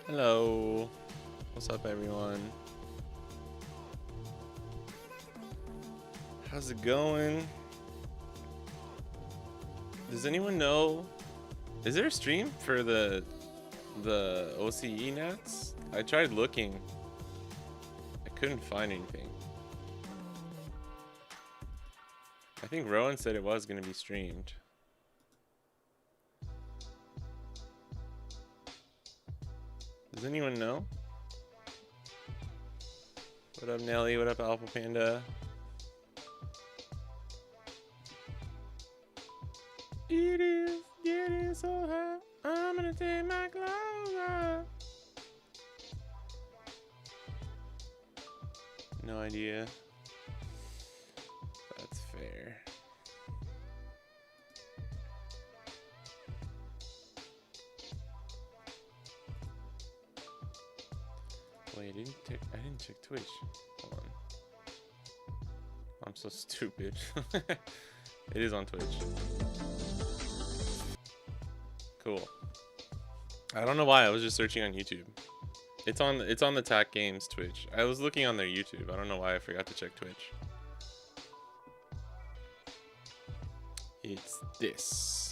Hello. What's up, everyone? How's it going? Does anyone know? Is there a stream for the OCE Nats? I tried looking. I couldn't find anything. I think Rowan said it was going to be streamed. Does anyone know? What up, Nelly? What up, Alpha Panda? It is getting so hot. I'm gonna take my clothes off. No idea. That's fair. Wait, I didn't check Twitch. Hold on. I'm so stupid. It is on Twitch. Cool. I don't know why. I was just searching on YouTube. It's on the TAC Games Twitch. I was looking on their YouTube. I don't know why I forgot to check Twitch. It's this.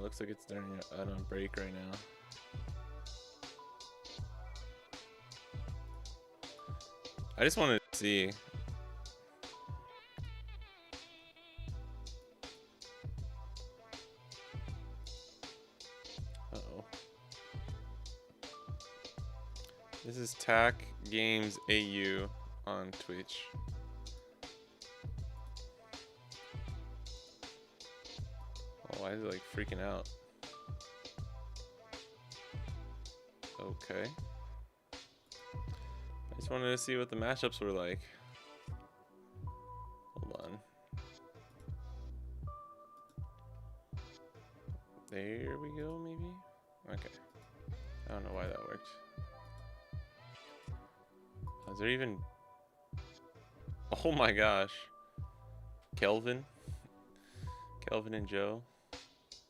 Looks like it's during on a break right now. I just wanted to see. Uh-oh. This is TAC Games AU on Twitch. Why is it like freaking out? Okay. I just wanted to see what the matchups were like. Hold on. There we go, maybe? Okay. I don't know why that worked. Is there even... Oh my gosh. Kelvin? Kelvin and Joe?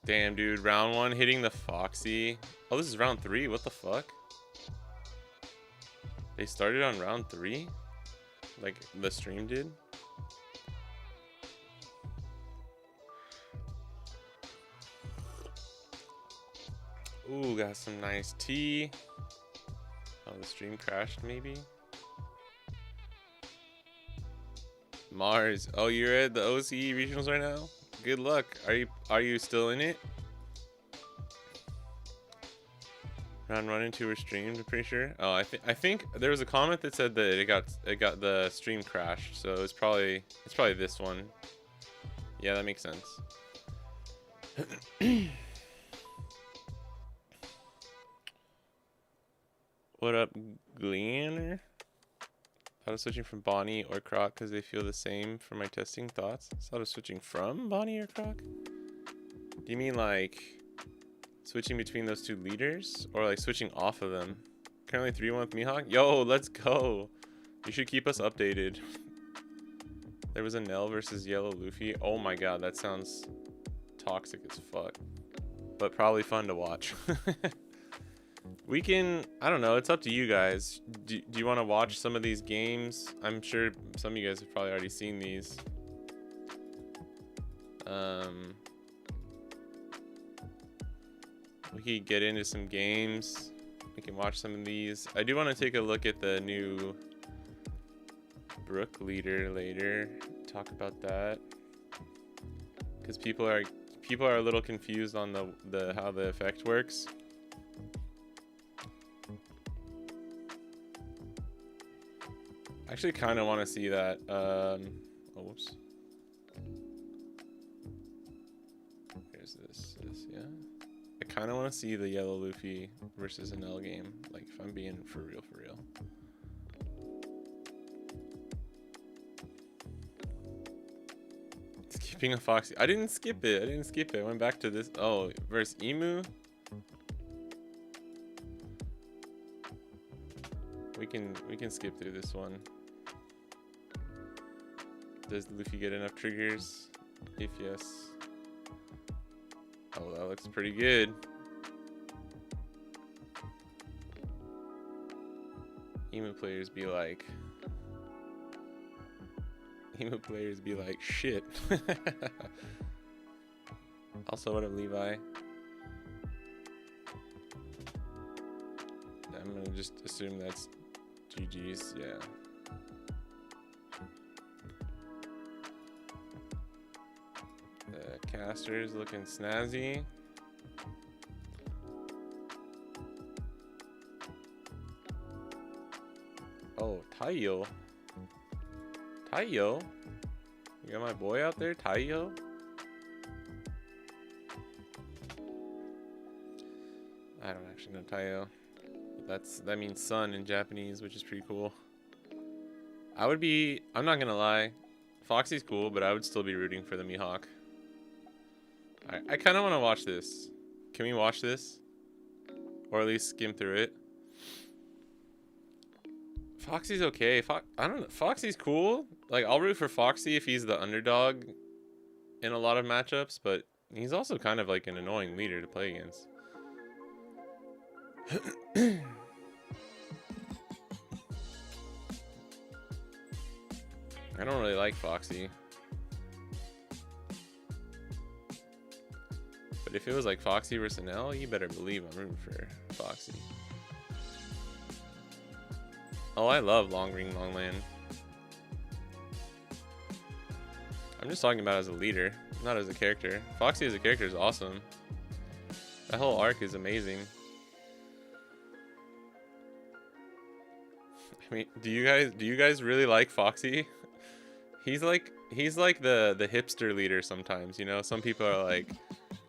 Damn, dude. Round 1 hitting the Foxy. Oh, this is round 3. What the fuck? They started on round 3? like the stream did. Ooh, got some nice tea. Oh, the stream crashed maybe. Mars. Oh, you're at the OCE regionals right now? Good luck. Are you still in it? Round 1 and 2 were streamed, I'm pretty sure. Oh, I think there was a comment that said that it got the stream crashed, so it's probably this one. Yeah, that makes sense. What up, Gleaner? Thought of switching from Bonney or Croc because they feel the same for my testing thoughts. Thought of switching from Bonney or Croc? Do you mean like switching between those two leaders or like switching off of them? Currently 3-1 with Mihawk. Yo, let's go. You should keep us updated. There was a Nell versus Yellow Luffy. Oh my god, that sounds toxic as fuck. But probably fun to watch. We can, I don't know, it's up to you guys. Do you want to watch some of these games? I'm sure some of you guys have probably already seen these. We could get into some games. We can watch some of these. I do want to take a look at the new Brook leader later. Talk about that. Because people are a little confused on the how the effect works. I actually kind of want to see that. Oops. Here's this, yeah. I kind of want to see the Yellow Luffy versus an L game. Like, if I'm being for real, for real. Skipping a Foxy. I didn't skip it. I went back to this. Oh, versus Emu. We can skip through this one. Does Luffy get enough triggers? If yes. Oh, that looks pretty good. Emu players be like shit. Also, what up, Levi? I'm gonna just assume that's GG's, yeah. The caster's looking snazzy. Oh, Taiyo. You got my boy out there, Taiyo? I don't actually know Taiyo. That means sun in Japanese, which is pretty cool. I'm not gonna lie, Foxy's cool, but I would still be rooting for the Mihawk. I kind of want to watch this. Can we watch this? Or at least skim through it? Foxy's okay. I don't know. Foxy's cool. Like, I'll root for Foxy if he's the underdog in a lot of matchups, but he's also kind of like an annoying leader to play against. I don't really like Foxy. But if it was like Foxy versus Nell, you better believe I'm rooting for Foxy. Oh, I love Long Ring Long Land. I'm just talking about as a leader, not as a character. Foxy as a character is awesome. That whole arc is amazing. I mean, do you guys really like Foxy? He's like the hipster leader sometimes, you know? Some people are like,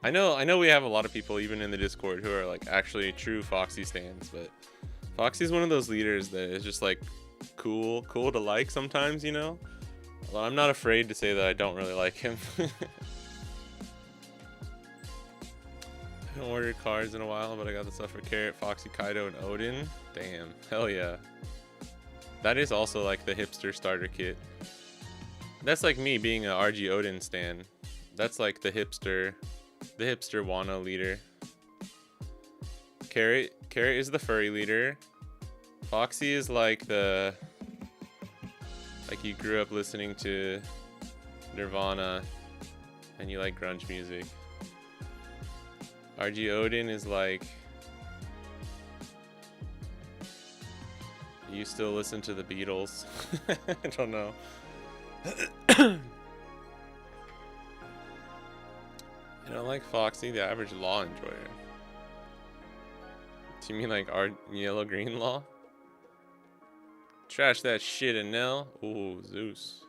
I know we have a lot of people even in the Discord who are like actually true Foxy stans, but Foxy's one of those leaders that is just like cool to like sometimes, you know? Well, I'm not afraid to say that I don't really like him. I haven't ordered cards in a while, but I got the stuff for Carrot, Foxy, Kaido, and Odin. Damn, hell yeah. That is also like the hipster starter kit. That's like me being a RG Odin stan. That's like the hipster Wano leader. Carrot is the furry leader. Foxy is like the Like you grew up listening to Nirvana and you like grunge music. RG Odin is like, you still listen to the Beatles. I don't know. I don't like Foxy, the average law enjoyer. Do you mean like our yellow green law? Trash that shit, Anel. Ooh, Zeus.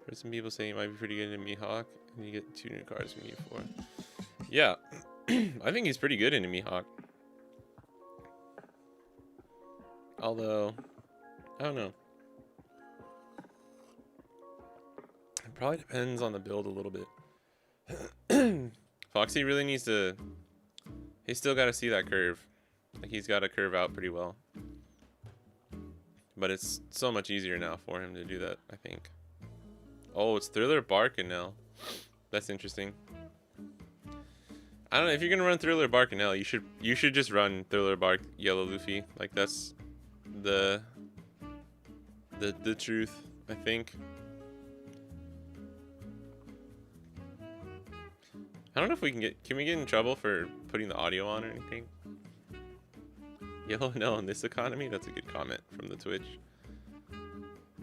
Heard some people saying you might be pretty good in Mihawk, and you get 2 new cards from E4. Yeah, I think he's pretty good in Mihawk. Although, I don't know. It probably depends on the build a little bit. Foxy really needs to... He's still got to see that curve. Like, he's got to curve out pretty well. But it's so much easier now for him to do that, I think. Oh, it's Thriller Barking now. That's interesting. I don't know, if you're gonna run Thriller Bark and L, you should just run Thriller Bark Yellow Luffy. Like that's the truth, I think. I don't know if we can we get in trouble for putting the audio on or anything? Yellow Nell in this economy? That's a good comment from the Twitch.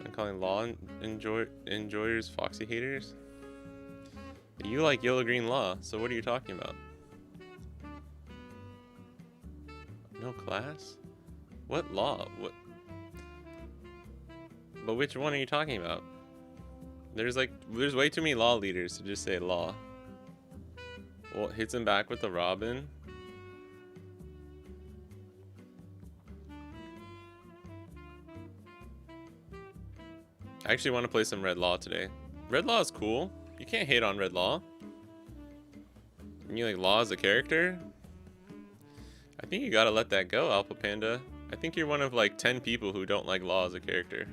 I'm calling law enjoyers Foxy haters. You like yellow green law, so what are you talking about? No class? What law? What? But which one are you talking about? There's way too many law leaders to just say law. Well, hits him back with the Robin. I actually want to play some Red Law today. Red Law is cool. You can't hate on Red Law. You like Law as a character? I think you gotta let that go, Alpha Panda. I think you're one of like 10 people who don't like Law as a character.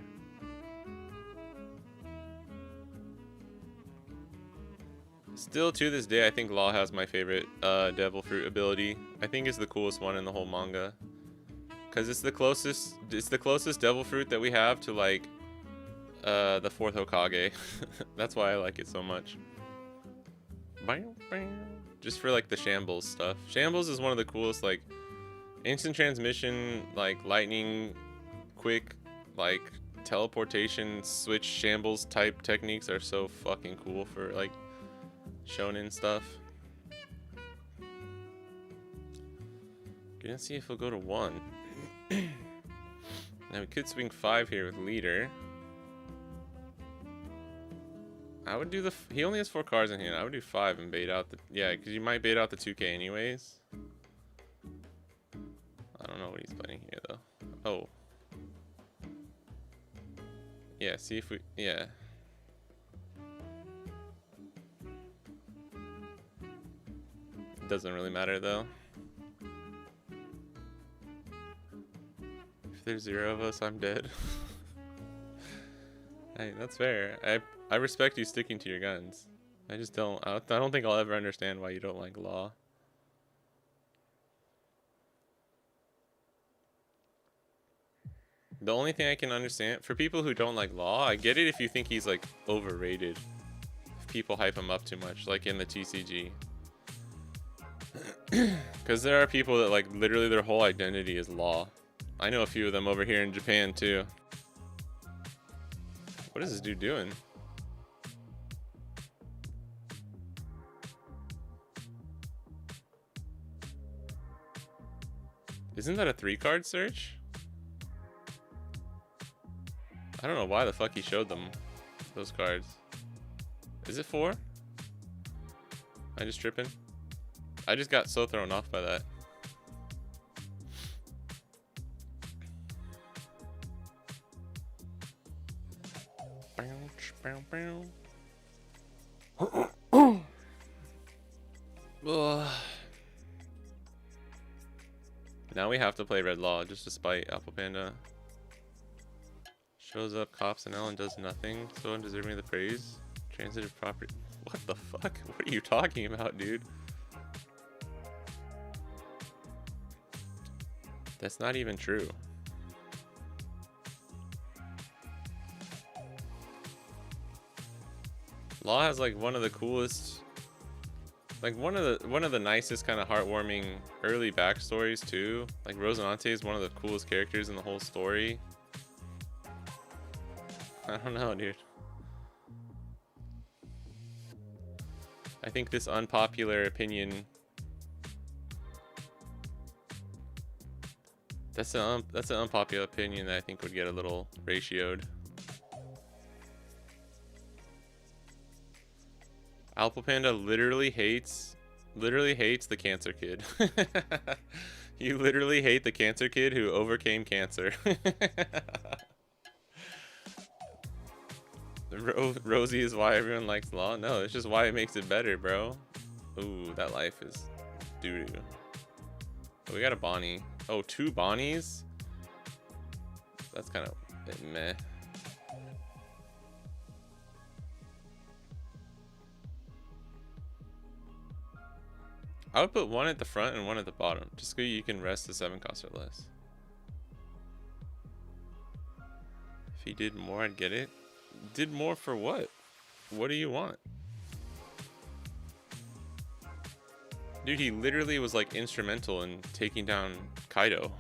Still to this day, I think Law has my favorite Devil Fruit ability. I think it's the coolest one in the whole manga. Cause it's the closest Devil Fruit that we have to like the 4th Hokage. That's why I like it so much. Just for like the Shambles stuff. Shambles is one of the coolest, like instant transmission, like lightning quick, like teleportation switch Shambles type techniques are so fucking cool for like shonen stuff. Gonna see if we'll go to 1. Now we could swing 5 here with leader. I would do he only has 4 cards in hand. I would do 5 and bait out the, yeah, because you might bait out the 2K anyways. I don't know what he's playing here though. Oh. Yeah, see if we, yeah. Doesn't really matter though. If there's 0 of us, I'm dead. Hey, that's fair. I respect you sticking to your guns. I just don't. I don't think I'll ever understand why you don't like Law. The only thing I can understand for people who don't like Law, I get it if you think he's like overrated. If people hype him up too much, like in the TCG. Because there are people that like literally their whole identity is Law. I know a few of them over here in Japan too. What is this dude doing? Isn't that a 3-card search? I don't know why the fuck he showed them those cards. Is it 4? I just tripping? I just got so thrown off by that. Now we have to play Red Law just to spite Apple Panda. Shows up, cops and Ellen does nothing. So undeserving of the praise. Transitive property. What the fuck? What are you talking about, dude? That's not even true. Law has like one of the coolest, like one of the nicest kind of heartwarming early backstories too. Like Rosinante is one of the coolest characters in the whole story. I don't know, dude. I think this unpopular opinion. That's an unpopular opinion that I think would get a little ratioed. Alpha Panda literally hates the cancer kid. You literally hate the cancer kid who overcame cancer. Rosie is why everyone likes Law. No, it's just why it makes it better, bro. Ooh, that life is doo-doo. Oh, we got a Bonney. Oh, 2 Bonnies? That's kind of meh. I would put 1 at the front and 1 at the bottom, just so you can rest the 7 cost or less. If he did more, I'd get it. Did more for what? What do you want? Dude, he literally was like instrumental in taking down Kaido.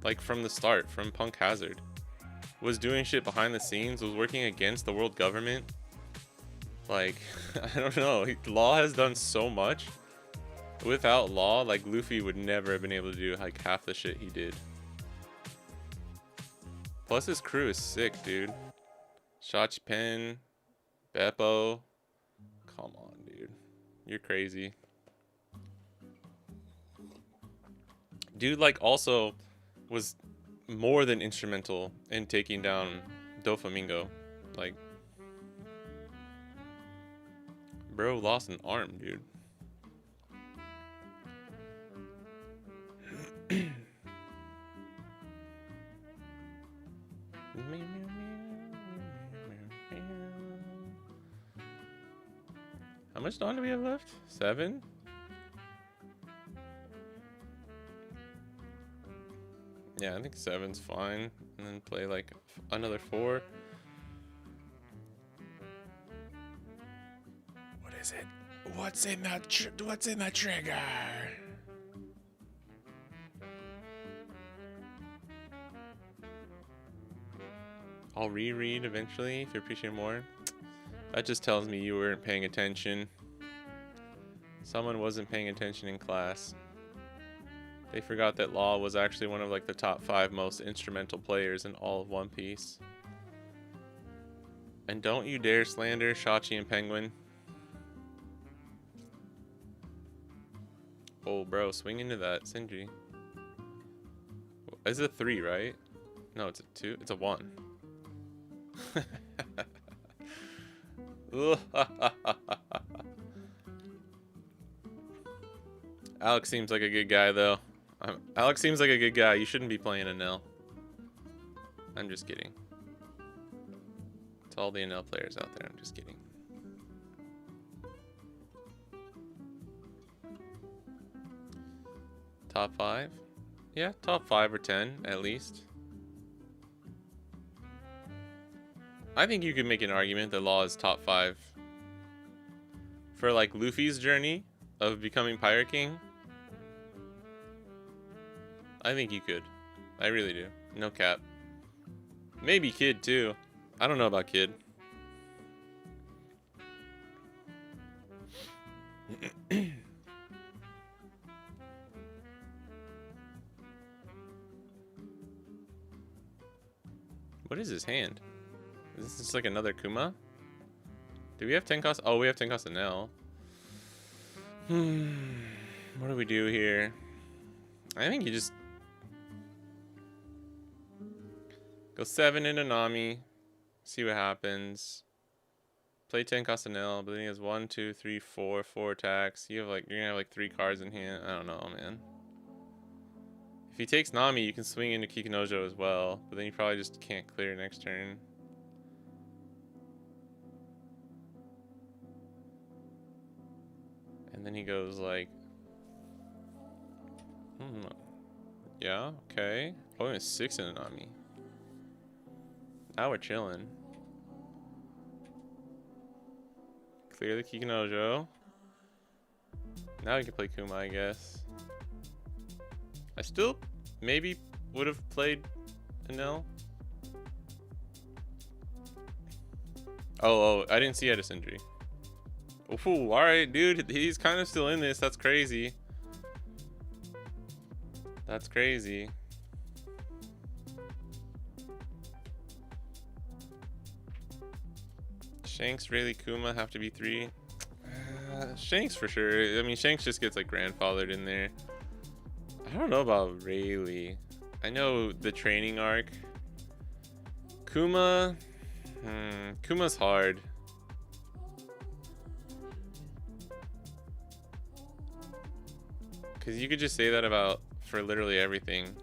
Like from the start, from Punk Hazard. Was doing shit behind the scenes, was working against the world government. Like, I don't know. Law has done so much. Without Law, like Luffy would never have been able to do like half the shit he did. Plus his crew is sick, dude. Shachi Pen, Beppo. Come on, dude. You're crazy. Dude, like, also was more than instrumental in taking down Doflamingo. Like, bro lost an arm, dude. How much Dawn do we have left? 7? Yeah, I think 7's fine. And then play like another 4. What is it? What's in the trigger? I'll reread eventually if you appreciate more. That just tells me you weren't paying attention. Someone wasn't paying attention in class. They forgot that Law was actually one of like the top 5 most instrumental players in all of One Piece. And don't you dare slander Shachi and Penguin. Oh, bro, swing into that, Shinji. It's a 3, right? No, it's a 2. It's a 1. Alex seems like a good guy, though. Alex seems like a good guy. You shouldn't be playing Enel. I'm just kidding. To all the Enel players out there, I'm just kidding. Top 5? Yeah, top 5 or 10 at least. I think you could make an argument that Law is top 5 for like Luffy's journey of becoming Pirate King. I think you could. I really do. No cap. Maybe Kid too. I don't know about Kid. What is his hand? Is this just like another Kuma? Do we have 10 cost? Oh, we have 10 cost Enel. What do we do here? I think you just go 7 into Nami, see what happens. Play 10 cost Enel, but then he has 1, 2, 3, 4 attacks. You have like you're gonna have like 3 cards in hand. I don't know, man. If he takes Nami, you can swing into Kikunojo as well, but then you probably just can't clear next turn. And then he goes like, yeah, okay. Oh, he has 6 in Nami. Now we're chilling. Clear the Kikinojo. Now we can play Kuma, I guess. I still maybe would have played Enel. Oh, I didn't see Edison injury. Ooh, alright, dude. He's kind of still in this. That's crazy. That's crazy. Shanks, really? Kuma have to be 3? Shanks for sure. I mean, Shanks just gets like grandfathered in there. I don't know about Rayleigh. I know the training arc. Kuma. Kuma's hard. Because you could just say that about for literally everything.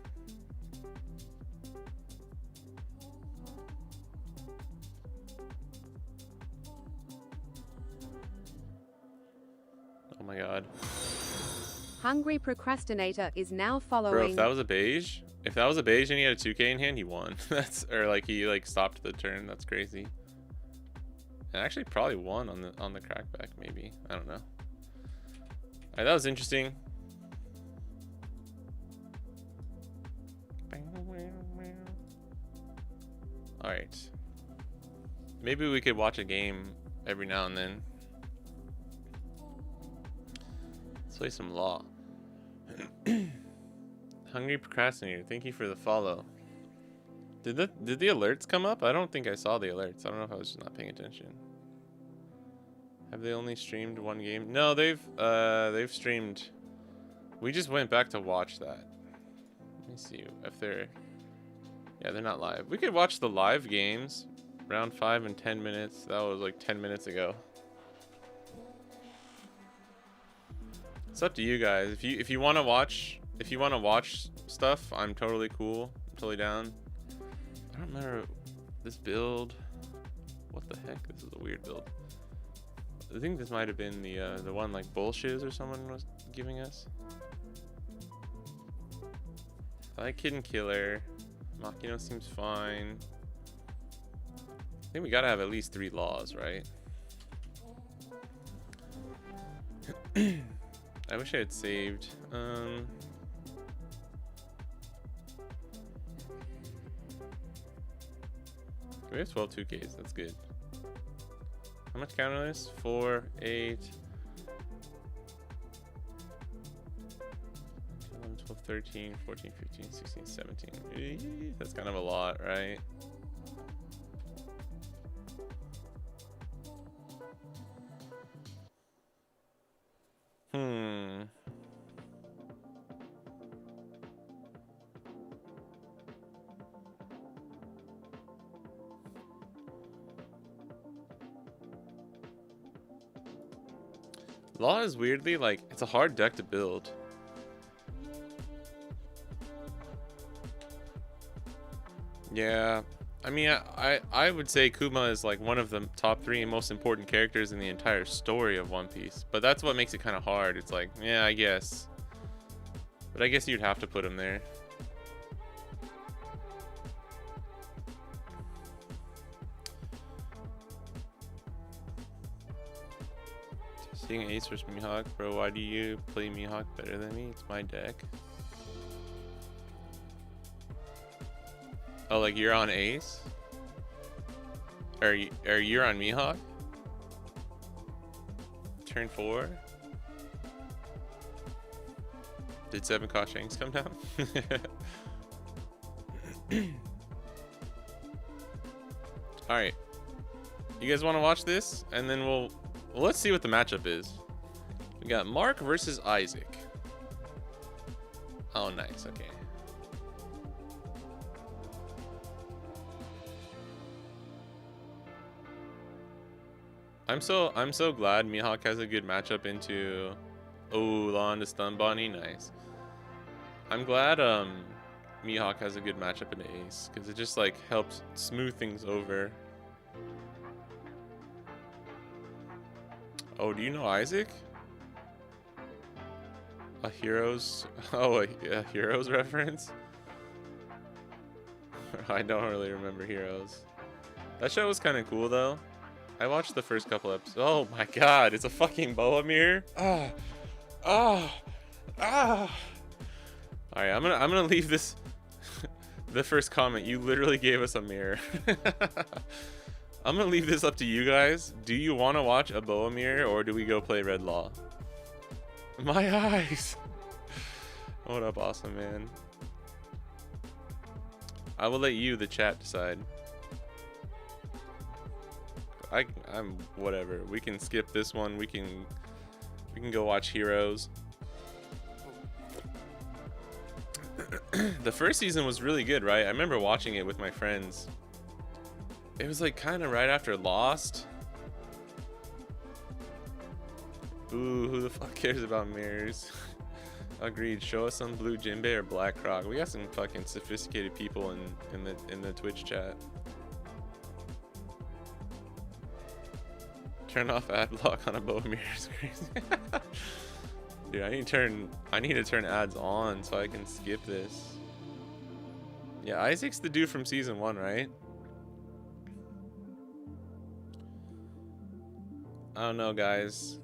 Oh my god. Hungry Procrastinator is now following. Bro, if that was a beige and he had a 2K in hand, he won. Or like he like stopped the turn. That's crazy. And actually probably won on the crackback, maybe. I don't know. Alright, that was interesting. Alright. Maybe we could watch a game every now and then. Let's play some Law. Hungry Procrastinator, thank you for the follow. Did the alerts come up? I don't think I saw the alerts. I don't know if I was just not paying attention. Have they only streamed one game? No, they've streamed. We just went back to watch that. Let me see if they're. Yeah, they're not live. We could watch the live games. Round 5 in 10 minutes. That was like 10 minutes ago. It's up to you guys. If you want to watch stuff, I'm totally cool. I'm totally down. I don't remember this build. What the heck? This is a weird build. I think this might have been the one like Bullshiz or someone was giving us. I like Kid and Killer. Makino seems fine. I think we gotta have at least 3 laws, right? I wish I had saved. We have 12 2Ks. That's good. How much counter is this? 4, 8, 11, 12, 13, 14, 15, 16, 17. That's kind of a lot, right? Law is weirdly like it's a hard deck to build. Yeah, I mean I would say Kuma is like one of the top 3 most important characters in the entire story of One Piece, but that's what makes it kind of hard. It's like, yeah, I guess, but I guess you'd have to put him there. Seeing Ace versus Mihawk, bro. Why do you play Mihawk better than me? It's my deck. Oh, like you're on Ace? Or you're on Mihawk? Turn 4? Did 7 cost Shanks come down? Alright. You guys want to watch this? And then well, let's see what the matchup is. We got Mark versus Isaac. Oh, nice. Okay. I'm so glad Mihawk has a good matchup into. Oh, Lawn to stun Bonney. Nice. I'm glad Mihawk has a good matchup into Ace because it just like helps smooth things over. Oh, do you know Isaac? A Heroes reference? I don't really remember Heroes. That show was kind of cool though. I watched the first couple episodes. Oh my god, it's a fucking boa mirror. Ah, ah, ah. All right, I'm gonna leave this. The first comment, you literally gave us a mirror. I'm gonna leave this up to you guys. Do you want to watch a boa mirror or do we go play Red Law? My eyes. What up, awesome man? I will let you, the chat, decide. I'm whatever. We can skip this one. We can go watch Heroes. The first season was really good, right? I remember watching it with my friends. It was like kind of right after Lost. Ooh, who the fuck cares about mirrors? Agreed. Show us some blue Jinbei or Black Croc. We got some fucking sophisticated people in the Twitch chat. Turn off ad block on a bow mirror is crazy. Dude, I need to turn ads on so I can skip this. Yeah, Isaac's the dude from season 1, right? I don't know, guys.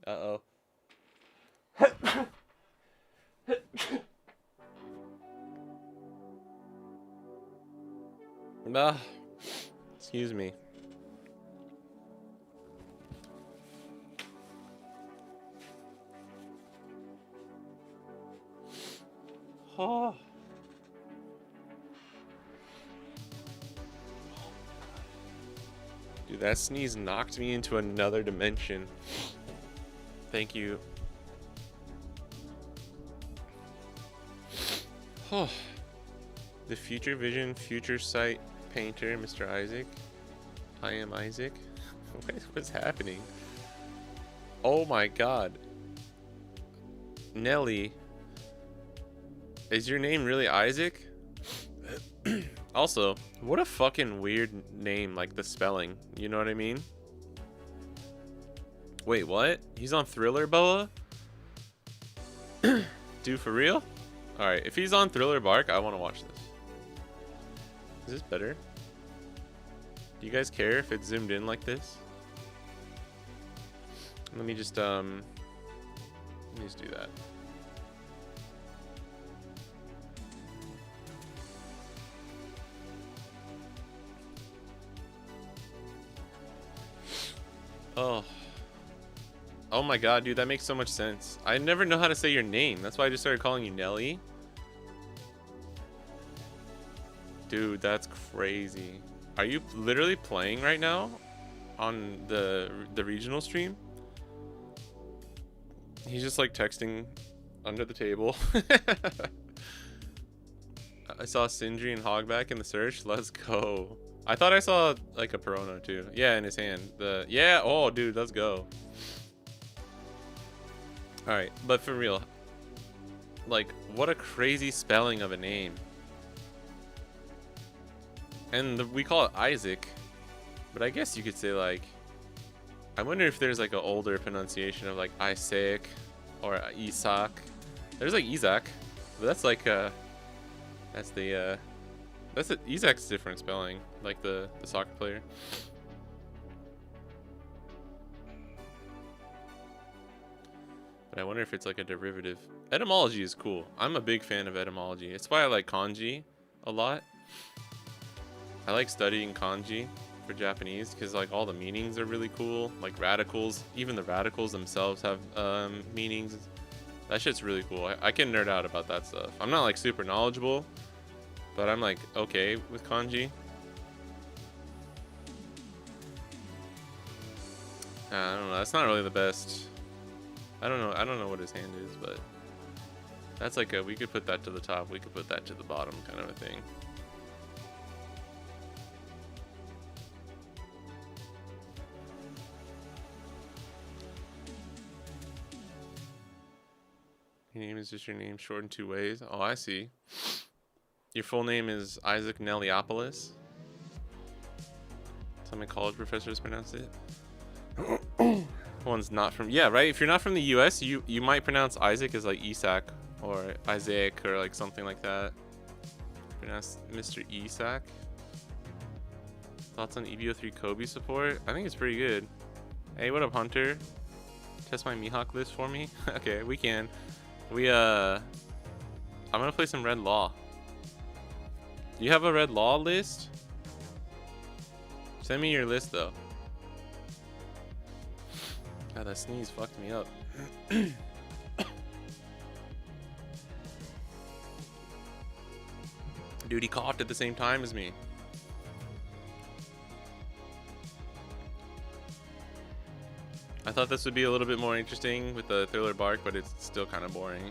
Uh-oh. Ah, excuse me. Oh. Dude, that sneeze knocked me into another dimension. Thank you. Oh. The Future Vision, Future Sight Painter, Mr. Isaac. I am Isaac. What's happening? Oh my god. Nelly. Is your name really Isaac? Also, what a fucking weird name, like the spelling. You know what I mean? Wait, what? He's on Thriller Boa? Dude, for real? Alright, if he's on Thriller Bark, I want to watch this. Is this better? Do you guys care if it's zoomed in like this? Let me just do that. Oh. Oh my god, dude, that makes so much sense. I never know how to say your name. That's why I just started calling you Nelly. Dude, that's crazy. Are you literally playing right now on the regional stream? He's just like texting under the table. I saw Sindri and Hogback in the search. Let's go. I thought I saw like a Perono too. Yeah, in his hand. Yeah, oh dude, let's go. Alright, but for real. Like, what a crazy spelling of a name. And we call it Isaac, but I guess you could say like, I wonder if there's like an older pronunciation of like Isaac or Isaac. There's like Isaac, but that's like Isaac's different spelling, like the soccer player. But I wonder if it's like a derivative. Etymology is cool. I'm a big fan of etymology. It's why I like kanji a lot. I like studying kanji for Japanese because like all the meanings are really cool. Like radicals, even the radicals themselves have meanings. That shit's really cool. I can nerd out about that stuff. I'm not like super knowledgeable, but I'm like okay with kanji. I don't know. That's not really the best. I don't know what his hand is, but that's like we could put that to the top. We could put that to the bottom, kind of a thing. Your name is just your name shortened 2 ways. Oh, I see. Your full name is Isaac Nelliopoulos. That's how my college professors pronounced it. One's not from, yeah, right? If you're not from the US, you might pronounce Isaac as like Isak or Isaac or like something like that. Pronounce Mr. Isak. Thoughts on EB03 Kobe support? I think it's pretty good. Hey, what up, Hunter? Test my Mihawk list for me? Okay, we can. I'm gonna play some Red Law. Do you have a Red Law list? Send me your list though. God, that sneeze fucked me up. Dude, he coughed at the same time as me. I thought this would be a little bit more interesting with the Thriller Bark, but it's still kind of boring.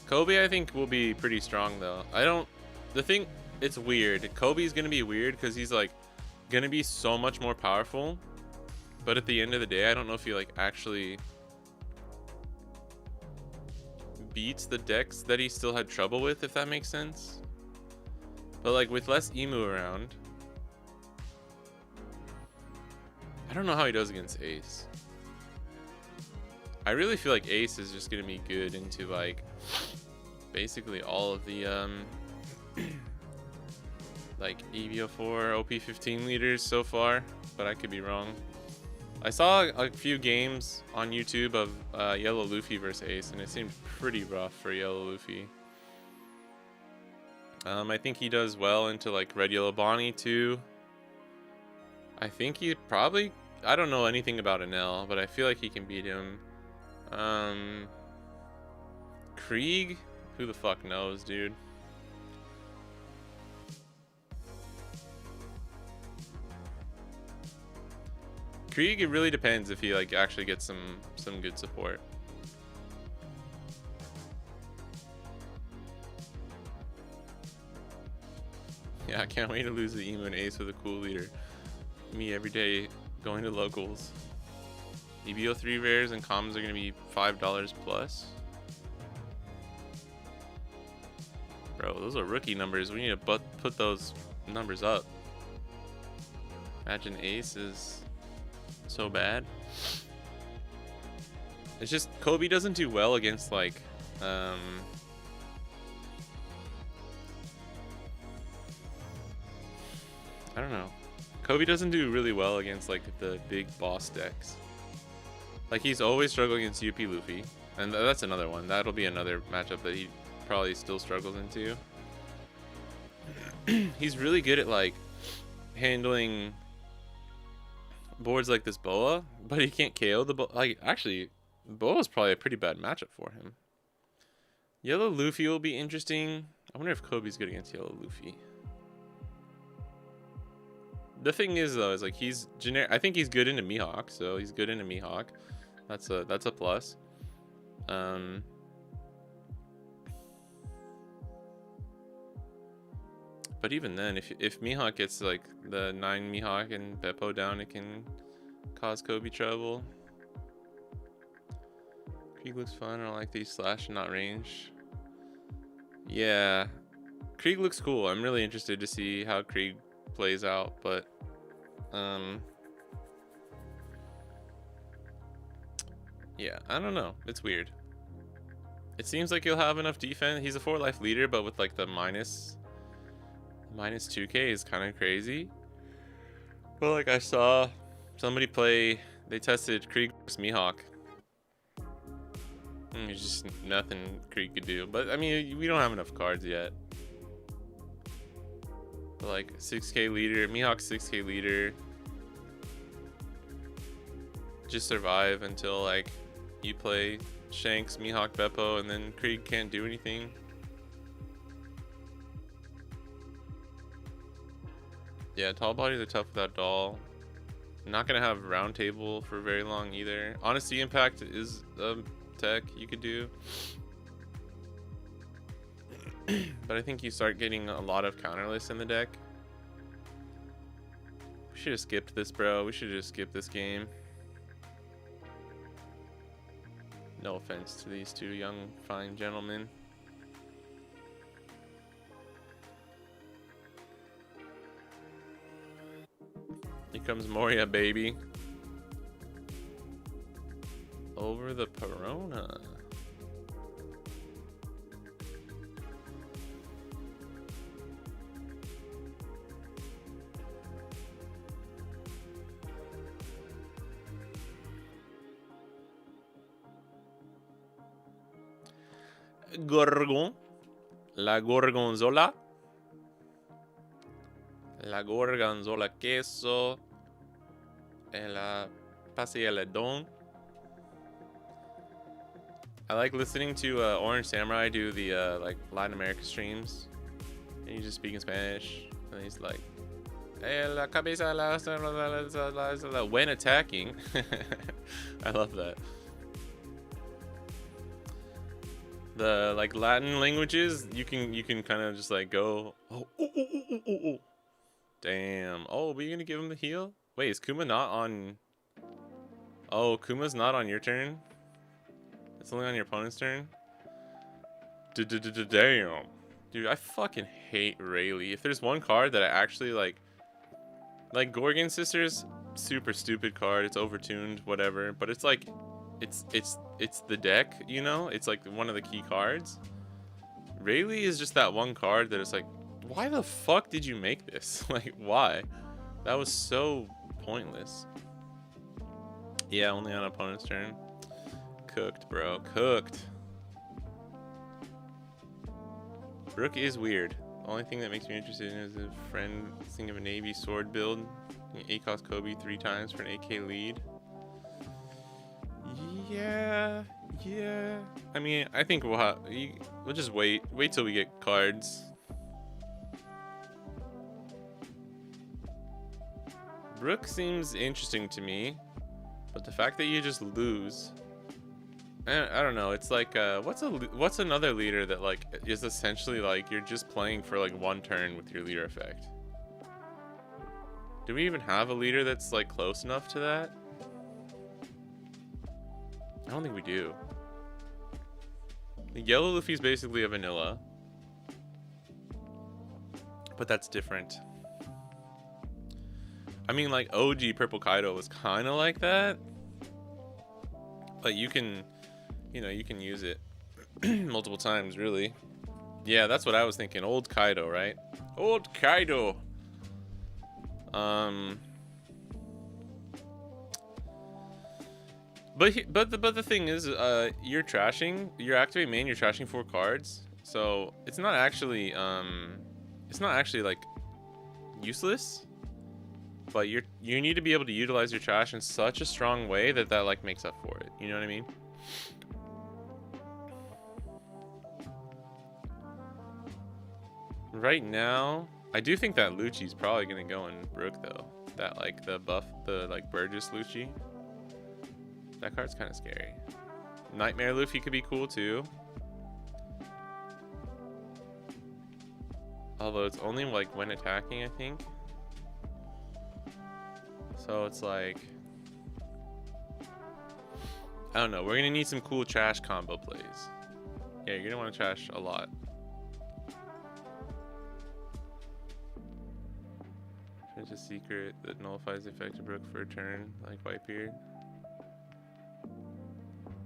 Kobe, I think, will be pretty strong, though. It's weird. Kobe's going to be weird because he's, like, going to be so much more powerful. But at the end of the day, I don't know if he, like, actually beats the decks that he still had trouble with, if that makes sense. But, like, with less Emu around, I don't know how he does against Ace. I really feel like Ace is just going to be good into, like, basically all of the, like, EB04, OP15 leaders so far, but I could be wrong. I saw a few games on YouTube of Yellow Luffy versus Ace, and it seemed pretty rough for Yellow Luffy. I think he does well into, like, Red Yellow Bonney, too. I think he probably... I don't know anything about Enel, but I feel like he can beat him. Krieg? Who the fuck knows, dude? Krieg, it really depends if he, like, actually gets some good support. Yeah, I can't wait to lose the Emu and Ace with a cool leader. Me every day going to locals. EB03 rares and commons are going to be $5 plus. Bro, those are rookie numbers. We need to put those numbers up. Imagine Ace is so bad. It's just Kobe doesn't do well against, like, I don't know. Kobe doesn't do really well against, like, the big boss decks. Like, he's always struggling against UP Luffy, and that's another one. That'll be another matchup that he probably still struggles into. He's really good at, like, handling boards like this Boa, but he can't KO the Boa. Like, actually, Boa's probably a pretty bad matchup for him. Yellow Luffy will be interesting. I wonder if Kobe's good against Yellow Luffy. The thing is, though, is, like, he's generic. I think he's good into Mihawk, so he's good into Mihawk. That's a plus. But even then, if Mihawk gets, like, the 9 Mihawk and Beppo down, it can cause Kobe trouble. Krieg looks fun. I don't like these slash and not range. Yeah, Krieg looks cool. I'm really interested to see how Krieg plays out, but yeah, I don't know. It's weird. It seems like he'll have enough defense. He's a 4-life leader, but with, like, the minus 2k is kind of crazy. But, like, I saw somebody play, they tested Krieg versus Mihawk. There's just nothing Krieg could do. But I mean, we don't have enough cards yet. But, like, 6k leader, Mihawk 6k leader. Just survive until, like, you play Shanks, Mihawk, Beppo, and then Krieg can't do anything. Yeah, tall bodies are tough without doll. Not gonna have round table for very long either. Honesty Impact is a tech you could do. But I think you start getting a lot of counterlists in the deck. We should have skipped this, bro. We should have just skipped this game. No offense to these two young, fine gentlemen. Here comes Moria, baby. for the Perona. Gorgon. La gorgonzola. La gorgonzola queso. And la pasilla. I like listening to Orange Samurai do the like Latin America streams. And he's just speaking Spanish. And he's like, la cabeza when attacking. I love that. The like Latin languages, you can kind of just like go, oh. Damn. Oh, but you gonna give him the heal? Wait, is Kuma not on? Oh, Kuma's not on your turn. It's only on your opponent's turn. Damn, dude, I fucking hate Rayleigh. If there's one card that I actually like Gorgon Sisters, super stupid card. It's overtuned, whatever. But it's like, it's the deck, you know? It's like one of the key cards. Rayleigh is just that one card that it's like, why the fuck did you make this? Like, why? That was so pointless. Yeah, only on opponent's turn. Cooked, bro. Cooked. Brook is weird. The only thing that makes me interested in is a friend thinking of a Navy sword build. ACOS Kobe 3 times for an AK lead. Yeah. I mean, I think we'll just wait till we get cards. Brook seems interesting to me, but the fact that you just lose, I don't know. It's like what's another leader that like is essentially like you're just playing for like one turn with your leader effect. Do we even have a leader that's like close enough to that? I don't think we do. The Yellow Luffy's basically a vanilla, but that's different. I mean, like OG Purple Kaido was kind of like that, but you can use it multiple times, really. Yeah, that's what I was thinking. Old Kaido, right? Old Kaido. But the thing is, you're activating main. You're trashing 4 cards, so it's not actually like useless. But you need to be able to utilize your trash in such a strong way that like makes up for it. You know what I mean? Right now, I do think that Lucci's probably gonna go in Brook though. That like the like Burgess Lucci. That card's kind of scary. Nightmare Luffy could be cool too. Although it's only like when attacking, I think. So it's like, I don't know. We're gonna need some cool trash combo plays. Yeah, you're gonna want to trash a lot. There's a secret that nullifies the effect of Brook for a turn, like Whitebeard.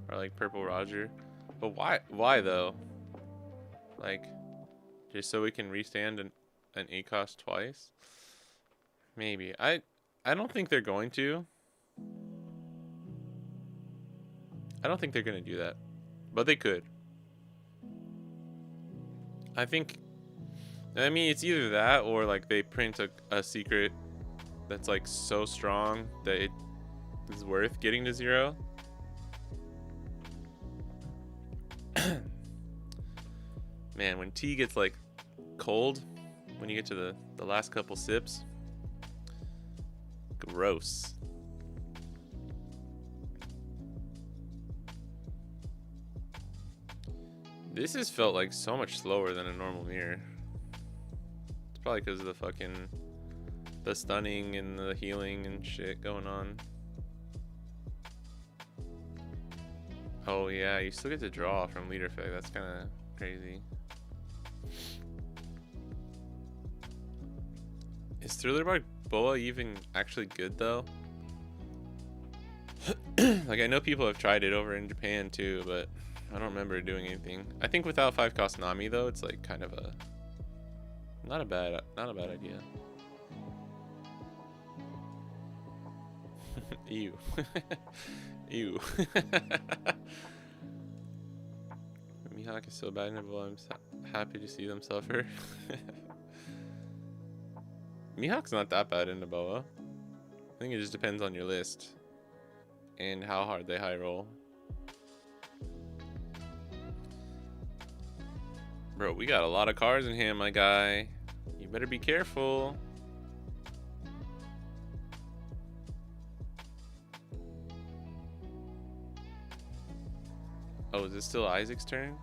Or like Purple Roger. But why though? Like, just so we can restand an ACOS twice? Maybe. I don't think they're going to. I don't think they're going to do that. But they could. I mean, it's either that or like they print a secret that's like so strong that it is worth getting to 0. Man, when tea gets like cold, when you get to the last couple sips, gross. This has felt like so much slower than a normal mirror. It's probably because of the stunning and the healing and shit going on. Oh yeah, you still get to draw from leader effect. That's kind of crazy. Is Thriller Bark Boa even actually good though? Like, I know people have tried it over in Japan too, but I don't remember doing anything. I think without 5 cost Nami though, it's like kind of a not a bad idea. Ew. Ew. Mihawk is so bad in it, but I'm happy to see them suffer. Mihawk's not that bad in Naboa. I think it just depends on your list and how hard they high roll. Bro, we got a lot of cars in here, my guy. You better be careful. Oh, is it still Isaac's turn?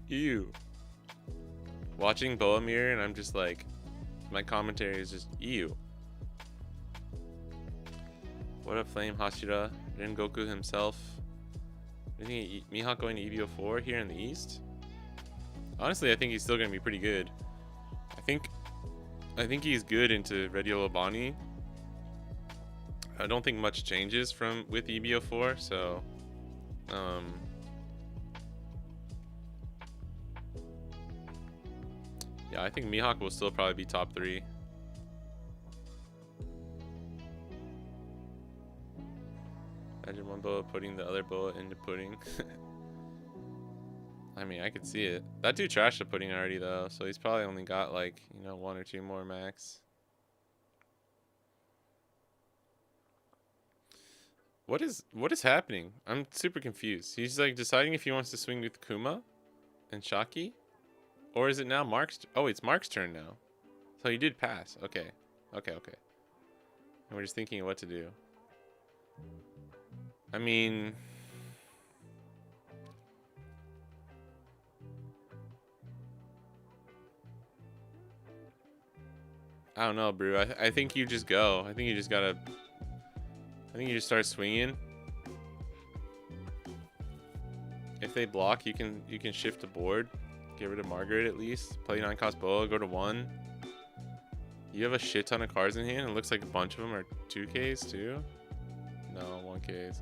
Ew. Watching Boa Mirror and I'm just like, my commentary is just ew. What up, Flame Hashira? Rengoku himself. Do you think Mihawk going to EB04 here in the East? Honestly, I think he's still gonna be pretty good. I think he's good into Red Yellow Bonney. I don't think much changes with EB04, so yeah, I think Mihawk will still probably be top 3. Imagine one boa putting the other boa into pudding. I mean, I could see it. That dude trashed the pudding already though, so he's probably only got like, you know, 1 or 2 more max. What is happening? I'm super confused. He's like deciding if he wants to swing with Kuma and Shaki, or is it now Mark's? Oh, it's Mark's turn now. So he did pass. Okay. And we're just thinking of what to do. I mean, I don't know, bro. I think you just go. I think you just gotta. I think you just start swinging. If they block, you can shift the board. Get rid of Margaret at least. Play 9 cost boa. Go to 1. You have a shit ton of cards in hand. It looks like a bunch of them are 2Ks too. No, 1Ks.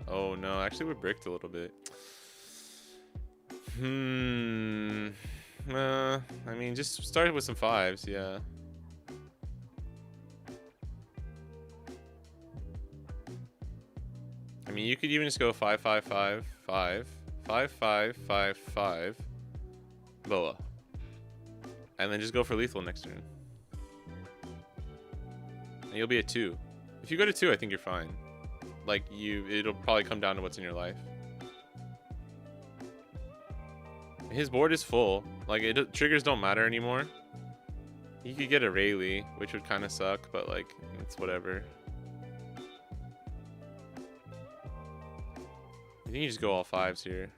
Oh no, actually we're bricked a little bit. I mean, just start with some 5s, yeah. I mean, you could even just go 5, 5, 5, 5, 5, 5, 5, 5, boa, and then just go for lethal next turn. And you'll be at 2. If you go to 2, I think you're fine. Like, it'll probably come down to what's in your life. His board is full. Like, triggers don't matter anymore. He could get a Rayleigh, which would kind of suck, but like, it's whatever. I think you just go all 5s here.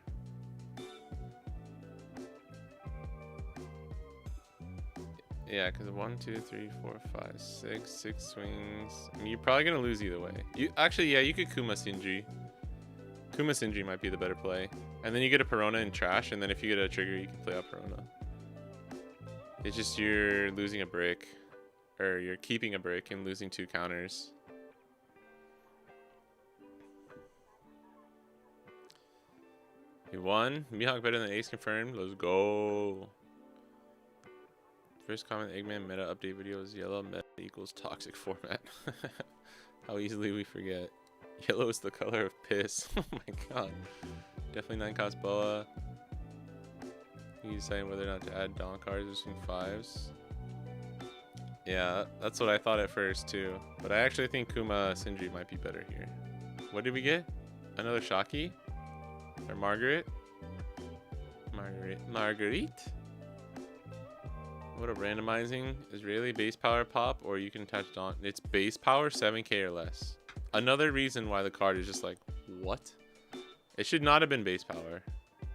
Yeah, because 1, 2, 3, 4, 5, 6, 6 swings. I mean, you're probably gonna lose either way. Actually, yeah, you could Kuma Sindri. Kuma Sindri might be the better play. And then you get a Perona and trash, and then if you get a trigger, you can play out Perona. It's just you're losing a brick, or you're keeping a brick and losing 2 counters. You won. Mihawk better than Ace confirmed. Let's go. First comment, Eggman meta update video is yellow meta equals toxic format. How easily we forget. Yellow is the color of piss. Oh my god. Definitely 9 cost boa. You deciding whether or not to add Dawn cards or swing 5s. Yeah, that's what I thought at first too. But I actually think Kuma Sindri might be better here. What did we get? Another Shaki? Or Margaret? Marguerite? What a randomizing. Israeli base power pop, or you can attach Dawn. It's base power 7k or less. Another reason why the card is just like, what? It should not have been base power.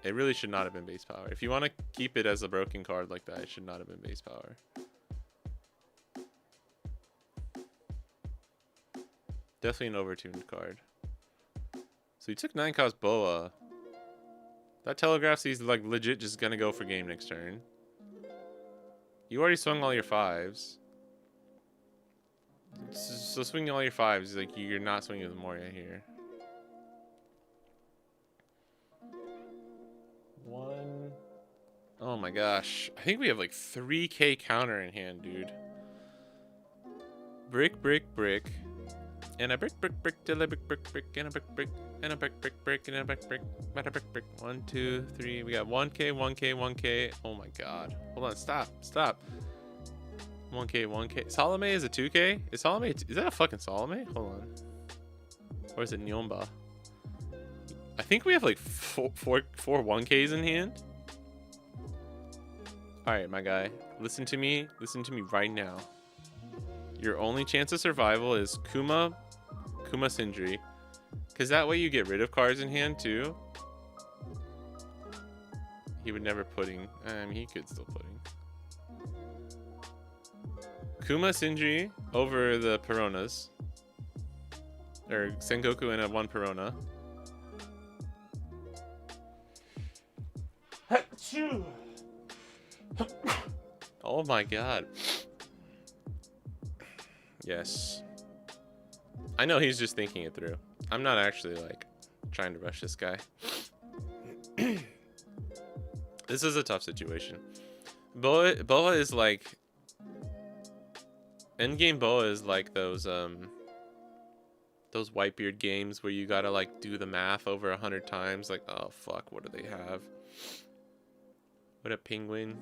It really should not have been base power. If you want to keep it as a broken card like that, it should not have been base power. Definitely an overtuned card. So he took 9 cost boa. That telegraphs he's like legit just gonna go for game next turn. You already swung all your 5s. So swinging all your 5s, like you're not swinging with Moria here. 1. Oh my gosh. I think we have like 3k counter in hand, dude. Brick, brick, brick. And a brick, brick, brick, till a brick, brick, brick, and a brick, brick, and a brick, brick, brick, and a brick, brick, and a brick, brick. 1, 2, 3. We got 1k, 1k, 1k. Oh my god. Hold on, stop, stop. 1k, 1k. Salome is a 2k? Is Salome, is that a fucking Salome? Hold on. Or is it Nyomba? I think we have like four 1ks in hand. Alright, my guy. Listen to me right now. Your only chance of survival is Kuma Sindri. Because that way you get rid of cards in hand too. He would never pudding. I mean, he could still pudding. Kuma Sindri over the Peronas. Or Sengoku and a 1 Perona. Oh my god. Yes. I know he's just thinking it through. I'm not actually like trying to rush this guy. This is a tough situation. Boa is like endgame Boa is like those Whitebeard games where you gotta like do the math over 100 times. Like, oh fuck, what do they have? What a penguin.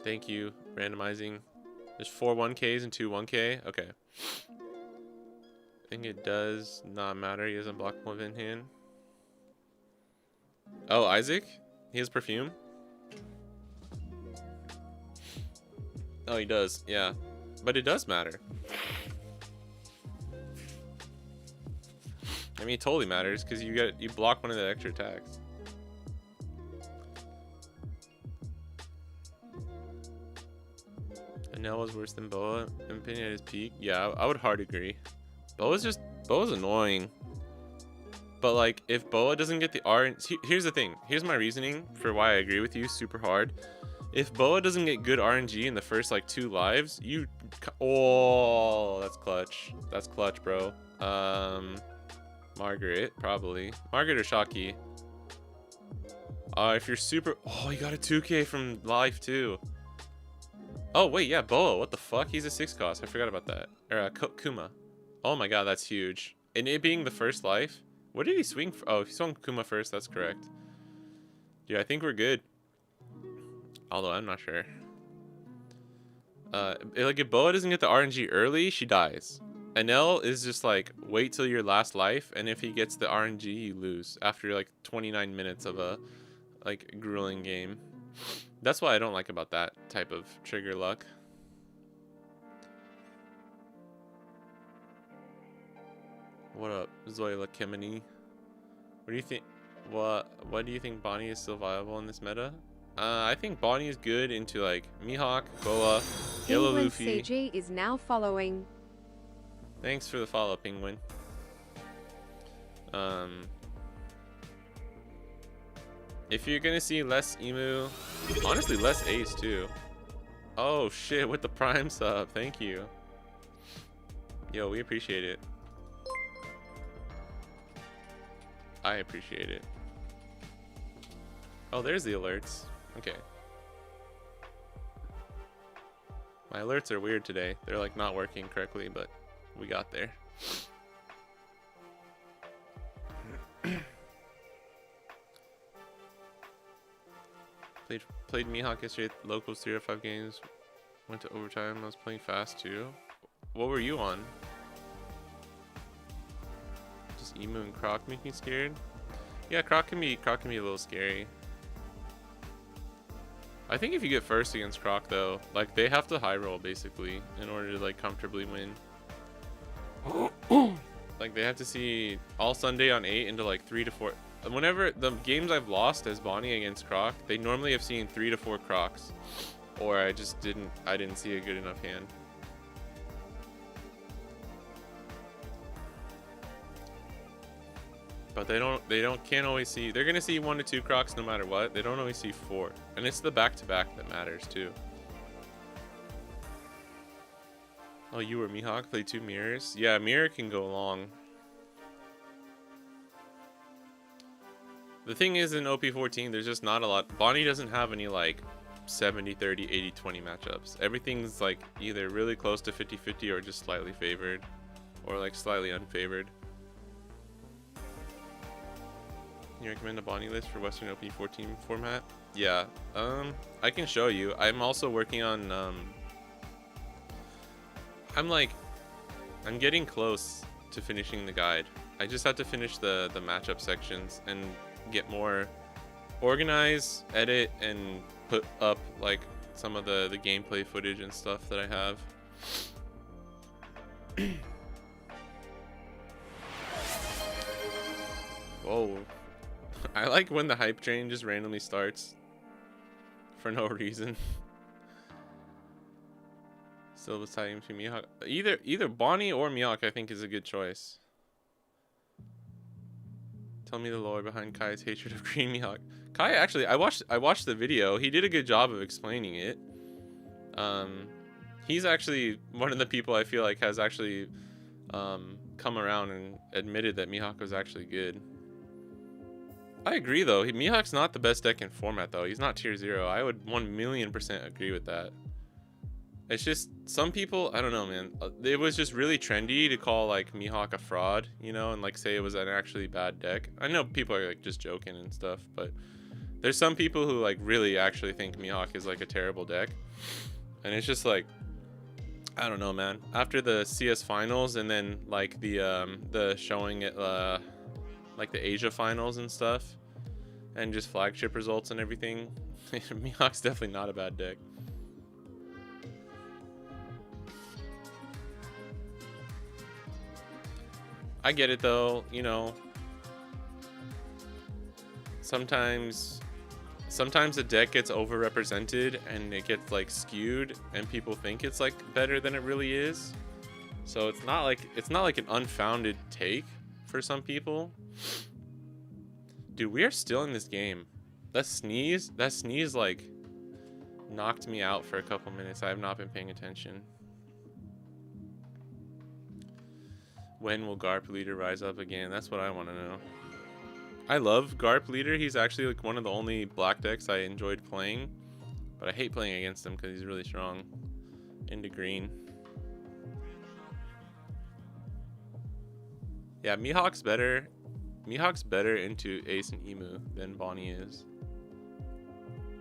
Thank you, randomizing. There's 4 1Ks and 2 1K. Okay. I think it does not matter. He has unblockable in hand. Oh, Isaac? He has perfume? Oh, he does. Yeah. But it does matter. I mean, it totally matters because you block one of the extra attacks. Anel was worse than Boa, in my opinion, at his peak. Yeah, I would hard agree. Boa's annoying. But like, if Boa doesn't get the here's the thing. Here's my reasoning for why I agree with you super hard. If Boa doesn't get good RNG in the first like 2 lives, oh, that's clutch. That's clutch, bro. Margaret, probably. Margaret or Shaki. If you're super, oh, you got a 2k from life too. Oh wait, yeah, Boa. What the fuck? He's a 6 cost. I forgot about that. Or Kuma. Oh my god, that's huge. And it being the first life. What did he swing for? Oh, he swung Kuma first. That's correct. Yeah, I think we're good. Although I'm not sure. Like if Boa doesn't get the RNG early, she dies. Anel is just like wait till your last life, and if he gets the RNG, you lose after like 29 minutes of a like grueling game. That's what I don't like about that type of trigger luck. What up, Zoila Kemeny? What do you think? What do you think Bonney is still viable in this meta? I think Bonney is good into like Mihawk, Boa, Yellow Penguin Luffy. CG is now following. Thanks for the follow, Penguin. If you're gonna see less Emu, honestly less Ace too. Oh shit, with the Prime sub, thank you. Yo, we appreciate it. I appreciate it. Oh, there's the alerts. Okay. My alerts are weird today. They're like not working correctly, but we got there. Played Mihawk yesterday at locals 3 out of 5 games. Went to overtime. I was playing fast too. What were you on? Just Emu and Croc make me scared? Yeah, Croc can be a little scary. I think if you get first against Croc though, like they have to high roll basically in order to like comfortably win. Like they have to see all Sunday on 8 into like 3 to 4. Whenever the games I've lost as Bonney against Croc, they normally have seen 3 to 4 Crocs, or I didn't see a good enough hand. But can't always see. They're gonna see 1 to 2 Crocs no matter what. They don't always see 4, and it's the back-to-back that matters too. Oh, you were Mihawk, play 2 mirrors? Yeah, mirror can go long. The thing is, in OP14, there's just not a lot. Bonney doesn't have any, like, 70-30, 80-20 matchups. Everything's, like, either really close to 50-50 or just slightly favored. Or, like, slightly unfavored. You recommend a Bonney list for Western OP14 format? Yeah, I can show you. I'm also working on, I'm getting close to finishing the guide. I just have to finish the matchup sections and get more organize, edit, and put up like some of the gameplay footage and stuff that I have. Whoa. I like when the hype train just randomly starts for no reason. Still deciding between Mihawk. Either Bonney or Mihawk I think is a good choice. Tell me the lore behind Kai's hatred of Green Mihawk. Kai, actually, I watched the video. He did a good job of explaining it. He's actually one of the people I feel like has actually come around and admitted that Mihawk was actually good. I agree though. Mihawk's not the best deck in format though. He's not tier 0. I would 1,000,000% agree with that. It's just some people, I don't know, man. It was just really trendy to call like Mihawk a fraud, you know, and like say it was an actually bad deck. I know people are like just joking and stuff, but there's some people who like really actually think Mihawk is like a terrible deck. And it's just like, I don't know, man. After the CS finals and then like the showing it like the Asia finals and stuff and just flagship results and everything, Mihawk's definitely not a bad deck. I get it though, you know. Sometimes the deck gets overrepresented and it gets like skewed and people think it's like better than it really is. So it's not like an unfounded take for some people. Dude, we are still in this game. That sneeze like knocked me out for a couple minutes. I have not been paying attention. When will Garp Leader rise up again? That's what I want to know. I love Garp Leader. He's actually like one of the only black decks I enjoyed playing. But I hate playing against him because he's really strong. Into green. Yeah, Mihawk's better. Mihawk's better into Ace and Emu than Bonney is.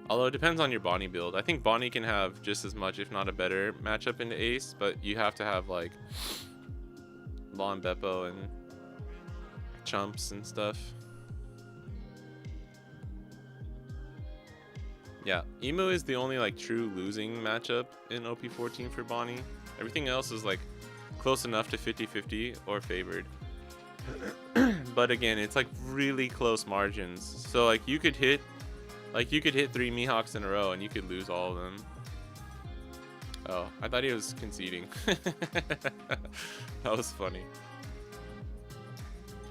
Although it depends on your Bonney build. I think Bonney can have just as much, if not a better, matchup into Ace. But you have to have like Law and Beppo and Chumps and stuff. Yeah, Emu is the only like true losing matchup in OP14 for Bonney. Everything else is like close enough to 50-50 or favored. But again, it's like really close margins. So like you could hit 3 Mihawks in a row and you could lose all of them. Oh, I thought he was conceding. That was funny.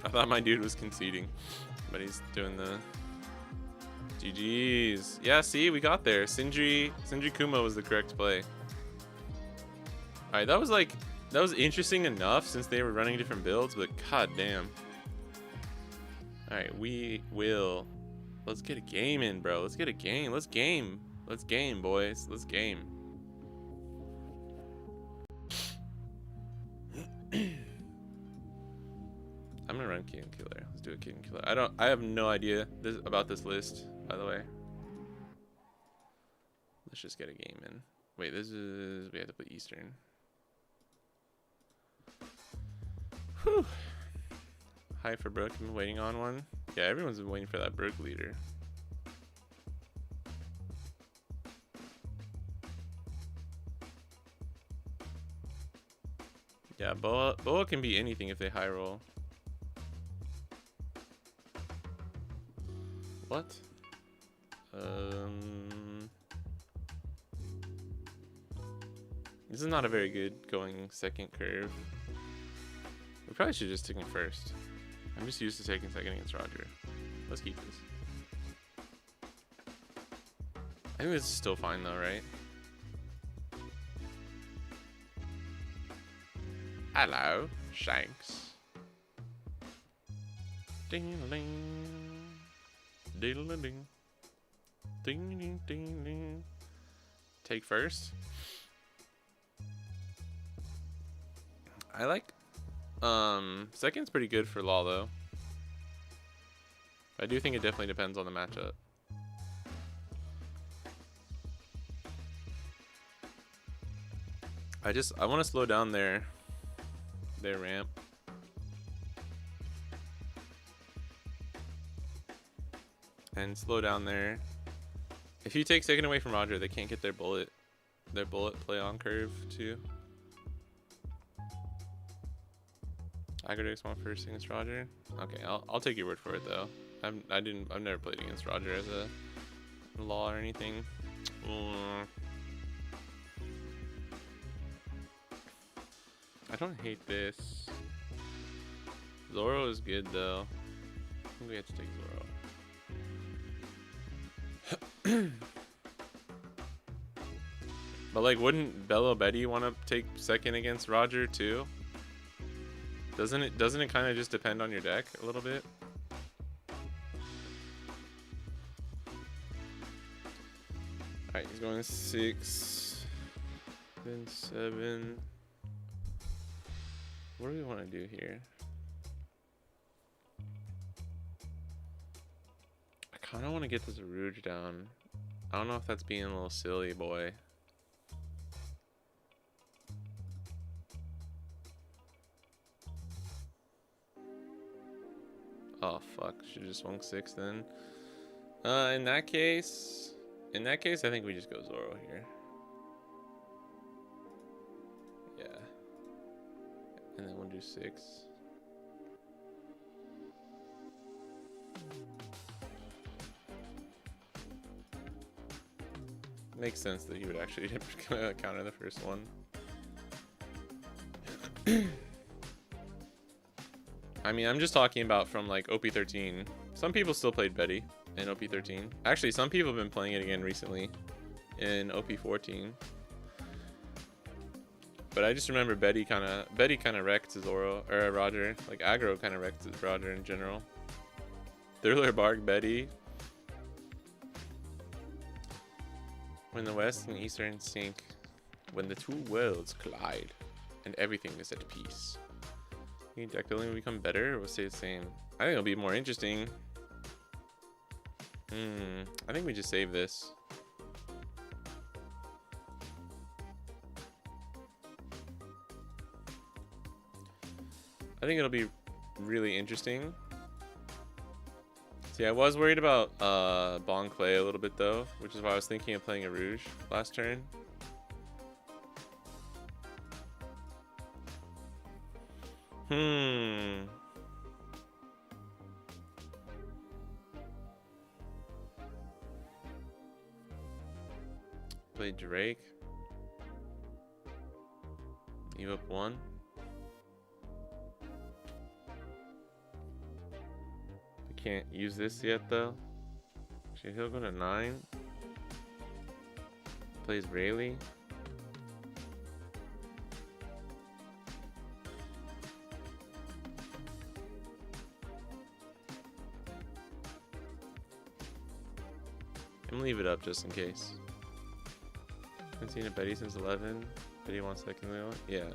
I thought my dude was conceding, but he's doing the GG's. Yeah, see, we got there. Sindri Kuma was the correct play. All right, that was interesting enough since they were running different builds, but god damn. All right, let's get a game in, bro. Let's get a game. Let's game, boys. Let's game. I'm gonna run Kid and Killer. Let's do a Kid and Killer. I have no idea about this list, by the way. Let's just get a game in. Wait, we have to play Eastern. Whew. Hi for Brook. I'm waiting on one. Yeah, everyone's been waiting for that Brook leader. Yeah, Boa can be anything if they high roll. What? This is not a very good going second curve. We probably should just take him first. I'm just used to taking second against Roger. Let's keep this. I think this is still fine though, right? Hello, Shanks. Ding-a-ling. Diddle-a-ding. Ding-ding-ding-ding. Take first. I like second's pretty good for Law though. I do think it definitely depends on the matchup. I want to slow down their ramp. And slow down there. If you take second away from Roger, they can't get their bullet play on curve too. Agrodix want first against Roger. Okay, I'll take your word for it though. I've never played against Roger as a Law or anything. I don't hate this. Zoro is good though. I think we have to take Zoro. But like, wouldn't Bello Betty want to take second against Roger too? Doesn't it kind of just depend on your deck a little bit? Alright, he's going 6, then 7. What do we want to do here? I kind of want to get this Rouge down. I don't know if that's being a little silly, boy. Oh fuck, should've just swung 6 then. In that case, I think we just go Zoro here. Yeah. And then we'll do 6. Makes sense that he would actually counter the first one. I mean, I'm just talking about from like OP13. Some people still played Betty in OP13. Actually, some people have been playing it again recently in OP14. But I just remember Betty kind of wrecked Zoro or Roger. Like aggro kind of wrecked Roger in general. Thriller Bark Betty. When the West and Eastern sync, when the two worlds collide, and everything is at peace. Think deck building will become better or will stay the same? I think it'll be more interesting. I think we just save this. I think it'll be really interesting. See, I was worried about Bon Clay a little bit though, which is why I was thinking of playing a Rouge last turn. Play Drake. You up 1. We can't use this yet though. Actually, he'll go to 9. Plays Rayleigh. I'm gonna leave it up just in case. Haven't seen a Betty since 11. Betty wants second though. Yeah.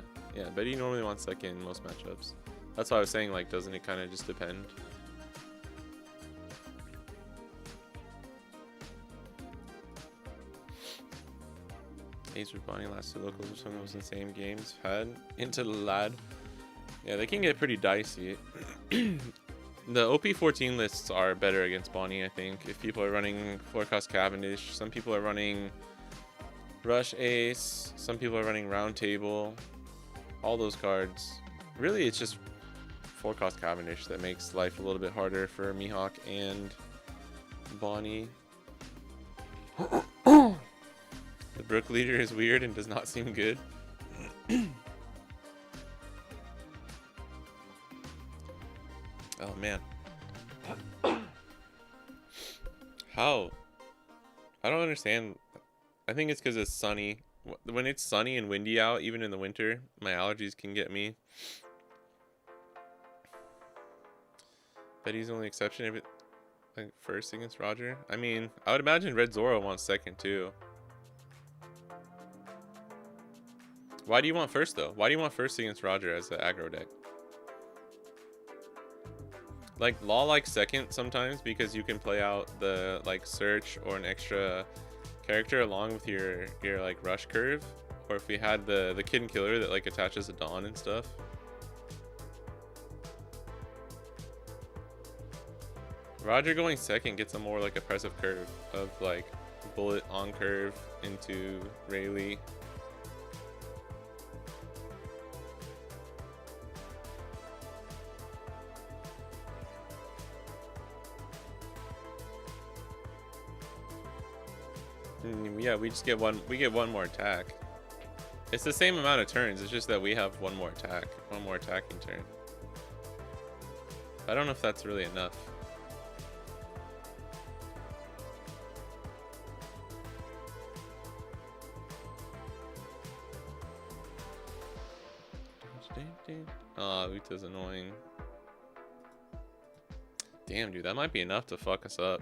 Betty normally wants second in most matchups. That's why I was saying, like, doesn't it kind of just depend? Ace with Bonney, last 2 locals or something was in the same games. Had into the lad. Yeah, they can get pretty dicey. The OP14 lists are better against Bonney, I think. If people are running Forecast Cavendish, some people are running Rush Ace, some people are running Round Table, all those cards. Really, it's just Forecast Cavendish that makes life a little bit harder for Mihawk and Bonney. The Brook leader is weird and does not seem good. Oh man. How? I don't understand. I think it's because it's sunny When it's sunny and windy out, even in the winter, my allergies can get me. Betty's the only exception. If it, like, first against Roger. I mean, I would imagine Red Zoro wants second too. Why do you want first though? Why do you want first against Roger as the aggro deck? Like, Law likes second sometimes because you can play out the, like, search or an extra character along with your like, rush curve. Or if we had the Kid and Killer that, like, attaches a Dawn and stuff. Roger going second gets a more, like, oppressive curve of, like, bullet on curve into Rayleigh. Yeah, we just get one. We get one more attack. It's the same amount of turns. It's just that we have one more attack, one more attacking turn. I don't know if that's really enough. Oh, Uta's annoying. Damn, dude, that might be enough to fuck us up.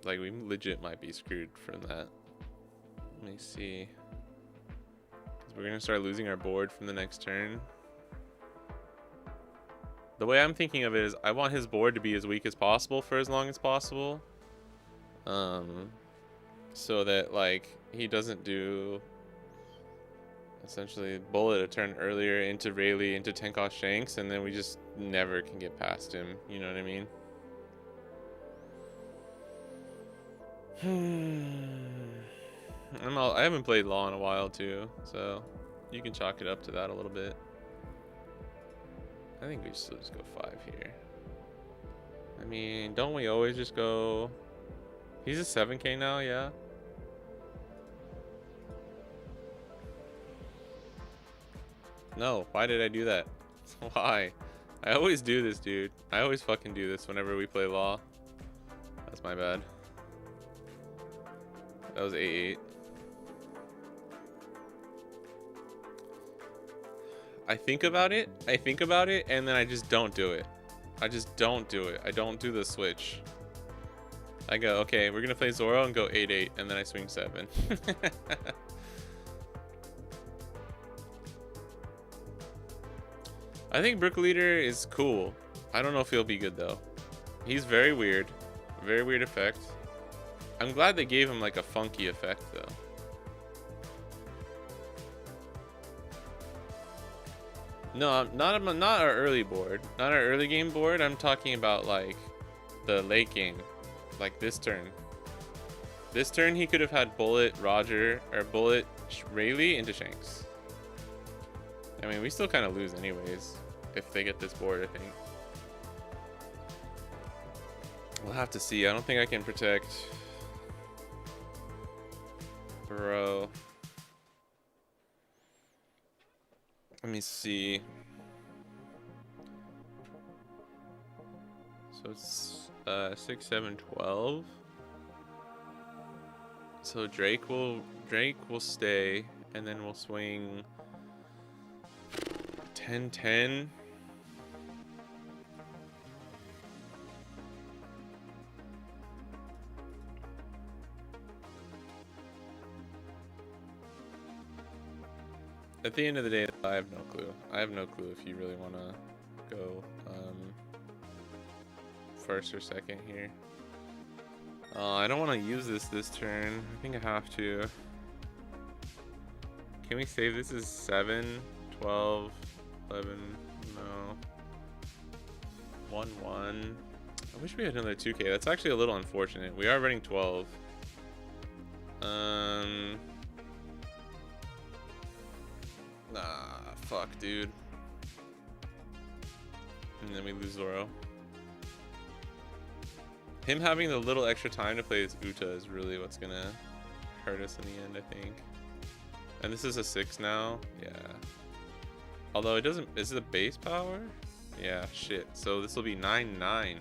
Like, we legit might be screwed from that. Let me see. 'Cause we're gonna start losing our board from the next turn. The way I'm thinking of it is I want his board to be as weak as possible for as long as possible. So that, like, he doesn't do essentially bullet a turn earlier into Rayleigh, into Tenkosh Shanks, and then we just never can get past him. You know what I mean? I haven't played Law in a while too, so you can chalk it up to that a little bit. I think we still just go 5 here. I mean, don't we always just go... He's a 7k now, yeah? No, why did I do that? Why? I always do this, dude. I always fucking do this whenever we play Law. That's my bad. That was 8-8. I think about it, and then I just don't do it. I just don't do it. I don't do the switch. I go, okay, we're gonna play Zoro and go 8-8, and then I swing 7. I think Brook Leader is cool. I don't know if he'll be good though. He's very weird effect. I'm glad they gave him like a funky effect though. No, not our early board. Not our early game board. I'm talking about like the late game. Like this turn. This turn he could have had Bullet Roger or Bullet Rayleigh into Shanks. I mean, we still kind of lose anyways if they get this board, I think. We'll have to see. I don't think I can protect Bro. Let me see. So it's 6, 7, 12. So Drake will stay, and then we'll swing 10, 10. At the end of the day, I have no clue. I have no clue if you really want to go first or second here. I don't want to use this turn. I think I have to. Can we save? This is 7, 12, 11, no. 1, 1. I wish we had another 2k. That's actually a little unfortunate. We are running 12. Nah, fuck, dude. And then we lose Zoro. Him having the little extra time to play his Uta is really what's gonna hurt us in the end, I think. And this is a 6 now. Yeah. Although it doesn't... Is it a base power? Yeah, shit. So this will be 9, 9.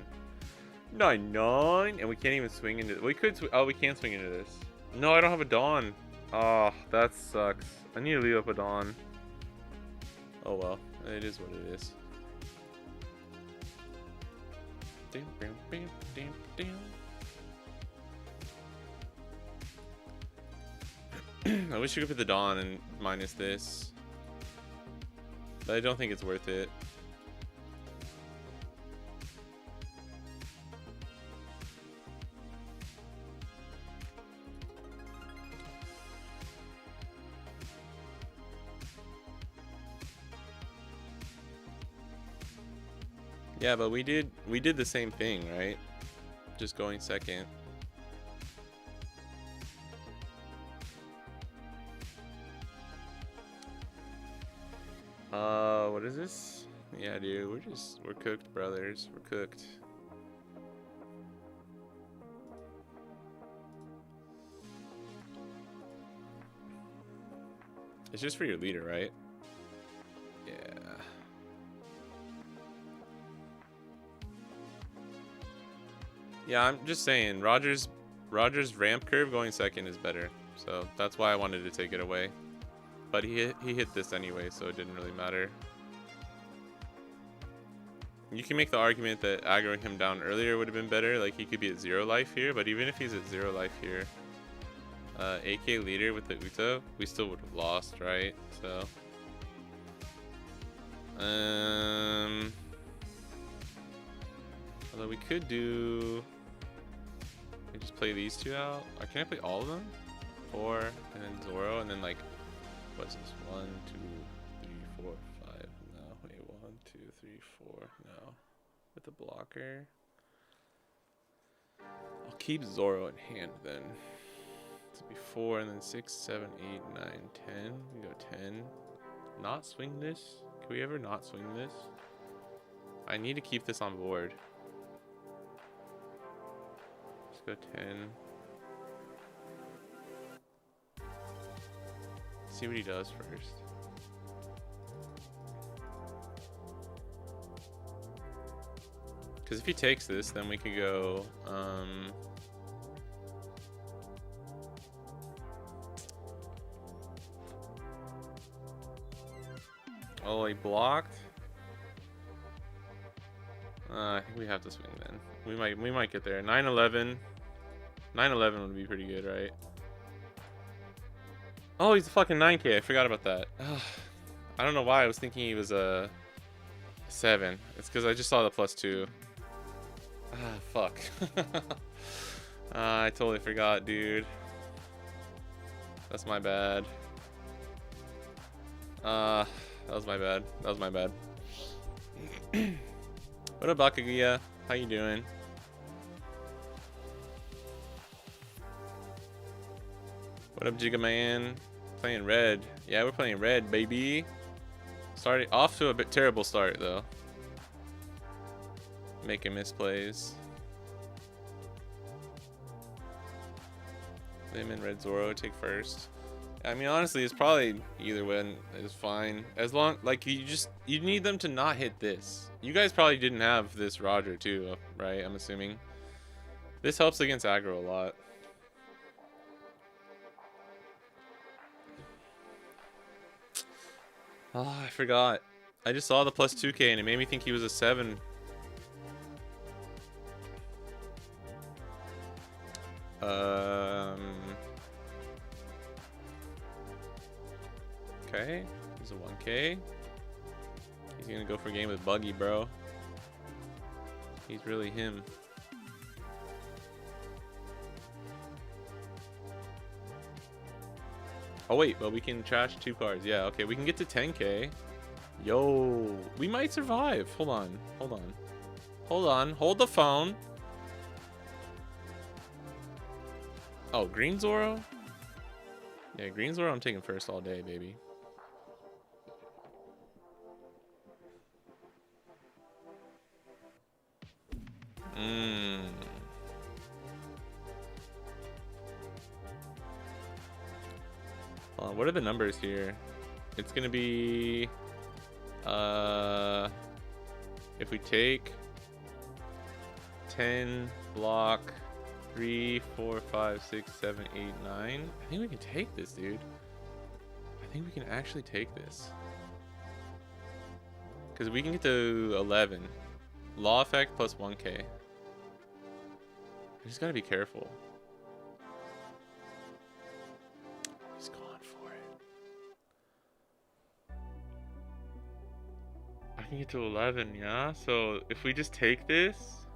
9, 9. And we can't even swing into... We could... Oh, we can swing into this. No, I don't have a Dawn. Oh, that sucks. I need to leave up a Dawn. Oh well, it is what it is. I wish you could put the Dawn and minus this, but I don't think it's worth it. Yeah, but we did the same thing, right? Just going second. What is this? Yeah, dude, we're cooked, brothers. We're cooked. It's just for your leader, right? Yeah. Yeah, I'm just saying, Roger's ramp curve going second is better. So that's why I wanted to take it away. But he hit this anyway, so it didn't really matter. You can make the argument that aggroing him down earlier would have been better. Like, he could be at 0 life here, but even if he's at 0 life here, AK leader with the Uta, we still would have lost, right? So, although we could do, we just play these two out. Or can I play all of them? 4, and then Zoro, and then like, what's this? 1, 2, 3, 4, 5. No, wait, 1, 2, 3, 4. No, with the blocker. I'll keep Zoro in hand then. This will be 4, and then 6, 7, 8, 9, 10. We go 10. Not swing this? Can we ever not swing this? I need to keep this on board. Let's go 10. See what he does first. Because if he takes this, then we could go, oh, he blocked. I think we have to swing then. We might get there. 9-11. 9-11 would be pretty good, right? Oh, he's a fucking 9K. I forgot about that. Ugh. I don't know why I was thinking he was a 7. It's because I just saw the +2. Ah, fuck. I totally forgot, dude. That's my bad. That was my bad. That was my bad. What up, Bakaguya? How you doing? What up, Jigga Man? Playing red. Yeah, we're playing red, baby. Starting off to a bit terrible start though. Making misplays. Them and Red Zoro take first. I mean, honestly, it's probably either one is fine. As long, like, you need them to not hit this. You guys probably didn't have this Roger too, right? I'm assuming. This helps against aggro a lot. Oh, I forgot. I just saw the +2K and it made me think he was a 7. Okay, he's a 1K. He's gonna go for a game with Buggy, bro. He's really him. Oh wait, but we can trash 2 cards. Yeah, okay, we can get to 10K. Yo, we might survive. Hold on, hold on. Hold on, hold the phone. Oh, Green Zoro? Yeah, Green Zoro I'm taking first all day, baby. What are the numbers here? It's gonna be if we take 10 block 3, 4, 5, 6, 7, 8, 9. I think we can take this, dude. I think we can actually take this. Because we can get to 11. Law effect plus 1k. I just gotta be careful. He's going for it. I can get to 11, yeah? So if we just take this,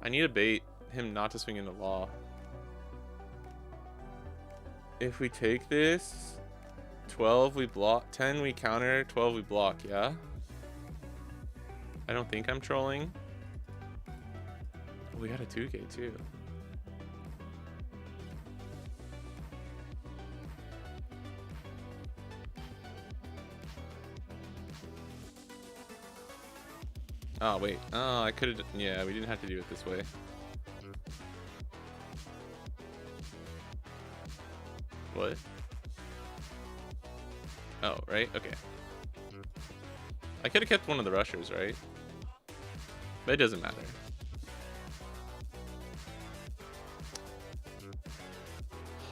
I need to bait him not to swing into law. If we take this, 12 we block, 10 we counter, 12 we block, yeah? I don't think I'm trolling. Oh, we got a 2k too. Oh, wait. Oh, I could have... Yeah, we didn't have to do it this way. What? Oh, right? Okay. I could have kept one of the rushers, right? But it doesn't matter.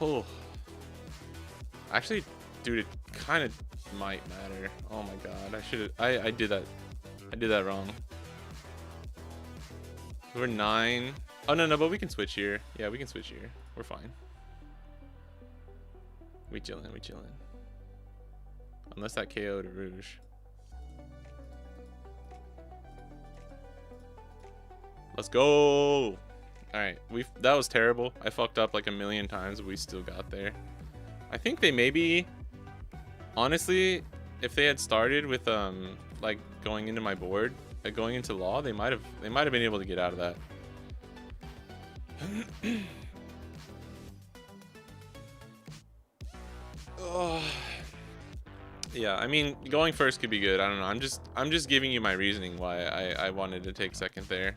Oh. Actually, dude, it kind of might matter. Oh my god, I should have... I did that. I did that wrong. We're 9. Oh, no, but we can switch here. Yeah, we can switch here. We're fine. We chillin', we chillin'. Unless that KO'd a Rouge. Let's go! Alright, that was terrible. I fucked up like a million times, but we still got there. I think they maybe... Honestly, if they had started with, like, going into my board, going into law, they might have been able to get out of that. Oh. Yeah, I mean, going first could be good. I don't know. I'm just giving you my reasoning why I wanted to take second there.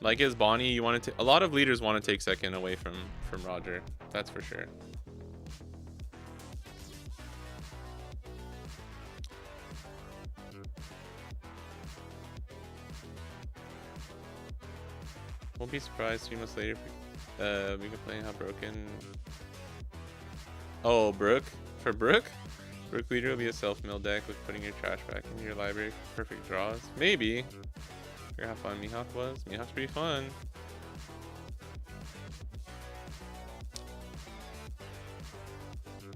Like as Bonney, you wanted to... A lot of leaders want to take second away from Roger. That's for sure. Won't be surprised 3 months later if we complain how broken... Oh, Brook? For Brook? Brook leader will be a self-mill deck with putting your trash back in your library. Perfect draws. Maybe. Hear how fun Mihawk was? Mihawk's pretty fun.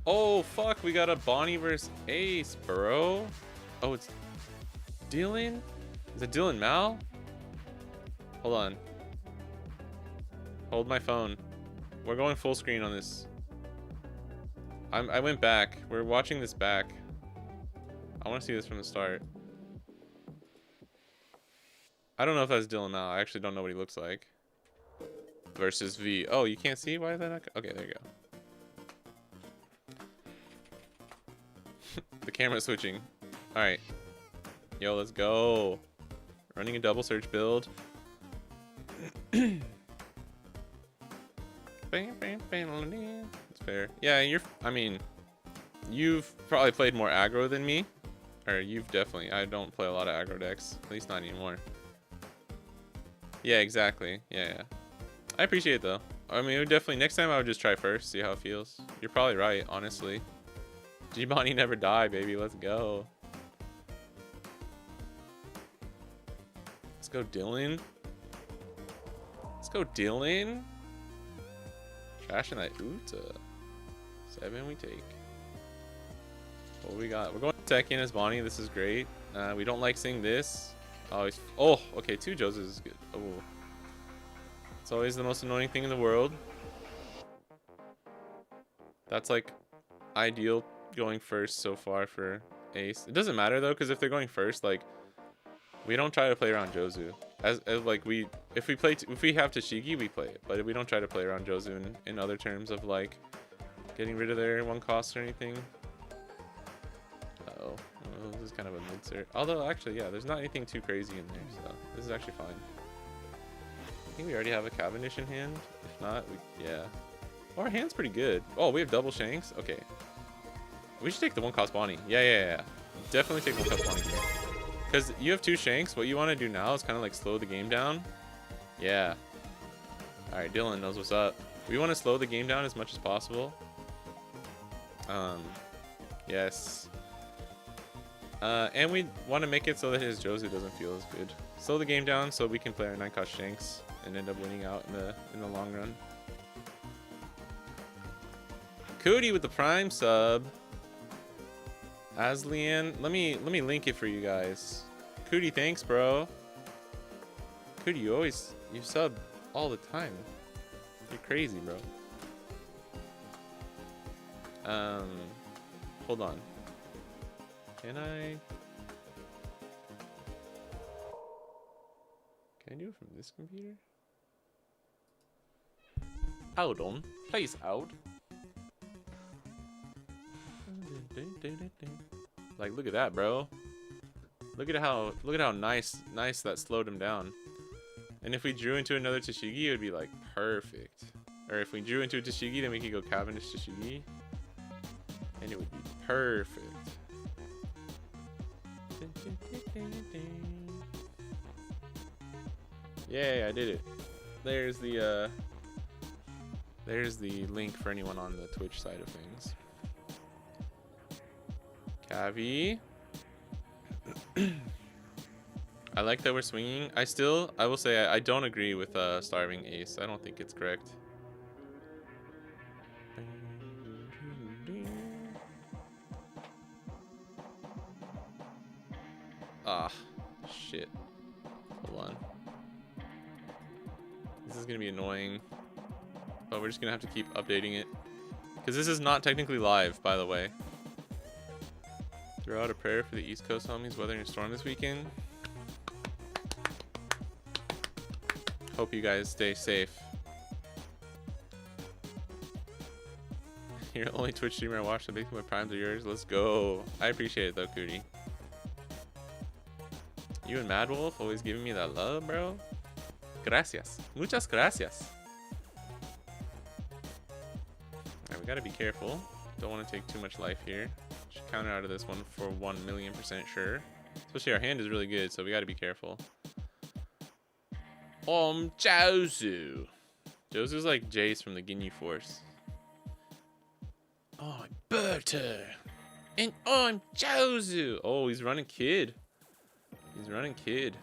Oh, fuck. We got a Bonney versus Ace, bro. Oh, it's Dylan? Is it Dylan Mal? Hold on. Hold my phone. We're going full screen on this. I went back. We're watching this back. I want to see this from the start. I don't know if that's Dylan Mal. I actually don't know what he looks like. Versus V. Oh, you can't see? Why is that not... Okay, there you go. The camera's switching. Alright. Yo, let's go. Running a double search build. It's fair. Yeah, I mean, you've probably played more aggro than me. Or you've definitely... I don't play a lot of aggro decks. At least not anymore. Yeah, exactly. Yeah. I appreciate it, though. I mean, it would definitely... Next time I would just try first, see how it feels. You're probably right, honestly. G-Bonney never die, baby. Let's go. Let's go, Dylan. Let's go, Dylan. Trashing that Uta. 7 we take. What we got? We're going second as Bonney. This is great. We don't like seeing this. Oh, okay. 2 Joses is good. Oh. It's always the most annoying thing in the world. That's like ideal going first so far for Ace. It doesn't matter though, because if they're going first, like, we don't try to play around Jozu. As like if we have Tashigi, we play it, but we don't try to play around Jozu in other terms of like getting rid of their 1 cost or anything. Uh-oh. Oh, this is kind of a mid-cert. Although actually, yeah, there's not anything too crazy in there, so this is actually fine. I think we already have a Cavendish in hand. If not, yeah. Oh, our hand's pretty good. Oh, we have double Shanks. Okay. We should take the 1 cost Bonney. Yeah. Definitely take 1 cost Bonney here. Because you have 2 Shanks. What you want to do now is kind of like slow the game down. Yeah. Alright, Dylan knows what's up. We want to slow the game down as much as possible. Yes. And we want to make it so that his Jozu doesn't feel as good. Slow the game down so we can play our 9-cost Shanks and end up winning out in the long run. Cody with the Prime sub. Aslian, let me link it for you guys. Cody, thanks, bro. Cody, you sub all the time. You're crazy, bro. Hold on. Can I do it from this computer? Hold on. Please hold. Like, look at that, bro. Look at how nice that slowed him down. And if we drew into another Tashigi, it would be like perfect. Or if we drew into a Tashigi, then we could go Cavendish Tashigi, and it would be perfect. Yay, I did it. There's the link for anyone on the Twitch side of things. Cavi. I like that we're swinging. I will say I don't agree with starving ace. I don't think it's correct. Ah, shit. Hold on. This is gonna be annoying, but we're just gonna have to keep updating it, because this is not technically live, by the way. Throw out a prayer for the East Coast homies weathering a storm this weekend. Hope you guys stay safe. You're the only Twitch streamer I watch, so basically my primes are yours. Let's go. I appreciate it though, Cootie. You and Mad Wolf always giving me that love, bro. Gracias. Muchas gracias. Alright, we gotta be careful. Don't want to take too much life here. Should counter out of this one for 1,000,000% sure. Especially our hand is really good, so we gotta be careful. Jozu. Jozu's like Jace from the Ginyu Force. I'm Berta. And I'm Jozu. Oh, he's running kid. He's running kid.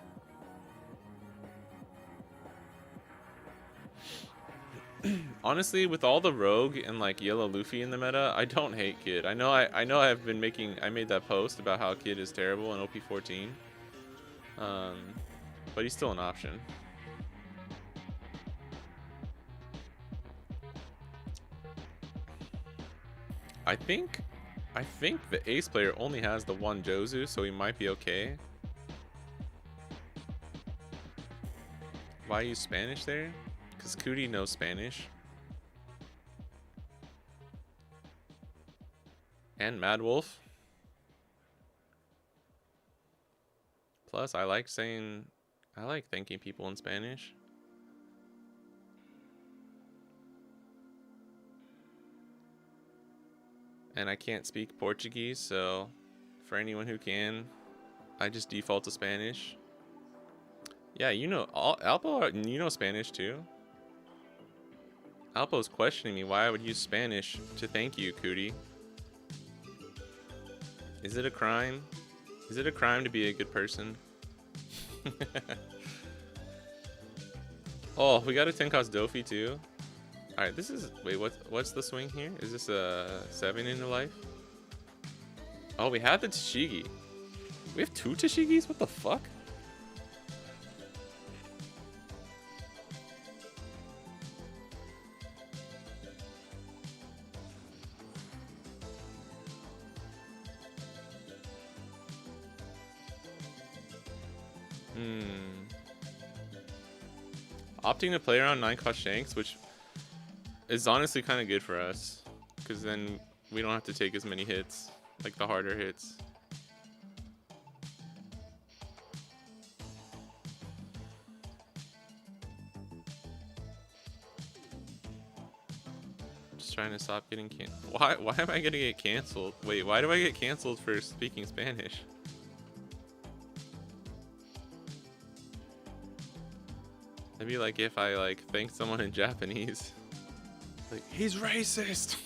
Honestly, with all the rogue and like yellow Luffy in the meta, I don't hate Kid. I know I made that post about how Kid is terrible in OP14. But he's still an option. I think the ace player only has the one Jozu, so he might be okay. Why use Spanish there? Because Cootie knows Spanish. And Mad Wolf. Plus, I like thanking people in Spanish. And I can't speak Portuguese, so for anyone who can, I just default to Spanish. Yeah, you know, Alpo, you know Spanish too. Alpo's questioning me why I would use Spanish to thank you, Cootie. Is it a crime? Is it a crime to be a good person? Oh, we got a 10-cost Dofi too. Alright, this is... Wait, what's the swing here? Is this a 7 into life? Oh, we have the Tashigi. We have 2 Tashigis? What the fuck? Opting to play around 9-cost Shanks, which is honestly kind of good for us, because then we don't have to take as many hits, like the harder hits. Just trying to stop getting canceled. Why am I gonna get canceled? Wait, why do I get canceled for speaking Spanish? That'd be like if I like thanked someone in Japanese. Like, he's racist.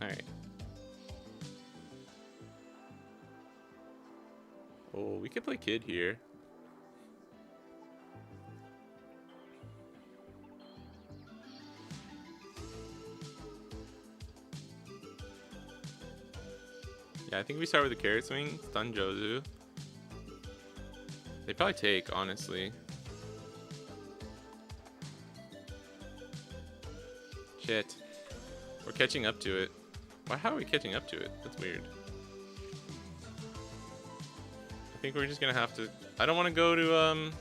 Alright. Oh, we could play kid here. Yeah, I think we start with the carrot swing, stun Jozu. They probably take, honestly. Shit. We're catching up to it. Why? How are we catching up to it? That's weird. I think we're just gonna have to... I don't want to go to,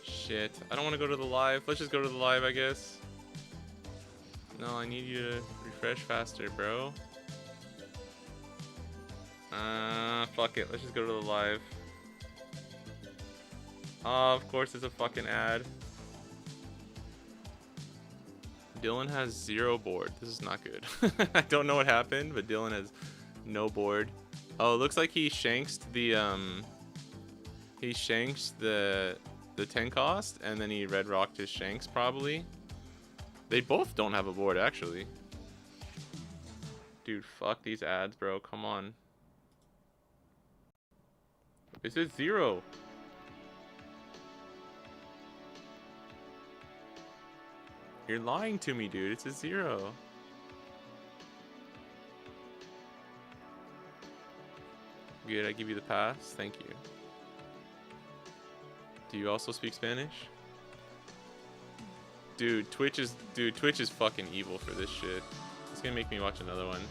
Shit. I don't want to go to the live. Let's just go to the live, I guess. No, I need you to refresh faster, bro. Fuck it. Let's just go to the live. Oh, of course it's a fucking ad. Dylan has 0 board. This is not good. I don't know what happened, but Dylan has no board. Oh, it looks like he shanks the 10 cost, and then he red rocked his shanks probably. They both don't have a board actually. Dude, fuck these ads, bro. Come on. This is 0. You're lying to me, dude. It's a 0. Good, I give you the pass. Thank you. Do you also speak Spanish? Dude, Twitch is fucking evil for this shit. It's gonna make me watch another one.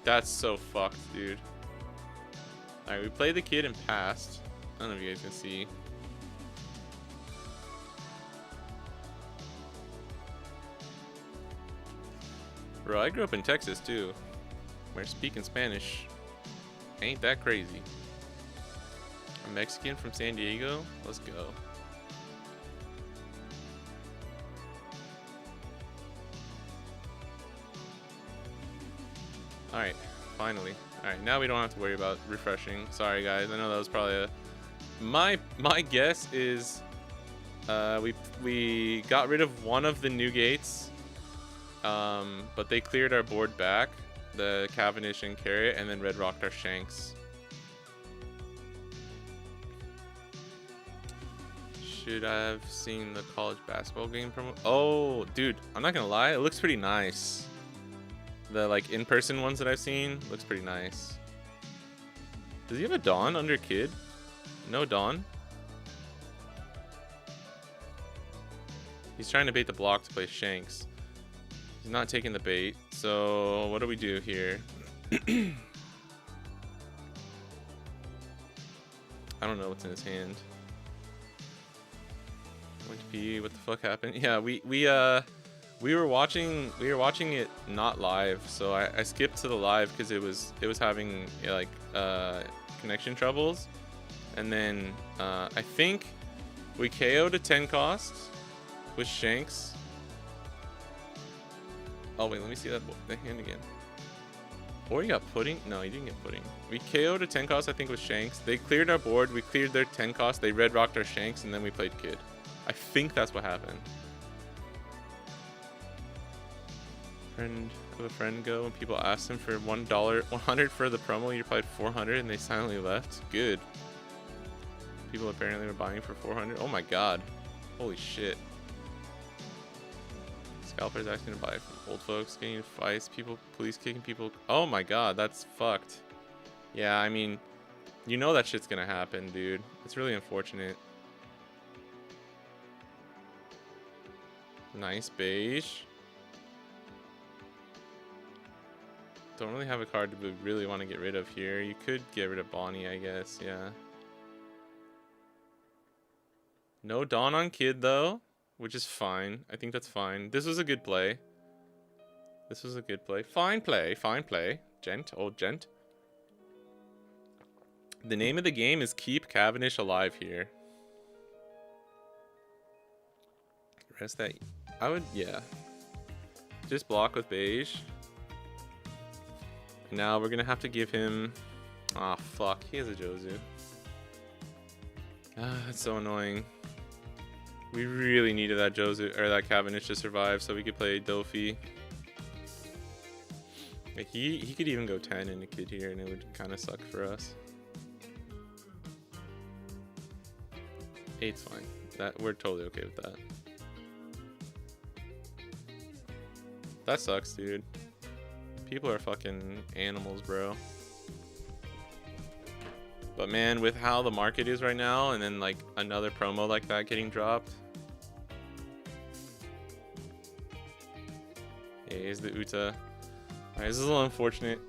That's so fucked, dude. Alright, we played the kid and passed. I don't know if you guys can see. Bro, I grew up in Texas too, where speaking Spanish ain't that crazy. A Mexican from San Diego? Let's go. Alright, finally. Alright, now we don't have to worry about refreshing. Sorry guys, I know that was probably a... My guess is we got rid of one of the new gates, but they cleared our board back, the Cavendish and Carrot, and then red rocked our shanks. Should I have seen the college basketball game promo? Oh, dude, I'm not gonna lie, it looks pretty nice. The like in-person ones that I've seen looks pretty nice. Does he have a Dawn under Kid? No Dawn. He's trying to bait the block to play Shanks. He's not taking the bait. So what do we do here? I don't know what's in his hand. Went to pee. What the fuck happened? Yeah, we were watching it not live, so I skipped to the live because it was having like connection troubles, and then I think we KO'd a 10 cost with Shanks. Oh wait, let me see the hand again. Or you got pudding? No, you didn't get pudding. We KO'd a 10 cost I think with Shanks. They cleared our board. We cleared their 10 cost. They red rocked our Shanks, and then we played Kid. I think that's what happened. Friend of a friend go and people asked him for $100 for the promo. You replied 400 and they silently left. Good. People apparently were buying for 400. Oh my god. Holy shit. Scalpers asking to buy from old folks, getting in fights, people, police kicking people. Oh my god, that's fucked. Yeah, I mean, you know that shit's gonna happen, dude. It's really unfortunate. Nice beige. Don't really have a card we really want to get rid of here. You could get rid of Bonney, I guess. Yeah. No Dawn on Kid, though, which is fine. I think that's fine. This was a good play. This was a good play. Fine play. Fine play. Gent. Old gent. The name of the game is Keep Cavendish Alive here. Rest that... I would... Yeah. Just block with beige. Now we're gonna have to give him. Ah, fuck. He has a Jozu. Ah, that's so annoying. We really needed that Jozu or that Cavendish to survive so we could play Dofi. Like he could even go 10 in a kid here and it would kind of suck for us. 8's fine. We're totally okay with that. That sucks, dude. People are fucking animals, bro. But man, with how the market is right now, and then like another promo like that getting dropped. Hey, here's the Uta. Alright, this is a little unfortunate.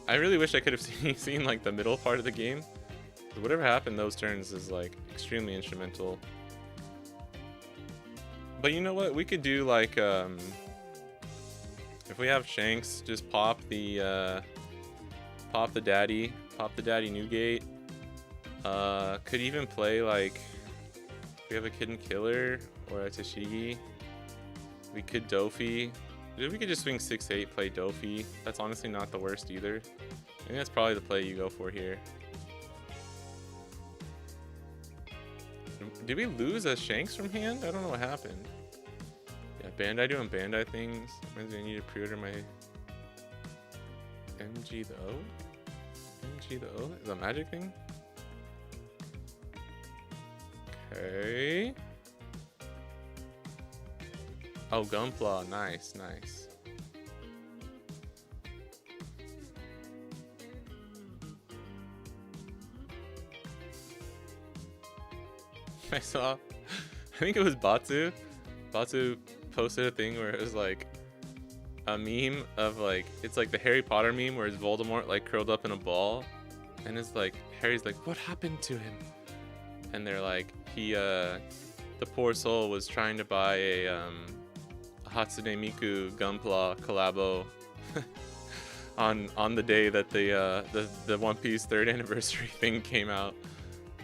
I really wish I could have seen like the middle part of the game. Whatever happened those turns is like extremely instrumental. But you know what? We could do like if we have Shanks, just pop the daddy Newgate. Could even play like if we have a Kid Killer or a Tashigi. We could Dofi. We could just swing 6-8, play Dofi. That's honestly not the worst either. I think that's probably the play you go for here. Did we lose a Shanks from hand? I don't know what happened. Yeah, Bandai doing Bandai things. Reminds me I need to pre-order my MG the O? MG the O? Is that a magic thing? Okay. Oh, Gunpla. Nice, nice. I saw, I think it was Batu. Batu posted a thing where it was like a meme of like, it's like the Harry Potter meme where it's Voldemort like curled up in a ball. And it's like, Harry's like, what happened to him? And they're like, the poor soul was trying to buy a Hatsune Miku Gunpla collabo on the day that the One Piece 3rd anniversary thing came out.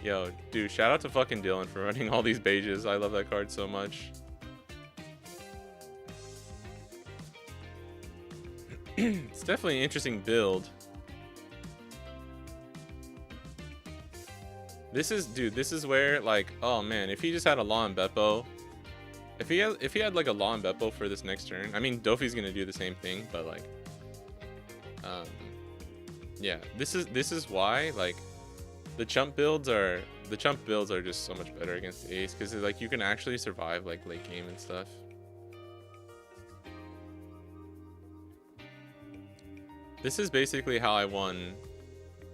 Yo, dude, shout out to fucking Dylan for running all these pages. I love that card so much. It's definitely an interesting build. This is where like, oh man, if he just had a Law and Beppo, if he had like a Law and Beppo for this next turn, I mean Dofi's gonna do the same thing, but like, yeah, this is why like the chump builds are just so much better against the ace because like you can actually survive like late game and stuff. This is basically how I won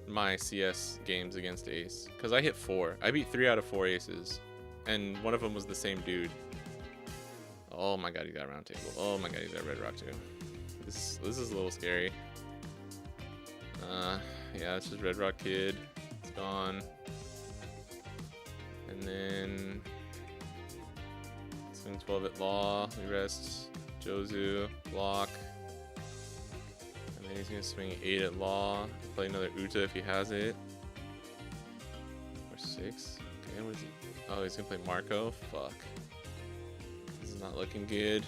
my CS games against ace because I hit 4. I beat 3 out of 4 aces, and one of them was the same dude. Oh my god, he got a round table. Oh my god, he's got Red Rock too. This is a little scary. Yeah, it's just Red Rock Kid. It's gone. And then swing 12 at Law. We rest Jozu, block. And then he's gonna swing 8 at Law. Play another Uta if he has it. Or 6. Okay, what is he? Oh, he's gonna play Marco. Fuck. This is not looking good.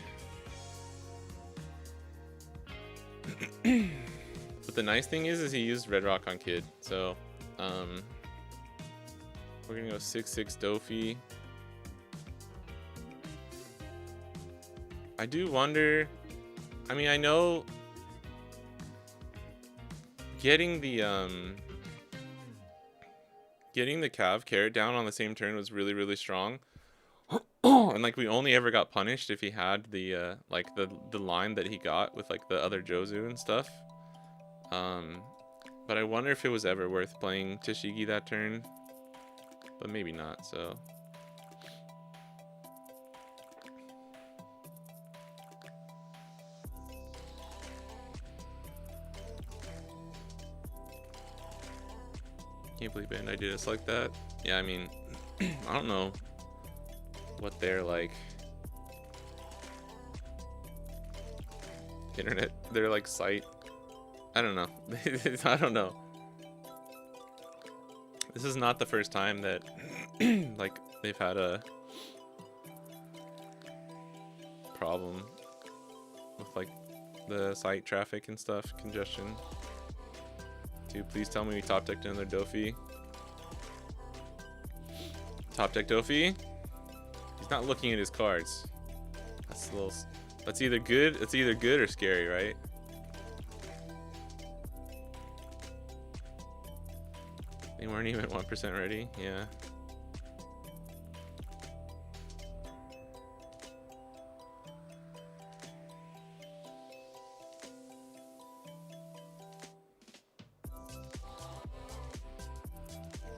But the nice thing is he used Red Rock on Kid. So, we're gonna go 6-6 Dofi. I do wonder. I mean, I know getting the Cav carrot down on the same turn was really strong. And like we only ever got punished if he had the like the line that he got with like the other Jozu and stuff. But I wonder if it was ever worth playing Tashigi that turn. But maybe not, so. Can't believe Bandai did us like that. Yeah, I mean, I don't know what their like their like site. I don't know. I don't know. This is not the first time that like they've had a problem with like the site traffic and stuff, congestion. Dude, please tell me we top decked another Dofi. Top deck Dofi. He's not looking at his cards. That's a little. That's either good. It's either good or scary, right? They weren't even 1% ready. Yeah.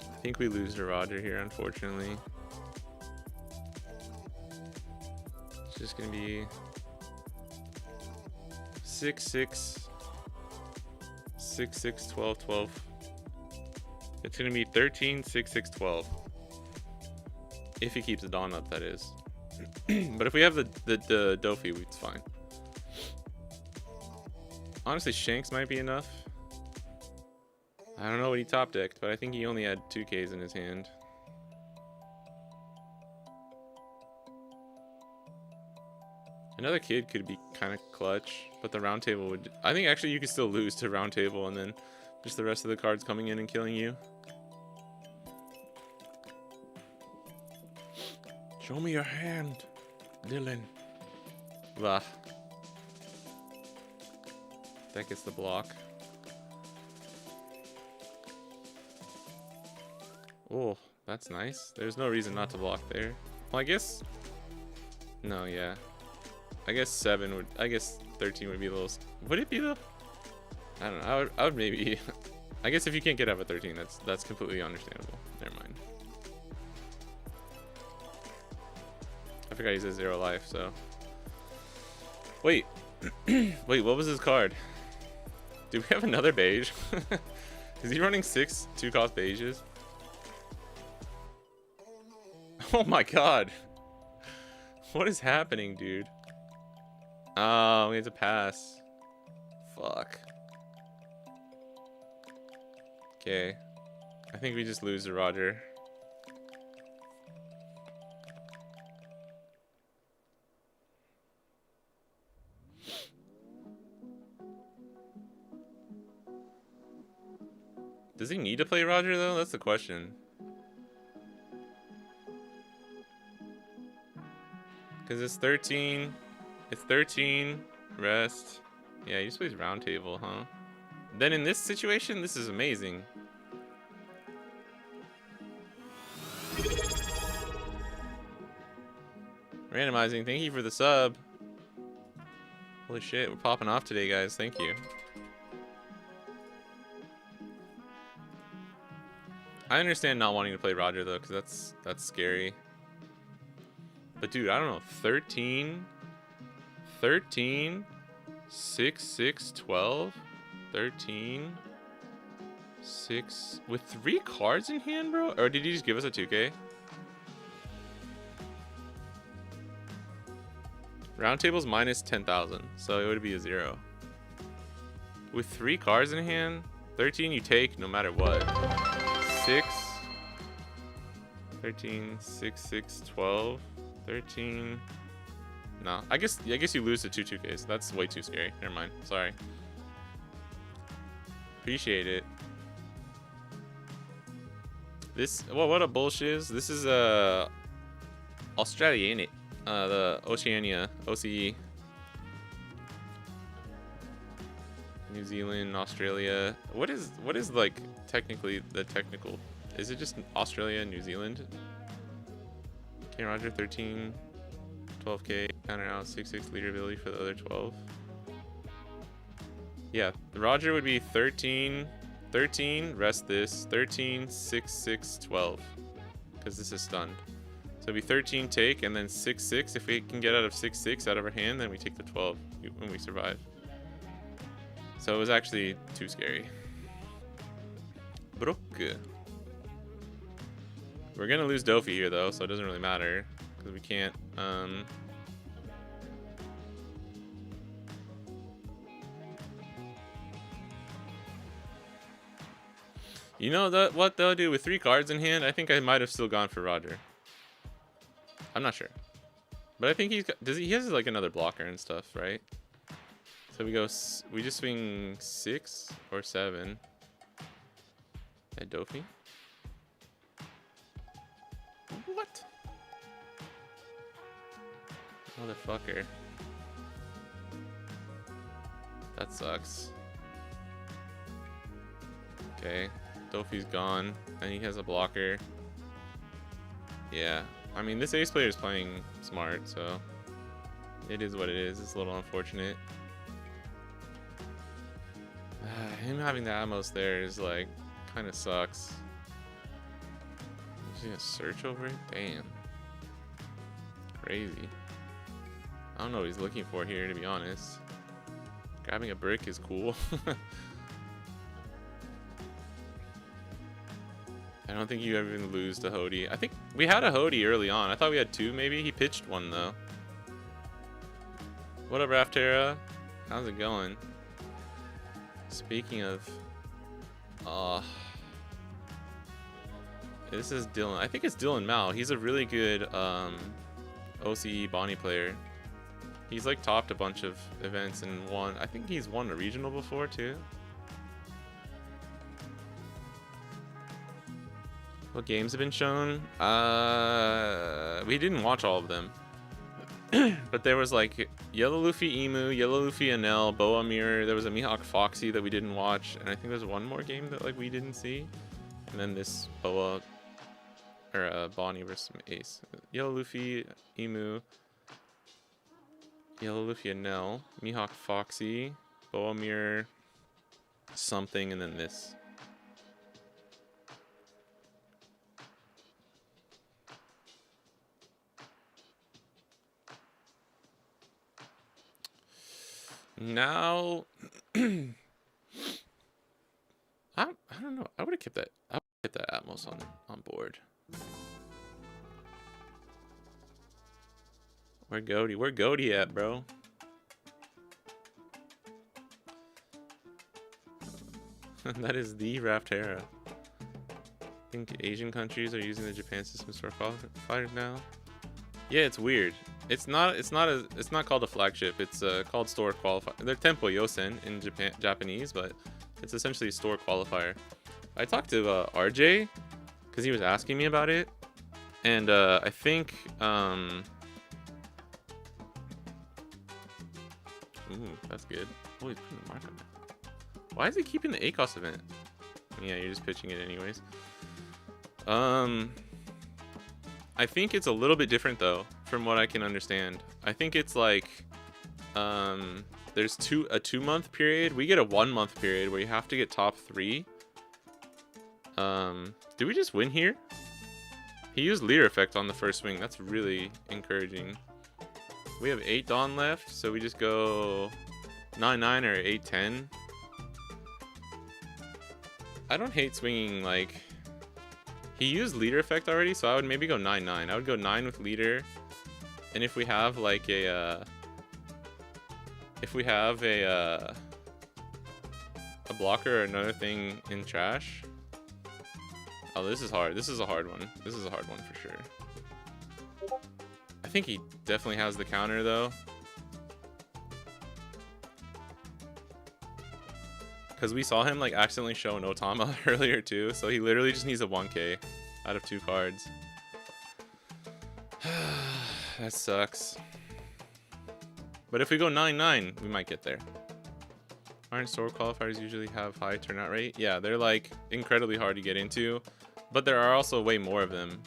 I think we lose to Roger here, unfortunately. It's just gonna be 6-6, 6-6, 12, 12. It's gonna be 13, 6, 6, 12. If he keeps the Dawn up, that is. But if we have the Dofi, it's fine. Honestly, Shanks might be enough. I don't know what he top decked, but I think he only had 2Ks in his hand. Another kid could be kind of clutch, but the round table would... I think actually you could still lose to round table and then just the rest of the cards coming in and killing you. Show me your hand, Dylan. Blah. That gets the block. Oh, that's nice. There's no reason not to block there. Well, I guess... No, yeah. I guess 7 would... I guess 13 would be a little... Would it be though? I don't know. I would maybe... I guess if you can't get up at 13, that's completely understandable. Never mind. I forgot he's at 0 life, so... Wait. Wait, what was his card? Do we have another beige? Is he running 6 2-cost beiges? Oh my god. What is happening, dude? Oh, we have to pass. Fuck. Okay. I think we just lose to Roger. Does he need to play Roger though? That's the question. Because it's 13. It's 13. Rest. Yeah, he just plays round table, huh? Then in this situation, this is amazing. Randomizing, thank you for the sub. Holy shit, we're popping off today, guys. Thank you. I understand not wanting to play Roger though, because that's scary. But dude, I don't know. 13, 6, 6, 12, 13, 6 with 3 cards in hand, bro? Or did he just give us a 2K? Round table's minus 10,000, so it would be a 0. With 3 cards in hand, 13 you take no matter what. 6, 13, 6, 6, 12, 13. No, I guess you lose to 2 2Ks. That's way too scary. Never mind. Sorry. Appreciate it. This what a bullshit is. This is Australia, ain't it? The Oceania, OCE. New Zealand, Australia. What is like technically the technical? Is it just Australia and New Zealand? Okay, Roger 13, 12K, counter out 6/6 leader ability for the other 12. Yeah, Roger would be 13, rest this, 13, 6/6, 12. Because this is stunned. So it'd be 13 take and then 6/6. If we can get out of 6/6 out of our hand, then we take the 12 when we survive. So it was actually too scary. Broke. We're gonna lose Dofi here though, so it doesn't really matter because we can't. You know what they'll do with 3 cards in hand? I think I might have still gone for Roger. I'm not sure, but I think he has like another blocker and stuff, right? So we go, we just swing 6 or 7. At Dofi? What? Motherfucker. That sucks. Okay. Dofi's gone. And he has a blocker. Yeah. I mean, this ace player is playing smart, so it is what it is. It's a little unfortunate. Him having the Atmos there is like kind of sucks. Is he gonna search over it? Damn. Crazy. I don't know what he's looking for here, to be honest. Grabbing a brick is cool. I don't think you ever even lose to Hody. I think we had a Hody early on. I thought we had 2 maybe. He pitched 1 though. What up, Raftera? How's it going? Speaking of... this is Dylan. I think it's Dylan Mao. He's a really good OCE Bonney player. He's like topped a bunch of events and won. I think he's won a regional before too. What games have been shown? We didn't watch all of them. But there was like Yellow Luffy Emu, Yellow Luffy Anel, Boa Mirror. There was a Mihawk Foxy that we didn't watch. And I think there's one more game that like we didn't see. And then this Boa, or Bonney versus Ace. Yellow Luffy, Emu, Yellow Luffy Anel, Mihawk Foxy, Boa Mirror, something, and then this. Now, I don't know. I would have kept that. I would have kept that Atmos on board. Where Goaty? Where Goaty at, bro? That is the Raftera. I think Asian countries are using the Japan system store qualifiers now. Yeah, it's weird. It's not called a flagship. It's called store qualifier. They're Tempo Yosen in Japanese, but it's essentially a store qualifier. I talked to RJ because he was asking me about it, and I think ooh, that's good. Oh, he's putting a mark on that. Why is he keeping the ACOS event? Yeah, you're just pitching it anyways. I think it's a little bit different though, from what I can understand. I think it's like, there's a 2-month period. We get a 1-month period where you have to get top 3. Did we just win here? He used leader effect on the first swing. That's really encouraging. We have 8 Dawn left, so we just go 9-9 or 8-10. I don't hate swinging like... He used leader effect already, so I would maybe go 9-9. I would go 9 with leader, and if we have like a blocker or another thing in trash. Oh, this is hard. This is a hard one. This is a hard one for sure. I think he definitely has the counter though, because we saw him like accidentally show an Otama earlier too, so he literally just needs a 1k out of 2 cards. That sucks. But if we go 9-9, we might get there. Aren't store qualifiers usually have high turnout rate? Yeah, they're like incredibly hard to get into, but there are also way more of them.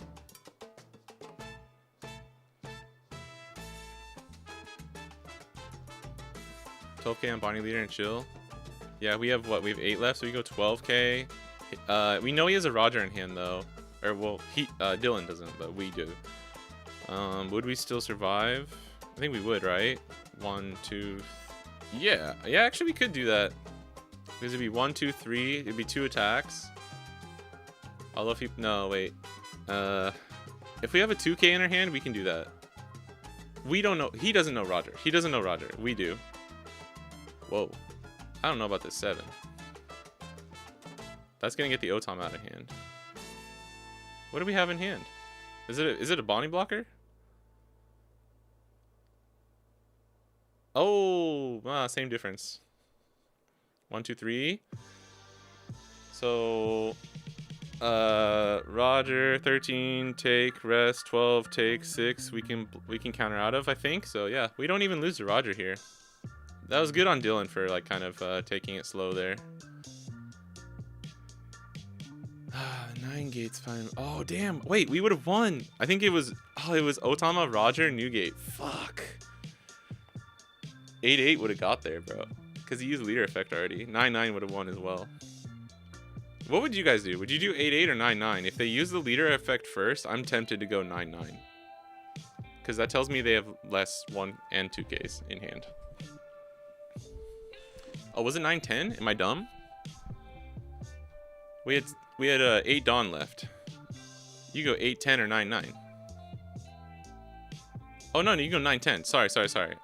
$12k on Bonney leader and chill. Yeah, we have what? We have 8 left, so we go 12k. We know he has a Roger in hand though, or well, Dylan doesn't, but we do. Would we still survive? I think we would, right? 1, 2. Yeah, actually we could do that. Because it'd be 1, 2, 3. It'd be 2 attacks. Although if he... No, wait. If we have a 2k in our hand, we can do that. We don't know. He doesn't know Roger. He doesn't know Roger. We do. Whoa. I don't know about this 7. That's gonna get the Otom out of hand. What do we have in hand? Is it a Bonney blocker? Oh, same difference. 1, 2, 3. So, Roger, 13, take, rest, 12, take, 6. We can counter out of, I think. So yeah, we don't even lose to Roger here. That was good on Dylan for like kind of taking it slow there. 9 gates fine. Oh damn! Wait, we would have won. I think it was. Oh, it was Otama, Roger, Newgate. Fuck. 8-8 would have got there, bro. Because he used leader effect already. 9-9 would have won as well. What would you guys do? Would you do 8-8 or 9-9? If they use the leader effect first, I'm tempted to go 9-9. Because that tells me they have less 1 and 2Ks in hand. Oh, was it 9-10? Am I dumb? We had 8 Dawn left. You go 8-10 or 9-9. Oh no, you go 9-10. Sorry.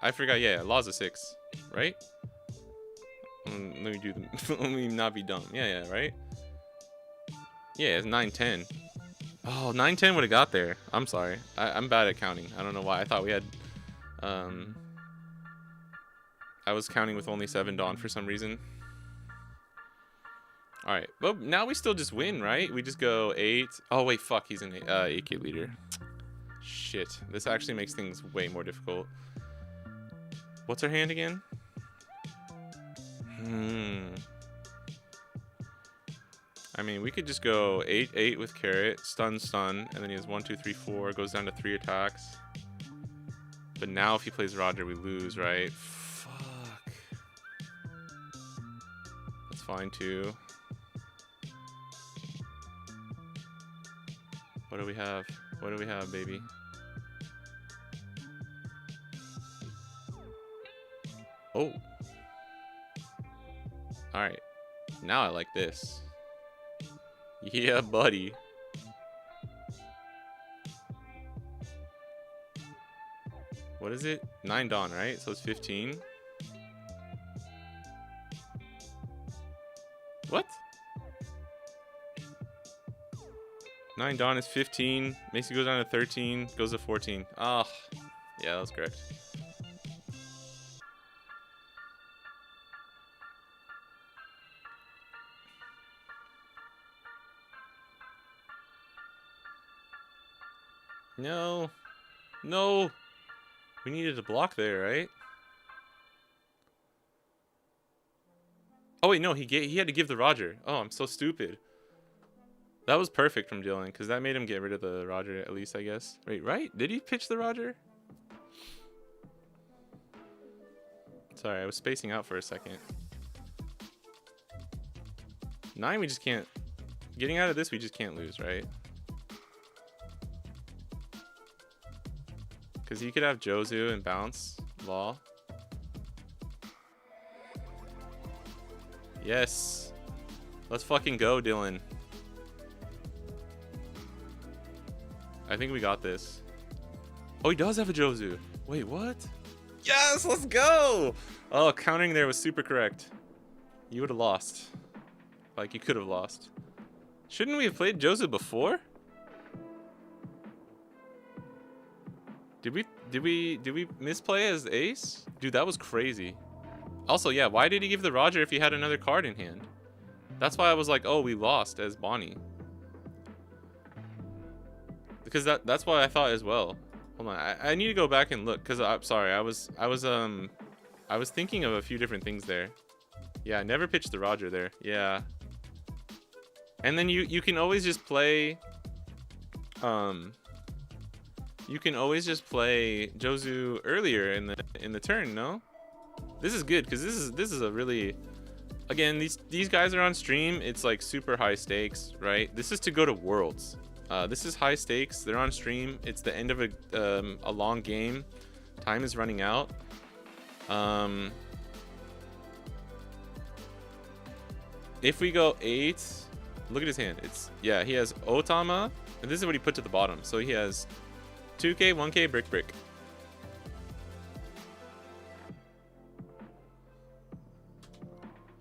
I forgot. Yeah, laws of 6, right? Let me do them. Let me not be dumb. Yeah, right. Yeah, it's 9-10. Oh, 9-10 would have got there. I'm sorry. I'm bad at counting. I don't know why. I thought we had. I was counting with only 7 Dawn for some reason. All right. Well, now we still just win, right? We just go 8. Oh wait, fuck. He's an 8K leader. Shit. This actually makes things way more difficult. What's our hand again? I mean, we could just go 8-8 with carrot, stun, and then he has 1, 2, 3, 4, goes down to 3 attacks. But now if he plays Roger, we lose, right? Fuck. That's fine too. What do we have? What do we have, baby? Oh. Alright. Now I like this. Yeah, buddy. What is it? 9 Dawn, right? So it's 15. What? 9 Dawn is 15. Makes you go down to 13. Goes to 14. Ah, oh, yeah, that was correct. No. No. We needed a block there, right? Oh, wait, no. He had to give the Roger. Oh, I'm so stupid. That was perfect from Dylan, because that made him get rid of the Roger, at least, I guess. Wait, right? Did he pitch the Roger? Sorry, I was spacing out for a second. 9, we just can't... Getting out of this, we just can't lose, right? Because he could have Jozu and bounce. Law. Yes. Let's fucking go, Dylan. I think we got this. Oh, he does have a Jozu. Wait, what? Yes, let's go! Oh, counting there was super correct. You would have lost. Like, you could have lost. Shouldn't we have played Jozu before? Did we misplay as ace? Dude, that was crazy. Also, yeah, why did he give the Roger if he had another card in hand? That's why I was like, oh, we lost as Bonney. Because that's what I thought as well. Hold on, I need to go back and look, because I'm sorry, I was thinking of a few different things there. Yeah, I never pitched the Roger there. Yeah. And then you can always just play you can always just play Jozu earlier in the turn, no? This is good because this is a really, again, these guys are on stream. It's like super high stakes, right? This is to go to Worlds. This is high stakes. They're on stream. It's the end of a long game. Time is running out. If we go 8, look at his hand. Yeah, he has Otama, and this is what he put to the bottom. So he has 2K, 1K, brick.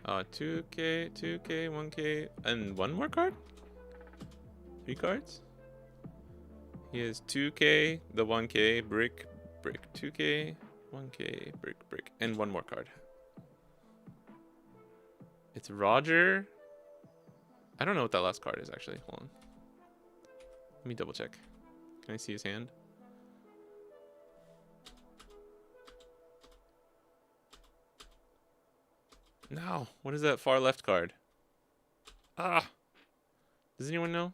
2K, 1K, and one more card? 3 cards? He has 2K, the 1K, brick, 2K, 1K, brick, and one more card. It's Roger. I don't know what that last card is actually. Hold on. Let me double check. Can I see his hand? No. What is that far left card? Ah. Does anyone know?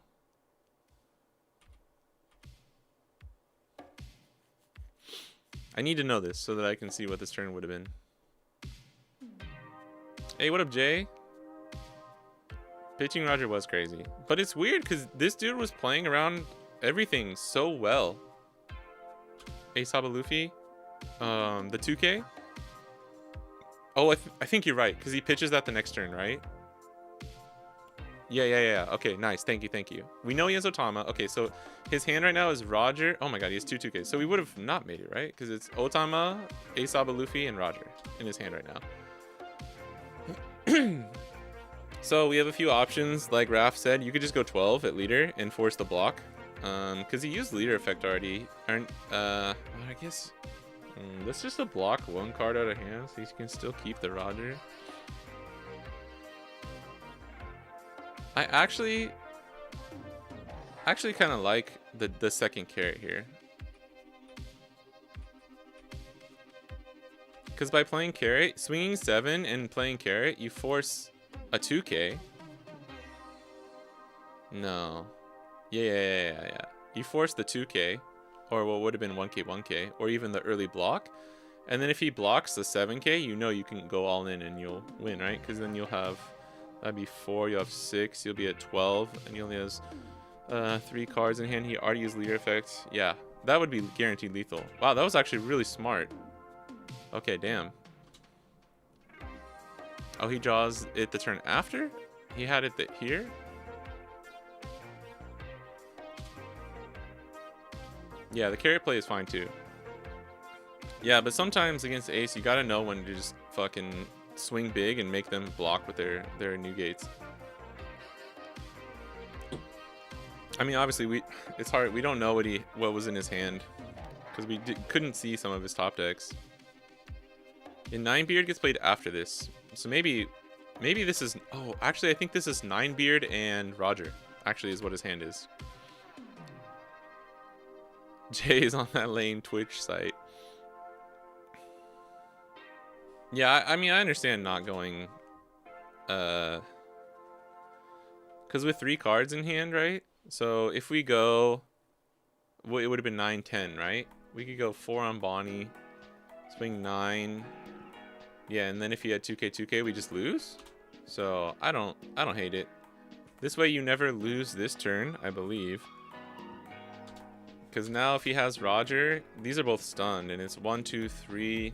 I need to know this so that I can see what this turn would have been. Hey, what up, Jay? Pitching Roger was crazy. But it's weird because this dude was playing around everything so well. Hey, Saba Luffy. The 2K? Oh, I think you're right because he pitches that the next turn, right? Yeah. Okay, nice. Thank you. We know he has Otama. Okay, so his hand right now is Roger. Oh my god, he has 2Ks. So we would have not made it, right? Because it's Otama, Asaba Luffy, and Roger in his hand right now. So we have a few options. Like Raph said, you could just go 12 at leader and force the block. Because he used leader effect already. I guess that's just a block one card out of hand, so he can still keep the Roger. I actually kind of like the second carrot here. Because by playing carrot, swinging 7 and playing carrot, you force a 2K. No. Yeah. You force the 2K, or what would have been 1K, or even the early block. And then if he blocks the 7K, you know you can go all in and you'll win, right? Because then you'll have... That'd be 4, you'll have 6, you'll be at 12, and he only has 3 cards in hand. He already used leader effect. Yeah, that would be guaranteed lethal. Wow, that was actually really smart. Okay, damn. Oh, he draws it the turn after? He had it here? Yeah, the carrot play is fine too. Yeah, but sometimes against Ace, you gotta know when to just fucking swing big and make them block with their new gates. I mean, obviously it's hard. We don't know what was in his hand because we couldn't see some of his top decks. And Ninebeard gets played after this, so maybe this is. Oh, actually, I think this is Ninebeard and Roger. Actually, is what his hand is. Jay is on that lane Twitch site. Yeah, I mean, I understand not going, because with 3 cards in hand, right? So if we go, well, it would have been 9-10, right? We could go 4 on Bonney, swing 9. Yeah, and then if he had 2K, we just lose. So I don't hate it. This way you never lose this turn, I believe. Because now if he has Roger, these are both stunned, and it's 1, 2, 3.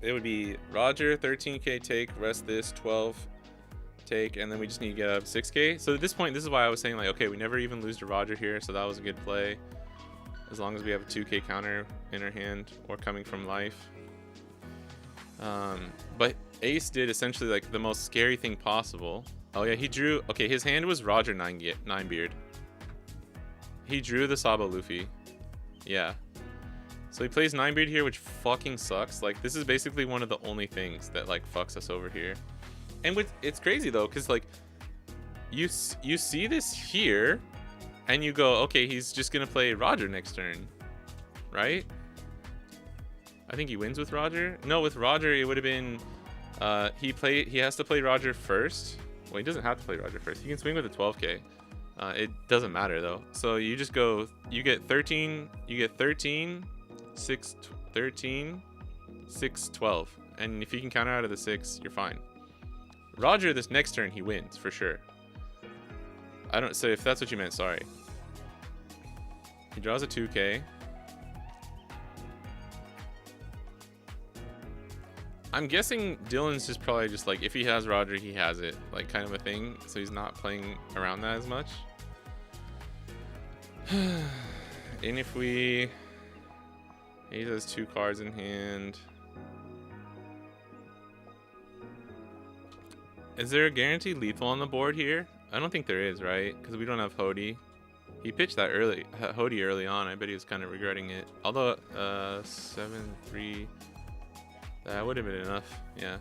It would be Roger, 13K take, rest this, 12 take, and then we just need to get up 6K. So at this point, this is why I was saying, like, okay, we never even lose to Roger here, so that was a good play. As long as we have a 2K counter in our hand or coming from life. But Ace did essentially, like, the most scary thing possible. Oh, yeah, he drew... Okay, his hand was Roger Ninebeard. He drew the Saba Luffy. Yeah. So he plays Ninebeard here, which fucking sucks. Like, this is basically one of the only things that, like, fucks us over here. And it's crazy, though, because, like, you see this here, and you go, okay, he's just going to play Roger next turn, right? I think he wins with Roger. No, with Roger, it would have been, he has to play Roger first. Well, he doesn't have to play Roger first. He can swing with a 12K. It doesn't matter, though. So you just go, you get 13, 6, 13, 6, 12. And if you can counter out of the 6, you're fine. Roger, this next turn, he wins, for sure. I don't, so if that's what you meant, sorry. He draws a 2K. I'm guessing Dylan's just probably just like, if he has Roger, he has it, like kind of a thing. So he's not playing around that as much. And if he has 2 cards in hand. Is there a guaranteed lethal on the board here? I don't think there is, right? Because we don't have Hody. He pitched that early, Hody early on. I bet he was kind of regretting it. Although, 7-3, that would have been enough. Yeah.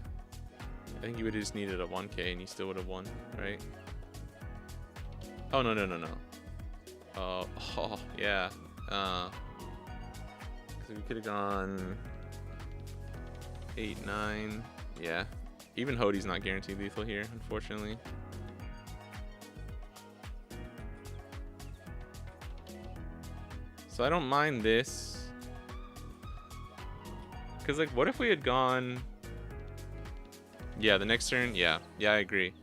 I think he would have just needed a 1K and he still would have won, right? Oh, no. Oh, yeah. So we could have gone 8, 9. Yeah. Even Hody's not guaranteed lethal here, unfortunately. So I don't mind this. Because, like, what if we had gone... Yeah, the next turn, yeah, I agree.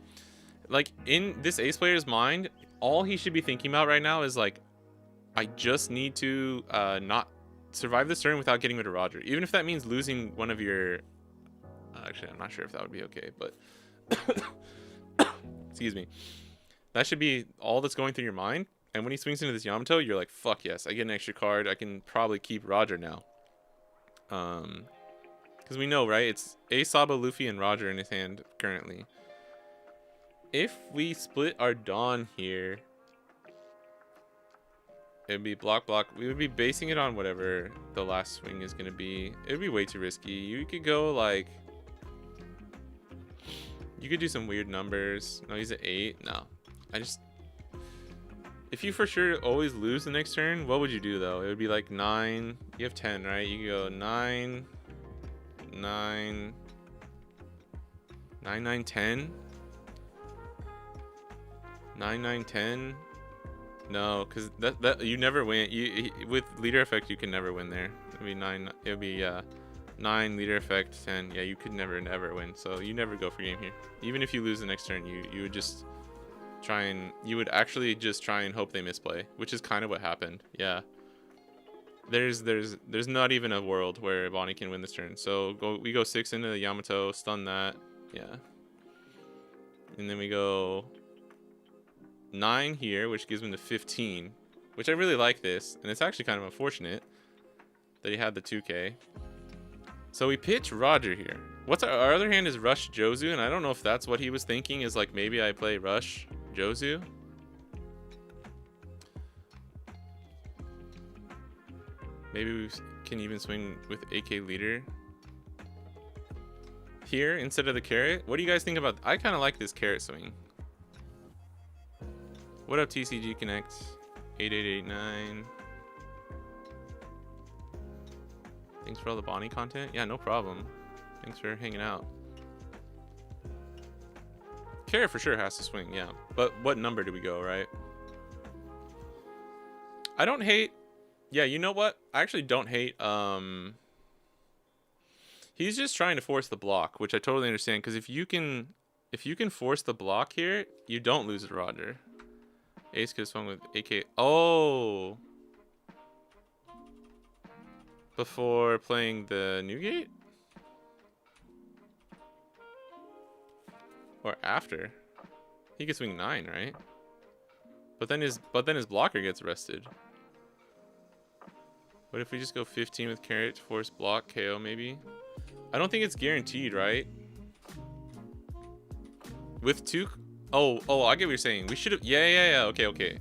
Like, in this ace player's mind, all he should be thinking about right now is, like, I just need to not survive this turn without getting rid of Roger. Even if that means losing one of your... actually, I'm not sure if that would be okay, but... Excuse me. That should be all that's going through your mind. And when he swings into this Yamato, you're like, fuck yes, I get an extra card. I can probably keep Roger now. Because we know, right? It's Ace, Saba, Luffy, and Roger in his hand currently. If we split our Dawn here, it'd be block. We would be basing it on whatever the last swing is going to be. It would be way too risky. You could go like... You could do some weird numbers. No, he's at 8. No. If you for sure always lose the next turn, what would you do though? It would be like 9. You have 10, right? You go 9, 9, 9, 9, 10. 9, 9, 10. No, because that you never win. With leader effect, you can never win there. It'd be 9. It would be 9 leader effect 10. Yeah, you could never win. So you never go for game here. Even if you lose the next turn, you would just you would actually just try and hope they misplay, which is kind of what happened. Yeah. There's not even a world where Bonney can win this turn. So we go 6 into the Yamato, stun that. Yeah. And then we go 9 here, which gives him the 15, which I really like this. And it's actually kind of unfortunate that he had the 2K. So we pitch Roger here. What's our other hand is Rush Jozu, and I don't know if that's what he was thinking, is like maybe I play Rush Jozu. Maybe we can even swing with AK leader here instead of the carrot. What do you guys think about? I kind of like this carrot swing. What up, TCG Connect? 8889. Thanks for all the Bonney content. Yeah, no problem. Thanks for hanging out. Carrot for sure has to swing, yeah. But what number do we go, right? I don't hate... Yeah, you know what? I actually don't hate... He's just trying to force the block, which I totally understand. Because if you can force the block here, you don't lose to Roger. Ace could have swung with AK... Oh! Before playing the new gate? Or after? He could swing 9, right? But then his blocker gets arrested. What if we just go 15 with carrot to force block KO maybe? I don't think it's guaranteed, right? With 2... Oh, I get what you're saying. We should have... Yeah. Okay.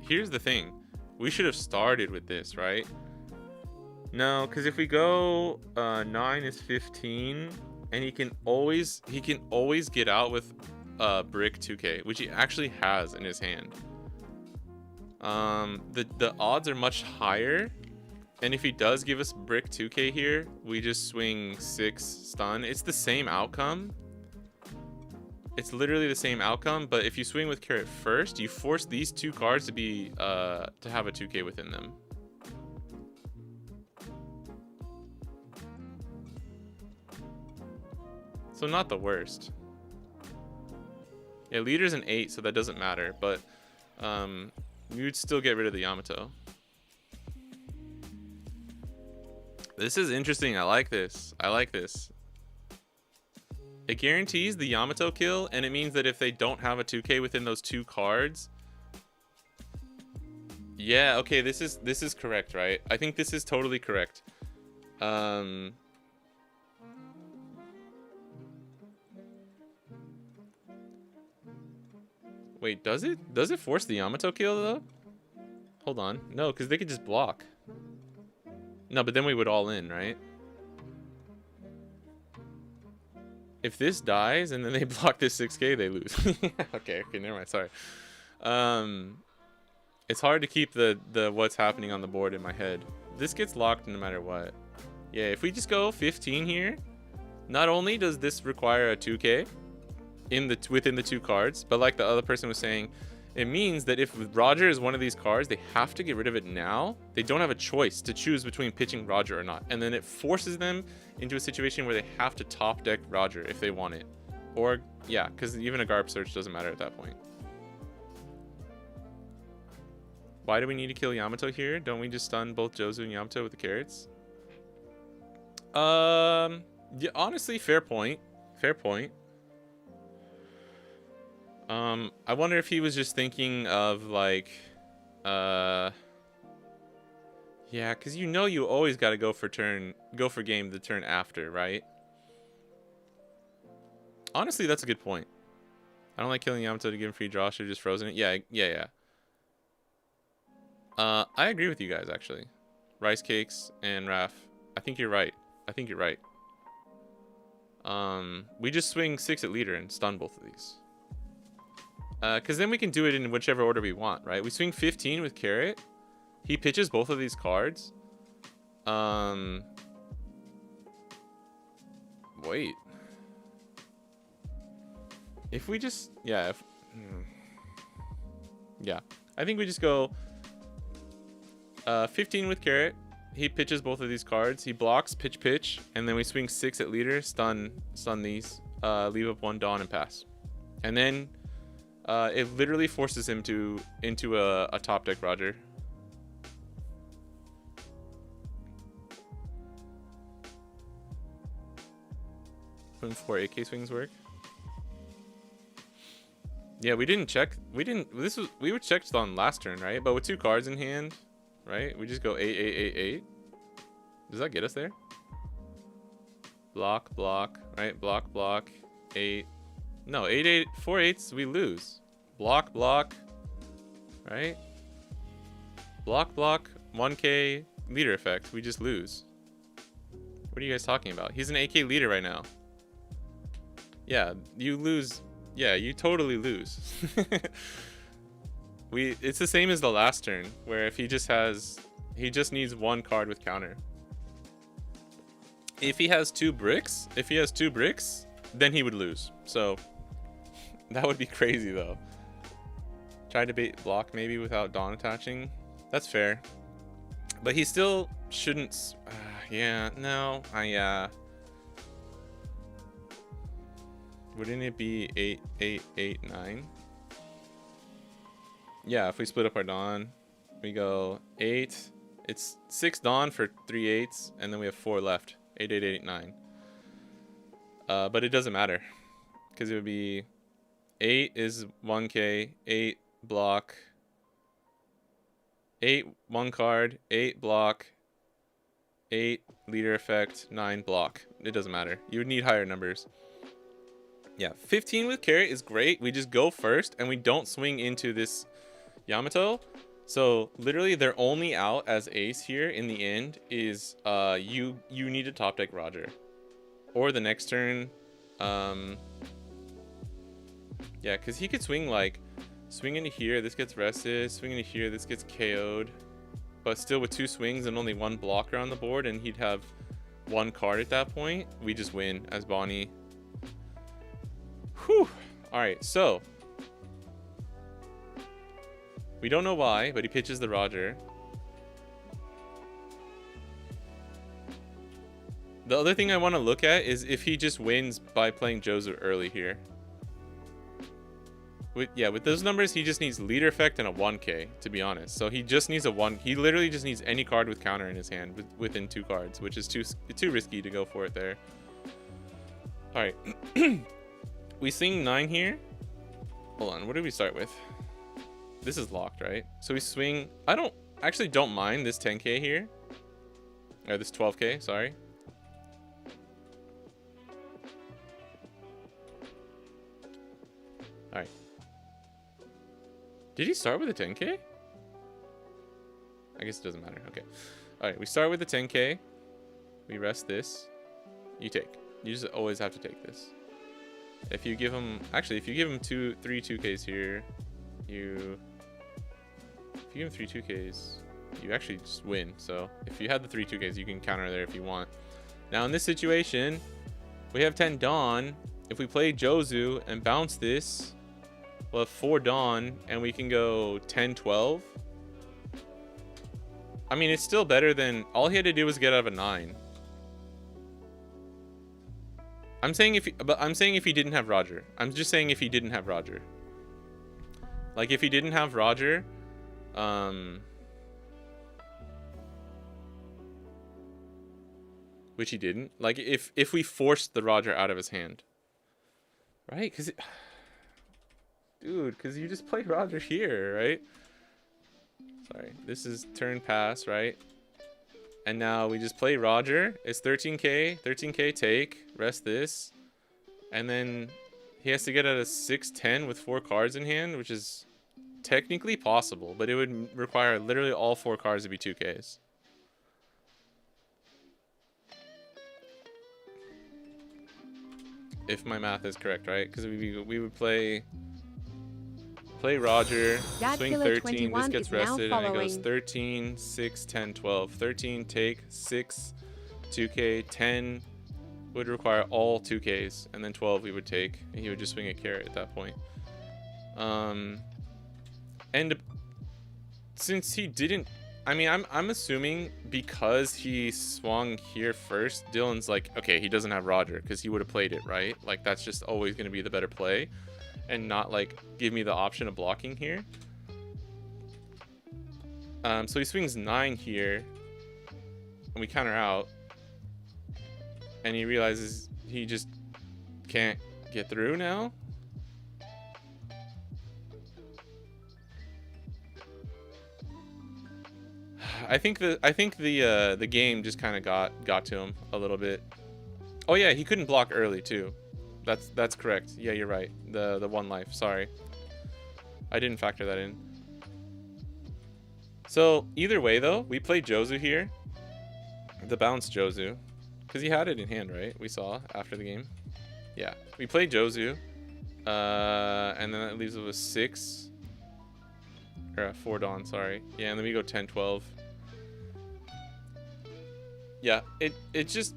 Here's the thing. We should have started with this, right? No, because if we go 9 is 15, and he can always get out with brick 2K, which he actually has in his hand. The odds are much higher, and if he does give us brick 2K here, we just swing 6 stun. It's the same outcome. It's literally the same outcome, but if you swing with carrot first, you force these 2 cards to be to have a 2K within them. So not the worst. Yeah, leader's an 8, so that doesn't matter, but we would still get rid of the Yamato. This is interesting. I like this. It guarantees the Yamato kill, and it means that if they don't have a 2K within those 2 cards... Yeah, okay, this is correct, right? I think this is totally correct. Wait, does it force the Yamato kill though? Hold on. No, because they could just block. No, but then we would all in, right? If this dies and then they block this 6k, they lose. Okay, never mind. Sorry. It's hard to keep the what's happening on the board in my head. This gets locked no matter what. Yeah, if we just go 15 here, not only does this require a 2k within the 2 cards, but like the other person was saying, it means that if Roger is one of these cards, they have to get rid of it now. They don't have a choice to choose between pitching Roger or not. And then it forces them into a situation where they have to top deck Roger if they want it. Or, yeah, because even a Garb search doesn't matter at that point. Why do we need to kill Yamato here? Don't we just stun both Jozu and Yamato with the carrots? Yeah, honestly, fair point. Fair point. I wonder if he was just thinking of like, yeah, because you always got to go for game the turn after, right? Honestly, that's a good point. I don't like killing Yamato to give him free draw. Should have just frozen it. Yeah. I agree with you guys actually. Rice Cakes and Raph. I think you're right. We just swing 6 at leader and stun both of these. Because then we can do it in whichever order we want, right? We swing 15 with Carrot. He pitches both of these cards. Wait. If we just... Yeah, yeah. I think we just go 15 with Carrot. He pitches both of these cards. He blocks, pitch, and then we swing 6 at leader, stun these, leave up 1 Dawn and pass. And then it literally forces him into a top deck Roger. When 4 AK swings work. Yeah, we didn't check. We were checked on last turn, right? But with 2 cards in hand, right? We just go 8. Does that get us there? Block, right? Block, 8. No, 4 8s, we lose. Block, right? Block, 1k leader effect, we just lose. What are you guys talking about? He's an AK leader right now. Yeah, you lose. Yeah, you totally lose. It's the same as the last turn, where if he just needs 1 card with counter. If he has 2 bricks, then he would lose. So that would be crazy though. Try to bait block maybe without Dawn attaching. That's fair. But he still shouldn't. Yeah, no. Wouldn't it be 8, 9? Yeah, if we split up our Dawn, we go 8. It's 6 Dawn for 3 8s, and then we have 4 left. 8, 9. But it doesn't matter, because it would be 8 is 1k, 8 block, 8 1 card, 8 block, 8 leader effect, 9 block. It doesn't matter. You would need higher numbers. Yeah, 15 with Carrot is great. We just go first and we don't swing into this Yamato. So literally their only out as ace here in the end is you need to top deck Roger. Or the next turn. Yeah, because he could swing into here, this gets rested, swing into here, this gets KO'd. But still with 2 swings and only 1 blocker on the board, and he'd have 1 card at that point, we just win as Bonney. Whew. Alright, so we don't know why, but he pitches the Roger. The other thing I want to look at is if he just wins by playing Jozu early here. With those numbers, he just needs leader effect and a 1k, to be honest. So he just needs a 1. He literally just needs any card with counter in his hand within 2 cards, which is too risky to go for it there. All right. We swing 9 here. Hold on, what did we start with? This is locked, right? So we swing. I don't mind this 10k here. Or this 12k, sorry. All right. Did he start with a 10k? I guess it doesn't matter. Okay. All right, we start with the 10K. We rest this. You take. You just always have to take this. If you give him, actually, if you give him 3 2Ks here, if you give him 3 2Ks, you actually just win. So if you had the 3 2Ks, you can counter there if you want. Now in this situation, we have 10 Dawn. If we play Jozu and bounce this, we'll have 4 Dawn, and we can go 10 12. I mean, it's still better than, all he had to do was get out of a 9. I'm saying if he didn't have Roger. I'm just saying if he didn't have Roger. Like if he didn't have Roger, which he didn't. Like if we forced the Roger out of his hand, right? Because, dude, because you just play Roger here, right? Sorry, this is turn pass, right? And now we just play Roger. It's 13K take, rest this. And then he has to get out a 6-10 with 4 cards in hand, which is technically possible, but it would require literally all 4 cards to be 2Ks. If my math is correct, right? Because we would play Roger, swing 13, this gets rested, and it goes 13, 6, 10, 12. 13, take, 6, 2K, 10 would require all 2Ks, and then 12 we would take, and he would just swing a carrot at that point. And since he didn't, I mean, I'm assuming because he swung here first, Dylan's like, okay, he doesn't have Roger, because he would have played it, right? Like, that's just always going to be the better play. And not like give me the option of blocking here. So he swings 9 here, and we counter out, and he realizes he just can't get through now. I think the game just kind of got to him a little bit. Oh yeah, he couldn't block early too. That's correct. Yeah, you're right. The 1 life. Sorry, I didn't factor that in. So either way though, we played Jozu here, the bounce Jozu, because he had it in hand, right? We saw after the game. Yeah, we played Jozu, and then that leaves us with 6 or 4 Dawn. Sorry. Yeah, and then we go 10 12. Yeah, it just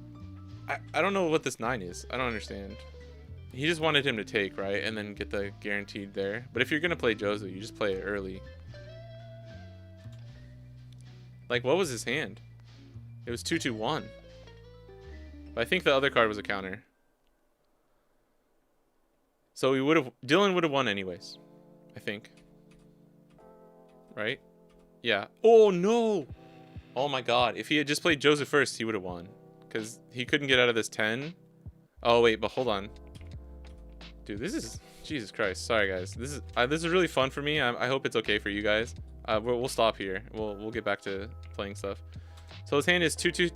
I don't know what this 9 is. I don't understand. He just wanted him to take, right? And then get the guaranteed there. But if you're going to play Jozu, you just play it early. Like, what was his hand? It was 2-2-1. But I think the other card was a counter. So Dylan would have won anyways, I think. Right? Yeah. Oh, no! Oh my god. If he had just played Jozu first, he would have won. Because he couldn't get out of this 10. Oh, wait, but hold on. Dude, this is, Jesus Christ. Sorry, guys. This is really fun for me. I hope it's okay for you guys. We'll stop here. We'll get back to playing stuff. So his hand is 2-2,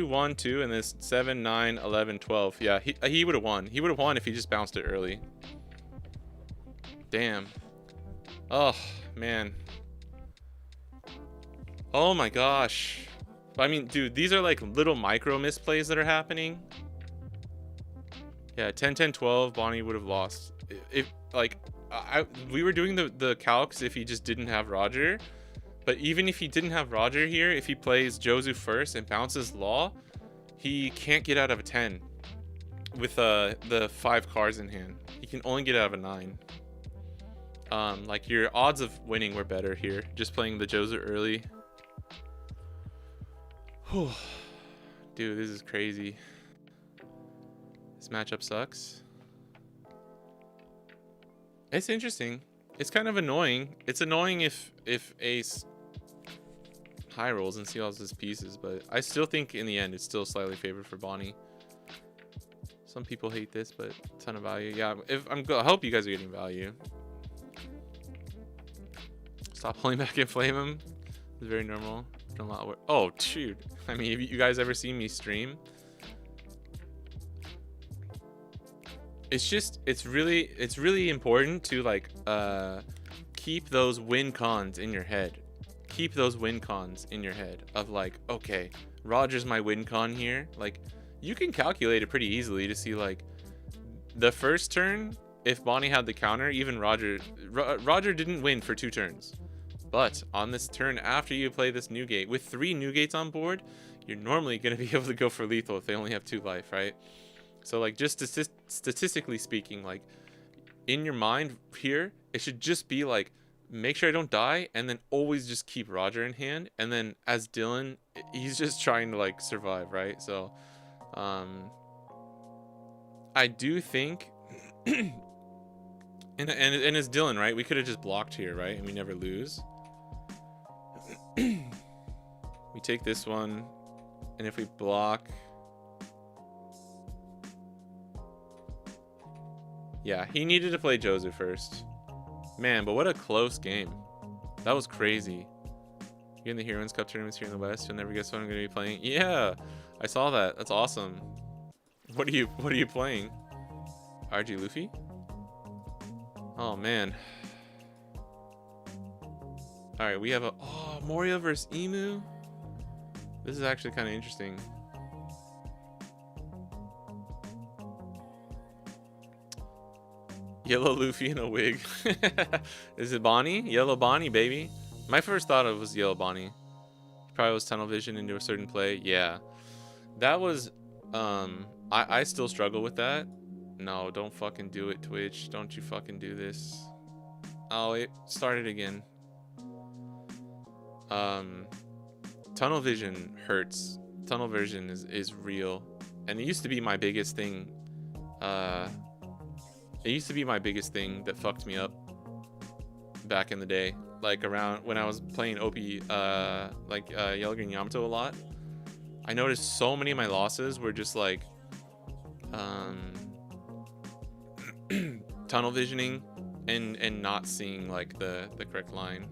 1, 2, and this 7, 9, 11, 12. Yeah, he would have won. He would have won if he just bounced it early. Damn. Oh, man. Oh my gosh. I mean, dude, these are like little micro misplays that are happening. Yeah, 10, 10, 12, Bonney would have lost. If like, we were doing the calcs if he just didn't have Roger. But even if he didn't have Roger here, if he plays Jozu first and bounces Law, he can't get out of a 10 with the 5 cards in hand. He can only get out of a 9. Like, your odds of winning were better here, just playing the Jozu early. Whew. Dude, this is crazy. This matchup sucks. It's interesting. It's kind of annoying. It's annoying if Ace high rolls and seals his pieces, but I still think in the end it's still slightly favored for Bonney. Some people hate this, but a ton of value. Yeah, I hope you guys are getting value. Stop pulling back and flame him. It's very normal. Done a lot of work. Oh, dude. I mean, have you guys ever seen me stream? It's really important to like keep those win cons in your head. keep those win cons in your head of like, okay, Roger's my win con here. Like, you can calculate it pretty easily to see like the first turn, if Bonney had the counter, even Roger didn't win for 2 turns. But on this turn after you play this new gate, with 3 new gates on board, you're normally going to be able to go for lethal if they only have 2 life, right? So like, just statistically speaking, like in your mind here, it should just be like, make sure I don't die, and then always just keep Roger in hand. And then as Dylan, he's just trying to like survive, right? So I do think and it's Dylan, right? We could have just blocked here, right? And we never lose. We take this one, and if we block, yeah, he needed to play Joseph first. Man, but what a close game. That was crazy. You're in the Heroines Cup tournaments here in the West. You'll never guess what I'm going to be playing. Yeah, I saw that. That's awesome. What are you playing? RG Luffy? Oh man. All right, we have a Moria versus Emu. This is actually kind of interesting. Yellow Luffy in a wig. Is it Bonney? Yellow Bonney, baby. My first thought it was Yellow Bonney. He probably was tunnel vision into a certain play. Yeah, that was. I still struggle with that. No, don't fucking do it, Twitch. Don't you fucking do this. Oh, it started again. Tunnel vision hurts. Tunnel vision is real, and it used to be my biggest thing. It used to be my biggest thing that fucked me up back in the day, like around when I was playing OP, Yellow Green Yamato a lot. I noticed so many of my losses were just like tunnel visioning and not seeing like the correct line.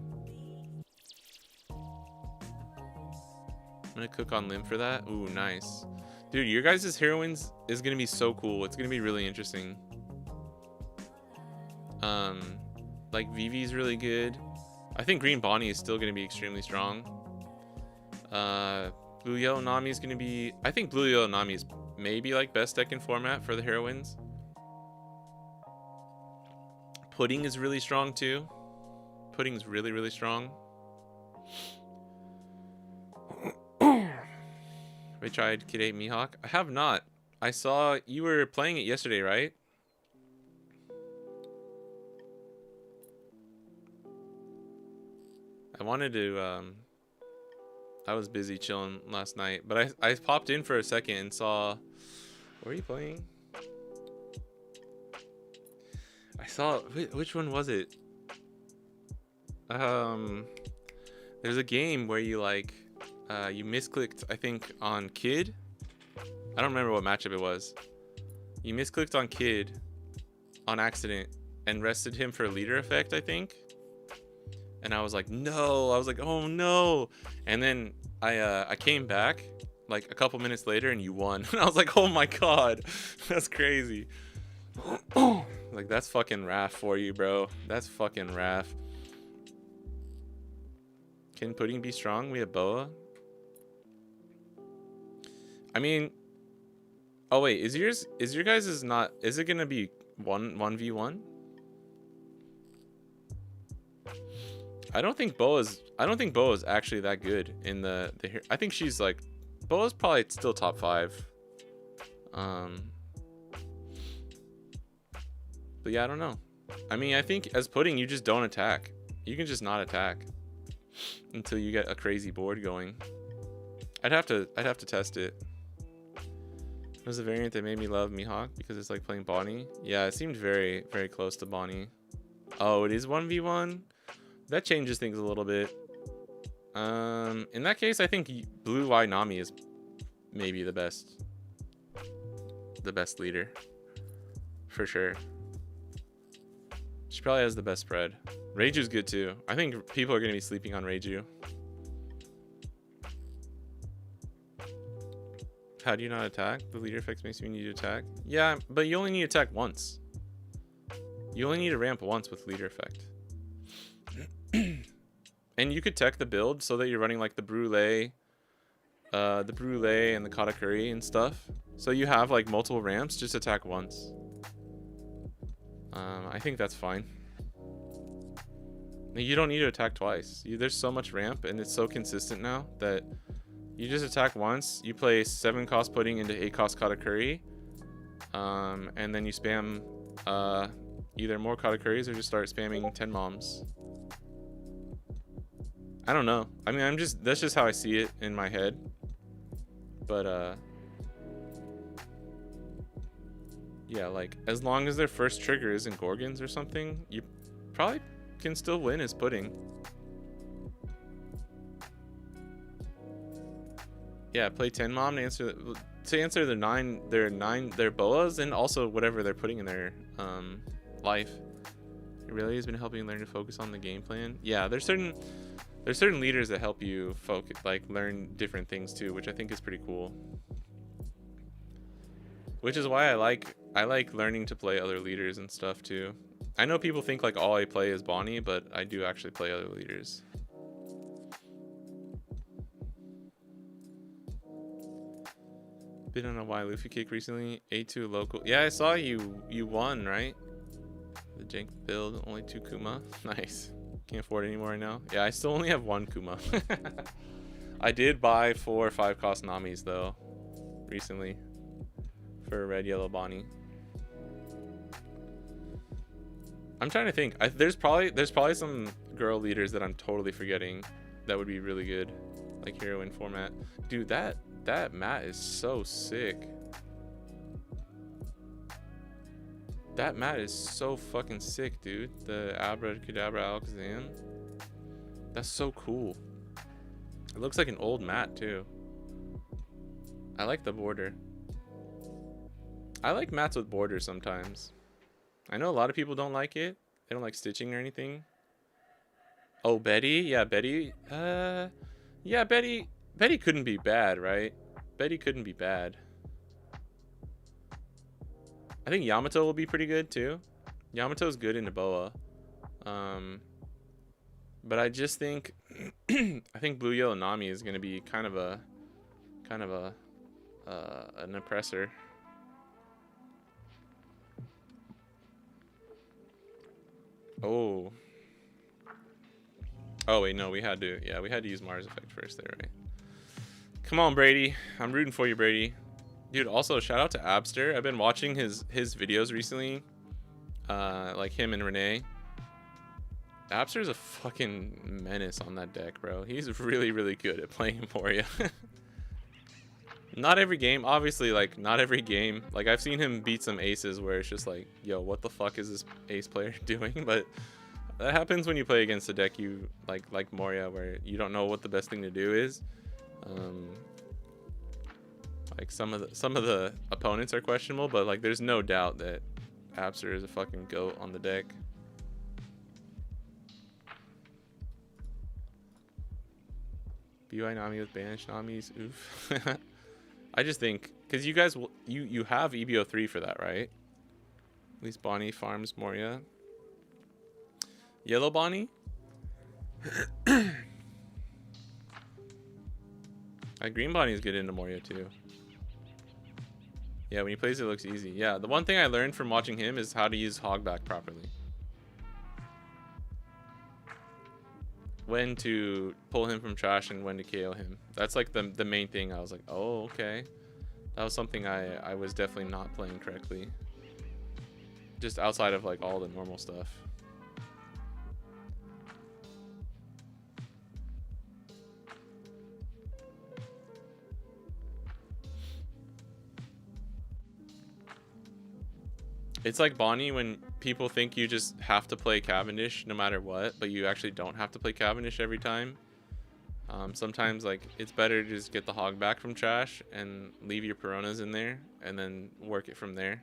I'm gonna cook on Limb for that. Ooh, nice. Dude, your guys' heroines is gonna be so cool. It's gonna be really interesting. Like Vivi's really good. I think Green Bonney is still gonna be extremely strong. Blue Yellow Nami is gonna be, I think Blue Yellow Nami is maybe like best deck in format for the heroines. Pudding is really strong too. Pudding is really, really strong. We tried Kid 8 Mihawk. I have not. I saw you were playing it yesterday, right? I wanted to, I was busy chilling last night, but I popped in for a second and saw, what are you playing? I saw, which one was it? There's a game where you like, you misclicked, I think, on Kid. I don't remember what matchup it was. You misclicked on Kid on accident and rested him for a leader effect, I think. And I was like, no. I was like, oh no. And then I came back like a couple minutes later and you won. And I was like, oh my god, that's crazy. Like, that's fucking Raph for you, bro. That's fucking Raph. Can Pudding be strong? We have Boa. I mean, oh wait, is your guys is not, is it gonna be 1v1? I don't think Boa's actually that good in the I think she's like, Boa's probably still top 5. But yeah, I don't know. I mean, I think as Pudding, you just don't attack. You can just not attack until you get a crazy board going. I'd have to test it. It was a variant that made me love Mihawk because it's like playing Bonney. Yeah, it seemed very, very close to Bonney. Oh, it is 1v1? That changes things a little bit. In that case, I think Blue Eye Nami is maybe the best leader. For sure. She probably has the best spread. Reiju's good too. I think people are going to be sleeping on Reiju. How do you not attack? The leader effect makes you need to attack. Yeah, but you only need to attack once. You only need to ramp once with leader effect. And you could tech the build so that you're running like the brulee and the katakuri and stuff. So you have like multiple ramps, just attack once. I think that's fine. You don't need to attack twice. There's so much ramp and it's so consistent now that you just attack once. You play 7 cost pudding into 8 cost katakuri. And then you spam either more katakuris or just start spamming 10 moms. I don't know. I mean, that's just how I see it in my head. But yeah, like as long as their first trigger isn't Gorgons or something, you probably can still win as pudding. Yeah, play 10 mom to answer their boas and also whatever they're putting in their life. It really has been helping learn to focus on the game plan. Yeah, there's certain leaders that help you focus, like learn different things too, which I think is pretty cool. Which is why I like learning to play other leaders and stuff too. I know people think like all I play is Bonney, but I do actually play other leaders. Been on a Y Luffy kick recently. A2 local. Yeah, I saw you won, right? The jank build, only 2 Kuma. Nice. Can't afford any more right now. Yeah, I still only have 1 Kuma. I did buy 4 or 5 cost Namis though recently for red yellow Bonney. I'm trying to think. There's probably some girl leaders that I'm totally forgetting that would be really good, like heroine format. Dude, that mat is so sick. That mat is so fucking sick, dude. The Abracadabra Alakazam. That's so cool. It looks like an old mat too. I like the border. I like mats with borders sometimes. I know a lot of people don't like it. They don't like stitching or anything. Oh, Betty? Yeah, Betty. Yeah, Betty couldn't be bad, right? Betty couldn't be bad. I think Yamato will be pretty good too. Yamato's good in Boa. But I just think I think Blue Yellow Nami is gonna be kind of an oppressor. Oh wait, no, we had to use Mars effect first there, right? Come on, Brady. I'm rooting for you, Brady. Dude, also shout out to Abster. I've been watching his videos recently. Like him and Renee. Abster's a fucking menace on that deck, bro. He's really, really good at playing Moria. Not every game, obviously, like not every game. Like I've seen him beat some aces where it's just like, yo, what the fuck is this ace player doing? But that happens when you play against a deck you like Moria, where you don't know what the best thing to do is. Like some of the opponents are questionable, but like there's no doubt that Abster is a fucking goat on the deck. BY Nami with banished Namis, oof. I just think because you guys will you have EB03 for that, right? At least Bonney farms Moria. Yellow Bonney. Green Bonney is good into Moria too. Yeah, when he plays it looks easy. Yeah, the one thing I learned from watching him is how to use Hogback properly. When to pull him from trash and when to KO him. That's like the main thing. I was like, oh, okay. That was something I was definitely not playing correctly. Just outside of like all the normal stuff. It's like Bonney when people think you just have to play Cavendish no matter what, but you actually don't have to play Cavendish every time. Sometimes like it's better to just get the hog back from trash and leave your Peronas in there and then work it from there.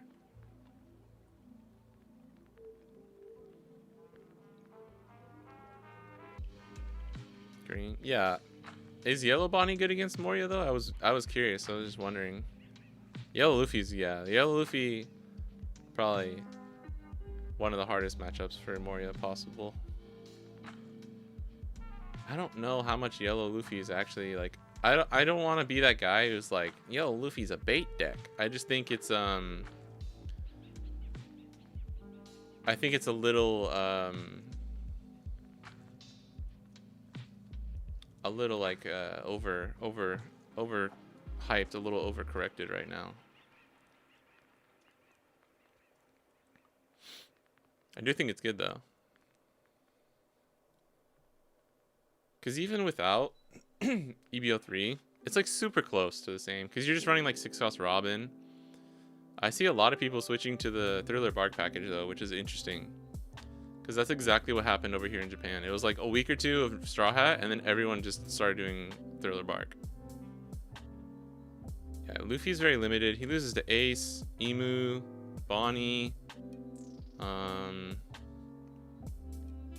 Green, yeah. Is Yellow Bonney good against Moria though? I was curious. I was just wondering. Yellow Luffy's, yeah. Yellow Luffy. Probably one of the hardest matchups for Moria possible. I don't know how much yellow Luffy is actually like. I don't want to be that guy who's like, yo, Luffy's a bait deck. I just think it's I think it's a little like over hyped, a little overcorrected right now. I do think it's good though. Because even without EB03, it's like super close to the same. Because you're just running like 6-cost Robin. I see a lot of people switching to the Thriller Bark package though, which is interesting. Because that's exactly what happened over here in Japan. It was like a week or two of Straw Hat, and then everyone just started doing Thriller Bark. Yeah, Luffy's very limited. He loses to Ace, Emu, Bonney,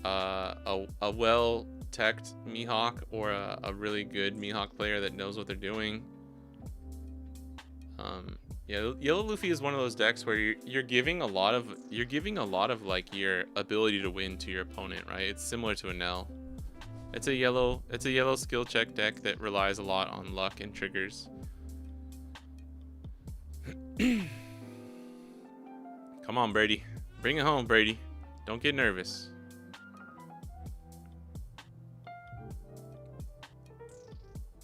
a well-teched Mihawk, or a really good Mihawk player that knows what they're doing. Yeah, Yellow Luffy is one of those decks where you're giving a lot of like your ability to win to your opponent, right? It's similar to a Nell. It's a yellow skill check deck that relies a lot on luck and triggers. Come on, Brady. Bring it home, Brady. Don't get nervous.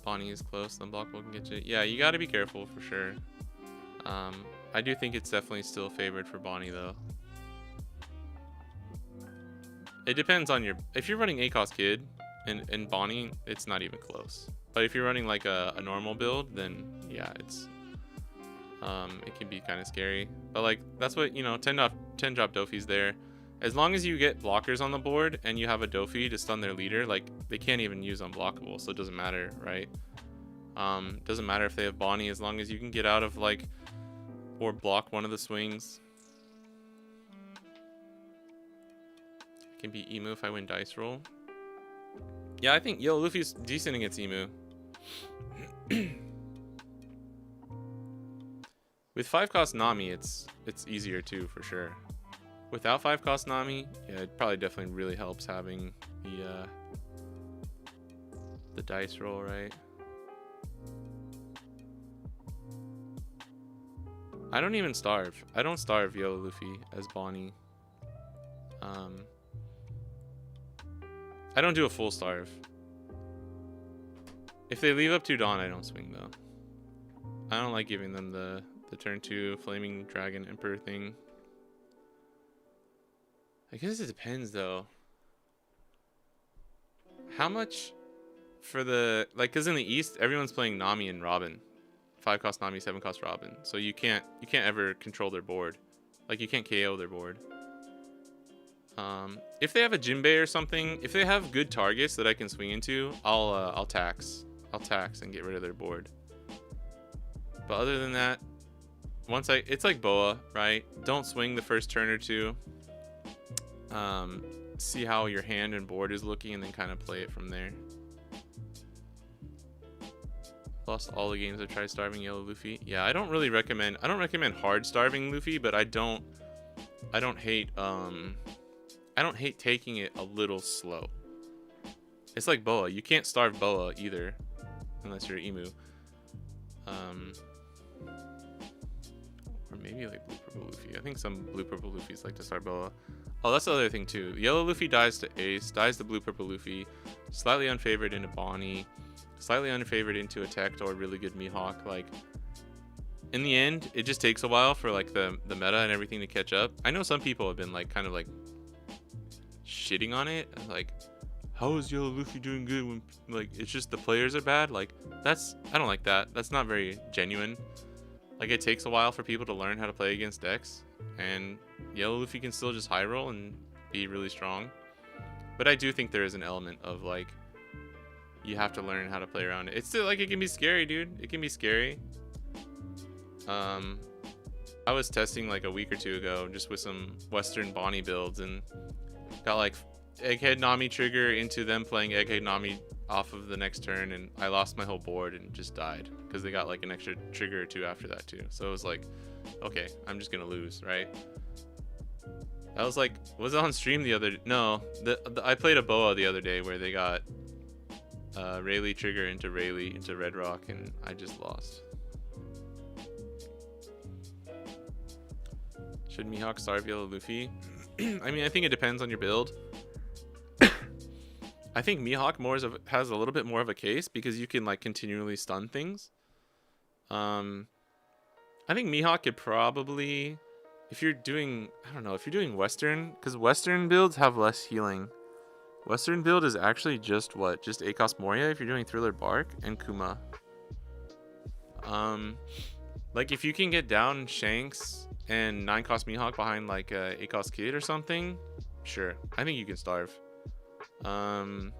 Bonney is close. Unblockable can get you. Yeah, you got to be careful for sure. I do think it's definitely still favored for Bonney though. It depends on your. If you're running ACOS Kid and Bonney, it's not even close. But if you're running like a normal build, then yeah, it's it can be kind of scary. But like that's what, you know, 10 drop Dofi's there. As long as you get blockers on the board and you have a Dofi to stun their leader, like they can't even use unblockable, so it doesn't matter, right? Doesn't matter if they have Bonney, as long as you can get out of like or block one of the swings. It can be Emu if I win dice roll. Yeah, I think Luffy's decent against Emu. With 5-cost Nami, it's easier too, for sure. Without 5-cost Nami, yeah, it probably definitely really helps having the dice roll, right? I don't even starve. I don't starve Yellow Luffy as Bonney. I don't do a full starve. If they leave up 2 Dawn, I don't swing though. I don't like giving them the turn 2 Flaming Dragon Emperor thing. I guess it depends though. How much for the, like, because in the East everyone's playing Nami and Robin. 5-cost Nami, 7-cost Robin. So you can't ever control their board. Like you can't KO their board. If they have a Jinbei or something, if they have good targets that I can swing into, I'll tax and get rid of their board. But other than that, it's like Boa, right? Don't swing the first turn or two. See how your hand and board is looking, and then kind of play it from there. Lost all the games I've tried starving Yellow Luffy. Yeah, I don't recommend hard starving Luffy, but I don't hate taking it a little slow. It's like Boa. You can't starve Boa either, unless you're Emu. Or maybe like Blue Purple Luffy. I think some Blue Purple Luffys like to starve Boa. Oh, that's the other thing too. Yellow Luffy dies to Ace, dies to Blue Purple Luffy, slightly unfavored into Bonney, slightly unfavored into a Tech or really good Mihawk. Like, in the end, it just takes a while for like the meta and everything to catch up. I know some people have been like kind of like shitting on it, like, how is Yellow Luffy doing good when like it's just the players are bad? Like, I don't like that. That's not very genuine. Like, it takes a while for people to learn how to play against decks, and Yellow Luffy can still just high roll and be really strong. But I do think there is an element of like, you have to learn how to play around it. It's still like, it can be scary, dude. It can be scary. I was testing like a week or two ago just with some Western Bonney builds, and got like Egghead Nami trigger into them playing Egghead Nami off of the next turn, and I lost my whole board and just died because they got like an extra trigger or two after that too. So it was like, okay, I'm just gonna lose, right? I was like, was it on stream the other? No, I played a Boa the other day where they got Rayleigh trigger into Rayleigh into Red Rock, and I just lost. Should Mihawk starve yellow Luffy? I mean, I think it depends on your build. I think Mihawk has a little bit more of a case because you can like continually stun things. I think Mihawk could probably, if you're doing, I don't know, if you're doing Western, because Western builds have less healing. Western build is actually just what? Just Akos Moria if you're doing Thriller Bark and Kuma. Like if you can get down Shanks and 9-cost Mihawk behind like Akos Kid or something, sure. I think you can starve. But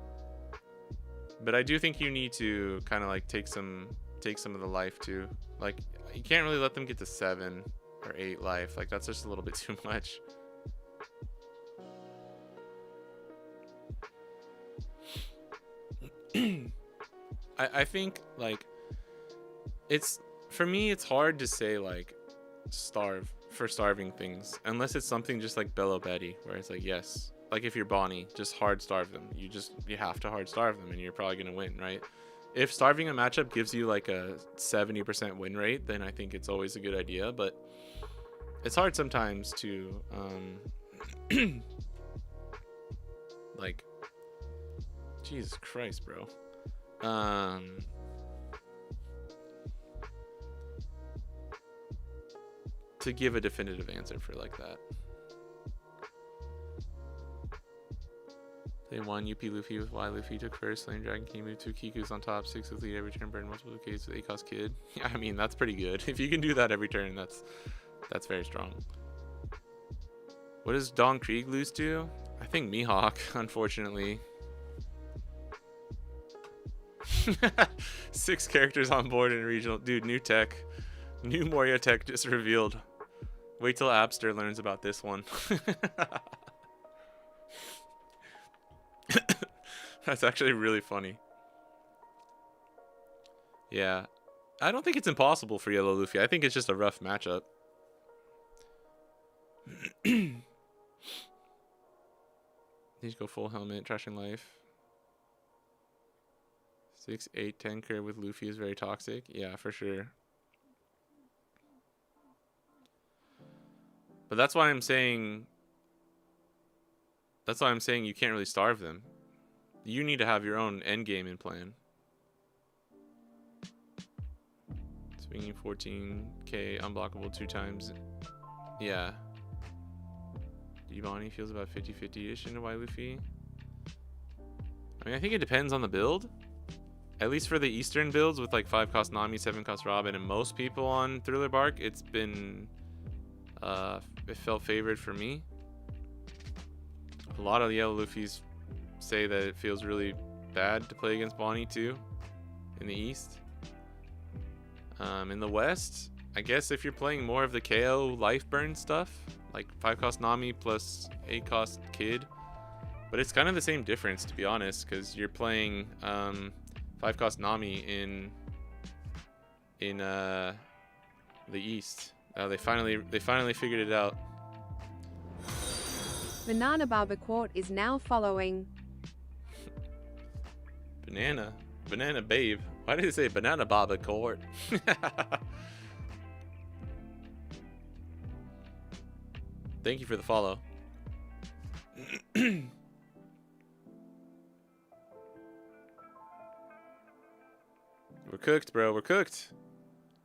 I do think you need to kind of like take some of the life too. Like you can't really let them get to 7 or 8 life. Like that's just a little bit too much. I think like for me it's hard to say like starve for starving things unless it's something just like Bello Betty where it's like, yes, like if you're Bonney, just hard starve them. You have to hard starve them and you're probably gonna win, right? If starving a matchup gives you like a 70% win rate, then I think it's always a good idea, but it's hard sometimes to like, Jesus Christ, bro. To give a definitive answer for like that. They won UP Luffy with Y Luffy took first, Flame Dragon King moved 2 Kikus on top, 6 with lead every turn, burn multiple Ks with Akos Kid. Yeah, I mean that's pretty good. If you can do that every turn, that's very strong. What does Don Krieg lose to? I think Mihawk, unfortunately. 6 characters on board in regional. Dude, new tech. New Moria tech just revealed. Wait till Abster learns about this one. That's actually really funny. Yeah. I don't think it's impossible for Yellow Luffy. I think it's just a rough matchup. Need to go full helmet, trashing life. 6, 8, 10 curve with Luffy is very toxic. Yeah, for sure. But that's why I'm saying you can't really starve them. You need to have your own end game in plan. Swinging 14k unblockable 2 times. Yeah. Bonney feels about 50-50-ish into Y Luffy. I mean, I think it depends on the build. At least for the Eastern builds with like 5-cost Nami, 7-cost Robin, and most people on Thriller Bark, it's been it felt favored for me. A lot of the Yellow Luffys say that it feels really bad to play against Bonney too in the East. In the West, I guess if you're playing more of the KO life burn stuff, like 5-cost Nami plus 8-cost Kid, but it's kind of the same difference to be honest, because you're playing 5-cost Nami in the East. They finally figured it out. Banana Barbacourt is now following. Banana babe. Why did it say Banana Barbacourt? Thank you for the follow. We're cooked, bro. We're cooked.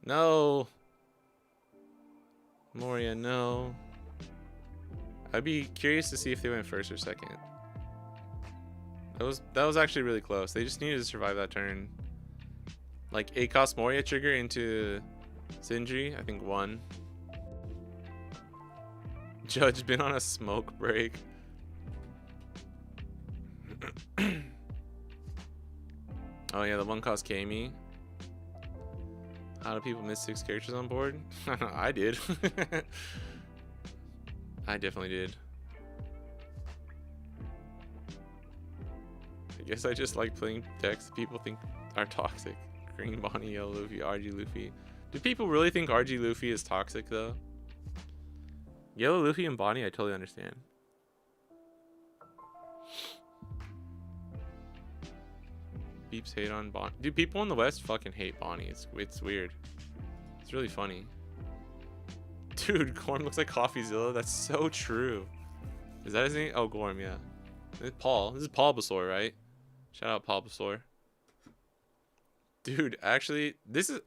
No. Moria, no. I'd be curious to see if they went first or second. That was actually really close. They just needed to survive that turn. Like 8-cost Moria trigger into Sindri, I think 1. Judge been on a smoke break. Oh yeah, the 1-cost Kami. How do people miss 6 characters on board? I did. I definitely did. I guess I just like playing decks people think are toxic. Green Bonney, Yellow Luffy, RG Luffy. Do people really think RG Luffy is toxic though? Yellow Luffy and Bonney, I totally understand. Beeps hate on Bonney. Dude, people in the West fucking hate Bonney. It's weird. It's really funny. Dude, Gorm looks like CoffeeZilla. That's so true. Is that his name? Oh, Gorm, yeah. This is Paul. This is Paul Basor, right? Shout out Paul Basor. Dude, actually,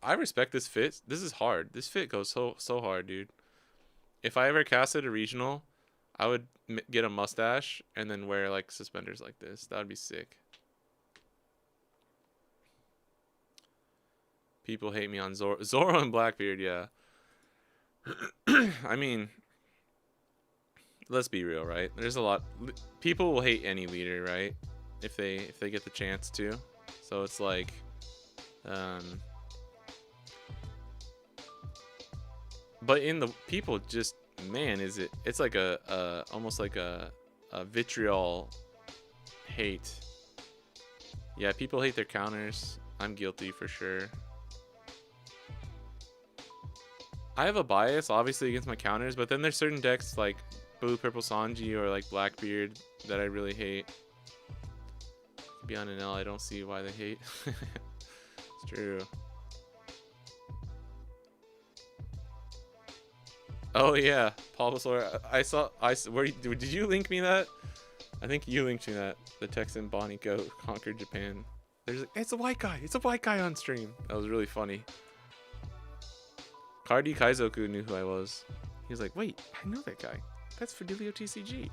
I respect this fit. This is hard. This fit goes so hard, dude. If I ever casted a regional, I would get a mustache and then wear like suspenders like this. That would be sick. People hate me on Zoro and Blackbeard, yeah. I mean, let's be real, right? There's a lot. People will hate any leader, right? If they get the chance to. So it's like, but in the people just, man, it's like almost like a vitriol hate. Yeah, people hate their counters. I'm guilty for sure. I have a bias, obviously, against my counters, but then there's certain decks like Blue Purple Sanji or like Blackbeard that I really hate. To be on an L, I don't see why they hate. It's true. Oh yeah, Paul Basor. I saw. Did you link me that? I think you linked me that. The Texan Bonney Goat conquered Japan. There's like, it's a white guy. It's a white guy on stream. That was really funny. Cardi Kaizoku knew who I was. He was like, wait, I know that guy. That's Fidelio TCG.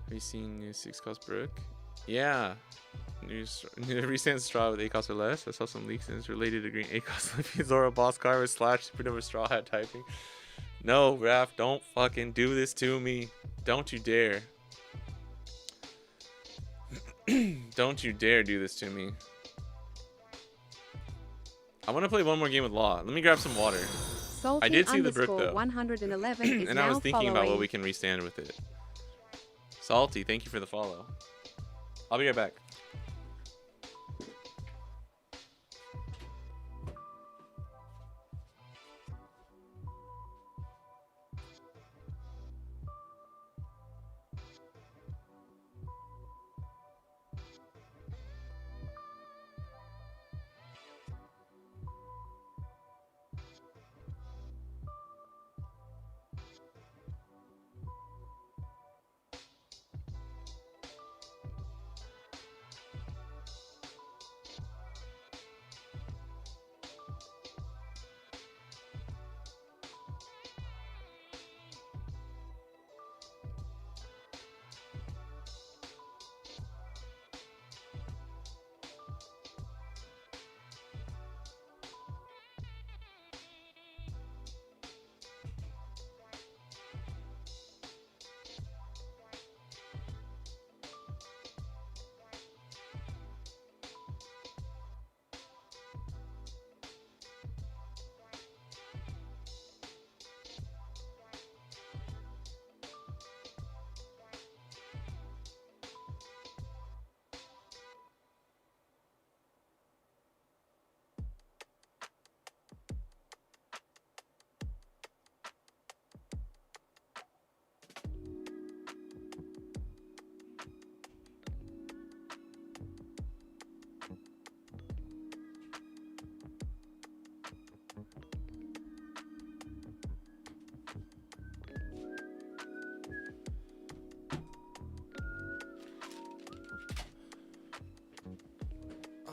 Have you seen new 6 cost Brook? Yeah. New recent straw with 8 costs or less. I saw some leaks and it's related to green 8 cost Liffy Zora boss car with / supernova straw hat typing. No, Raph, don't fucking do this to me. Don't you dare. Don't you dare do this to me. I want to play one more game with Law. Let me grab some water. Salty I did see the Brook though. 111 is and I was thinking about what we following. can restand with it. Salty, thank you for the follow. I'll be right back.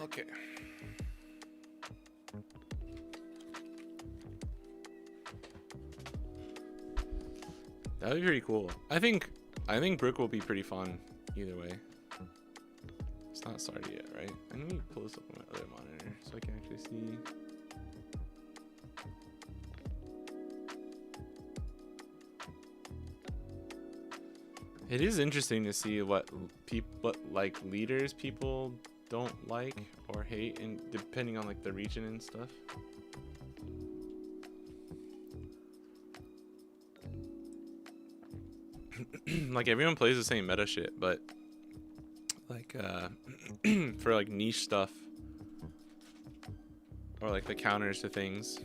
Okay. That would be pretty cool. I think Brook will be pretty fun either way. It's not started yet, right? And let me pull this up on my other monitor so I can actually see. It is interesting to see what like leaders people don't like or hate, and depending on like the region and stuff. Like everyone plays the same meta shit, but like for like niche stuff or like the counters to things.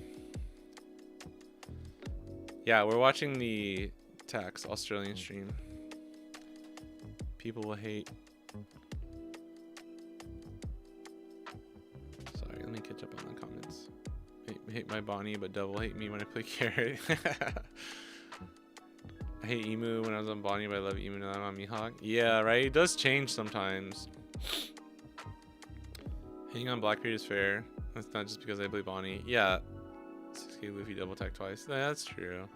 Yeah, we're watching the Tax Australian stream. People will hate. catch up on the comments. Hate my Bonney, but double hate me when I play carrot. I hate Emu when I was on Bonney, but I love Emu now I'm on Mihawk. Yeah, right? It does change sometimes. Hating on Blackbeard is fair. That's not just because I play Bonney. Yeah. 6K Luffy double attack twice. That's true.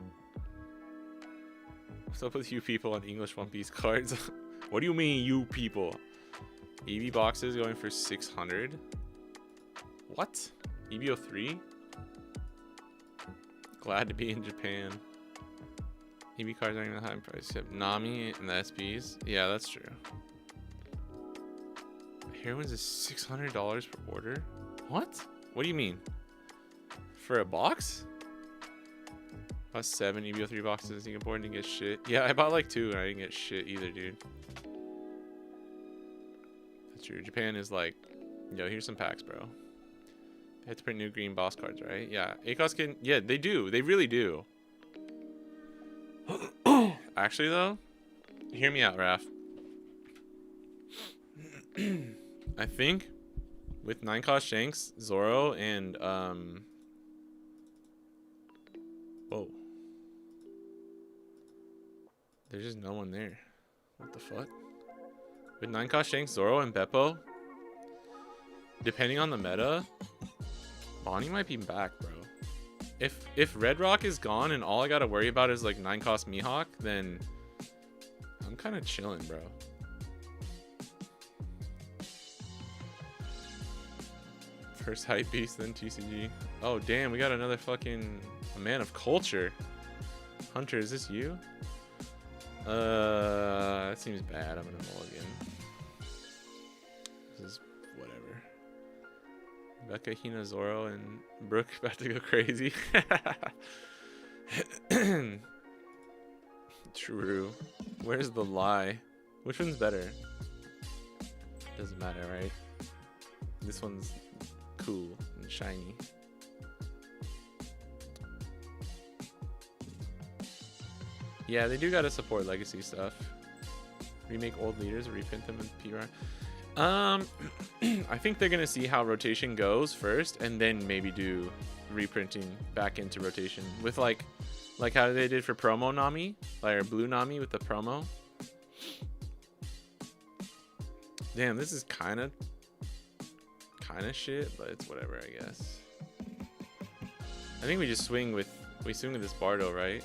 What's up with you people on English One Piece cards? What do you mean, you people? EV boxes going for 600? What? EB03? Glad to be in Japan. EV cards aren't even high in price. You have Nami and the SPs. Yeah, that's true. Heroines is $600 per order? What? What do you mean? For a box? Bought 7 EB03 boxes. You can board and get shit. Yeah, I bought like 2 and I didn't get shit either, dude. That's true. Japan is like, yo, here's some packs, bro. They have to print new green boss cards, right? Yeah. ACOS can... Yeah, they do. They really do. Actually, though, hear me out, Raph. I think with 9-cost Shanks, Zoro, and... Whoa. There's just no one there. What the fuck? With 9-cost Shanks, Zoro, and Beppo, depending on the meta... Bonney might be back, bro. If Red Rock is gone and all I gotta worry about is like 9-cost Mihawk, then I'm kind of chilling, bro. First hype beast, then TCG. Oh damn, we got another fucking man of culture. Hunter, is this you? That seems bad. I'm gonna mulligan. This is whatever. Becca, Hina, Zoro, and Brooke about to go crazy. True. Where's the lie? Which one's better? Doesn't matter, right? This one's cool and shiny. Yeah, they do gotta support legacy stuff. Remake old leaders, reprint them in PR. I think they're gonna see how rotation goes first, and then maybe do reprinting back into rotation with like how they did for promo Nami, like or blue Nami with the promo. Damn, this is kind of shit, but it's whatever, I guess. I think we just swing with this Bardo, right?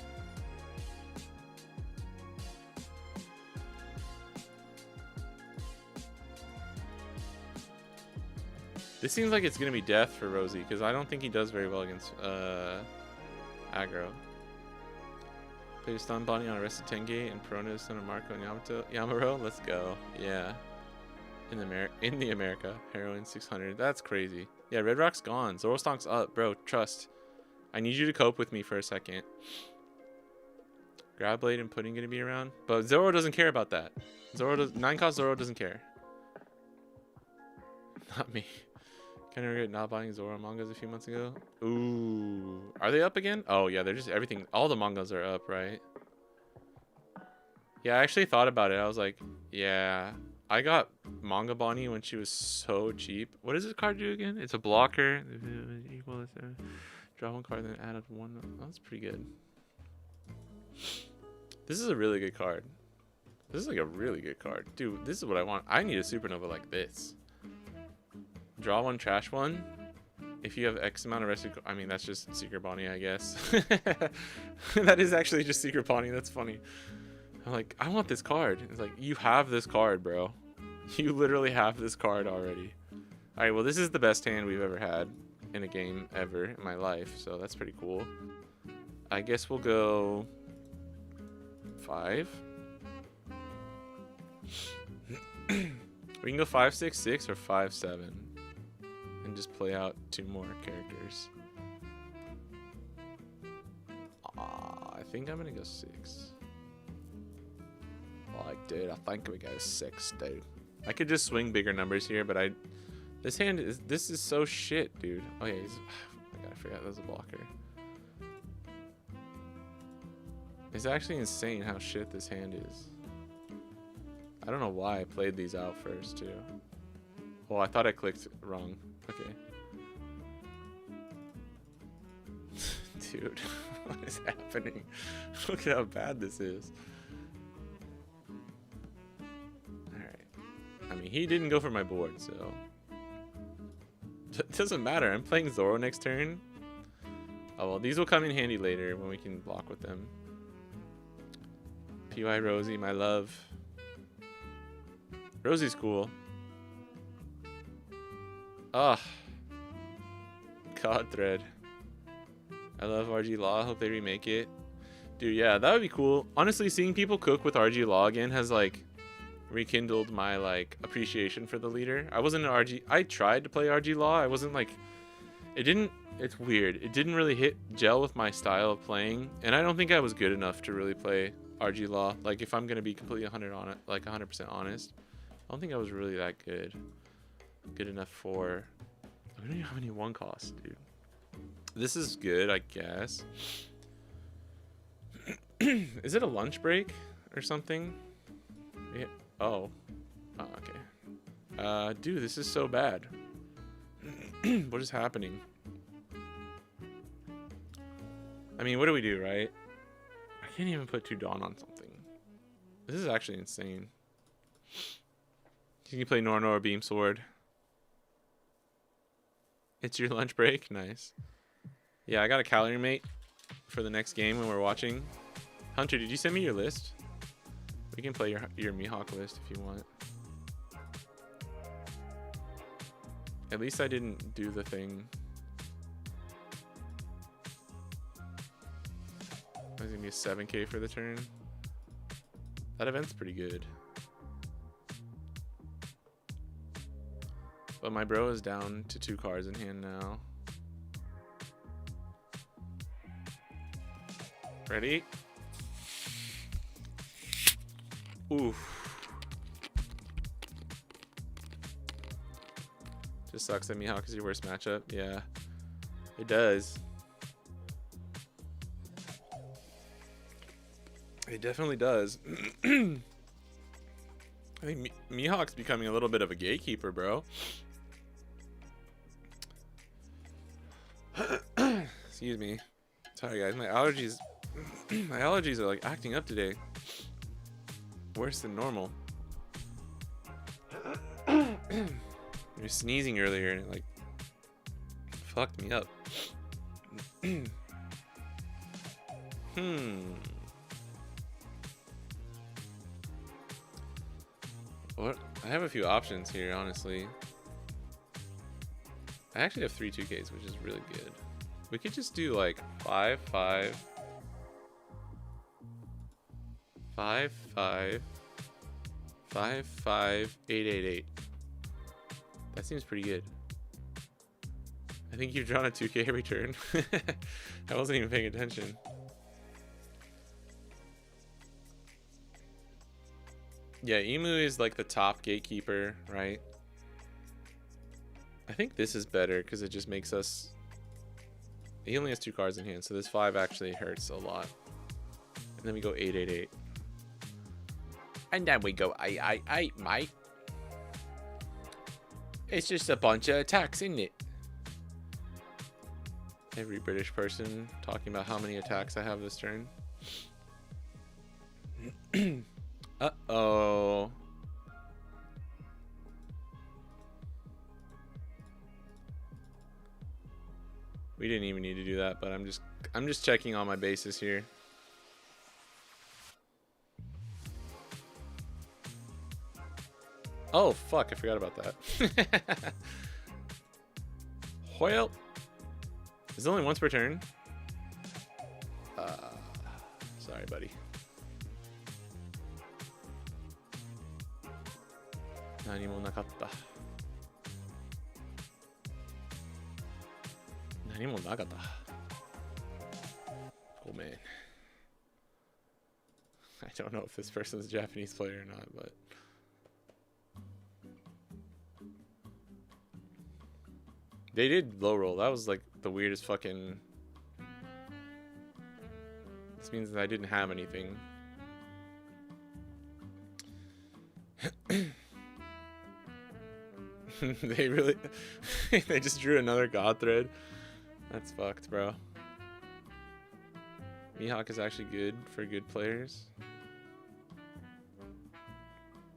This seems like it's gonna be death for Rosie because I don't think he does very well against aggro. Play a stun Bonney on Arrested Tenge and Perona Son of Marco and Yamaro. Let's go. Yeah. In the America. Heroin 600. That's crazy. Yeah, Red Rock's gone. Zoro Stonk's up, bro. Trust. I need you to cope with me for a second. Grab Blade and Pudding gonna be around, but Zoro doesn't care about that. 9-cost Zoro doesn't care. Not me. Can I regret not buying Zoro mangas a few months ago? Ooh. Are they up again? Oh, yeah, they're just everything. All the mangas are up, right? Yeah, I actually thought about it. I was like, yeah. I got Manga Bonney when she was so cheap. What does this card do again? It's a blocker. Equal. Draw one card, then add up one. Oh, that's pretty good. This is a really good card. This is like a really good card. Dude, this is what I want. I need a supernova like this. Draw one, trash one. If you have X amount of rescue, I mean, that's just Secret Bonney, I guess. That is actually just Secret Bonney. That's funny. I'm like, I want this card. It's like, you have this card, bro. You literally have this card already. All right, well, this is the best hand we've ever had in a game ever in my life. So that's pretty cool. I guess we'll go 5. We can go 5, 6, 6 or 5, 7. And just play out 2 more characters. I think I'm gonna go 6. Like, dude, I think we go 6, dude. I could just swing bigger numbers here, but this is so shit, dude. Oh yeah, I forgot that was a blocker. It's actually insane how shit this hand is. I don't know why I played these out first too. Oh, I thought I clicked wrong. Okay. Dude, what is happening? Look at how bad this is. Alright. I mean, he didn't go for my board, so... It doesn't matter. I'm playing Zoro next turn. Oh, well, these will come in handy later when we can block with them. PY Rosie, my love. Rosie's cool. Ah. God thread. I love RG Law. Hope they remake it. Dude, yeah, that would be cool. Honestly, seeing people cook with RG Law again has, like, rekindled my, like, appreciation for the leader. I wasn't an RG... I tried to play RG Law. I wasn't, like... It didn't... It's weird. It didn't really gel with my style of playing. And I don't think I was good enough to really play RG Law. Like, if I'm going to be completely 100% honest. I don't think I was really that good. Good enough for... I don't even have any one cost, dude. This is good, I guess. Is it a lunch break or something? Yeah. Oh. Oh, okay. Dude, this is so bad. What is happening? I mean, what do we do, right? I can't even put 2 Dawn on something. This is actually insane. You can play Nor Beam Sword. It's your lunch break? Nice. Yeah, I got a calorie mate for the next game when we're watching. Hunter, did you send me your list? We can play your Mihawk list if you want. At least I didn't do the thing. There's gonna be a 7K for the turn. That event's pretty good. But my bro is down to 2 cards in hand now. Ready? Oof. Just sucks that Mihawk is your worst matchup. Yeah, it does. It definitely does. I think Mihawk's becoming a little bit of a gatekeeper, bro. Excuse me. Sorry, guys. My allergies are like acting up today. Worse than normal. I was sneezing earlier and it like fucked me up. What? I have a few options here, honestly. I actually have 3 2Ks, which is really good. We could just do like 5 5 5 5 5 5 8 8 8. That seems pretty good. I think you've drawn a 2K every turn. I wasn't even paying attention. Yeah, Emu is like the top gatekeeper, right? I think this is better because it just makes us... He only has 2 cards in hand, so this 5 actually hurts a lot. And then we go 8 8 8. And then we go 8 8 8, mate. It's just a bunch of attacks, isn't it? Every British person talking about how many attacks I have this turn. Uh-oh. We didn't even need to do that, but I'm just checking all my bases here. Oh fuck, I forgot about that. Well, is it only once per turn? Sorry, buddy. Nanimo nakatta. Nanimo nakatta. Oh man. I don't know if this person's a Japanese player or not, but they did low roll. That was like the weirdest fucking... This means that I didn't have anything. They really... They just drew another God thread. That's fucked, bro. Mihawk is actually good for good players.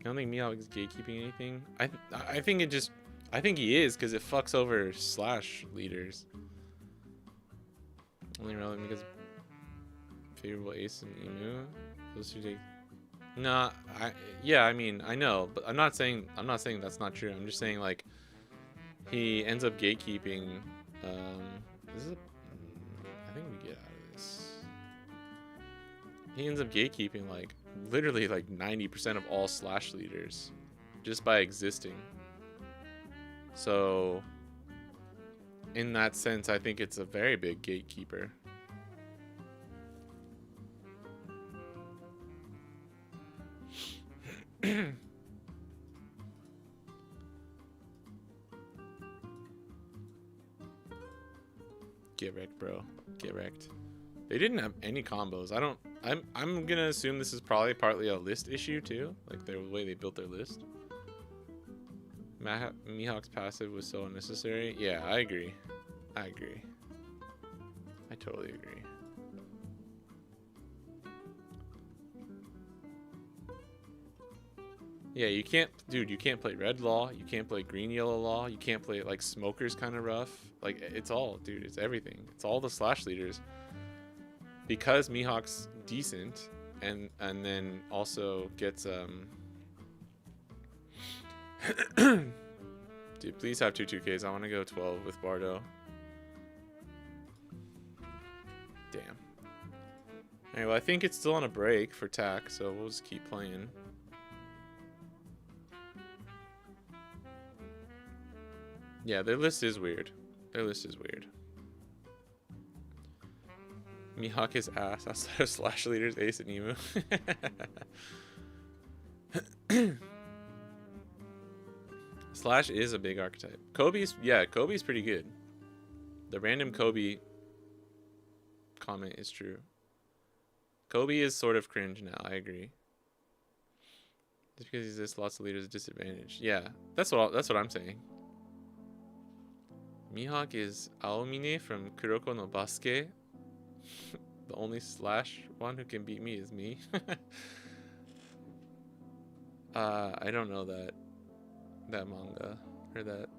I don't think Mihawk is gatekeeping anything. I think it just, I think he is because it fucks over slash leaders. Only relevant because favorable ace and emu. Those two take. Nah, yeah, I mean, I know, but I'm not saying that's not true. I'm just saying like he ends up gatekeeping. This is I think we get out of this. He ends up gatekeeping like literally like 90% of all slash leaders just by existing. So in that sense, I think it's a very big gatekeeper. Get wrecked, bro. Get wrecked. They didn't have any combos. I'm gonna assume this is probably partly a list issue too, like the way they built their list. Mihawk's passive was so unnecessary. Yeah, I agree. I totally agree. Yeah, you can't, dude, you can't play red law, you can't play green yellow law, you can't play like smokers kind of rough. Like it's all, dude, it's everything. It's all the slash leaders. Because Mihawk's decent and then also gets dude, please have 2-2Ks. I want to go 12 with Bardo. Damn. Alright, well I think it's still on a break for TAC, so we'll just keep playing. Yeah, their list is weird. Mihawk is ass outside of slash leaders, ace and emu. Slash is a big archetype. Kobe's pretty good. The random Kobe comment is true. Kobe is sort of cringe now, I agree. Just because he's this, lots of leaders disadvantage. Yeah, that's what I'm saying. Mihawk is Aomine from Kuroko no Basuke. The only slash one who can beat me is me. I don't know that manga or that.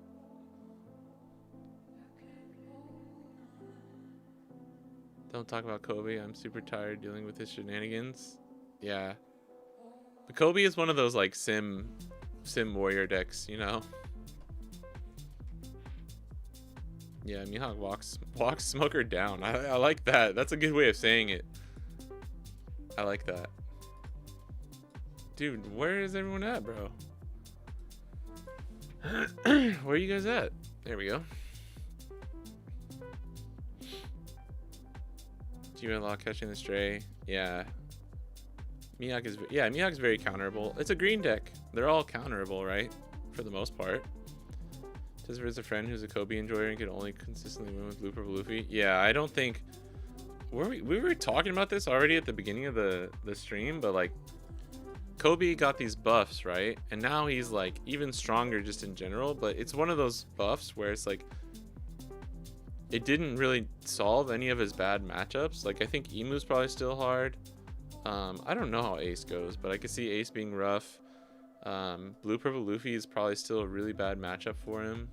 Don't talk about Kobe. I'm super tired dealing with his shenanigans. Yeah. But Kobe is one of those like sim warrior decks, you know? Yeah, Mihawk walks Smoker down. I like that. That's a good way of saying it. I like that. Dude, where is everyone at, bro? Where are you guys at? There we go. Do you unlock catching the stray? Yeah. Mihawk's very counterable. It's a green deck. They're all counterable, right? For the most part. Just as a friend who's a Kobe enjoyer and can only consistently win with Looper Luffy. Yeah, I don't think we were talking about this already at the beginning of the stream, but like Kobe got these buffs, right? And now he's like even stronger just in general, but it's one of those buffs where it's like it didn't really solve any of his bad matchups. Like I think Emu's probably still hard. I don't know how Ace goes, but I could see Ace being rough. Blue Purple Luffy is probably still a really bad matchup for him.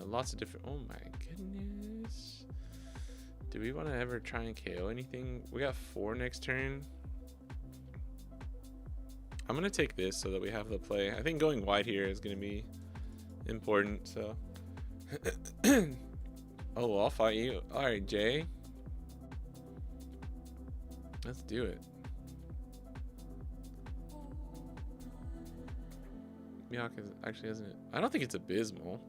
Lots of different. Oh my goodness. Do we want to ever try and KO anything? We got 4 next turn. I'm gonna take this so that we have the play. I think going wide here is gonna be important. So. Oh, well, I'll fight you. All right, Jay. Let's do it. Mihawk actually hasn't. I don't think it's abysmal.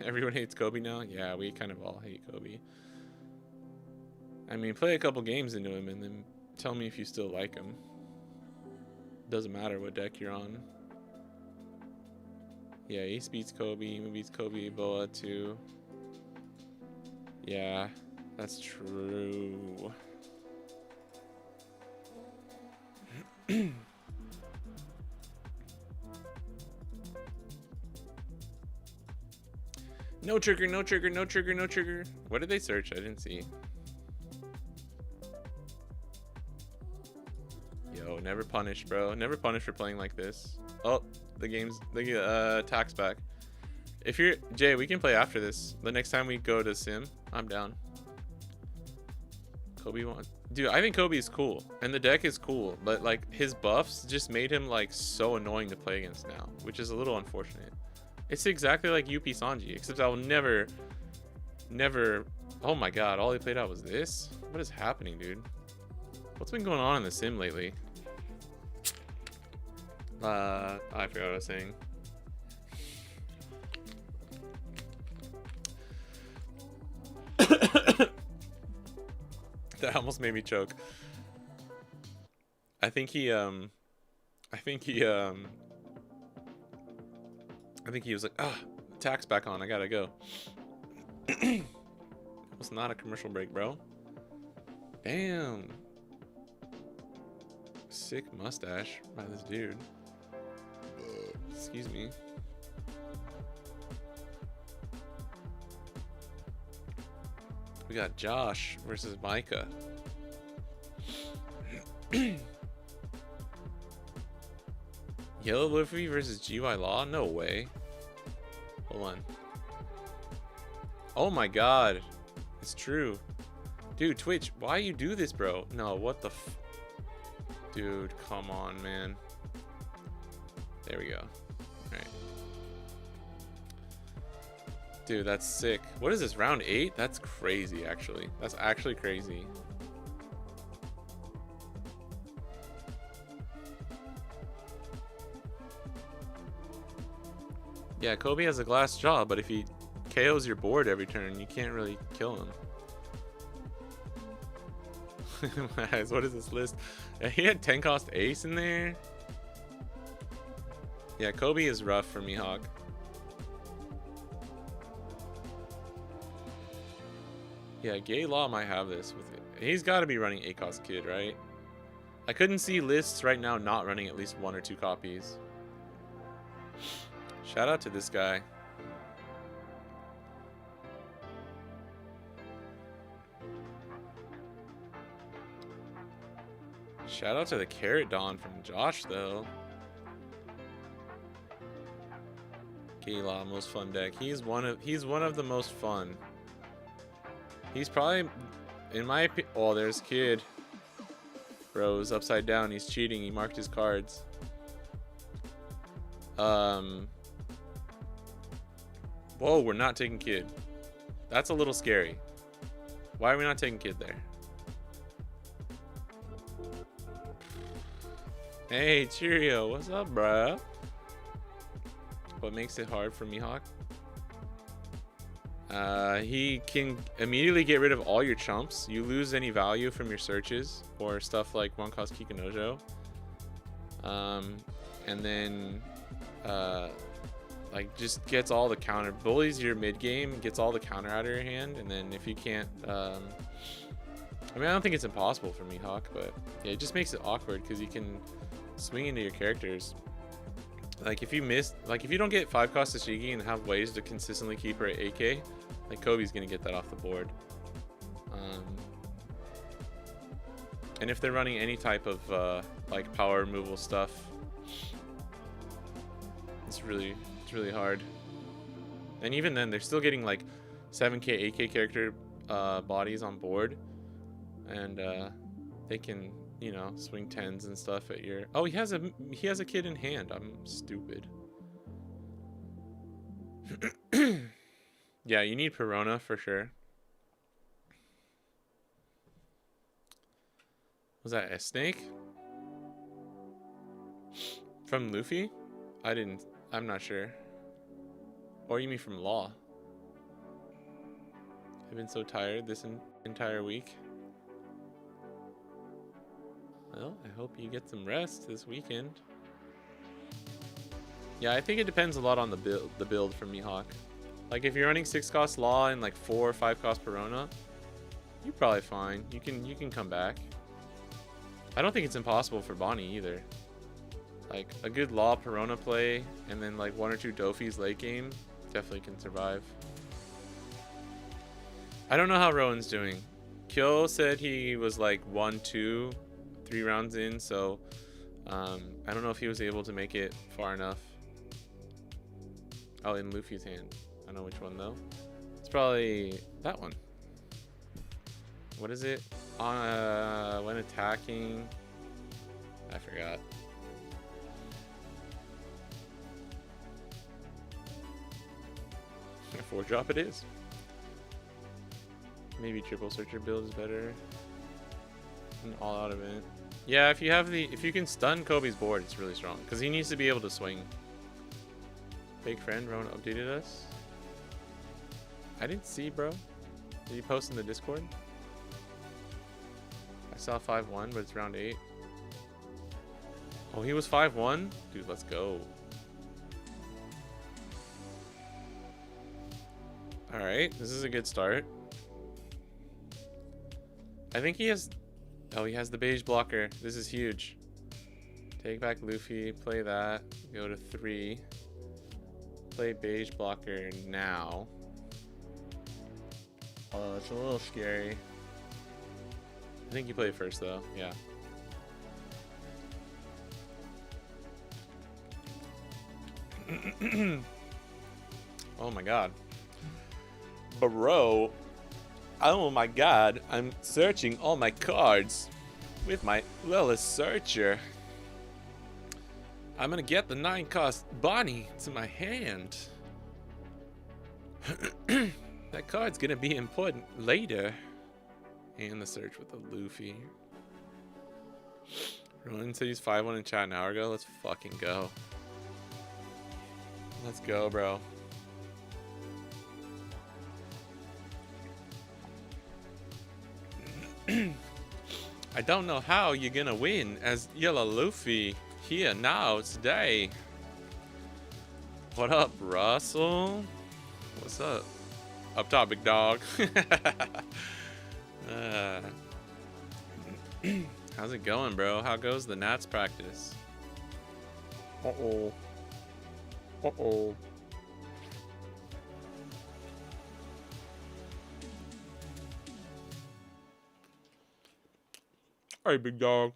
Everyone hates Kobe now. Yeah, we kind of all hate Kobe. I mean, play a couple games into him and then tell me if you still like him. Doesn't matter what deck you're on. Yeah, Ace beats Kobe. Emu beats Kobe. Boa too. Yeah, that's true. No trigger, no trigger, no trigger, no trigger. What did they search? I didn't see. never punished, bro. Never punished for playing like this. Oh, the tax back. If you're Jay, we can play after this. The next time we go to Sim, I'm down. Kobe won. Dude, I think Kobe is cool, and the deck is cool, but like his buffs just made him like so annoying to play against now, which is a little unfortunate. It's exactly like OP14, except I'll never. Oh my god, all he played out was this? What is happening, dude? What's been going on in the sim lately? I forgot what I was saying. That almost made me choke. I think he was like, ah, tax back on, I gotta go. It was not a commercial break, bro. Damn. Sick mustache by this dude. Excuse me. We got Josh versus Micah. Yellow Luffy versus GY Law? No way. Hold on. Oh my god. It's true. Dude, Twitch, why you do this, bro? No, what the f... Dude, come on, man. There we go. Alright. Dude, that's sick. What is this, round 8? That's crazy, actually. That's actually crazy. Yeah, Kobe has a glass jaw, but if he KOs your board every turn, you can't really kill him. What is this list? He had 10 cost ace in there. Yeah, Kobe is rough for Mihawk. Yeah, Gay Law might have this with it. He's got to be running 8 cost Kid, right? I couldn't see lists right now not running at least 1 or 2 copies. Shout out to this guy. Shout out to the Carrot Dawn from Josh, though. Gala, most fun deck. He's one of the most fun. He's probably, in my opinion. Oh, there's Kid. Bro's upside down. He's cheating. He marked his cards. Whoa, we're not taking Kid. That's a little scary. Why are we not taking Kid there? Hey, Cheerio. What's up, bruh? What makes it hard for Mihawk? He can immediately get rid of all your chumps. You lose any value from your searches or stuff like one cost Kikanojo. And then like just gets all the counter, bullies your mid game, gets all the counter out of your hand, and then if you can't, I mean, I don't think it's impossible for Mihawk, but yeah, it just makes it awkward because you can swing into your characters. Like if you don't get 5 cost Tashigi and have ways to consistently keep her at 8k, like Kobe's gonna get that off the board. And if they're running any type of like power removal stuff, it's really hard. And even then, they're still getting like 7k, 8k character bodies on board, and they can, you know, swing 10s and stuff at your... Oh, he has a Kid in hand. I'm stupid. Yeah, you need Perona for sure. Was that a snake? From Luffy? I'm not sure. Or you mean from Law? I've been so tired this entire week. Well, I hope you get some rest this weekend. Yeah, I think it depends a lot on the build for Mihawk. Like if you're running 6 cost Law and like 4 or 5 cost Perona, you're probably fine. You can come back. I don't think it's impossible for Bonney either. Like a good Law Perona play and then like 1 or 2 Dofis late game definitely can survive. I don't know how Rowan's doing. Kyo said he was like 1, 2, 3 rounds in, so I don't know if he was able to make it far enough. Oh, in Luffy's hand. I don't know which one though. It's probably that one. What is it? On when attacking. I forgot. A 4-drop it is. Maybe triple searcher build is better. An all-out event. Yeah, if you can stun Kobe's board, it's really strong because he needs to be able to swing. Fake friend, Rowan updated us. I didn't see, bro. Did you post in the Discord? I saw 5-1, but it's round 8. Oh, he was 5-1? Dude, let's go. Alright, this is a good start. I think he has... Oh, he has the beige blocker. This is huge. Take back Luffy, play that. Go to 3. Play beige blocker now. Oh, it's a little scary. I think you play first though, yeah. Oh my god. Bro. Oh my god. I'm searching all my cards with my Lilith searcher. I'm gonna get the 9-cost Bonney to my hand. That card's gonna be important later. And the search with the Luffy. Ronan said he's 5-1 in chat an hour ago. Let's fucking go. Let's go, bro. I don't know how you're gonna win as Yellow Luffy here now today. What up, Russell? What's up? Up top, big dog. How's it going, bro? How goes the Nats practice? Uh-oh. Uh-oh. Alright, big dog.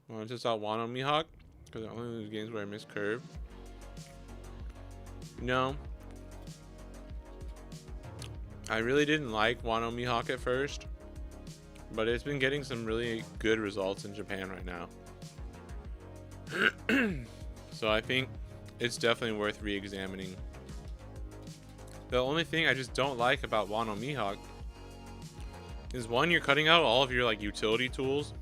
Want to test out Wano Mihawk? Because I only lose games where I miss curve. No. I really didn't like Wano Mihawk at first. But it's been getting some really good results in Japan right now. So I think it's definitely worth re-examining. The only thing I just don't like about Wano Mihawk is, one, you're cutting out all of your like utility tools.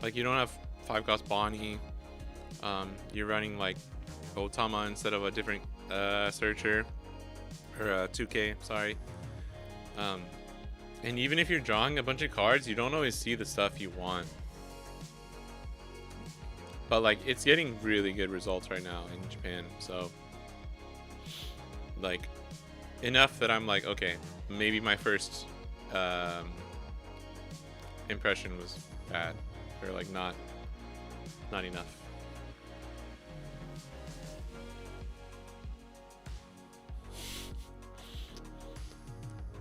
Like you don't have 5-cost Bonney. You're running like Otama instead of a different searcher, or 2K, sorry. And even if you're drawing a bunch of cards, you don't always see the stuff you want. But like it's getting really good results right now in Japan, so like enough that I'm like, okay, maybe my first impression was bad, or like not enough.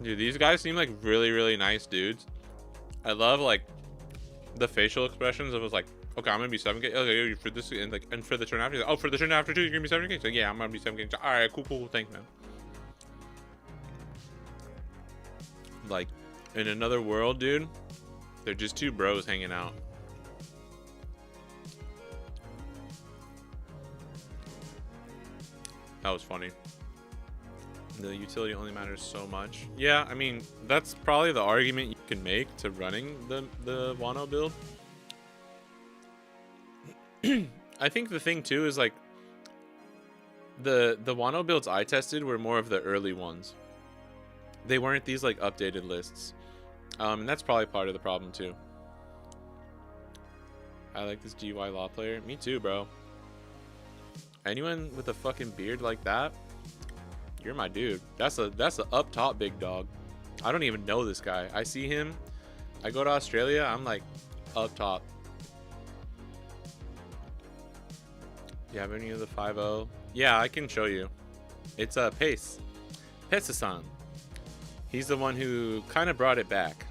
Dude, these guys seem like really nice dudes. I love like the facial expressions of, it was like, okay, I'm gonna be 7K. Okay, for this and like, and for the turn after, oh, for the turn after too, you're gonna be 7K. So yeah, I'm gonna be 7K. All right, cool, thanks, man. Like in another world, dude, they're just two bros hanging out. That was funny. The utility only matters so much. Yeah, I mean, that's probably the argument you can make to running the Wano build. I think the thing too is like the Wano builds I tested were more of the early ones. They weren't these like updated lists. And that's probably part of the problem too. I like this GY law player. Me too, bro. Anyone with a fucking beard like that, you're my dude. That's a up top big dog. I don't even know this guy. I see him. I go to Australia. I'm like up top. Do you have any of the 5-0? Yeah, I can show you. It's Pace. Pesa-san. He's the one who kind of brought it back.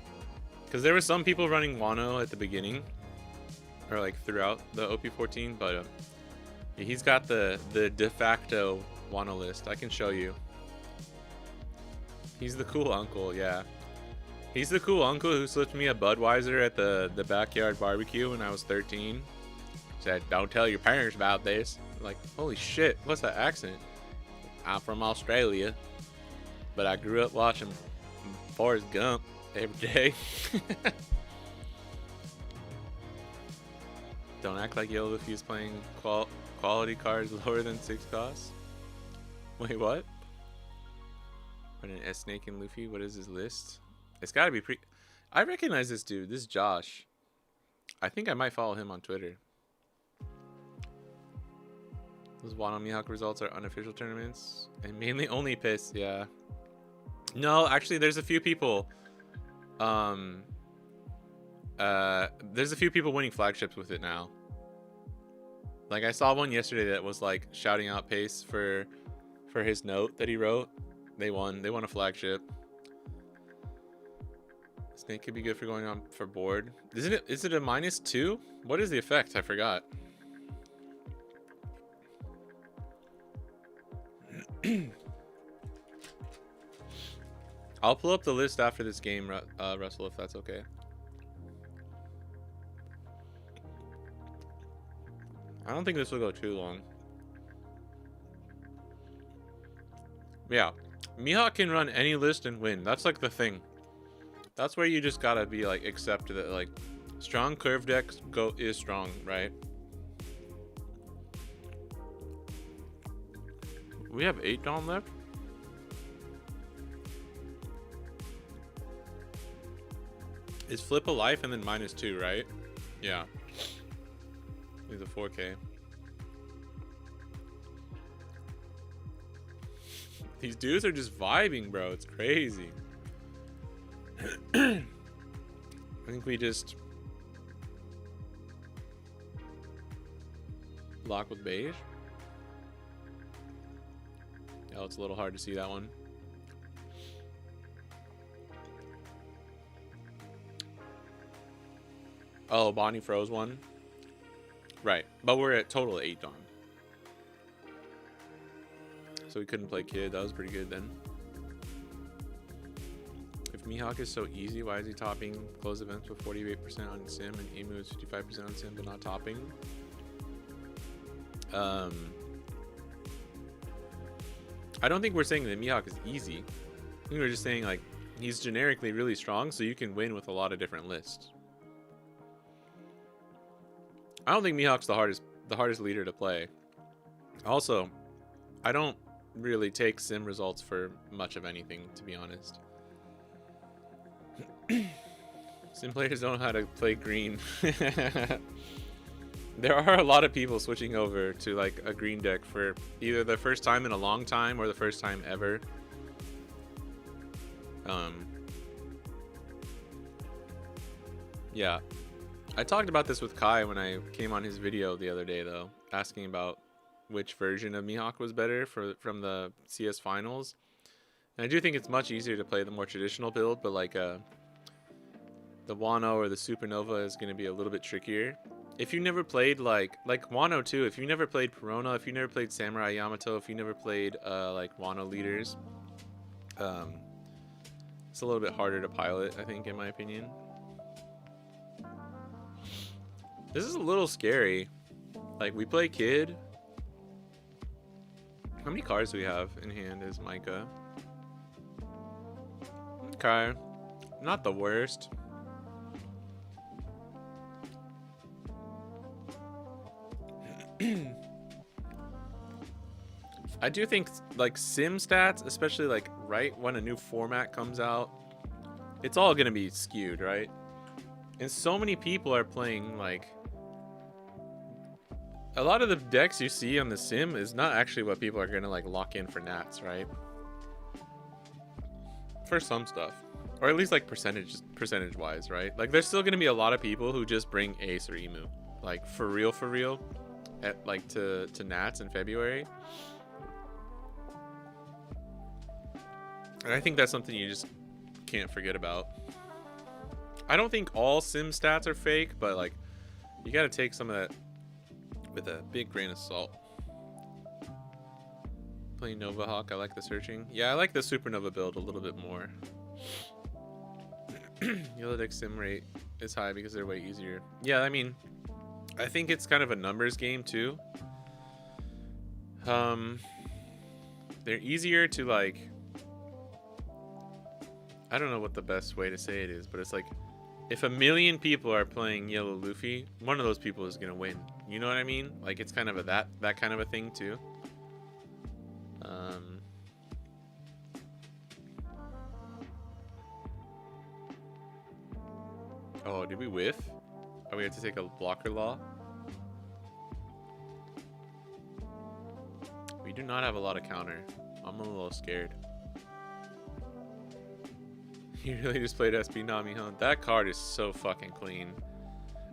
Because there were some people running Wano at the beginning. or like throughout the OP14, but yeah, he's got the de facto Wano list. I can show you. He's the cool uncle, yeah. He's the cool uncle who slipped me a Budweiser at the backyard barbecue when I was 13. Said, "Don't tell your parents about this." I'm like, holy shit, what's that accent? I'm from Australia, but I grew up watching Forrest Gump every day. Don't act like Yellow Luffy is playing quality cards lower than 6 costs. Wait, what? What an S Snake and Luffy? What is his list? It's gotta be I recognize this dude. This is Josh. I think I might follow him on Twitter. Those Wano Mihawk results are unofficial tournaments and mainly only piss. Yeah. No, actually, there's a few people. There's a few people winning flagships with it now. Like I saw one yesterday that was like shouting out pace for his note that he wrote. They won a flagship. Snake could be good for going on for board. Is it a -2? What is the effect? I forgot. I'll pull up the list after this game, Russell, if that's okay. I don't think this will go too long. Yeah, Mihawk can run any list and win. That's like the thing. That's where you just gotta be like accept that like strong curve decks is strong, right? We have 8 Dawn left. Is flip a life and then -2, right? Yeah. He's a 4K. These dudes are just vibing, bro. It's crazy. I think we just lock with beige. Oh, it's a little hard to see that one. Oh, Bonney froze one. Right, but we're at total 8 Dawn. So we couldn't play Kid. That was pretty good then. If Mihawk is so easy, why is he topping closed events with 48% on Sim and Emu is 55% on Sim but not topping? I don't think we're saying that Mihawk is easy. I think we're just saying like he's generically really strong, so you can win with a lot of different lists. I don't think Mihawk's the hardest leader to play. Also, I don't really take sim results for much of anything, to be honest. Sim players don't know how to play green. There are a lot of people switching over to like a green deck for either the first time in a long time or the first time ever. Yeah. I talked about this with Kai when I came on his video the other day, though, asking about which version of Mihawk was better from the CS finals. And I do think it's much easier to play the more traditional build, but like the Wano or the Supernova is going to be a little bit trickier. If you never played like Wano too, if you never played Perona, if you never played Samurai Yamato, if you never played like Wano leaders, it's a little bit harder to pilot, I think, in my opinion. This is a little scary. Like, we play Kid. How many cards do we have in hand as Micah? Okay. Not the worst. I do think, like, sim stats, especially, like, right when a new format comes out, it's all gonna be skewed, right? And so many people are playing, like... A lot of the decks you see on the sim is not actually what people are gonna, like, lock in for nats, right? For some stuff. Or at least, like, percentage-wise, right? Like, there's still gonna be a lot of people who just bring Ace or Emu. Like, for real, at, like, to nats in February. And I think that's something you just can't forget about. I don't think all sim stats are fake, but like You gotta take some of that with a big grain of salt. Playing Nova Hawk, I like the searching. Yeah, I like the Supernova build a little bit more. Yellow deck sim rate is high because they're way easier. Yeah, I mean, I think it's kind of a numbers game too. They're easier to like, I don't know what the best way to say it is, but it's like if 1 million people are playing Yellow Luffy, one of those people is gonna win. You know what I mean? Like it's kind of a that kind of a thing too. Oh, did we whiff? Oh, we have to take a blocker law. We do not have a lot of counter. I'm a little scared. You really just played SP Nami, huh? That card is so fucking clean.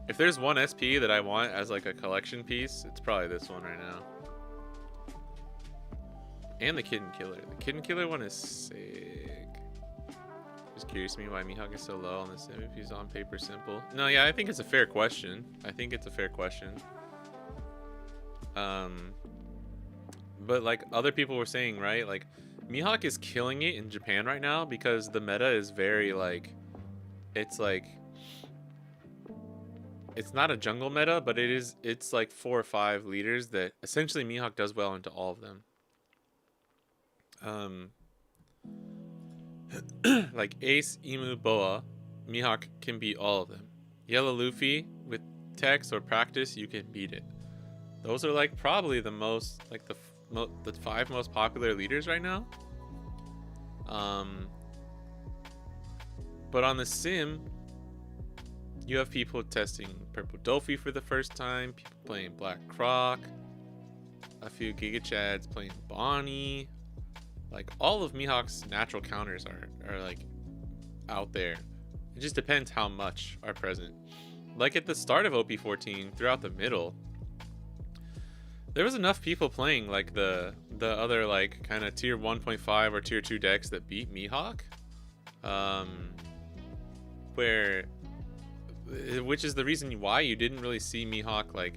If there's one SP that I want as like a collection piece, it's probably this one right now. And the Kitten Killer. The Kitten Killer one is sick. Just curious to me why Mihawk is so low on the sim if he's on paper simple. No, yeah, I think it's a fair question. I think it's a fair question. But like other people were saying, right? Like Mihawk is killing it in Japan right now because the meta is very like, it's not a jungle meta, but it's like 4 or 5 leaders that essentially Mihawk does well into all of them. Like Ace, Emu, Boa, Mihawk can beat all of them. Yellow Luffy, with text or practice, you can beat it. Those are like probably the most, like the 5 most popular leaders right now. But on the sim, you have people testing Purple Dofi for the first time, people playing Black Croc, a few Giga Chads playing Bonney. Like all of Mihawk's natural counters are like out there. It just depends how much are present. Like at the start of OP14, throughout the middle, there was enough people playing like the other like kind of tier 1.5 or tier 2 decks that beat Mihawk. Which is the reason why you didn't really see Mihawk like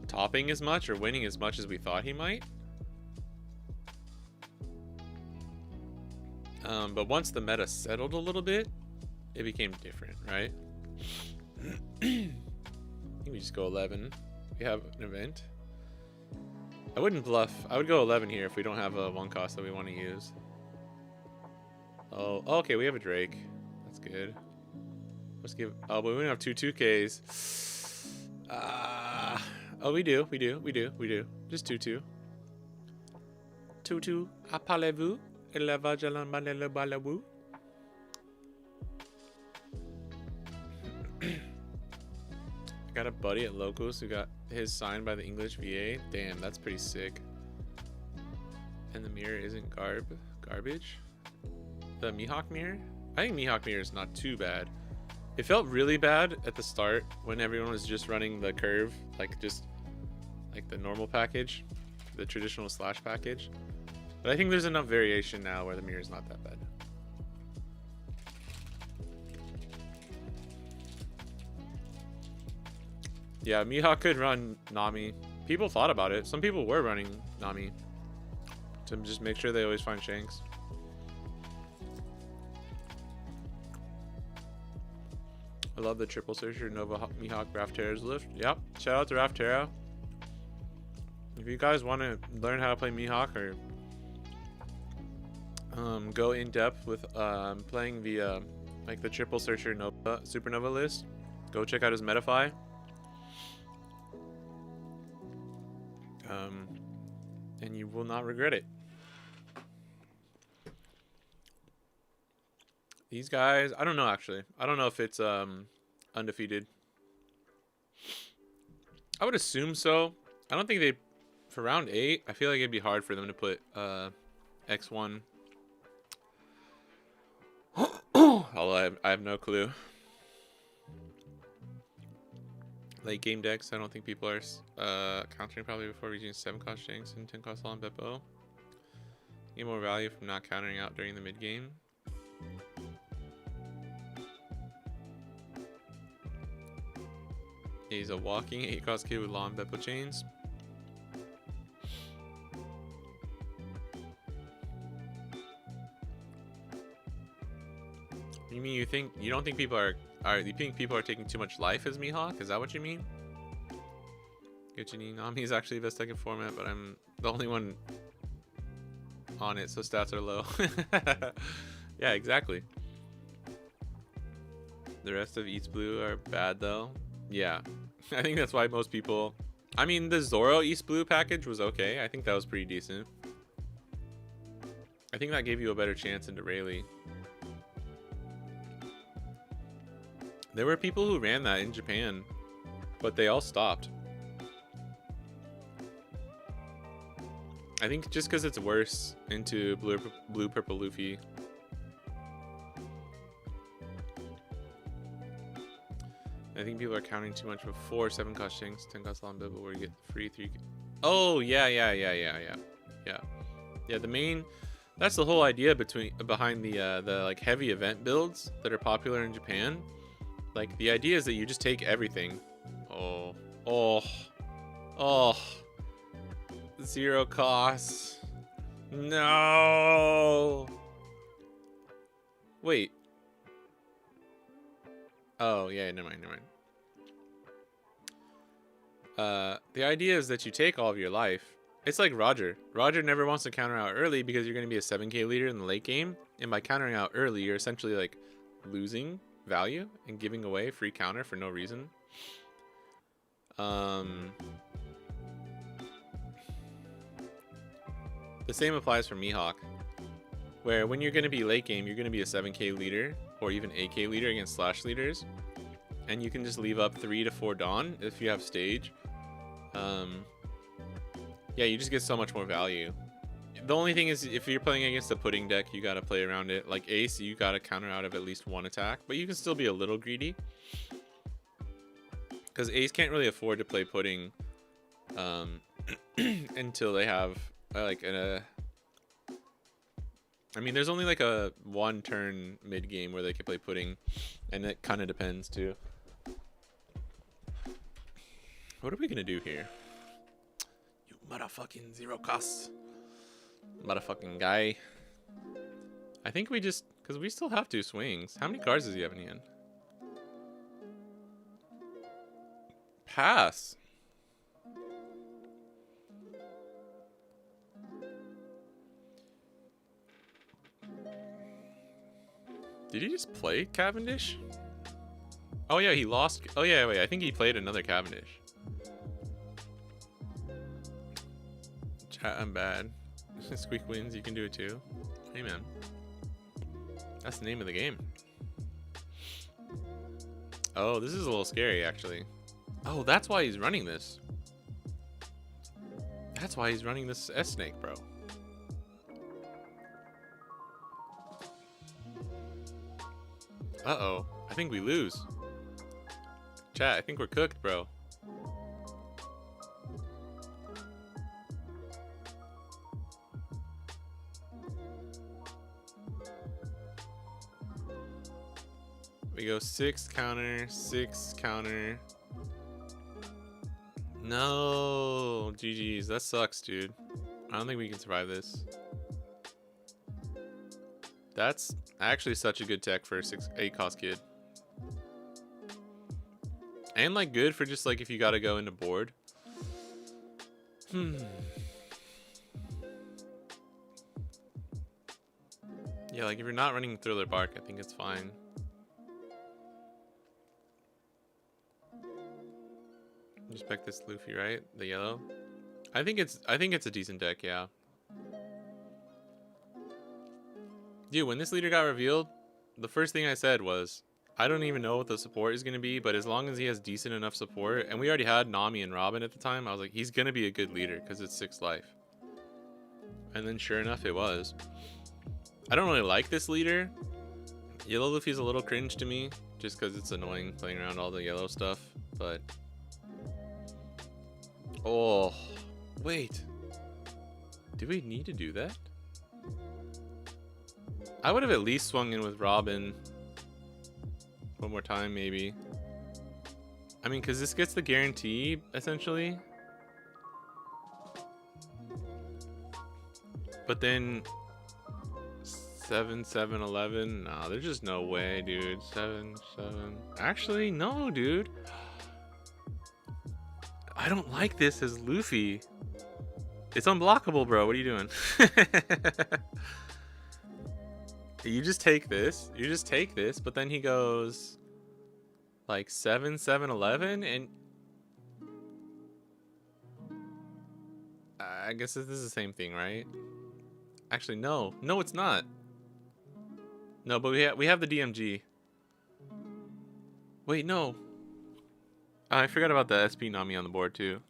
topping as much or winning as much as we thought he might. But once the meta settled a little bit, it became different, right? I think we just go 11. We have an event. I wouldn't bluff. I would go 11 here if we don't have a 1 cost that we want to use. Oh, okay, we have a Drake. That's good. Let's give. Oh, but we don't have 2 2Ks. Oh, we do. Just 2-2. 2-2. Appelez-vous? I got a buddy at Locos who got his signed by the English VA. Damn, that's pretty sick. And the mirror isn't garbage. The Mihawk mirror? I think Mihawk mirror is not too bad. It felt really bad at the start when everyone was just running the curve, like just like the normal package, the traditional slash package. But I think there's enough variation now where the mirror is not that bad. Yeah, Mihawk could run Nami. People thought about it. Some people were running Nami to just make sure they always find Shanks. I love the triple searcher Nova Mihawk Raftera's lift. Yep, shout out to Raftera. If you guys want to learn how to play Mihawk or go in depth with playing the like the triple searcher Nova Supernova list, go check out his Metafy. And you will not regret it. These guys, I don't know actually. I don't know if it's undefeated. I would assume so. I don't think they, for round 8, I feel like it'd be hard for them to put X1. Although I have no clue. Late game decks, I don't think people are countering probably before reaching 7 cost Shanks and 10 cost Law and Beppo. Get more value from not countering out during the mid game. He's a walking 8-cost kid with long Beppo chains. You mean you don't think people you think people are taking too much life as Mihawk? Is that what you mean? Gucci Nami is actually the best second format, but I'm the only one on it, so stats are low. Yeah, exactly. The rest of East Blue are bad though. Yeah, I think that's why most people. I mean, the Zoro East Blue package was okay. I think that was pretty decent. I think that gave you a better chance into Rayleigh. There were people who ran that in Japan, but they all stopped. I think just because it's worse into blue purple Luffy. I think people are counting too much before 7-cost Shanks, 10-cost Long Bible, where you get free 3. Oh yeah. The main, that's the whole idea behind the like heavy event builds that are popular in Japan. Like the idea is that you just take everything. Oh. 0 cost. No. Wait. Oh yeah, never mind. The idea is that you take all of your life. It's like Roger. Roger never wants to counter out early because you're going to be a 7k leader in the late game, and by countering out early, you're essentially like losing value and giving away free counter for no reason. The same applies for Mihawk, where when you're going to be late game, you're going to be a 7k leader or even 8k leader against slash leaders, and you can just leave up 3 to 4 Dawn if you have stage. Yeah, you just get so much more value. The only thing is, if you're playing against a pudding deck, you gotta play around it. Like Ace, you gotta counter out of at least 1 attack, but you can still be a little greedy. Because Ace can't really afford to play pudding until they have like I mean, there's only like a 1 turn mid game where they can play pudding, and it kind of depends too. What are we gonna do here? You motherfucking 0 cost. Motherfucking guy. I think we just, because we still have 2 swings. How many cards does he have in hand? Pass. Did he just play Cavendish? Oh yeah, he lost. Oh yeah, wait, I think he played another Cavendish. Chat, I'm bad. Squeak wins, you can do it too. Hey man. That's the name of the game. Oh, this is a little scary actually. Oh, that's why he's running this. That's why he's running this S-Snake, bro. Uh-oh. I think we lose. Chat, I think we're cooked, bro. We go 6 counter, 6 counter. No, GG's. That sucks, dude. I don't think we can survive this. That's actually such a good tech for a 8 cost kid. And like good for just like if you gotta go into board. Yeah, like if you're not running Thriller Bark, I think it's fine. Just pick this Luffy, right? The yellow. I think it's a decent deck, yeah. Dude, when this leader got revealed, the first thing I said was, I don't even know what the support is going to be, but as long as he has decent enough support, and we already had Nami and Robin at the time, I was like, he's going to be a good leader because it's 6 life. And then sure enough, it was. I don't really like this leader. Yellow Luffy's a little cringe to me, just because it's annoying playing around all the yellow stuff, but... Oh, wait. Do we need to do that? I would have at least swung in with Robin one more time, maybe. I mean, because this gets the guarantee, essentially. But then 7, 7, 11. No, there's just no way, dude. 7, 7. Actually, no, dude. I don't like this as Luffy. It's unblockable, bro. What are you doing? You just take this. You just take this, but then he goes like 7, 7, 11, and I guess this is the same thing, right? Actually, no. No, it's not. No, but we have the DMG. Wait, no. I forgot about the SP Nami on the board too.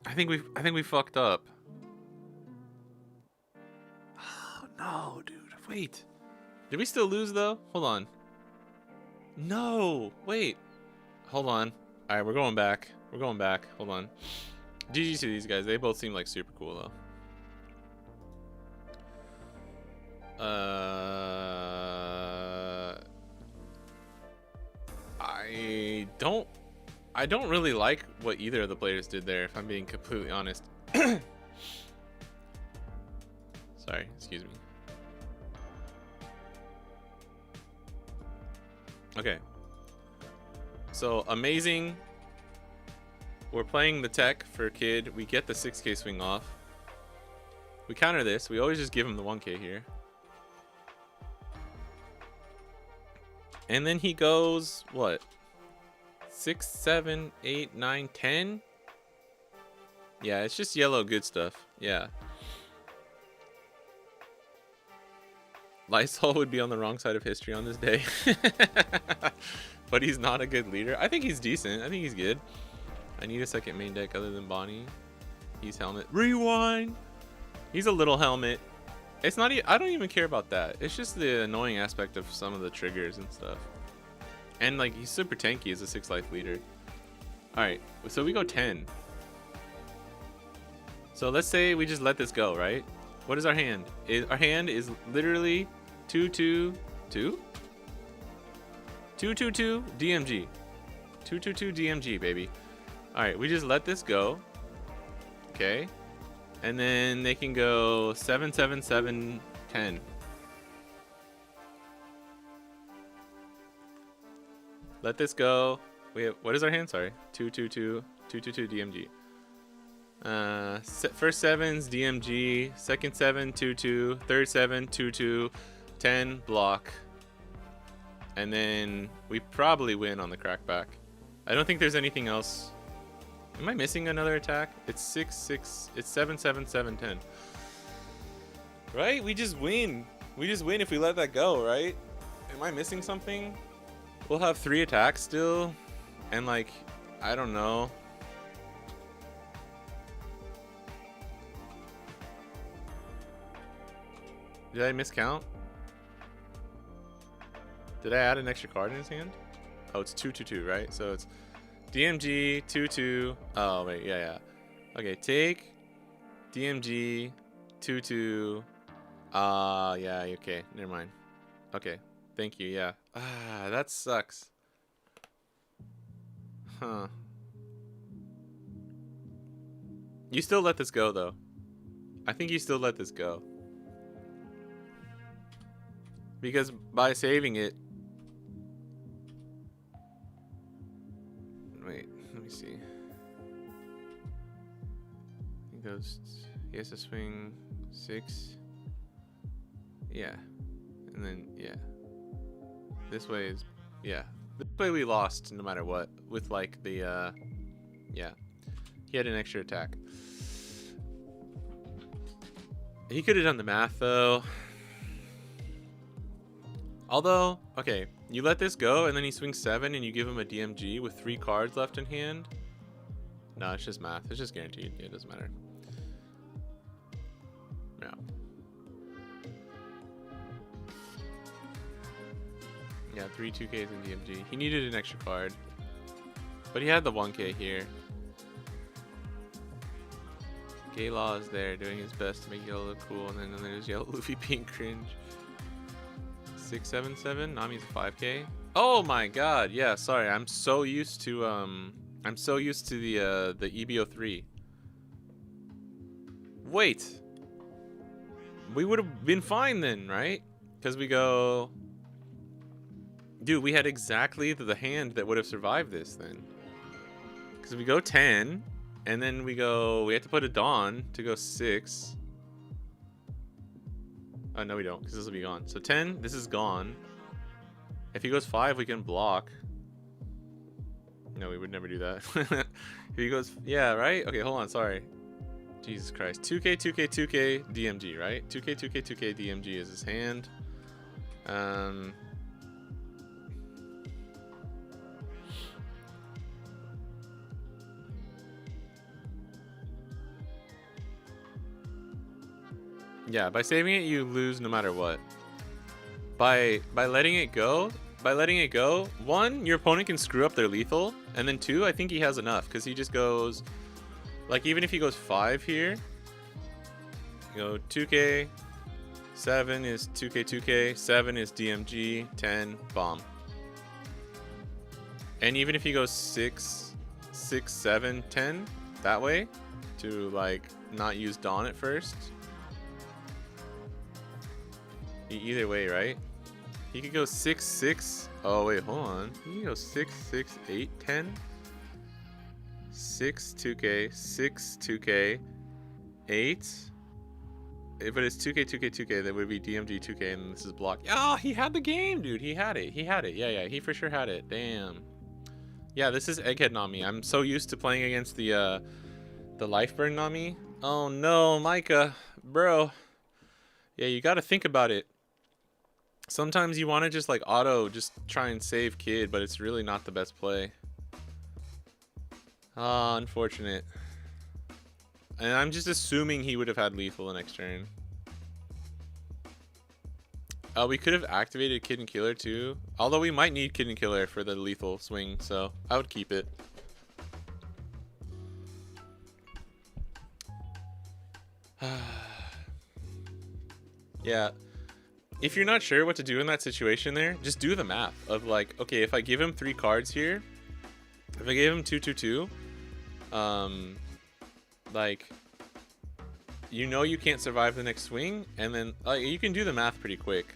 I think we fucked up. Oh no, dude. Wait. Did we still lose though? Hold on. No. Wait. Hold on. All right, we're going back. We're going back. Hold on. GG to these guys. They both seem like super cool though. I don't really like what either of the players did there, if I'm being completely honest. Sorry, excuse me. Okay. So, amazing. We're playing the tech for Kid. We get the 6k swing off. We counter this. We always just give him the 1k here. And then he goes, what? 6, 7, 8, 9, 10? Yeah, it's just yellow good stuff. Yeah. Lysol would be on the wrong side of history on this day. But he's not a good leader. I think he's decent. I think he's good. I need a second main deck other than Bonney. He's helmet. Rewind! He's a little helmet. It's not. I don't even care about that. It's just the annoying aspect of some of the triggers and stuff. And like he's super tanky as a 6 life leader. All right, so we go 10. So let's say we just let this go, right? What is our hand? Our hand is literally 2, 2, 2, 2, 2, 2 DMG, 2, 2, 2 DMG, baby. All right, we just let this go. Okay, and then they can go 7, 7, 7, 10. Let this go. We have, what is our hand? Sorry. 2, 2, 2, 2, 2, 2 DMG. First 7's DMG. Second 7, 2, 2. Third 7, 2, 2. 10 block. And then we probably win on the crackback. I don't think there's anything else. Am I missing another attack? It's 6, 6. It's 7, 7, 7, 10. Right? We just win. We just win if we let that go, right? Am I missing something? We'll have 3 attacks still, and like, I don't know. Did I miscount? Did I add an extra card in his hand? Oh, it's 2, 2, 2, right? So it's DMG, 2, 2. Oh, wait, yeah. Okay, take DMG, 2, 2. Yeah, okay, never mind. Okay. Thank you, yeah. That sucks. Huh. You still let this go, though. I think you still let this go. Because by saving it... Wait, let me see. He has to swing 6. Yeah. And then, yeah. This way is, yeah. This way we lost no matter what. With like the, yeah. He had an extra attack. He could have done the math though. Although, okay, you let this go and then he swings 7 and you give him a DMG with 3 cards left in hand. No, it's just math. It's just guaranteed. Yeah, it doesn't matter. No. Yeah, 3 2Ks in DMG. He needed an extra card. But he had the 1K here. Gaylaw is there doing his best to make Yellow look cool. And then there's Yellow Luffy being cringe. 677. Nami's a 5K. Oh my god, yeah, sorry. I'm so used to the EB03. Wait. We would have been fine then, right? Because we go... Dude, we had exactly the hand that would have survived this then. Because we go 10, and then we have to put a Dawn to go 6. Oh, no we don't, because this will be gone. So 10, this is gone. If he goes 5, we can block. No, we would never do that. If he goes... Yeah, right? Okay, hold on, sorry. Jesus Christ. 2K, 2K, 2K, DMG, right? 2K, 2K, 2K, DMG is his hand. Yeah, by saving it, you lose no matter what. By letting it go, one, your opponent can screw up their lethal, and then two, I think he has enough, because he just goes... Like, even if he goes 5 here, you go 2K, 7 is 2K, 2K, 7 is DMG, 10, bomb. And even if he goes 6, 7, 10, that way, to, like, not use Dawn at first. Either way, right? He could go 6, 6. Oh, wait, hold on. He can go 6, 6, 8, 10. 6 2K, 6 2K, 8. But it's 2K, 2K, 2K. That would be DMG 2K, and this is block. Oh, he had the game, dude. He had it. He had it. Yeah, he for sure had it. Damn. Yeah, this is Egghead Nami. I'm so used to playing against the Life Burn Nami. Oh no, Micah, bro. Yeah, you got to think about it. Sometimes you want to just like auto, just try and save Kid, but it's really not the best play. Ah, unfortunate. And I'm just assuming he would have had lethal the next turn. We could have activated Kid and Killer too. Although we might need Kid and Killer for the lethal swing, so I would keep it. Yeah. If you're not sure what to do in that situation there, just do the math of like, okay, if I give him 3 cards here, if I gave him 2, 2, 2, like, you know you can't survive the next swing, and then you can do the math pretty quick.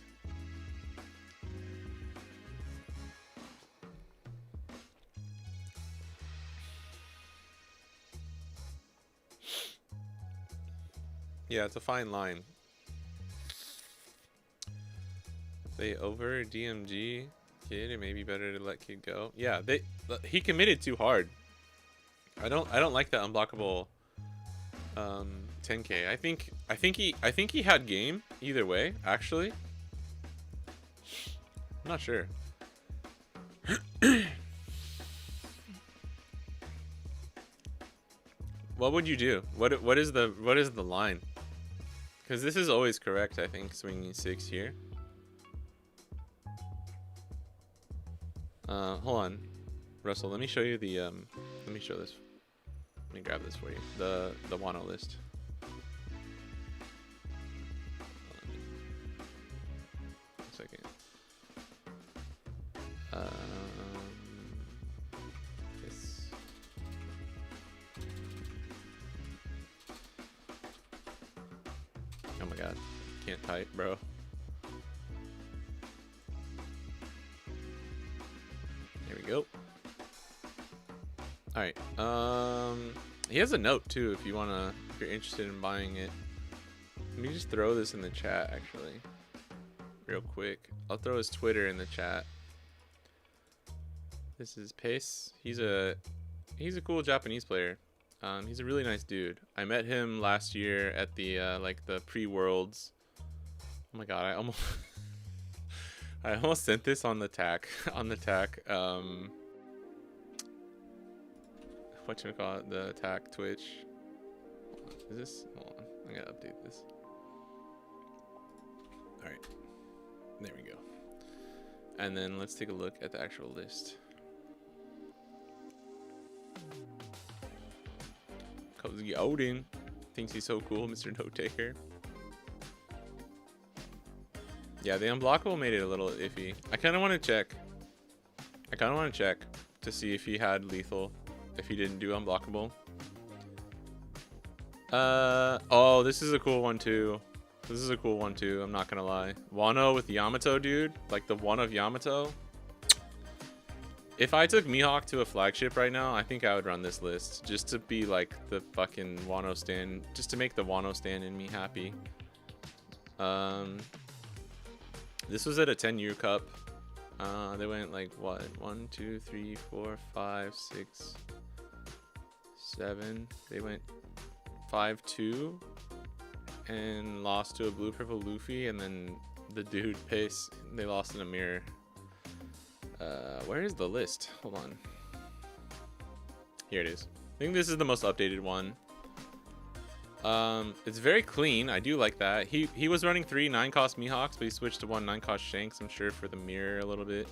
Yeah, it's a fine line. They over DMG Kid, it may be better to let Kid go. Yeah, he committed too hard. I don't like that unblockable 10K. I think he had game either way, actually. I'm not sure. What would you do? What is the line? Because this is always correct, I think, swinging 6 here. Hold on, Russell. Let me show you the let me show this. Let me grab this for you. The Wano list. One second. This. Oh my god, can't type, bro. There we go. All right. He has a note too if you're interested in buying it. Let me just throw this in the chat actually, real quick. I'll throw his Twitter in the chat. This is Pace. He's a cool Japanese player. He's a really nice dude. I met him last year at the like the pre-worlds. Oh my god, I almost I almost sent this on the tack whatchamacallit, the attack Twitch. Is this? Hold on, I gotta update this. Alright, there we go. And then let's take a look at the actual list. Cozy Odin thinks he's so cool, Mr. Note Taker. Yeah, the unblockable made it a little iffy. I kind of want to check. I kind of want to check to see if he had lethal, if he didn't do unblockable. Oh, this is a cool one too. This is a cool one too, I'm not gonna lie. Wano with Yamato, dude. Like the one of Yamato. If I took Mihawk to a flagship right now, I think I would run this list. Just to be like the fucking Wano stand. Just to make the Wano stand in me happy. This was at a 10-year cup. They went like what? 1, 2, 3, 4, 5, 6, 7. They went 5-2 and lost to a blue purple Luffy, and then the dude Pace, they lost in a mirror. Where is the list? Hold on. Here it is. I think this is the most updated one. It's very clean. I do like that. He was running 3 9-cost Mihawks, but he switched to 1 9-cost Shanks, I'm sure, for the mirror a little bit.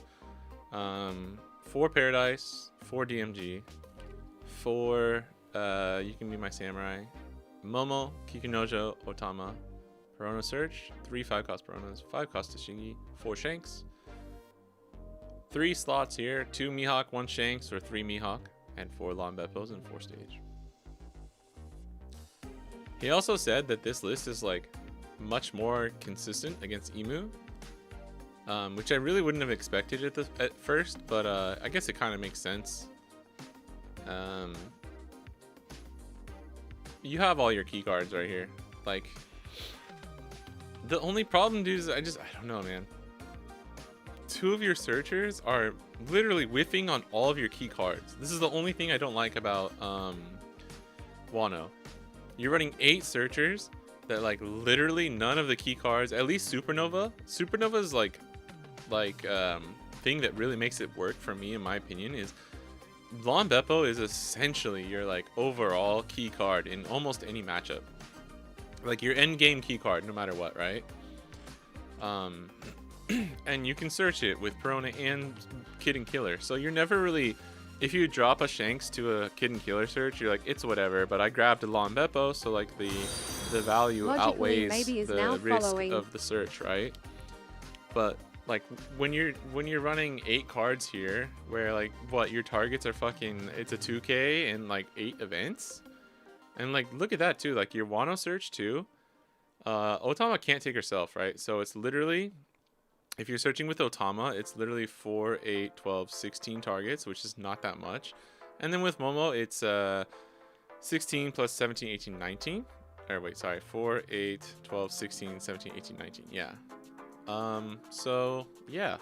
4 Paradise, 4 DMG, 4 You Can Be My Samurai, Momo, Kikunojo, Otama, Perona Search, 3 5-cost Peronas, 5-cost Tashingi, 4 Shanks, 3 slots here, 2 Mihawk, 1 Shanks, or 3 Mihawk, and 4 Lon Beppos and 4 stage. He also said that this list is like much more consistent against Emu, which I really wouldn't have expected at first, but I guess it kind of makes sense. You have all your key cards right here. Like, the only problem, dude, is I don't know, man. 2 of your searchers are literally whiffing on all of your key cards. This is the only thing I don't like about Wano. You're running 8 searchers that like literally none of the key cards, at least Supernova. Supernova's like thing that really makes it work for me, in my opinion, is Lon Beppo is essentially your like overall key card in almost any matchup. Like your end game key card, no matter what, right? And you can search it with Perona and Kid and Killer. So you're never really, if you drop a Shanks to a Kid and Killer search, you're like, it's whatever. But I grabbed a Lon Beppo, so like the value Logically, outweighs the risk of the search, right? But like when you're running 8 cards here, where like what your targets are fucking, it's a 2K and like 8 events, and like look at that too, like your Wano search too. Otama can't take herself, right? So it's literally, if you're searching with Otama, it's literally 4, 8, 12, 16 targets, which is not that much. And then with Momo, it's 16 plus 17, 18, 19. Or wait, sorry, 4, 8, 12, 16, 17, 18, 19. Yeah. So yeah,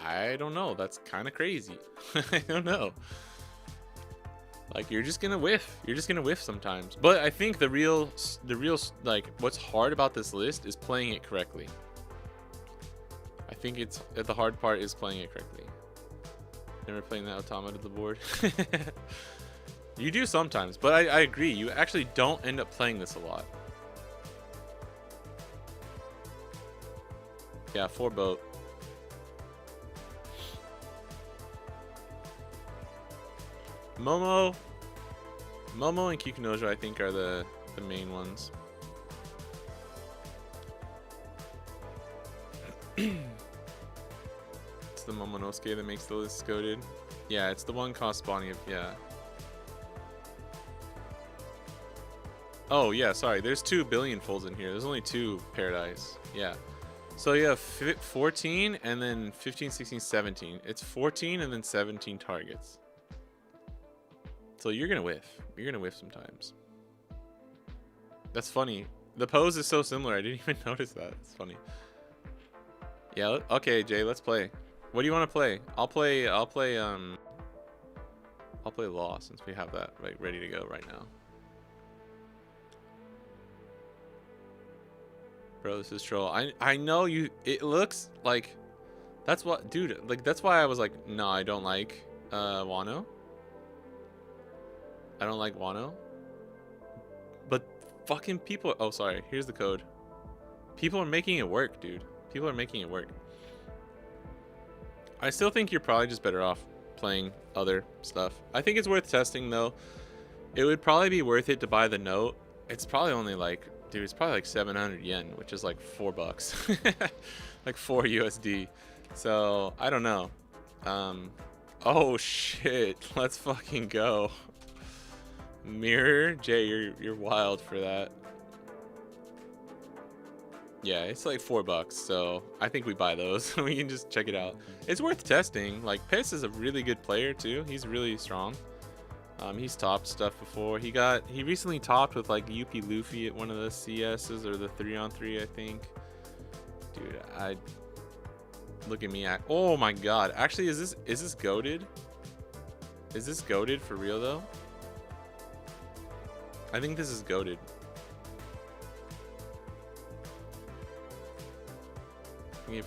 I don't know. That's kind of crazy. I don't know. Like you're just gonna whiff. You're just gonna whiff sometimes. But I think the real like what's hard about this list is playing it correctly. I think it's the hard part is playing it correctly. Never playing that Otama to the board. You do sometimes, but I agree. You actually don't end up playing this a lot. Yeah, 4 boat. Momo and Kikunojo, I think, are the main ones. It's the Momonosuke that makes the list goated. Yeah, it's the 1-cost Bonney. Yeah. Oh, yeah, sorry. There's 2 billion folds in here. There's only 2 Paradise. Yeah. So you have 14 and then 15, 16, 17. It's 14 and then 17 targets. So you're going to whiff. You're going to whiff sometimes. That's funny. The pose is so similar. I didn't even notice that. It's funny. Yeah, okay, Jay, let's play. What do you want to play? I'll play Law, since we have that ready to go right now. Bro, this is troll. I know you. It looks like that's what, dude. Like that's why I was like, no, I don't like Wano. I don't like Wano. But fucking people. Oh, sorry. Here's the code. People are making it work, dude. People are making it work. I still think you're probably just better off playing other stuff. I think it's worth testing though. It would probably be worth it to buy the note. It's probably only like, dude, it's probably like 700 yen, which is like $4, like 4 USD. So I don't know. Oh shit. Let's fucking go. Mirror? Jay, you're wild for that. Yeah, it's like $4, so I think we buy those. We can just check it out. It's worth testing. Like, Piss is a really good player too. He's really strong. He's topped stuff before. He recently topped with like UP Luffy at one of the CSs or the 3-on-3, I think. Dude, look at me act. Oh my god. Actually, is this goated? Is this goated for real though? I think this is goated.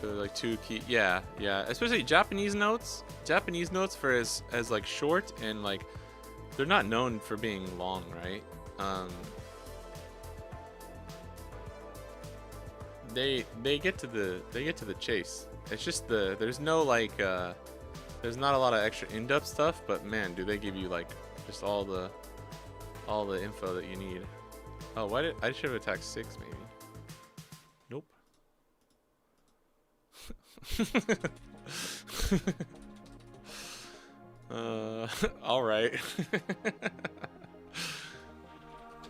For like 2 key, yeah, especially Japanese notes for as like short and like they're not known for being long, right? They get to the chase. It's just there's no like there's not a lot of extra in-depth stuff, but man, do they give you like just all the info that you need. Oh, I should have attacked 6 maybe. Nope. All right.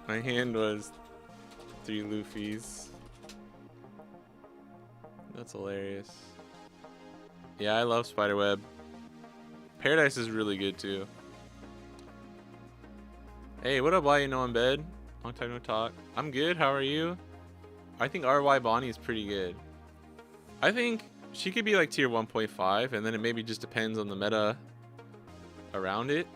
My hand was 3 Luffys. That's hilarious. Yeah, I love Spiderweb. Paradise is really good too. Hey, what up? Why you know I'm bed? Long time no talk. I'm good. How are you? I think RY Bonney is pretty good. I think she could be like tier 1.5, and then it maybe just depends on the meta around it.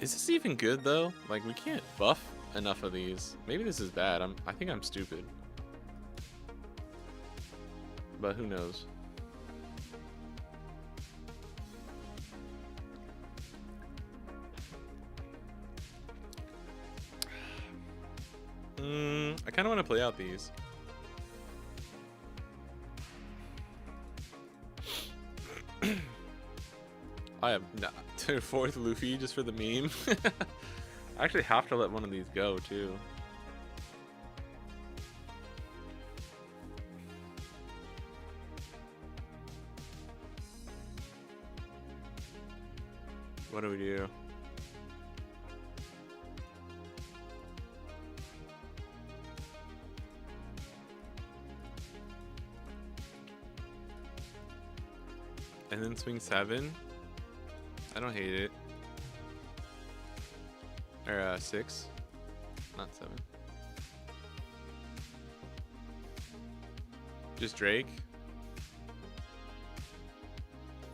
Is this even good though? Like, we can't buff enough of these. Maybe this is bad. I think I'm stupid. But who knows? I kind of want to play out these. I have not to 4th Luffy just for the meme. I actually have to let one of these go too. What do we do? And then swing 7. I don't hate it. Or 6, not 7. Just Drake.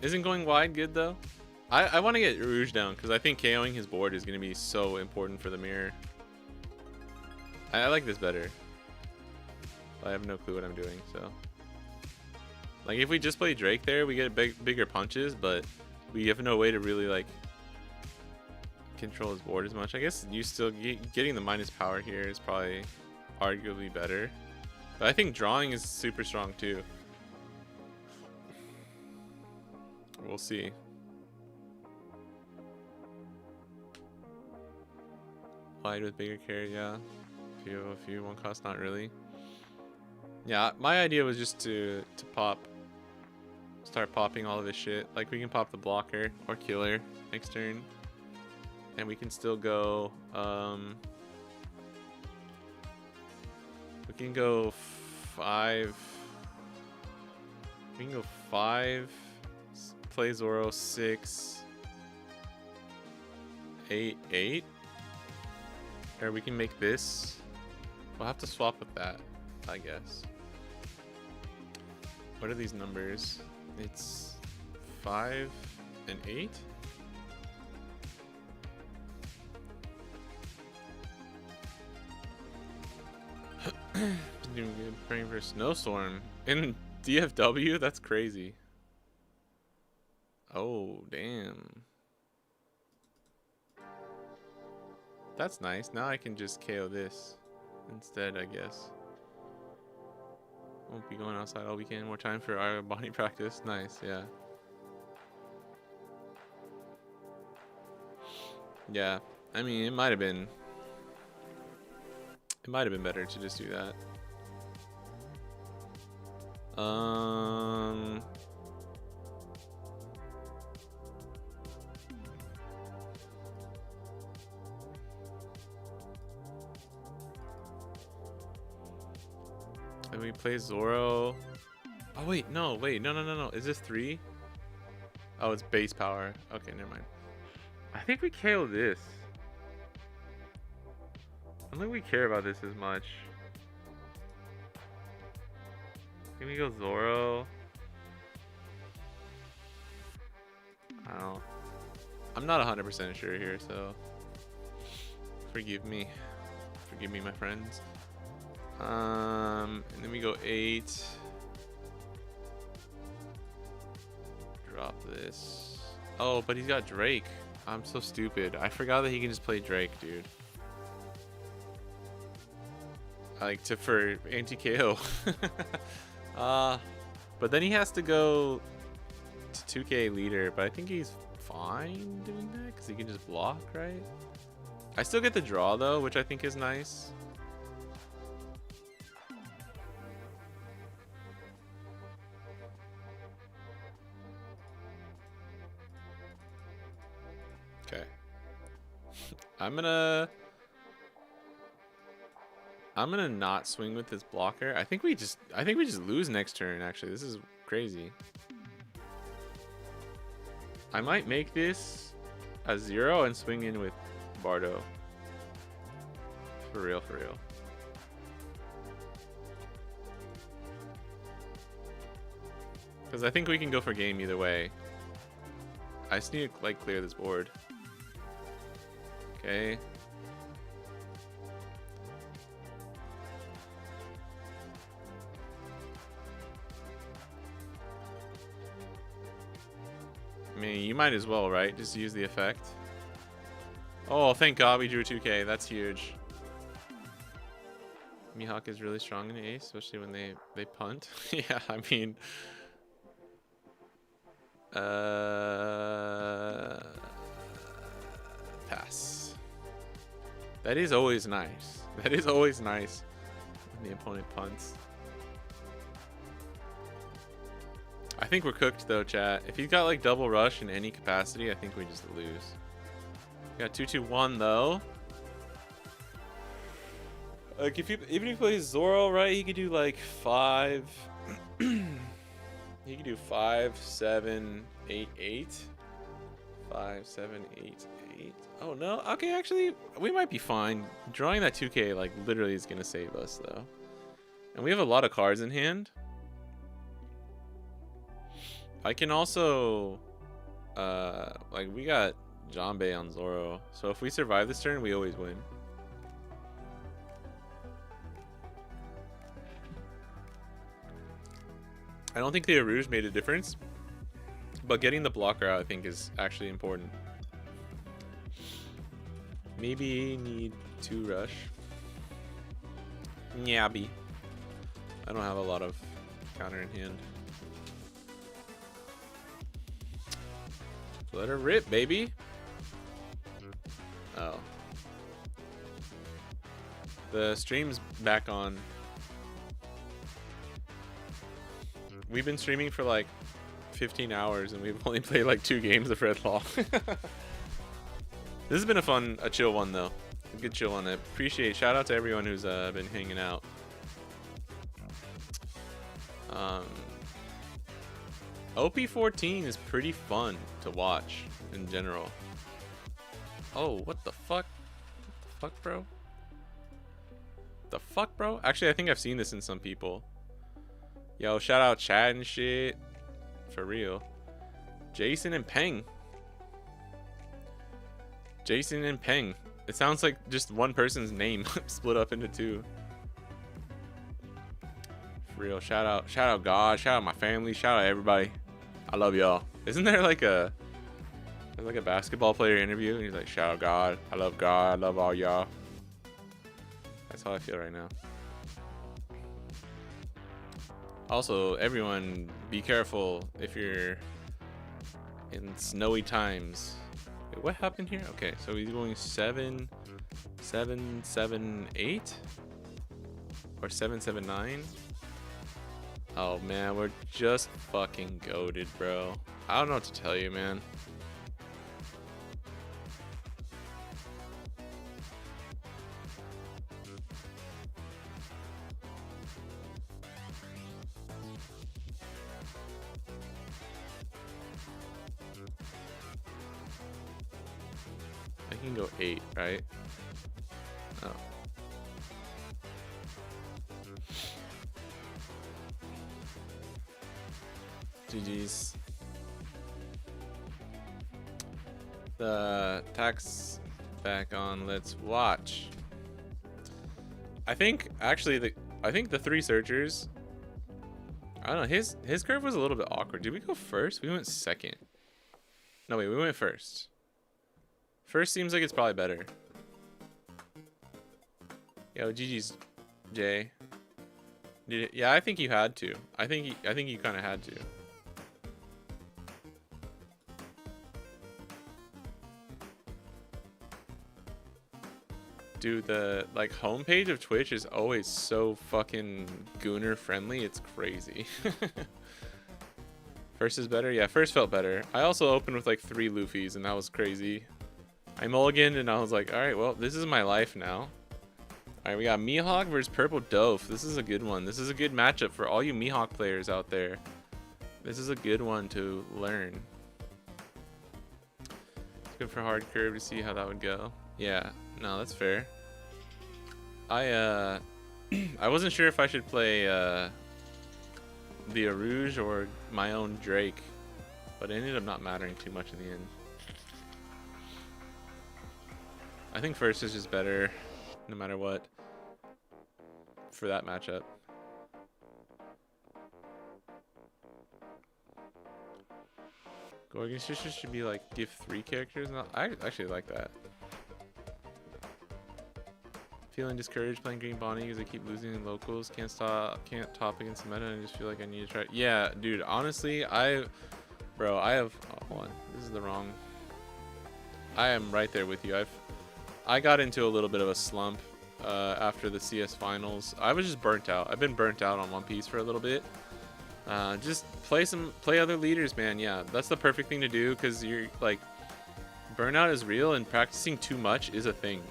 Isn't going wide good though? I want to get Rouge down because I think KOing his board is going to be so important for the mirror. I like this better. I have no clue what I'm doing, so. Like, if we just play Drake there, we get bigger punches, but we have no way to really, like, control his board as much. I guess you still getting the minus power here is probably arguably better. But I think drawing is super strong, too. We'll see. Wide with bigger carry, yeah. A few, one cost, not really. Yeah, my idea was just to start popping all of this shit. Like, we can pop the blocker or killer next turn, and we can still go we can go 5, play Zoro 6, 8, or we can make this. We'll have to swap with that, I guess. What are these numbers? It's 5 and 8. Doing good. Praying for a snowstorm in DFW. That's crazy. Oh damn. That's nice. Now I can just KO this instead, I guess. Won't be going outside all weekend. More time for our Bonney practice. Nice, yeah. Yeah, I mean, it might have been better to just do that. Then we play Zoro. Oh wait, no, no. Is this 3? Oh, it's base power. Okay, never mind. I think we KO this. I don't think we care about this as much. Can we go Zoro? I don't know. I'm not 100% sure here, so forgive me. Forgive me, my friends. And then we go 8. Drop this. Oh, but he's got Drake. I'm so stupid. I forgot that he can just play Drake, dude. Like for anti-KO. But then he has to go to 2K leader, but I think he's fine doing that because he can just block, right? I still get the draw though, which I think is nice. Okay. I'm gonna not swing with this blocker. I think we just lose next turn, actually. This is crazy. I might make this a 0 and swing in with Bardo. For real, for real. Because I think we can go for game either way. I just need to like clear this board. Okay. I mean, you might as well, right? Just use the effect. Oh, thank God we drew 2K. That's huge. Mihawk is really strong in Ace, especially when they punt. Yeah, I mean... pass. That is always nice. That is always nice when the opponent punts. I think we're cooked though, chat. If he's got like double rush in any capacity, I think we just lose. We got 2-2-1 though. Like even if he plays Zoro, right, he could do like 5. He could do 5, 7, 8, 8. 5, 7, 8, 8. Oh no. Okay, actually, we might be fine. Drawing that 2K like literally is gonna save us though. And we have a lot of cards in hand. I can also like we got Janbei on Zoro. So if we survive this turn, we always win. I don't think the Arouge made a difference, but getting the blocker out I think is actually important. Maybe need 2 rush. Nyabby. I don't have a lot of counter in hand. Let her rip, baby. Oh. The stream's back on. We've been streaming for like 15 hours and we've only played like 2 games of Red Law. This has been a chill one though. A good chill one. I appreciate, shout out to everyone who's been hanging out. OP14 is pretty fun to watch in general. Oh, what the fuck? What the fuck, bro? The fuck, bro? Actually, I think I've seen this in some people. Yo, shout out Chad and shit. For real. Jason and Peng. Jason and Peng. It sounds like just one person's name split up into 2. For real. Shout out God. Shout out my family. Shout out everybody. I love y'all. Isn't there like a basketball player interview and he's like, shout out God. I love all y'all. That's how I feel right now. Also, everyone, be careful if you're in snowy times. Wait, what happened here? Okay, so he's going 7, 7, 7, 8? Or 7, 7, 9? Oh man, we're just fucking goated, bro. I don't know what to tell you, man. He can go 8, right? Oh. GG's. The tax back on. Let's watch. I think actually the 3 searchers. I don't know. His curve was a little bit awkward. Did we go first? We went second. No wait, we went first. First seems like it's probably better. Yo, GG's, Jay. Yeah, I think you had to. I think you kind of had to. Dude, the like homepage of Twitch is always so fucking gooner friendly. It's crazy. First is better? Yeah, first felt better. I also opened with like 3 Luffys and that was crazy. I mulliganed and I was like, alright, well, this is my life now. Alright, we got Mihawk versus Purple Dove. This is a good one. This is a good matchup for all you Mihawk players out there. This is a good one to learn. It's good for hard curve to see how that would go. Yeah, no, that's fair. I wasn't sure if I should play the Arouge or my own Drake, but it ended up not mattering too much in the end. I think first is just better, no matter what, for that matchup. Gorgon should be like give 3 characters. No, I actually like that. Feeling discouraged playing Green Bonney because I keep losing in locals. Can't top against the meta, and I just feel like I need to try. Yeah, dude. Honestly, bro, I have. Oh, hold on. This is the wrong. I am right there with you. I got into a little bit of a slump after the CS finals. I was just burnt out. I've been burnt out on One Piece for a little bit. Just play other leaders, man. Yeah, that's the perfect thing to do because you're like, burnout is real and practicing too much is a thing.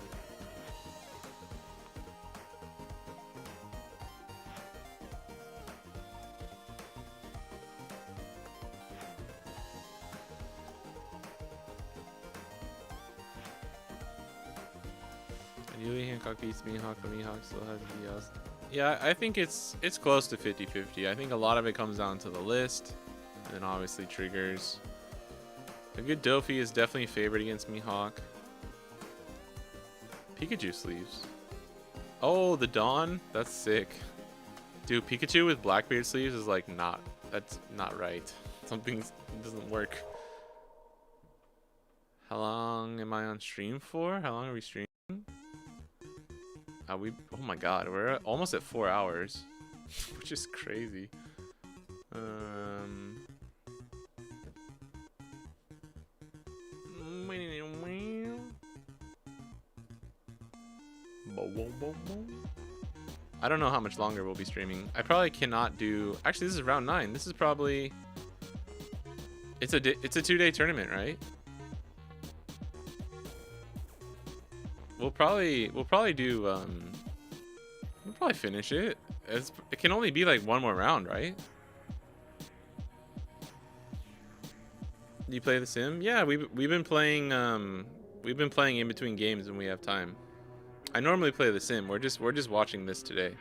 Ideally, Hancock beats Mihawk, but Mihawk still has EOS. Yeah, I think it's close to 50-50. I think a lot of it comes down to the list, and then obviously triggers. A good Dofi is definitely favored against Mihawk. Pikachu sleeves. Oh, the Dawn? That's sick. Dude, Pikachu with Blackbeard sleeves is like that's not right. Something doesn't work. How long am I on stream for? How long are we streaming? Oh my god, we're almost at 4 hours, which is crazy. I don't know how much longer we'll be streaming. I probably cannot do. Actually, this is round 9. This is probably. It's a 2-day tournament, right? We'll probably do we'll probably finish it. It can only be like 1 more round, right? Do you play the sim? Yeah, we've been playing in between games when we have time. I normally play the sim. We're just watching this today.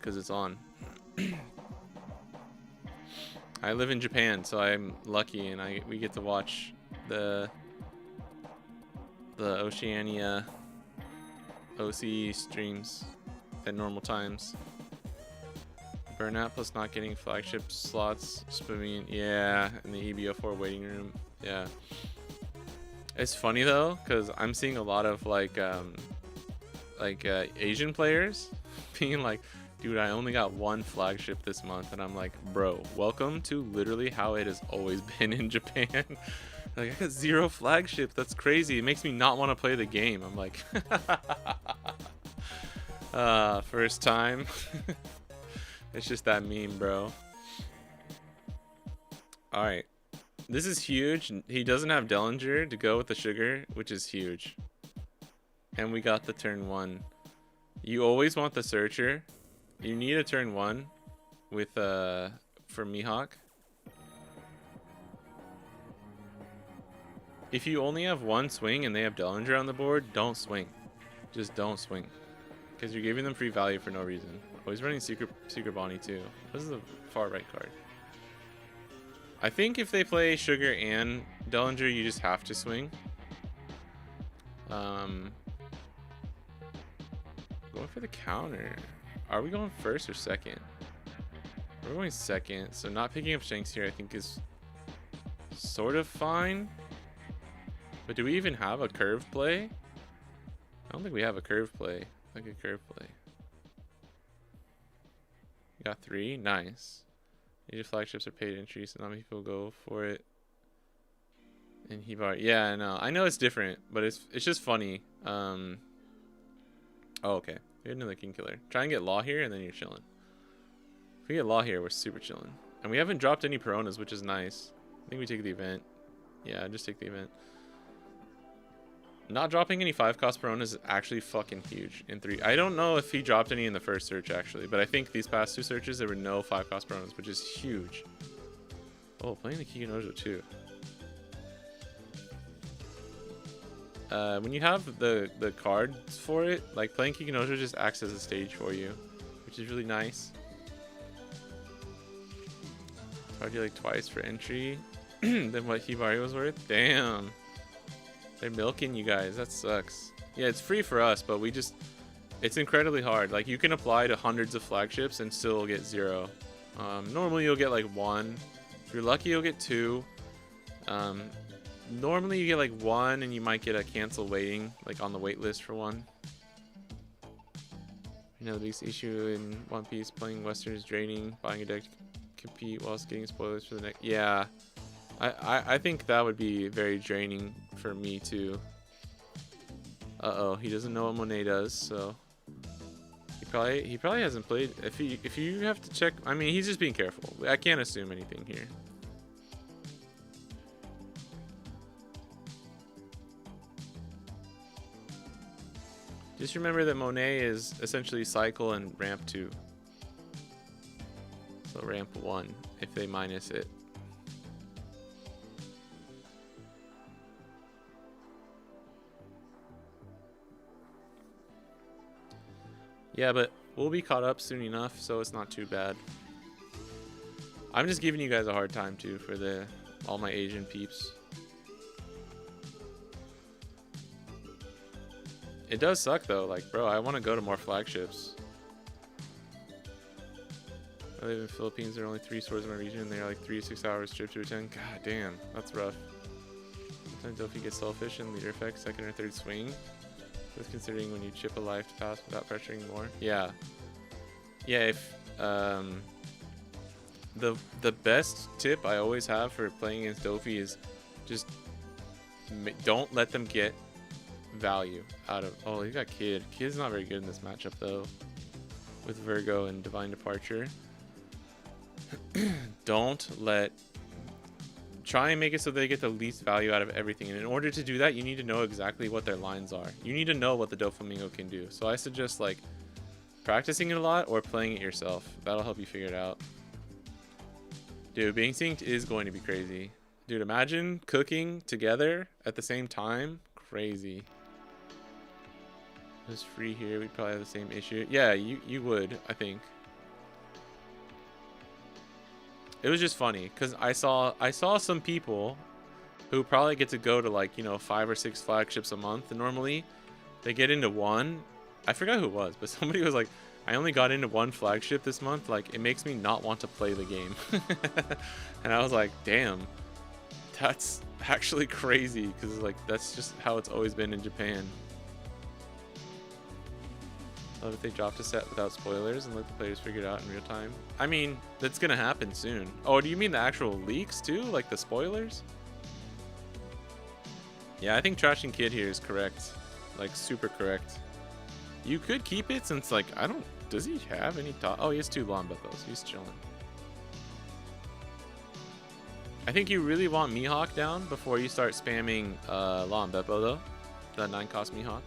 Cuz it's on. I live in Japan, so I'm lucky and we get to watch the Oceania OC streams at normal times. Burnout plus not getting flagship slots. Swimming, yeah, in the EB04 waiting room. Yeah. It's funny though, because I'm seeing a lot of like Asian players being like, dude, I only got 1 flagship this month, and I'm like, bro, welcome to literally how it has always been in Japan. Like, I got 0 flagship. That's crazy. It makes me not want to play the game. I'm like, first time. It's just that meme, bro. All right. This is huge. He doesn't have Dellinger to go with the sugar, which is huge. And we got the turn 1. You always want the searcher. You need a turn 1 with for Mihawk. if you only have one swing and they have Dellinger on the board, don't swing. Just don't swing. Because you're giving them free value for no reason. Oh, he's running Secret Bonney too. This is the far right card. I think if they play Sugar and Dellinger, you just have to swing. Going for the counter. Are we going first or second? We're going second, so not picking up Shanks here I think is sort of fine. But do we even have a curve play? I don't think we have a curve play. Like a curve play. Got 3, nice. Major flagships are paid entry, so not many people go for it. And he bought, yeah, I know it's different, but it's just funny. Oh, okay. We had another king killer. Try and get Law here, and then you're chilling. If we get Law here, we're super chilling. And we haven't dropped any Peronas, which is nice. I think we take the event. Yeah, just take the event. Not dropping any 5-cost Peronas is actually fucking huge in 3. I don't know if he dropped any in the first search, actually. But I think these past 2 searches, there were no 5-cost Peronas, which is huge. Oh, playing the Kikinojo, too. When you have the cards for it, like playing Kikinojo just acts as a stage for you, which is really nice. Charge you like twice for entry than what Hibari was worth. Damn, they're milking you guys. That sucks. Yeah, it's free for us, but it's incredibly hard. Like you can apply to hundreds of flagships and still get 0. Normally you'll get like 1. If you're lucky, you'll get 2. Normally you get like 1 and you might get a cancel waiting, like on the wait list for 1. You know, the biggest issue in One Piece, playing Western is draining, buying a deck to compete whilst getting spoilers for the next. Yeah, I think that would be very draining for me too. Uh-oh, he doesn't know what Monet does, so he probably hasn't played. If you have to check, I mean, he's just being careful. I can't assume anything here. Just remember that Monet is essentially cycle and ramp 2. So ramp 1 if they minus it. Yeah, but we'll be caught up soon enough, so it's not too bad. I'm just giving you guys a hard time too for all my Asian peeps. It does suck though, like bro, I want to go to more flagships. I live in the Philippines, there are only 3 stores in my region and they are like 3 to 6 hours trip to attend. God damn, that's rough. Sometimes if you get selfish and leader effect, 2nd or 3rd swing. Just considering when you chip a life to pass without pressuring more. Yeah. Yeah, if the best tip I always have for playing against Dofi is just don't let them get value out of. Oh, you got Kid. Kid's not very good in this matchup though, with Virgo and Divine Departure. Try and make it so they get the least value out of everything, and in order to do that you need to know exactly what their lines are. You need to know what the Doflamingo can do. So I suggest like practicing it a lot or playing it yourself. That'll help you figure it out. Dude, being synced is going to be crazy. Dude, imagine cooking together at the same time. Crazy. Just free here, we'd probably have the same issue. Yeah, you would, I think. It was just funny because I saw some people who probably get to go to like, you know, 5 or 6 flagships a month, and normally they get into 1. I forgot who it was, but somebody was like, I only got into 1 flagship this month, like it makes me not want to play the game. And I was like, damn, that's actually crazy, because like that's just how it's always been in Japan. Love if they dropped a set without spoilers and let the players figure it out in real time. I mean, that's gonna happen soon. Oh, do you mean the actual leaks too? Like the spoilers? Yeah, I think trashing Kid here is correct. Like, super correct. You could keep it since, like, I don't... Does he have any top? Oh, he has 2 Lawn Beppos. He's chilling. I think you really want Mihawk down before you start spamming Lawn Beppo, though. That 9-cost Mihawk.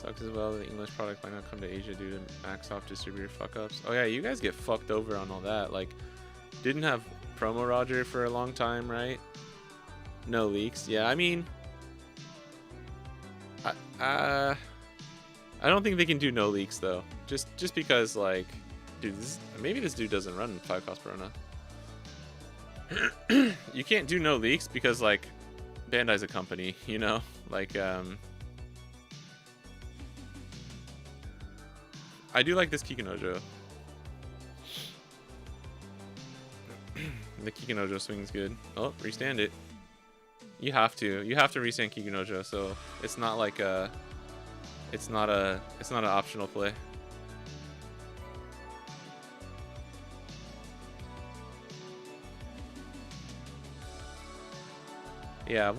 Sucks as well. The English product might not come to Asia due to Microsoft distributor fuck-ups. Oh yeah, you guys get fucked over on all that. Like, didn't have Promo Roger for a long time, right? No leaks. Yeah, I mean, I don't think they can do no leaks though. Just because, like, dude, maybe this dude doesn't run 5 cost Perona. You can't do no leaks because, like, Bandai's a company, you know? Like, I do like this Kikunojo. The Kikunojo swing's good. Oh, restand it. You have to restand Kikunojo, so it's not like it's not an optional play. Yeah,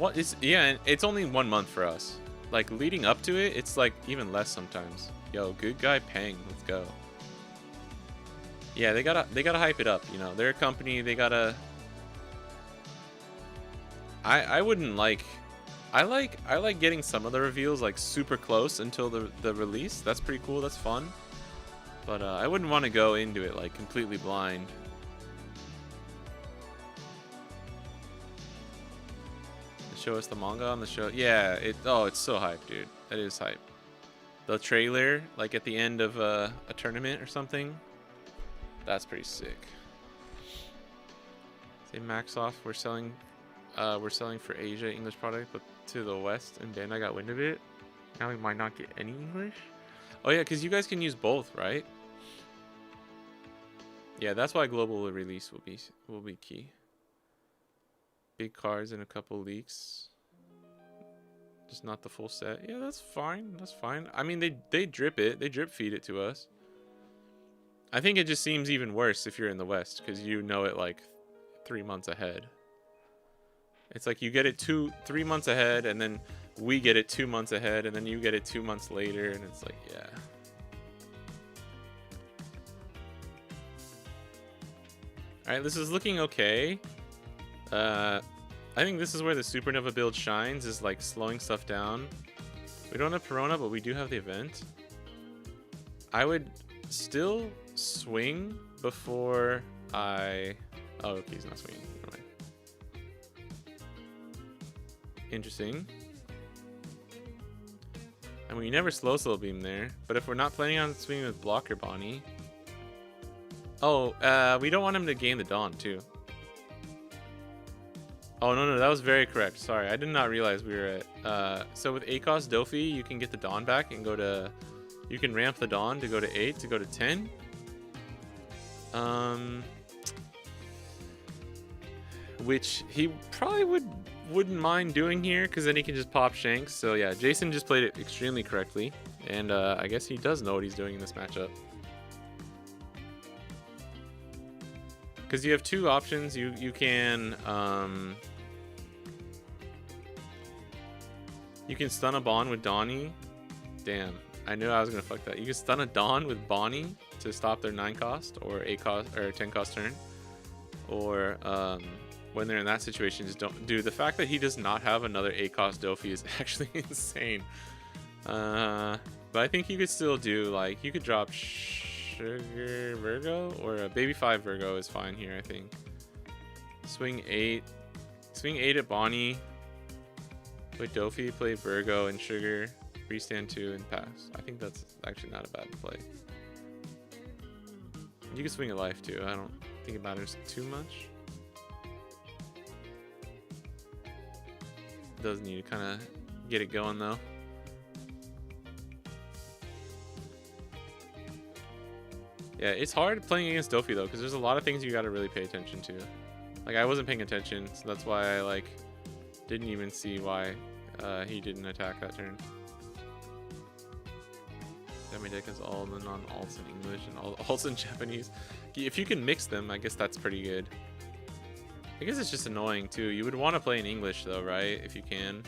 it's only 1 month for us. Like, leading up to it, it's like even less sometimes. Yo, good guy Peng, let's go. Yeah, they gotta hype it up, you know. They're a company, they gotta. I wouldn't like. I like getting some of the reveals like super close until the release. That's pretty cool. That's fun. But I wouldn't want to go into it like completely blind. Show us the manga on the show. Yeah, it's so hype, dude. That is hype. The trailer, like at the end of a tournament or something, that's pretty sick. Say Maxoff, we're selling for Asia English product, but to the West, and Bandai got wind of it. Now we might not get any English. Oh yeah, because you guys can use both, right? Yeah, that's why global release will be key. Big cards and a couple leaks. Just not the full set. Yeah, that's fine. That's fine. I mean, they drip it. They drip feed it to us. I think it just seems even worse if you're in the West, because you know it like 3 months ahead. It's like you get it 3 months ahead, and then we get it 2 months ahead, and then you get it 2 months later, and it's like, yeah. Alright, this is looking okay. I think this is where the Supernova build shines, is like slowing stuff down. We don't have Perona, but we do have the event. I would still swing before I... Oh, okay, he's not swinging. Never mind. Interesting. I mean, you never slow beam there, but if we're not planning on swinging with blocker Bonney... Oh, we don't want him to gain the Dawn, too. Oh, no, that was very correct. Sorry, I did not realize we were at... so with ACOS Dofi, you can get the Dawn back and go to... You can ramp the Dawn to go to 8, to go to 10. Which he probably wouldn't mind doing here, because then he can just pop Shanks. So yeah, Jason just played it extremely correctly. And I guess he does know what he's doing in this matchup. Because you have two options. You can stun a Bon with Donnie. Damn, I knew I was gonna fuck that. You can stun a Dawn with Bonney to stop their 9 cost or 8 cost or 10 cost turn. Or when they're in that situation, just don't. Dude, the fact that he does not have another 8 cost Dofi is actually insane. But I think you could still do, like, you could drop Sugar Virgo, or a Baby 5 Virgo is fine here, I think. Swing 8 at Bonney with Dofi, play Virgo and Sugar, restand 2 and pass. I think that's actually not a bad play. You can swing a life too. I don't think it matters too much. Does need to kind of get it going though. Yeah, it's hard playing against Dofi though, because there's a lot of things you got to really pay attention to. Like, I wasn't paying attention, so that's why I like didn't even see why he didn't attack that turn. My deck is all the non-alts in English and all alts in Japanese. If you can mix them, I guess that's pretty good. I guess it's just annoying too. You would want to play in English though, right? If you can.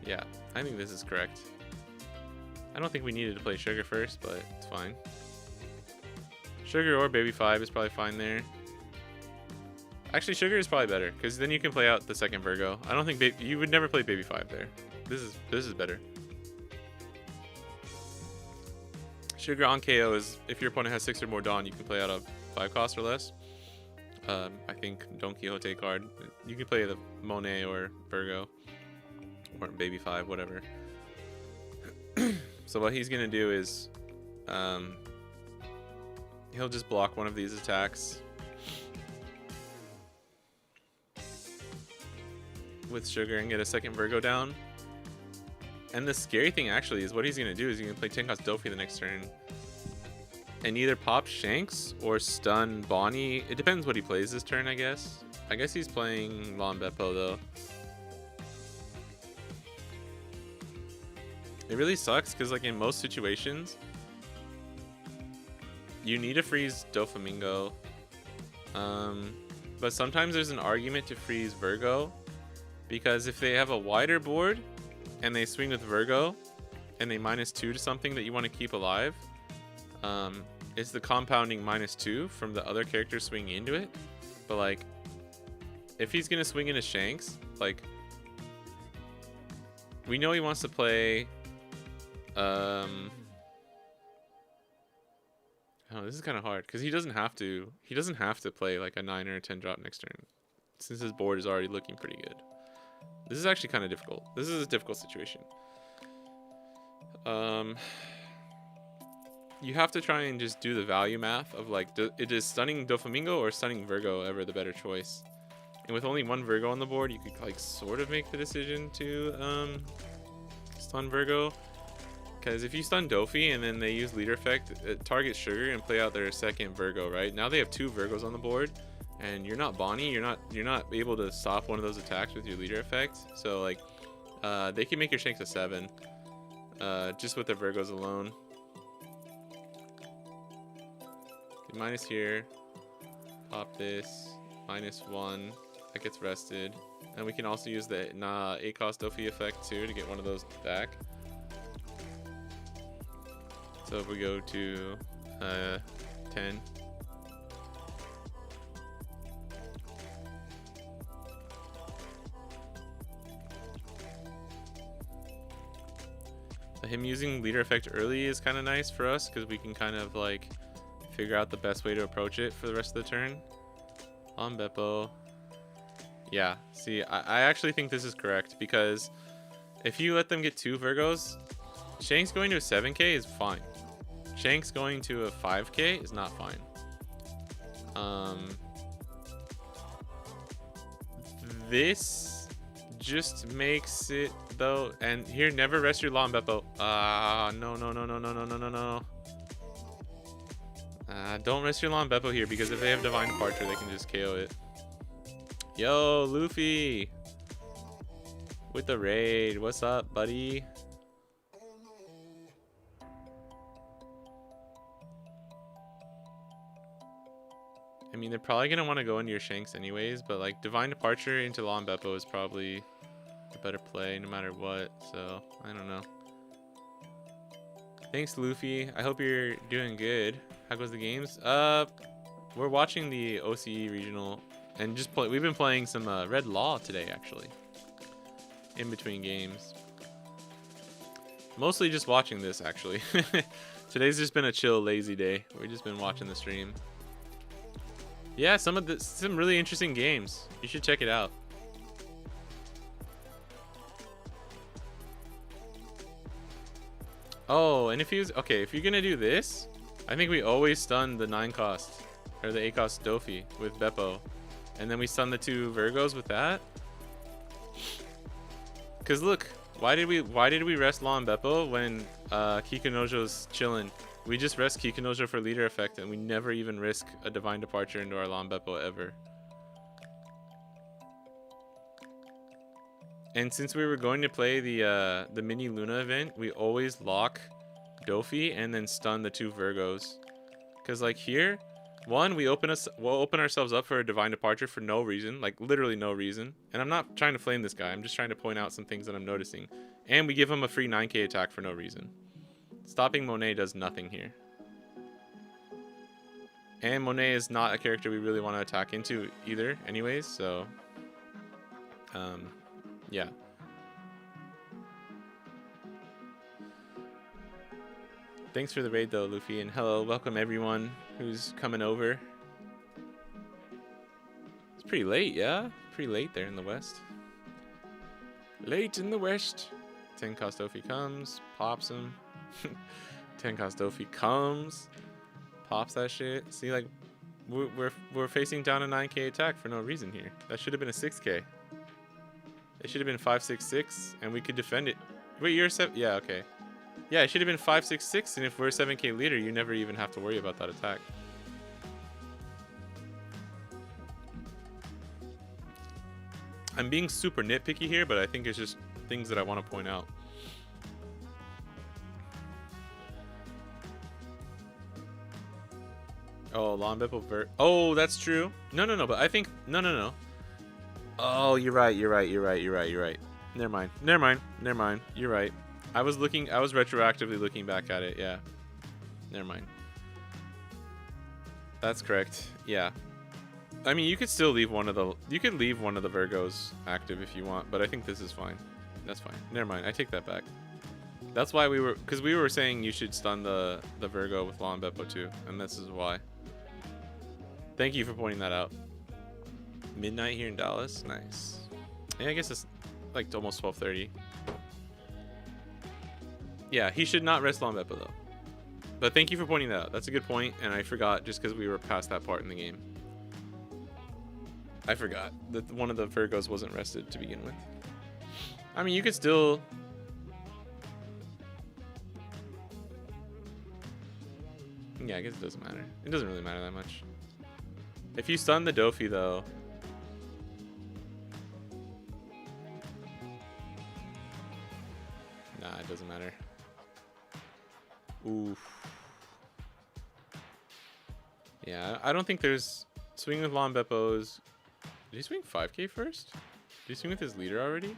Yeah, I think this is correct. I don't think we needed to play Sugar first, but it's fine. Sugar or Baby 5 is probably fine there. Actually, Sugar is probably better because then you can play out the second Virgo. I don't think you would never play Baby 5 there. This is better. Sugar on KO is if your opponent has 6 or more Dawn, you can play out a 5 cost or less. I think Don Quixote card. You can play the Monet or Virgo or Baby 5, whatever. So what he's gonna do is he'll just block one of these attacks with Sugar and get a second Virgo down. And the scary thing actually is what he's gonna do is he's gonna play 10 cost Dofi the next turn and either pop Shanks or stun Bonney. It depends what he plays this turn, I guess. I guess he's playing Lon Beppo though. It really sucks because like in most situations you need to freeze Doflamingo. But sometimes there's an argument to freeze Virgo because if they have a wider board and they swing with Virgo and they -2 to something that you want to keep alive, it's the compounding -2 from the other character swinging into it. But like if he's gonna swing into Shanks, like we know he wants to play oh, this is kind of hard because he doesn't have to play like a 9 or a 10 drop next turn since his board is already looking pretty good. This is actually kind of difficult. This is a difficult situation. You have to try and just do the value math of like, it is stunning Doflamingo or stunning Virgo ever the better choice. And with only one Virgo on the board, you could like sort of make the decision to stun Virgo. Because if you stun Dofi and then they use leader effect, it targets Sugar and play out their second Virgo, right? Now they have 2 Virgos on the board, and you're not Bonney. You're not able to stop one of those attacks with your leader effect. So like, they can make your Shanks a 7, just with their Virgos alone. Minus here, pop this, -1, that gets rested, and we can also use the 8 cost Dofi effect too to get one of those back. So if we go to 10, him using leader effect early is kind of nice for us because we can kind of like figure out the best way to approach it for the rest of the turn. On Beppo. Yeah, see, I actually think this is correct because if you let them get 2 Virgos, Shanks going to a 7k is fine. Shanks going to a 5k is not fine. This just makes it though, and here never rest your Lon Beppo. No. Don't rest your Lon Beppo here because if they have Divine Departure, they can just KO it. Yo, Luffy! With the raid. What's up, buddy? I mean, they're probably going to want to go into your Shanks anyways, but like Divine Departure into Lon Beppo is probably a better play no matter what, so I don't know. Thanks, Luffy. I hope you're doing good. How goes the games? We're watching the OCE regional and just we've been playing some Red Law today actually. In between games. Mostly just watching this actually. Today's just been a chill, lazy day. We've just been watching the stream. Yeah, some really interesting games. You should check it out. Oh, and if you're gonna do this, I think we always stun the 9 cost or the 8 cost Dofi with Beppo, and then we stun the 2 Virgos with that. Cause look, why did we rest Lon Beppo when Kikunojo's chilling? We just rest Kikunojo for leader effect, and we never even risk a Divine Departure into our Lon Beppo ever. And since we were going to play the mini Luna event, we always lock Dofi and then stun the 2 Virgos. Cause like here, one, we'll open ourselves up for a Divine Departure for no reason, like literally no reason. And I'm not trying to flame this guy. I'm just trying to point out some things that I'm noticing. And we give him a free 9k attack for no reason. Stopping Monet does nothing here. And Monet is not a character we really want to attack into either anyways, so yeah. Thanks for the raid though, Luffy, and hello, welcome everyone who's coming over. It's pretty late, yeah? Pretty late there in the west. Late in the west. 10 cost Dofi comes, pops him. 10 cost Dofi comes, pops that shit. See, like, we're facing down a 9k attack for no reason here. That should have been a 6k. It should have been 566, and we could defend it. Wait, you're 7? Yeah, okay. Yeah, it should have been 566, and if we're a 7k leader, you never even have to worry about that attack. I'm being super nitpicky here, but I think it's just things that I want to point out. Oh, Lombepo Vert. Oh, that's true. No, but I think... No. Oh, you're right. Never mind. You're right. I was retroactively looking back at it, yeah. Never mind. That's correct, yeah. I mean, you could still leave one of the... You could leave one of the Virgos active if you want, but I think this is fine. That's fine. Never mind, I take that back. That's why we were... Because we were saying you should stun the Virgo with Law and Beppo too, and this is why. Thank you for pointing that out. Midnight here in Dallas? Nice. Yeah, I guess it's like almost 12:30. Yeah, he should not rest Law and Beppo though. But thank you for pointing that out. That's a good point, and I forgot just because we were past that part in the game. I forgot that one of the Virgos wasn't rested to begin with. I mean, you could still... Yeah, I guess it doesn't matter. It doesn't really matter that much. If you stun the Dofi, though... Nah, it doesn't matter. Oof. Yeah, I don't think there's... Swing with Law and Beppo's... Did he swing 5k first? Did he swing with his leader already?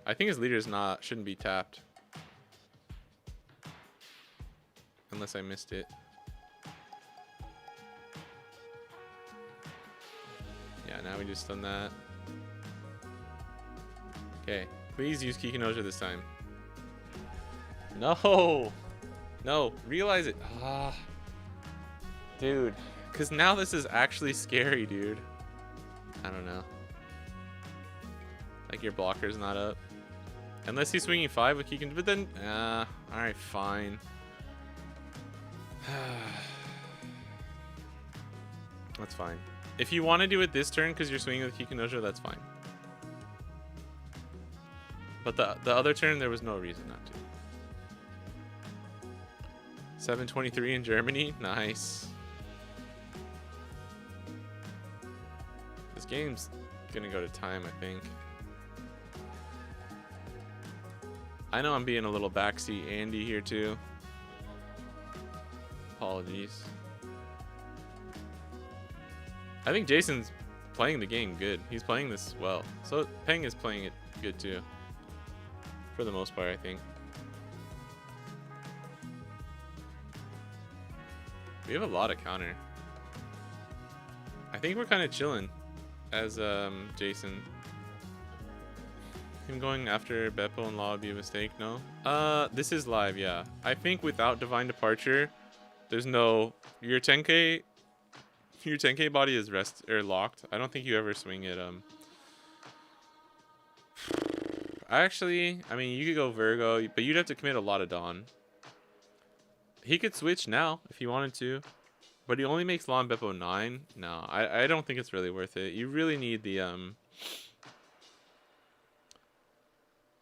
I think his leader shouldn't be tapped. Unless I missed it. Yeah, now we just done that. Okay, please use Kikinoja this time. No! No, realize it. Ah. Dude, because now this is actually scary, dude. I don't know. Like your blocker's not up. Unless he's swinging 5 with Kikin, but then... alright, fine. That's fine. If you want to do it this turn because you're swinging with Kikinojo, that's fine. But the other turn, there was no reason not to. 723 in Germany? Nice. This game's gonna go to time, I think. I know I'm being a little backseat Andy here too. Apologies. I think Jason's playing the game good. He's playing this well. So Peng is playing it good too. For the most part, I think. We have a lot of counter. I think we're kind of chilling as Jason. Him going after Beppo and Law would be a mistake, no? This is live, yeah. I think without Divine Departure, there's no... Your 10k body is locked. I don't think you ever swing it. Actually, I mean, you could go Virgo, but you'd have to commit a lot of Dawn. He could switch now if he wanted to, but he only makes Law and Beppo 9. No, I don't think it's really worth it. You really need the I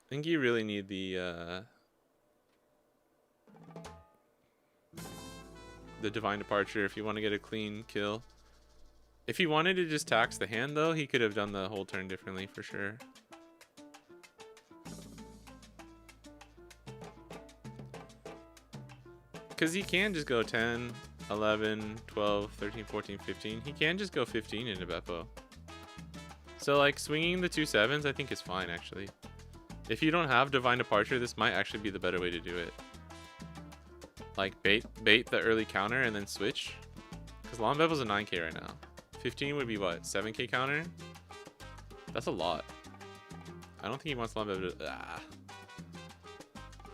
think you really need the Divine Departure if you want to get a clean kill. If he wanted to just tax the hand though, he could have done the whole turn differently for sure. Because he can just go 10, 11, 12, 13, 14, 15. He can just go 15 into Beppo. So like swinging the 2 7s I think is fine actually. If you don't have Divine Departure, this might actually be the better way to do it. Like bait the early counter and then switch. Because Lon Bevel's a 9k right now. 15 would be what? 7k counter? That's a lot. I don't think he wants Lon Bevel to...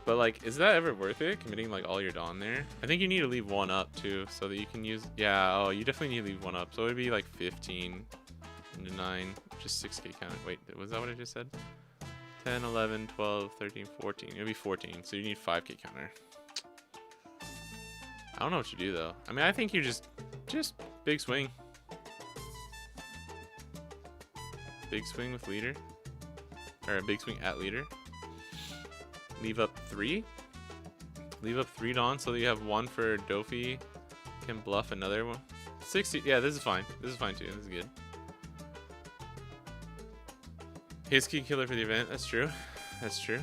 But like, is that ever worth it? Committing like all your Dawn there? I think you need to leave one up too, so that you can use... Yeah, oh, you definitely need to leave one up. So it would be like 15 into 9, just 6k counter. Wait, was that what I just said? 10, 11, 12, 13, 14. It would be 14, so you need 5k counter. I don't know what you do though. I mean, I think you just big swing. Big swing with leader. Or a big swing at leader. Leave up 3. Leave up 3 Dawn so that you have 1 for Dofi. Can bluff another one. 60. Yeah, this is fine. This is fine too. This is good. His key killer for the event. That's true. That's true.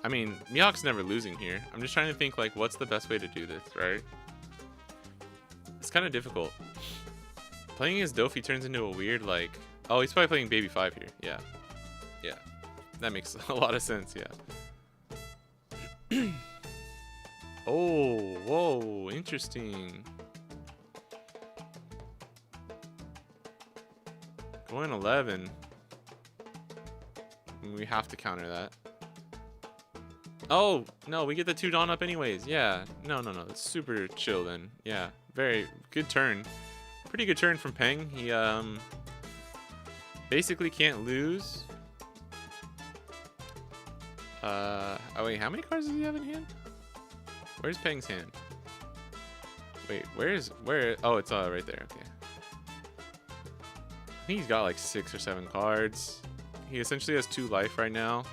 I mean, Mihawk's never losing here. I'm just trying to think like what's the best way to do this, right? It's kind of difficult. Playing as Dofi turns into a weird like... Oh, he's probably playing Baby 5 here. Yeah. Yeah. That makes a lot of sense, yeah. Oh, whoa, interesting. Going 11. We have to counter that. Oh, no, we get the 2 Dawn up anyways. Yeah. No. It's super chill then. Yeah. Very good turn. Pretty good turn from Peng. He basically can't lose. Oh wait, how many cards does he have in hand? Where's Peng's hand? Wait, where? Oh, it's right there. Okay. I think he's got like 6 or 7 cards. He essentially has 2 life right now.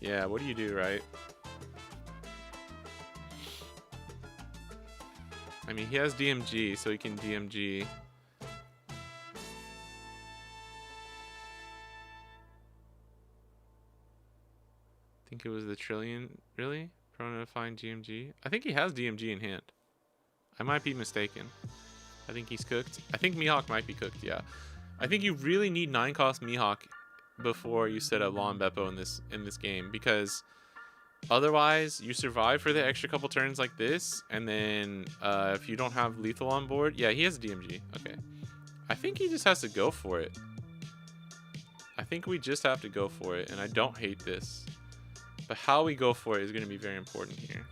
Yeah, what do you do, right? I mean, he has DMG, so he can DMG. I think it was the Trillion. Really? Prone to find GMG? I think he has DMG in hand. I might be mistaken. I think he's cooked. I think Mihawk might be cooked, yeah. I think you really need 9-cost Mihawk before you set up Lon Beppo in this game, because otherwise you survive for the extra couple turns like this, and then if you don't have lethal on board, yeah, he has DMG. Okay, I think he just has to go for it. I think we just have to go for it, and I don't hate this, but how we go for it is going to be very important here.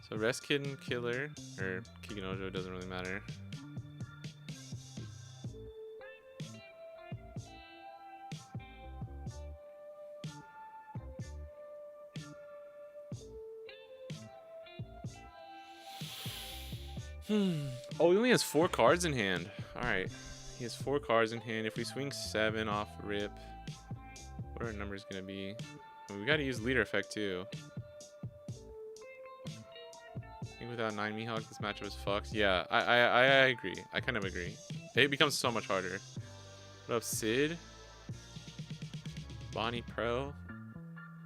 So Rest Kitten Killer or Kiganojo, doesn't really matter. Oh, he only has 4 cards in hand. Alright. He has 4 cards in hand. If we swing 7 off rip, what are our numbers going to be? I mean, we got to use leader effect too. I think without 9 Mihawk, this matchup is fucked. Yeah, I agree. I kind of agree. It becomes so much harder. What up, Sid? Bonney Pro?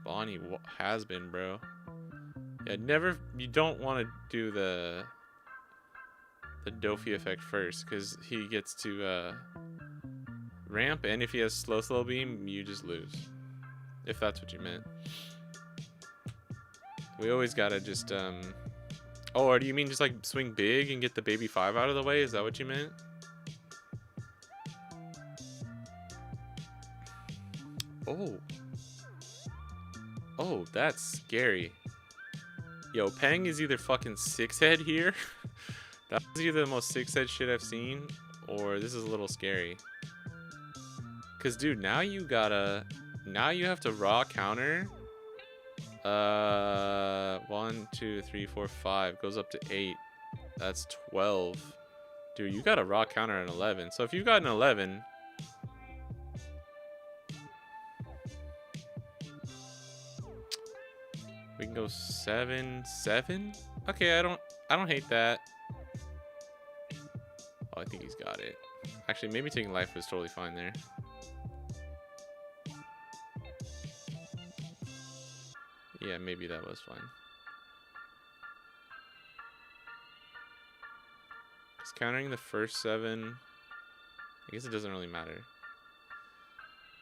Bonney has been, bro. Yeah, never... You don't want to do the Dofi effect first, because he gets to ramp, and if he has slow beam, you just lose. If that's what you meant. We always gotta just oh, or do you mean just like swing big and get the Baby 5 out of the way? Is that what you meant? Oh, that's scary. Yo, Peng is either fucking 6-head here. That was either the most 6-head shit I've seen, or this is a little scary. Cause dude, now you have to raw counter. 1, 2, 3, 4, 5 goes up to 8. That's 12. Dude, you got a raw counter at 11. So if you got an 11, we can go 7, 7. Okay, I don't hate that. Oh, I think he's got it. Actually, maybe taking life was totally fine there. Yeah, maybe that was fine. Because countering the first 7, I guess it doesn't really matter.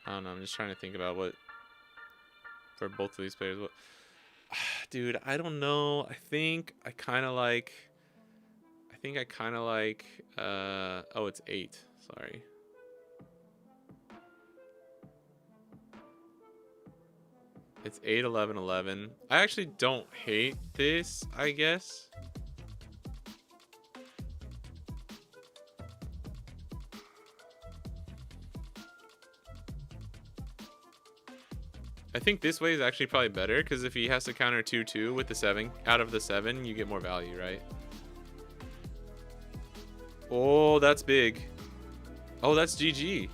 I don't know. I'm just trying to think about what for both of these players. What, dude? I don't know. I think I kind of like. Oh, it's 8. Sorry. It's 8, 11, 11. I actually don't hate this, I guess. I think this way is actually probably better, because if he has to counter 2-2 with the 7, out of the 7, you get more value, right? Oh, that's big. Oh, that's GG.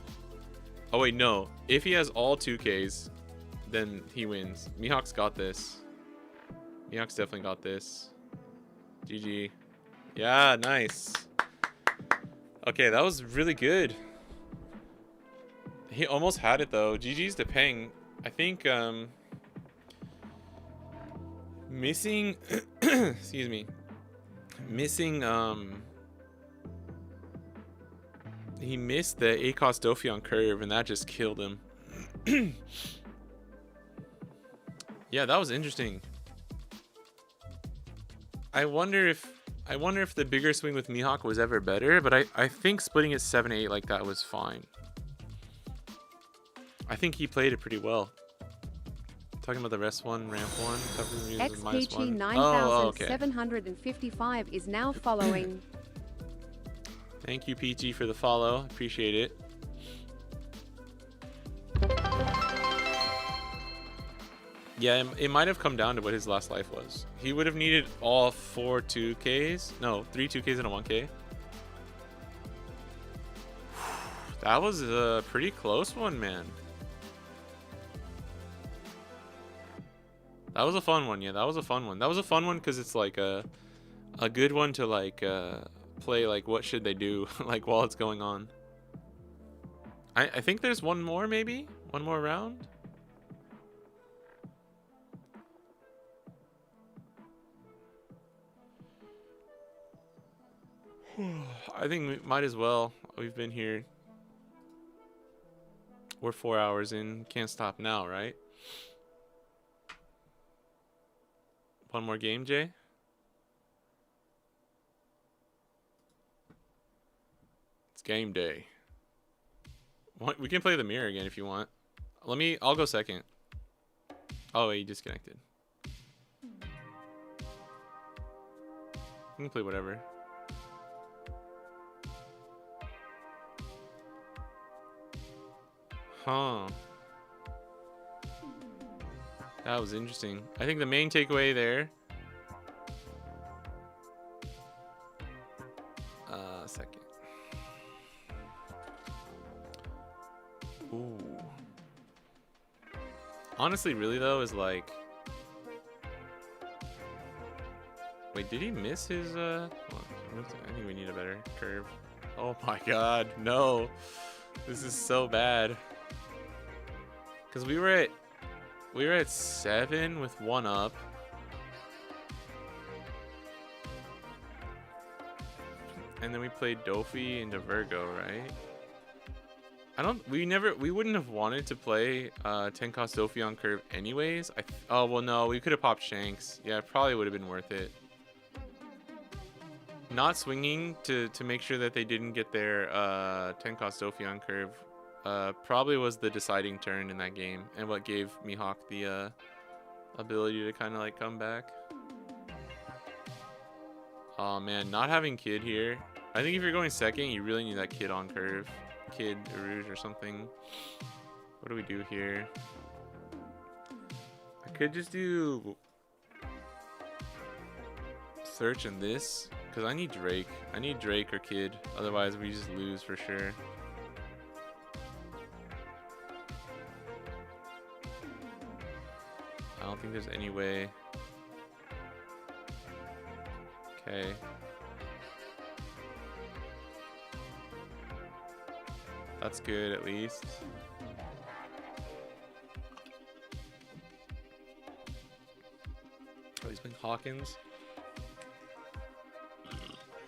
Oh, wait, no. If he has all 2Ks, then he wins. Mihawk's got this. Mihawk's definitely got this. GG. Yeah, nice. Okay, that was really good. He almost had it, though. GG's to Peng. I think, missing... excuse me. Missing, he missed the ACOS Dophion curve, and that just killed him. Yeah, that was interesting. I wonder if the bigger swing with Mihawk was ever better, but I think splitting it 7-8 like that was fine. I think he played it pretty well. Talking about the rest one, ramp one, XPG 9755 is now following. Thank you, PG, for the follow. Appreciate it. Yeah, it might have come down to what his last life was. He would have needed all 4 2Ks. No, 3 2Ks and a 1K. That was a pretty close one, man. That was a fun one. Yeah, that was a fun one. That was a fun one because it's like a good one to like play like what should they do like while it's going on. I think there's one more, maybe one more round. I think we might as well. We've been here. We're 4 hours in. Can't stop now, right? One more game, Jay? It's game day. We can play the mirror again if you want. I'll go second. Oh, wait, you disconnected. You can play whatever. Huh. That was interesting. I think the main takeaway there. Second. Ooh. Honestly, really though, is like. Wait, did he miss his? I think we need a better curve. Oh my God, no! This is so bad. Cause we were at 7 with 1 up. And then we played Dofi into Virgo, right? We wouldn't have wanted to play 10 cost Dofi on curve anyways. Oh, well, no, we could have popped Shanks. Yeah, it probably would have been worth it. Not swinging to make sure that they didn't get their 10 cost Dofi on curve probably was the deciding turn in that game, and what gave Mihawk the ability to kind of like come back. Oh man, not having Kid here. I think if you're going second, you really need that Kid on curve. Kid, Rouge or something. What do we do here? I could just do Search and this, because I need Drake. I need Drake or Kid, otherwise we just lose for sure. I don't think there's any way. Okay. That's good, at least. Oh, he's playing Hawkins.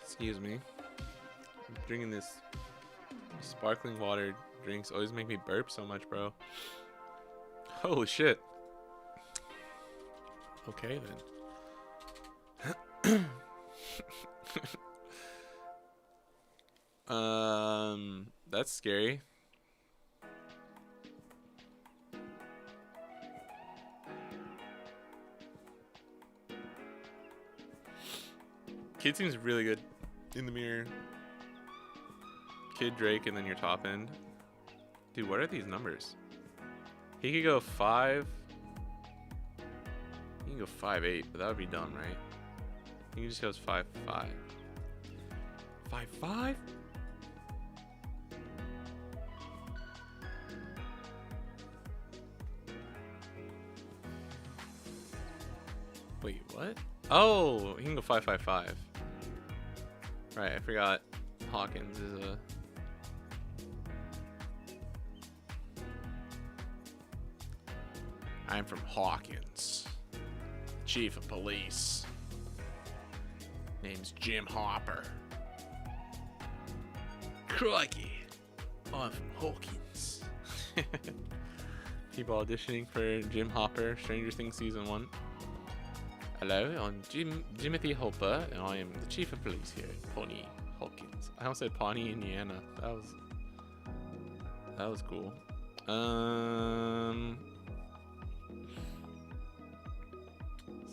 Excuse me. I'm drinking this sparkling water drinks always make me burp so much, bro. Holy shit. Okay then. That's scary. Kid seems really good in the mirror. Kid, Drake, and then your top end. Dude, what are these numbers? He could go 5. He can go 5'8", but that would be dumb, right? He just goes 5'5". 5'5"? Wait, what? Oh, he can go 5'5". Right, I forgot Hawkins is a... I'm from Hawkins. Chief of police. Name's Jim Hopper. Crikey. I'm from Hawkins. People auditioning for Jim Hopper, Stranger Things Season 1. Hello, I'm Jimothy Hopper, and I am the Chief of Police here at Pawnee, Hawkins. I almost said Pawnee, Indiana. That was cool.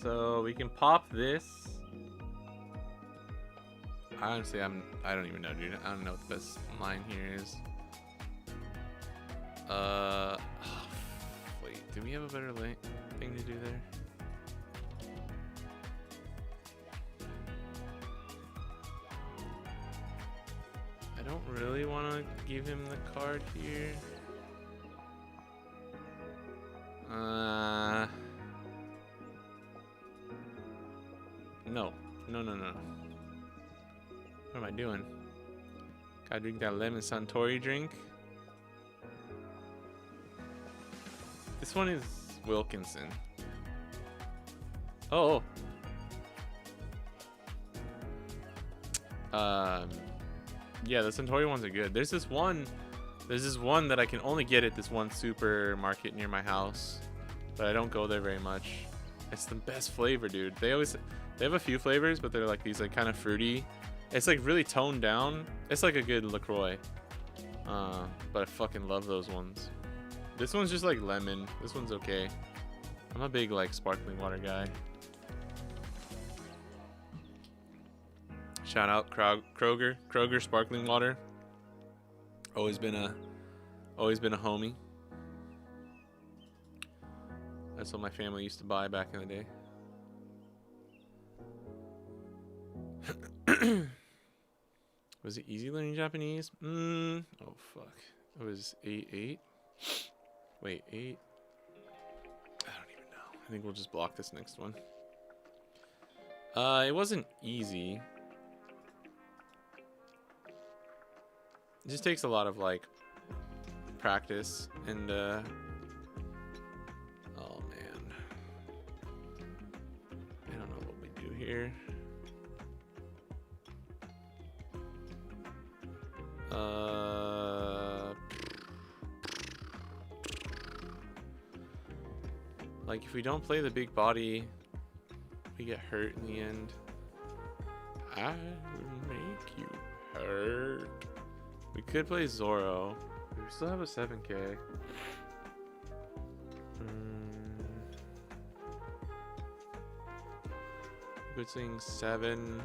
So we can pop this. Honestly, I don't even know, dude. I don't know what the best line here is. Wait, do we have a better thing to do there? I don't really want to give him the card here. No. What am I doing? Gotta drink that lemon Suntory drink. This one is Wilkinson. Oh. Yeah, the Suntory ones are good. There's this one that I can only get at this one supermarket near my house, but I don't go there very much. It's the best flavor, dude. They have a few flavors, but they're like these like kind of fruity. It's like really toned down. It's like a good LaCroix. But I fucking love those ones. This one's just like lemon. This one's okay. I'm a big like sparkling water guy. Shout out Kroger sparkling water. Always been a homie. That's what my family used to buy back in the day. Was it easy learning Japanese? Oh fuck. It was 8. Wait, 8. I don't even know. I think we'll just block this next one. It wasn't easy. It just takes a lot of like practice and oh man. I don't know what we do here. Like if we don't play the big body, we get hurt in the end. I will make you hurt. We could play Zoro. We still have a 7K. Good thing 7.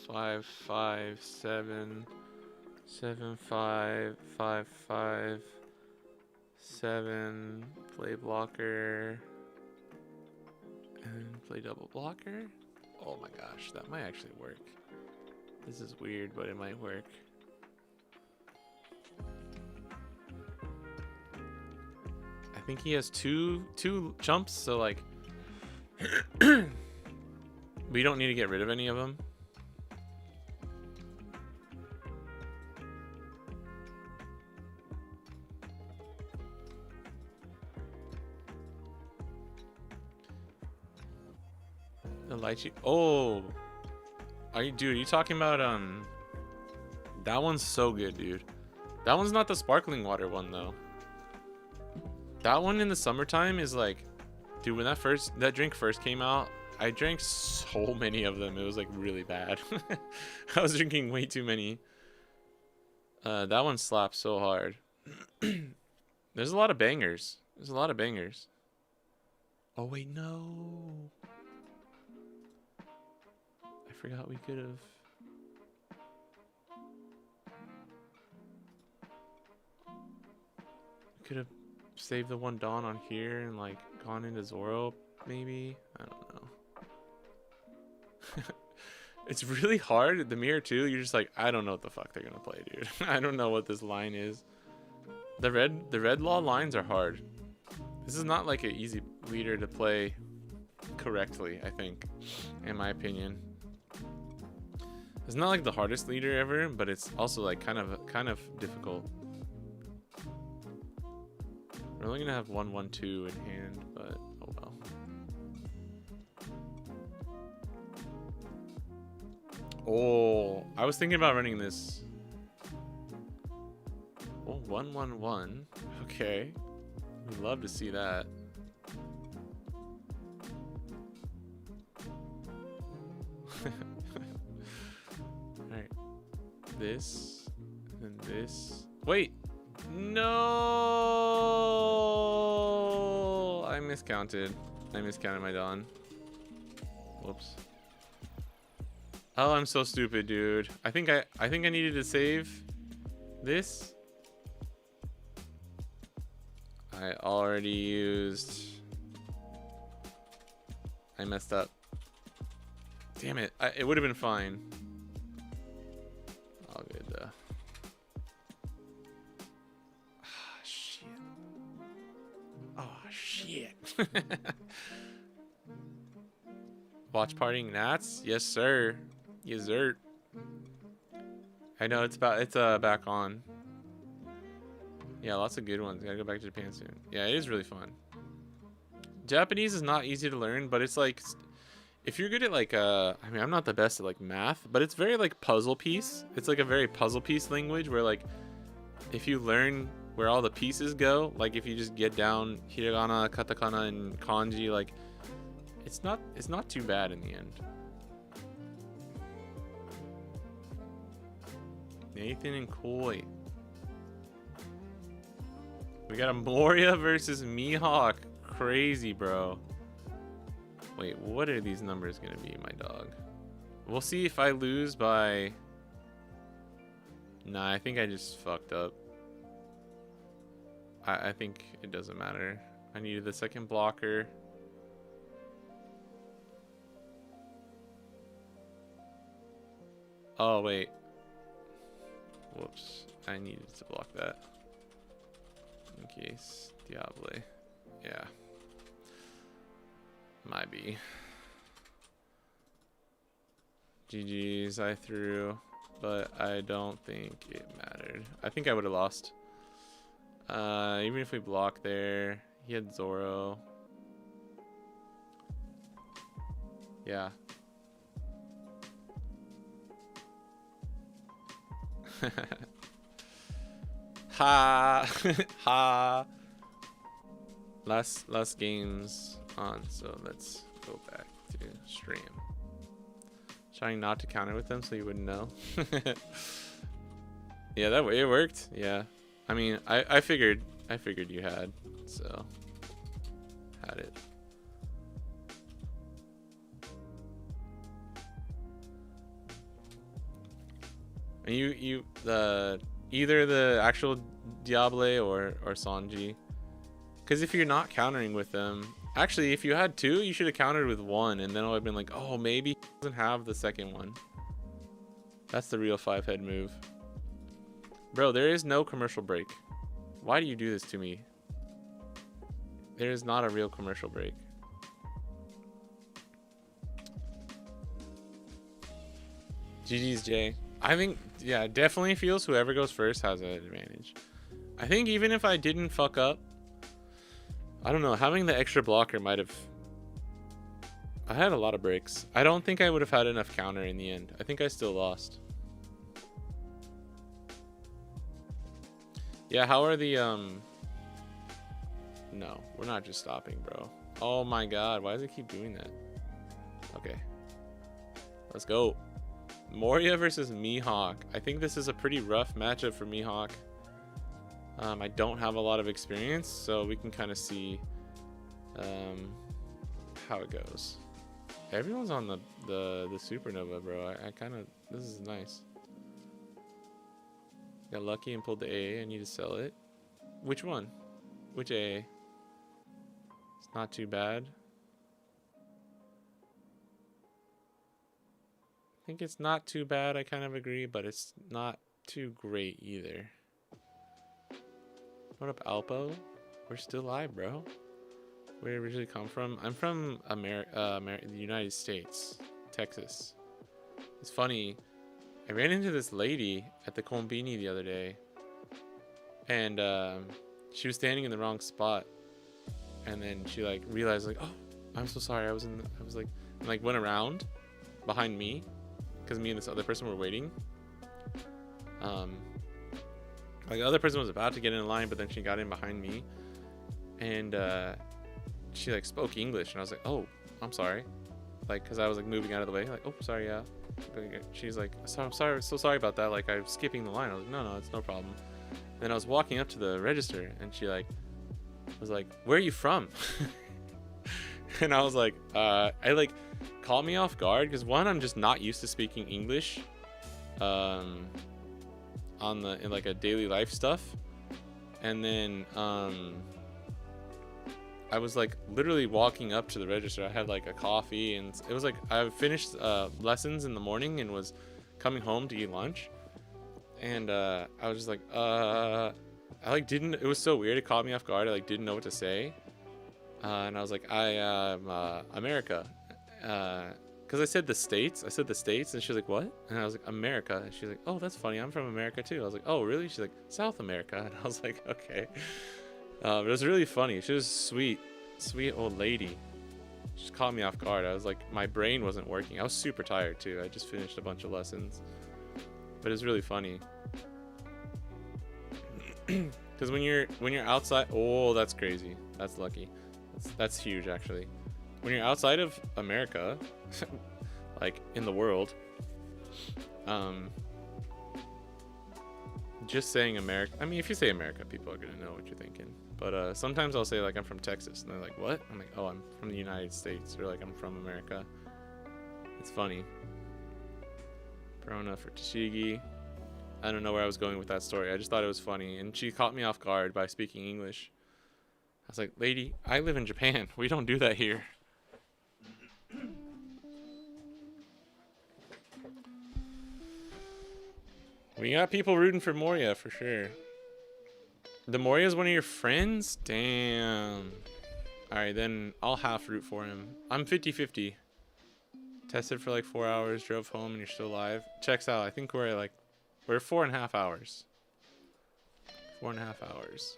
5 5 7 7 5 5 5 7. Play blocker and play double blocker. Oh my gosh, that might actually work. This is weird, but it might work. I think he has two jumps, so like we don't need to get rid of any of them. The lychee. Oh, are you talking about That one's so good, dude. That one's not the sparkling water one though. That one in the summertime is like, dude, when that drink first came out, I drank so many of them. It was like really bad. I was drinking way too many. That one slaps so hard. There's a lot of bangers. There's a lot of bangers. Oh wait, no. I forgot we could have. Could have saved the one Dawn on here and like gone into Zoro, maybe. I don't know. It's really hard. The mirror too. You're just like, I don't know what the fuck they're gonna play, dude. I don't know what this line is. The red law lines are hard. This is not like an easy leader to play correctly, I think, in my opinion. It's not like the hardest leader ever, but it's also like kind of difficult. We're only gonna have 1-1-2 in hand, but oh well. Oh, I was thinking about running this. Oh, 1-1-1. Okay, we'd love to see that. All right, this and this. Wait. No, I miscounted. I miscounted my Dawn. Whoops. Oh, I'm so stupid, dude. I think I needed to save this. I already used. I messed up. Damn it! It would have been fine. All good though. Watch partying Nats? Yes, sir. Yes, sir. I know it's back on. Yeah, lots of good ones. Gotta go back to Japan soon. Yeah, it is really fun. Japanese is not easy to learn, but it's like, if you're good at like, I mean, I'm not the best at like math, but it's very like puzzle piece. It's like a very puzzle piece language where like, if you learn where all the pieces go, like if you just get down hiragana, katakana, and kanji, like it's not too bad in the end. Nathan and Koi. We got a Moria versus Mihawk. Crazy, bro. Wait, what are these numbers gonna be, my dog? We'll see if I lose by. Nah, I think I just fucked up. I think it doesn't matter. I needed the second blocker. Oh, wait. Whoops. I needed to block that. In case. Diable. Yeah. Might be. GG's, I threw. But I don't think it mattered. I think I would have lost. Even if we block there. He had Zoro. Yeah. Ha ha. Last games on, so let's go back to stream. Trying not to counter with them so you wouldn't know. Yeah, that way it worked. Yeah, I mean, I figured you had, so had it. And you either the actual Diable or Sanji, because if you're not countering with them, actually if you had two, you should have countered with one, and then I would have been like, oh, maybe he doesn't have the second one. That's the real 5-head move, bro. There is no commercial break. Why do you do this to me? There is not a real commercial break. GG's, Jay. I think, yeah, definitely feels whoever goes first has an advantage. I think even if I didn't fuck up, I don't know, having the extra blocker might have... I had a lot of breaks. I don't think I would have had enough counter in the end. I think I still lost. Yeah, how are the No, we're not just stopping, bro. Oh my god, why does it keep doing that? Okay. Let's go. Moria versus Mihawk. I think this is a pretty rough matchup for Mihawk. I don't have a lot of experience, so we can kind of see how it goes. Everyone's on the supernova, bro. I kind of, this is nice. Got lucky and pulled the AA. I need to sell it. Which one? Which AA? It's not too bad. I think it's not too bad. I kind of agree, but it's not too great either. What up, Alpo? We're still live, bro. Where you originally come from? I'm from the United States, Texas. It's funny. I ran into this lady at the Combini the other day, and she was standing in the wrong spot, and then she like realized like, oh, I'm so sorry. I was like went around behind me because me and this other person were waiting. Like the other person was about to get in line, but then she got in behind me, and she like spoke English, and I was like, oh, I'm sorry, like because I was like moving out of the way, like, oh, sorry, yeah. But she's like, I'm sorry, so sorry about that. Like I'm skipping the line. I was like, no, it's no problem. And then I was walking up to the register, and she like was like, where are you from? And I was like, I like caught me off guard because one, I'm just not used to speaking English. In like a daily life stuff, and then I was like literally walking up to the register. I had like a coffee, and it was like I finished lessons in the morning and was coming home to eat lunch, and I was just like I like didn't, it was so weird, it caught me off guard. I like didn't know what to say, and I was like, I am America, because I said the States, and she was like, what? And I was like, America. And she's like, oh, that's funny, I'm from America too. I was like, oh, really? She's like, South America. And I was like, okay. But it was really funny. She was sweet old lady. She just caught me off guard. I was like, my brain wasn't working. I was super tired too. I just finished a bunch of lessons. But it was really funny. Because when you're outside, oh, that's crazy. That's lucky. That's huge actually. When you're outside of America, like in the world, just saying America, I mean, if you say America, people are gonna know what you're thinking. But sometimes I'll say like I'm from Texas, and they're like, what? I'm like, oh, I'm from the United States, or like I'm from America. It's funny. Perona for Tashigi. I don't know where I was going with that story. I just thought it was funny, and she caught me off guard by speaking English. I was like, lady, I live in Japan. We don't do that here. We got people rooting for Moria for sure. The Moria is one of your friends? Damn. Alright, then I'll half root for him. I'm 50-50. Tested for like 4 hours, drove home, and you're still alive. Checks out. I think we're 4.5 hours. 4.5 hours.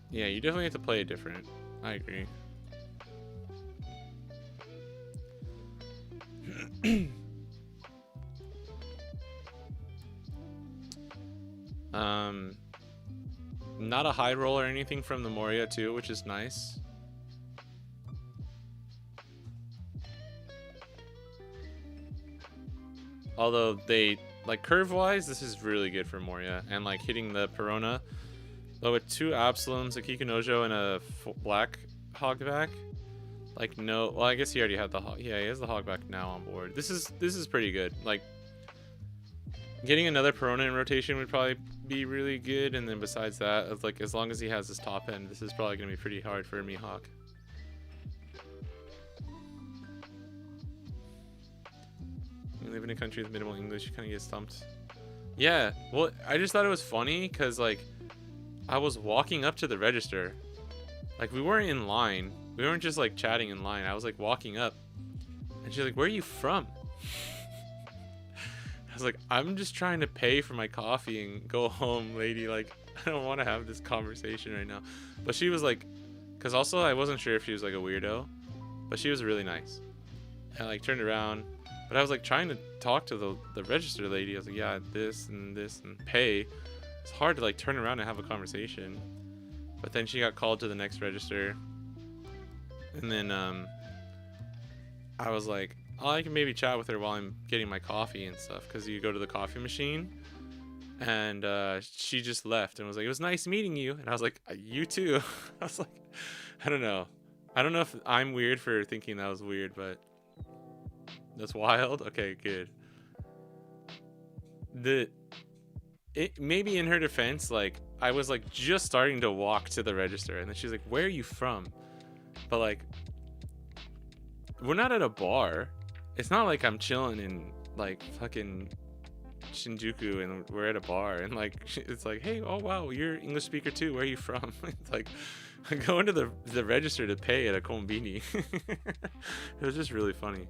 Yeah, you definitely have to play it different. I agree. Not a high roll or anything from the Moria too, which is nice. Although they, like, curve wise, this is really good for Moria, and like hitting the Perona. Though with 2 Absaloms, a Kikunojo, and a black hogback, like, no, well, I guess he already had the he has the hogback now on board. This is pretty good. Like, getting another Perona in rotation would probably be really good, and then besides that, it's like, as long as he has his top end, this is probably gonna be pretty hard for Mihawk. You live in a country with minimal English, you kind of get stumped. Yeah, well, I just thought it was funny because, like, I was walking up to the register. Like, we weren't in line. We weren't just, like, chatting in line. I was, like, walking up. And she's like, where are you from? I was like, I'm just trying to pay for my coffee and go home, lady. Like, I don't want to have this conversation right now. But she was, like, because also I wasn't sure if she was, like, a weirdo. But she was really nice. And, like, turned around. But I was like trying to talk to the register lady. I was like, yeah, this and pay. It's hard to like turn around and have a conversation. But then she got called to the next register. And then I was like, oh, I can maybe chat with her while I'm getting my coffee and stuff. Because you go to the coffee machine. And she just left and was like, it was nice meeting you. And I was like, you too. I was like, I don't know. I don't know if I'm weird for thinking that was weird, but that's wild. Okay, good. Maybe in her defense, like I was like just starting to walk to the register, and then she's like, where are you from? But like, we're not at a bar. It's not like I'm chilling in like fucking Shinjuku and we're at a bar and like it's like, hey, oh wow, you're English speaker too, where are you from? It's like going to the register to pay at a konbini. It was just really funny.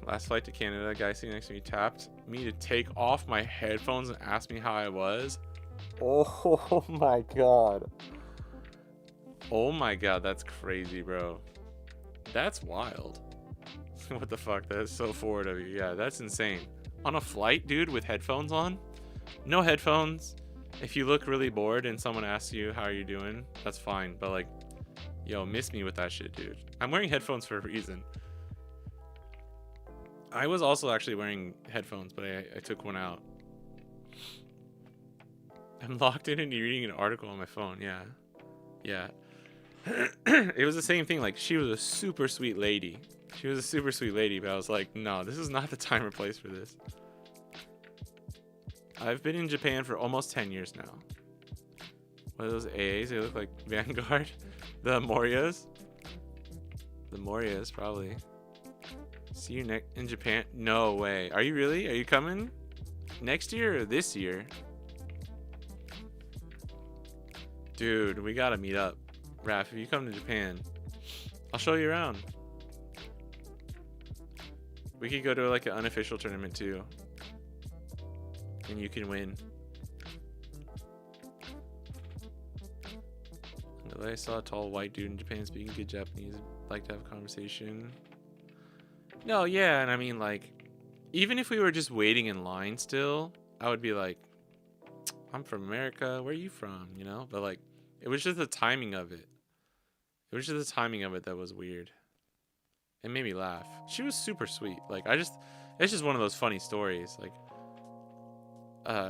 Last flight to Canada, a guy sitting next to me tapped me to take off my headphones and asked me how I was. Oh my god. Oh my god, that's crazy, bro. That's wild. What the fuck? That is so forward of you. Yeah, that's insane. On a flight, dude, with headphones on? No headphones. If you look really bored and someone asks you how are you doing, that's fine. But like, yo, miss me with that shit, dude. I'm wearing headphones for a reason. I was also actually wearing headphones, but I took one out. I'm locked in and reading an article on my phone. Yeah. Yeah. It was the same thing. Like, she was a super sweet lady. She was a super sweet lady, but I was like, no, this is not the time or place for this. I've been in Japan for almost 10 years now. What are those AAs? They look like Vanguard. The Morias. The Morias, probably. See you in Japan. No way. Are you really? Are you coming next year or this year? Dude, we gotta meet up. Raph, if you come to Japan, I'll show you around. We could go to like an unofficial tournament too. And you can win. I saw a tall white dude in Japan speaking good Japanese. Like to have a conversation. No, yeah, and I mean like, even if we were just waiting in line still, I would be like, I'm from America, where are you from? You know? But like, it was just the timing of it. It was just the timing of it that was weird. It made me laugh. She was super sweet. Like, it's just one of those funny stories. Like,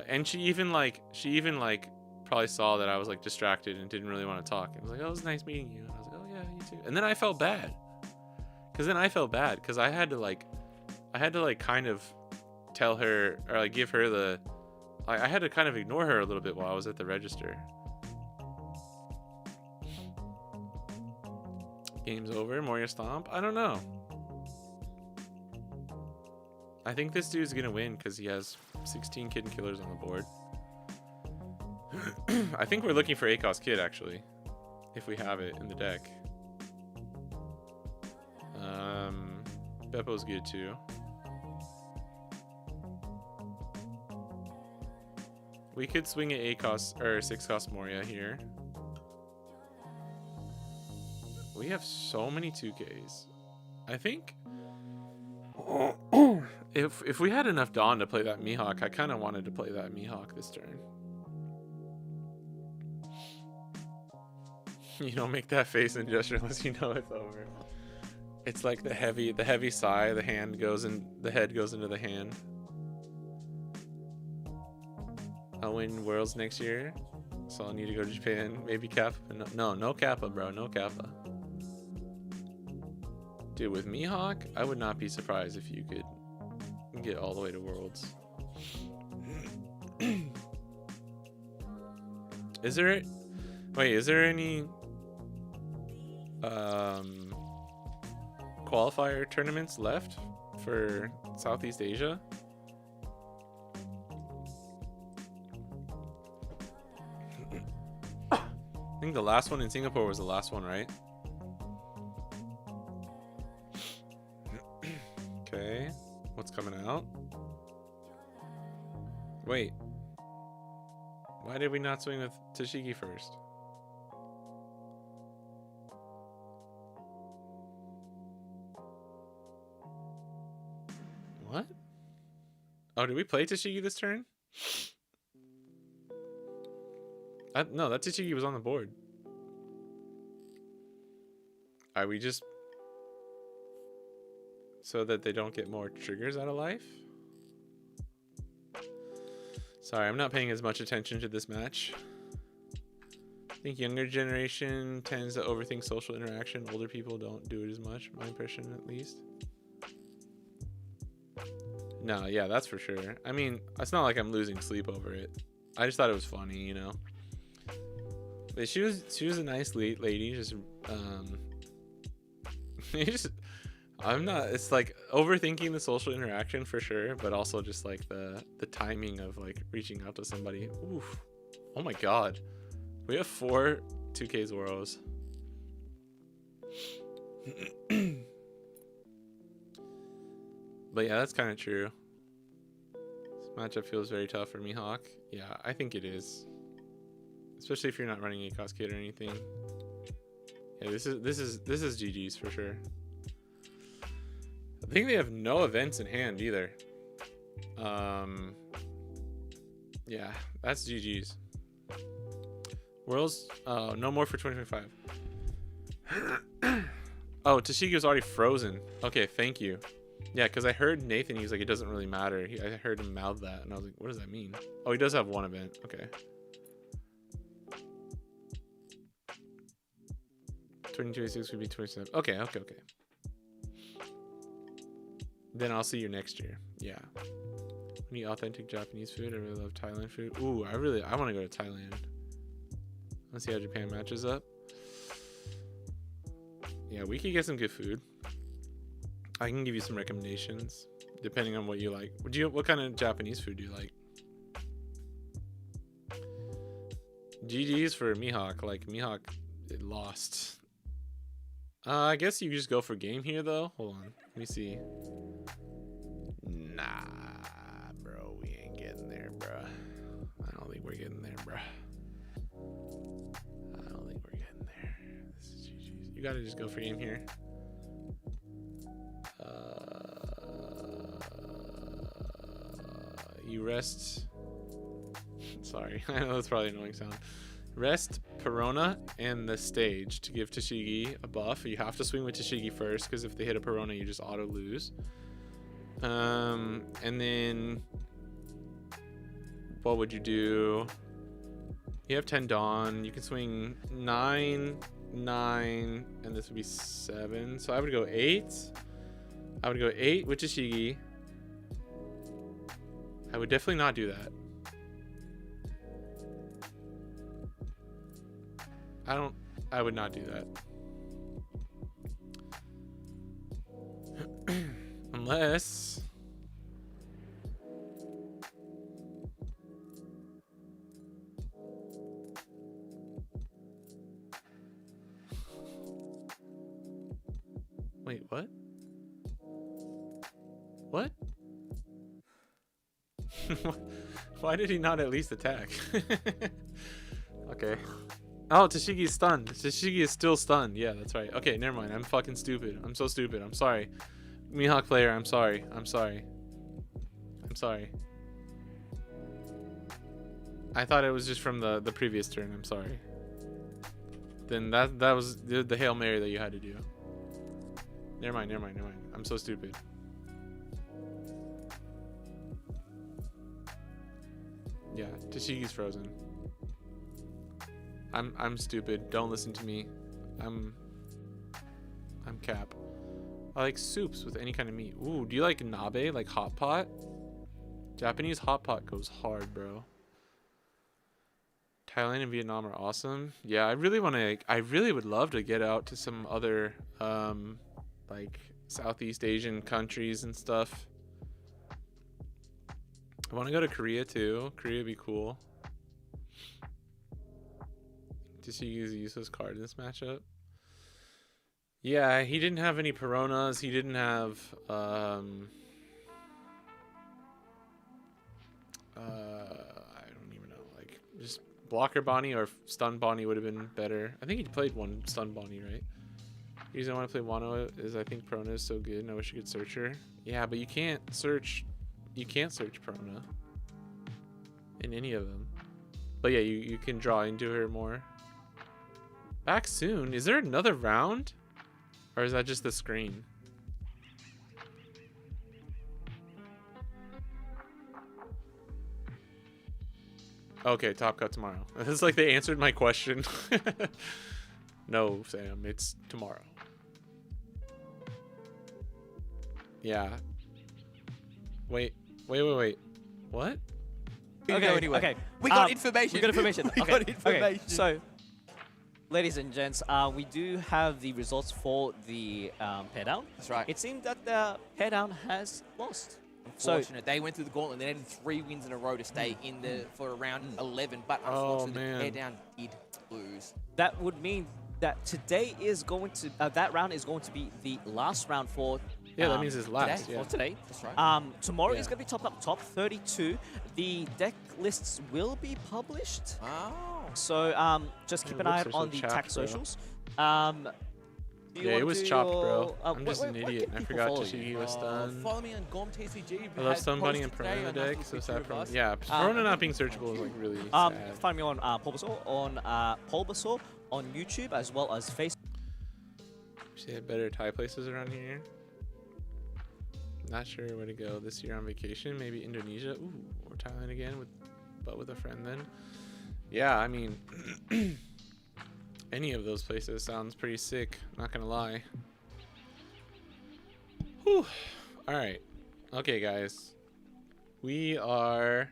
and she even probably saw that I was like distracted and didn't really want to talk. It was like, oh, it was nice meeting you. And I was like, oh yeah, you too. And then I felt bad. Cause I had to kind of tell her or like give her the, I had to kind of ignore her a little bit while I was at the register. Game's over. Moria Stomp? I don't know. I think this dude's gonna win because he has 16 Kitten Killers on the board. I think we're looking for ACOS Kid, actually. If we have it in the deck. Beppo's good, too. We could swing an 8-cost, or 6-cost Moria here. We have so many 2Ks. I think if we had enough Dawn to play that Mihawk, I kind of wanted to play that Mihawk this turn. You don't make that face and gesture unless you know it's over. It's like the heavy sigh. The head goes into the hand. I'll win Worlds next year, so I'll need to go to Japan. Maybe Kappa. No Kappa, bro. No Kappa. Dude, with Mihawk, I would not be surprised if you could get all the way to Worlds. Is there any qualifier tournaments left for Southeast Asia? I think the last one in Singapore was the last one, right? Okay, what's coming out? Wait, why did we not swing with Tashigi first? Oh, did we play Tashigi this turn? No, that Tashigi was on the board. Are we just... so that they don't get more triggers out of life? Sorry, I'm not paying as much attention to this match. I think younger generation tends to overthink social interaction. Older people don't do it as much, my impression at least. No, yeah, that's for sure. I mean, it's not like I'm losing sleep over it. I just thought it was funny, you know. But she was a nice lady, just I'm not, it's like overthinking the social interaction for sure, but also just like the timing of like reaching out to somebody. Oof. Oh my god. We have 4 2K Zoros. But yeah, that's kind of true. This matchup feels very tough for Mihawk. Yeah, I think it is. Especially if you're not running a cost kit or anything. Yeah, this is GG's for sure. I think they have no events in hand either. Yeah, that's GG's. Worlds, no more for 2025. Oh, Tashigi was already frozen. Okay, thank you. Yeah, because I heard Nathan, he's like, it doesn't really matter. I heard him mouth that, and I was like, what does that mean? Oh, he does have one event. Okay. 2026 would be 27. Okay. Then I'll see you next year. Yeah. We need authentic Japanese food. I really love Thailand food. Ooh, I want to go to Thailand. Let's see how Japan matches up. Yeah, we could get some good food. I can give you some recommendations depending on what you like. What kind of Japanese food do you like? GG's for Mihawk. Like Mihawk, it lost. I guess you just go for game here though. Hold on, let me see. Nah, bro, we ain't getting there, bro. I don't think we're getting there, bro. I don't think we're getting there. This is GG's. You gotta just go for game here. You rest. Sorry, I know that's probably an annoying sound. Rest Perona and the stage to give Tashigi a buff. You have to swing with Tashigi first because if they hit a Perona, you just auto lose. And then what would you do? You have 10 Dawn. You can swing 9, 9, and this would be 7. So I would go 8. I would go 8 with Tashigi. I would definitely not do that. I would not do that. Unless wait, what? What? Why did he not at least attack? Okay. Oh, Tashigi's stunned. Tashigi is still stunned. Yeah, that's right. Okay, never mind. I'm fucking stupid. I'm so stupid. I'm sorry. Mihawk player, I'm sorry. I'm sorry. I'm sorry. I thought it was just from the previous turn. I'm sorry. Then that was the Hail Mary that you had to do. Never mind. I'm so stupid. Yeah, Tashigi's frozen. I'm stupid. Don't listen to me. I'm cap. I like soups with any kind of meat. Ooh, do you like nabe, like hot pot? Japanese hot pot goes hard, bro. Thailand and Vietnam are awesome. Yeah, I really would love to get out to some other like Southeast Asian countries and stuff. I want to go to Korea too. Korea would be cool. Did she use a useless card in this matchup? Yeah, he didn't have any Peronas. He didn't have I don't even know. Like just blocker Bonney or stun Bonney would have been better. I think he played one stun Bonney, right? The reason I want to play Wano is I think Perona is so good and I wish you could search her. Yeah, but you can't search you can't search Prona in any of them. But yeah, you can draw into her more. Back soon. Is there another round? Or is that just the screen? Okay, Top Cut tomorrow. It's like they answered my question. No, Sam, it's tomorrow. Yeah. Wait. What? Okay. We got information. We got information. We got information. Okay. So, ladies and gents, we do have the results for the pair down. That's right. It seemed that the pair down has lost. Unfortunate. They went through the gauntlet. They needed 3 wins in a row to stay in the for round 11. But unfortunately, the pair down did lose. That would mean that today is going to that round is going to be the last round for. Yeah, that means it's last. For today. That's right. Tomorrow is going to be top up top 32. The deck lists will be published. Oh. So just keep an eye out on the chapped, tag bro. socials. Yeah, it was chopped, bro. I'm just an idiot. I forgot to see he was done. Follow me on GOM TCG. I love Stun Bunny and Prona in the deck, so sad from yeah. Prona not being searchable is like really sad. Find me on Bulbasaur on YouTube as well as Facebook. Wish they had better Thai places around here. Not sure where to go this year on vacation. Maybe Indonesia. Ooh, or Thailand again, but with a friend then. Yeah, I mean, any of those places sounds pretty sick. Not gonna lie. Whew. All right. Okay, guys. We are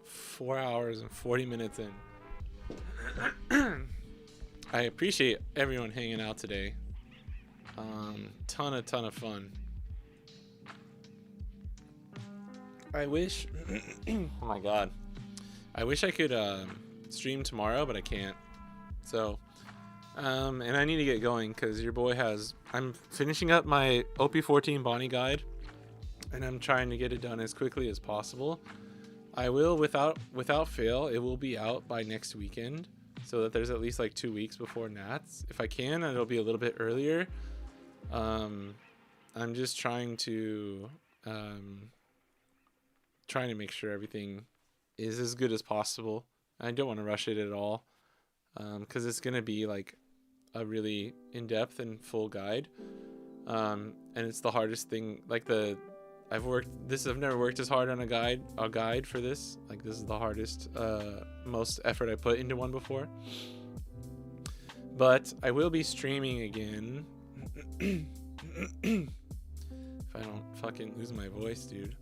4 hours and 40 minutes in. I appreciate everyone hanging out today. Ton of fun. I wish oh my god, I wish I could stream tomorrow, but I can't. So and I need to get going because your boy I'm finishing up my OP14 Bonney guide and I'm trying to get it done as quickly as possible. I will without fail, it will be out by next weekend so that there's at least like 2 weeks before Nats. If I can, it'll be a little bit earlier. I'm just trying to make sure everything is as good as possible. I don't want to rush it at all because it's going to be like a really in-depth and full guide. And it's the hardest thing. Like I've never worked as hard on a guide for this. Like this is the hardest, most effort I put into one before. But I will be streaming again. If I don't fucking lose my voice, dude.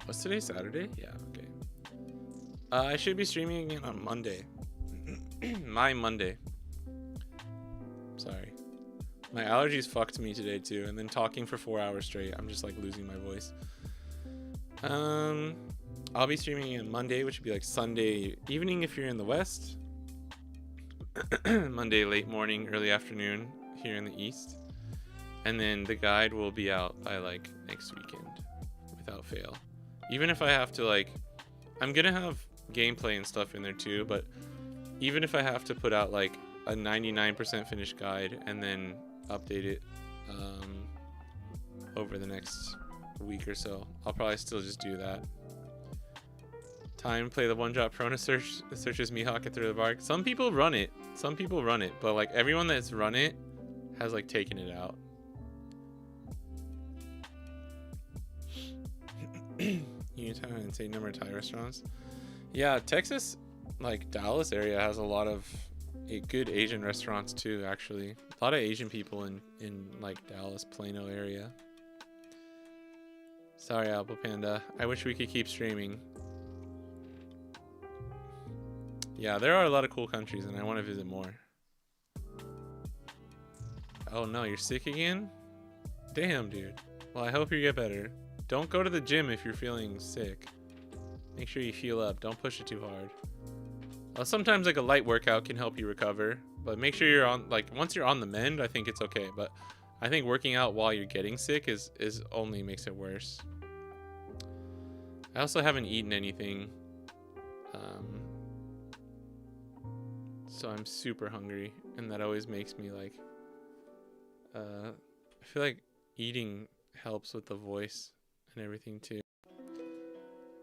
What's today? Saturday? Yeah, okay. I should be streaming again on Monday. My Monday. Sorry. My allergies fucked me today too, and then talking for 4 hours straight, I'm just like losing my voice. I'll be streaming on Monday, which would be like Sunday evening if you're in the West. Monday late morning, early afternoon here in the East. And then the guide will be out by like next weekend without fail. Even if I have to like, I'm gonna have gameplay and stuff in there too, but even if I have to put out like a 99% finished guide and then update it over the next week or so, I'll probably still just do that. Time to play the one drop Prona searches Mihawk and through the bark. Some people run it, but like everyone that's run it has like taken it out. Unitown and insane number of Thai restaurants. Yeah, Texas, like Dallas area has a lot of good Asian restaurants too, actually. A lot of Asian people in like Dallas, Plano area. Sorry, Apple Panda. I wish we could keep streaming. Yeah, there are a lot of cool countries and I want to visit more. Oh no, you're sick again? Damn, dude. Well, I hope you get better. Don't go to the gym if you're feeling sick. Make sure you heal up. Don't push it too hard. Sometimes like a light workout can help you recover, but make sure you're on, like once you're on the mend, I think it's okay. But I think working out while you're getting sick is only makes it worse. I also haven't eaten anything. So I'm super hungry. and that always makes me like. I feel like eating helps with the voice and everything too.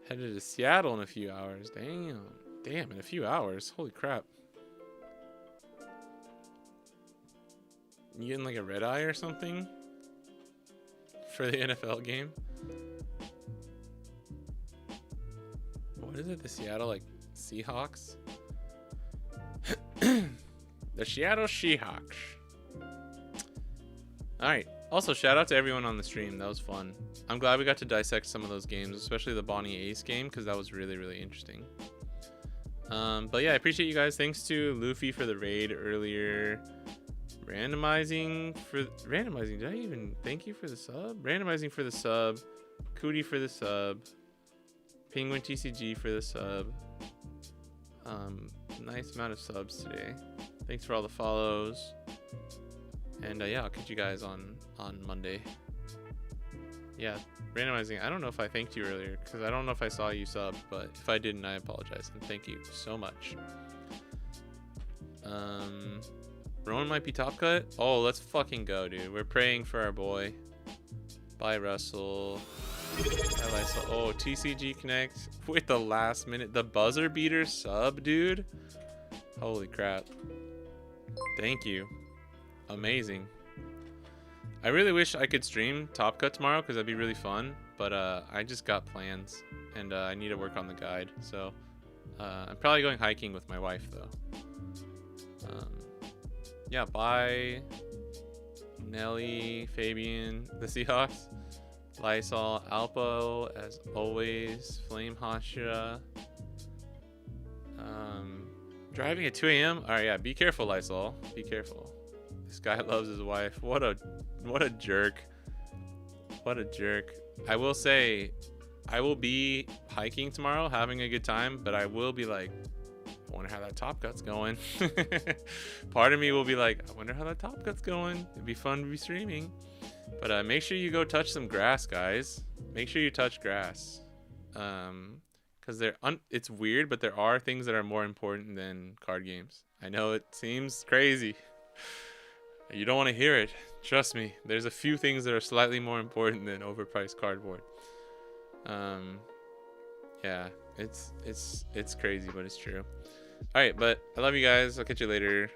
Headed to Seattle in a few hours. Damn, in a few hours. Holy crap. You getting like a red eye or something for the NFL game? What is it? The Seattle like Seahawks? The Seattle Seahawks. All right. Also, shout out to everyone on the stream. That was fun. I'm glad we got to dissect some of those games, especially the Bonney Ace game, because that was really, really interesting. But yeah, I appreciate you guys. Thanks to Luffy for the raid earlier. Randomizing. Did I even thank you for the sub? Randomizing for the sub. Cootie for the sub. Penguin TCG for the sub. Nice amount of subs today. Thanks for all the follows. And yeah, I'll catch you guys on Monday. Yeah, randomizing. I don't know if I thanked you earlier because I don't know if I saw you sub, but if I didn't, I apologize and thank you so much. Rowan might be top cut. Oh, let's fucking go, dude. We're praying for our boy. Bye, Russell. Bye, Lysol. Oh, TCG Connect with the last minute, the buzzer beater sub, dude. Holy crap! Thank you. Amazing. I really wish I could stream Top Cut tomorrow because that'd be really fun, but I just got plans and I need to work on the guide. So I'm probably going hiking with my wife though. Yeah, bye Nelly, Fabian, the Seahawks, Lysol, Alpo as always, Flame Hashira. Driving at 2 a.m. All right, yeah, be careful, Lysol. Be careful. This guy loves his wife. What a jerk. What a jerk. I will say, I will be hiking tomorrow, having a good time, but I will be like, I wonder how that Top Cut's going. Part of me will be like, I wonder how that Top Cut's going. It'd be fun to be streaming. But make sure you go touch some grass, guys. Make sure you touch grass. Because it's weird, but there are things that are more important than card games. I know it seems crazy. You don't want to hear it. Trust me. There's a few things that are slightly more important than overpriced cardboard. Yeah, it's crazy, but it's true. All right, but I love you guys. I'll catch you later.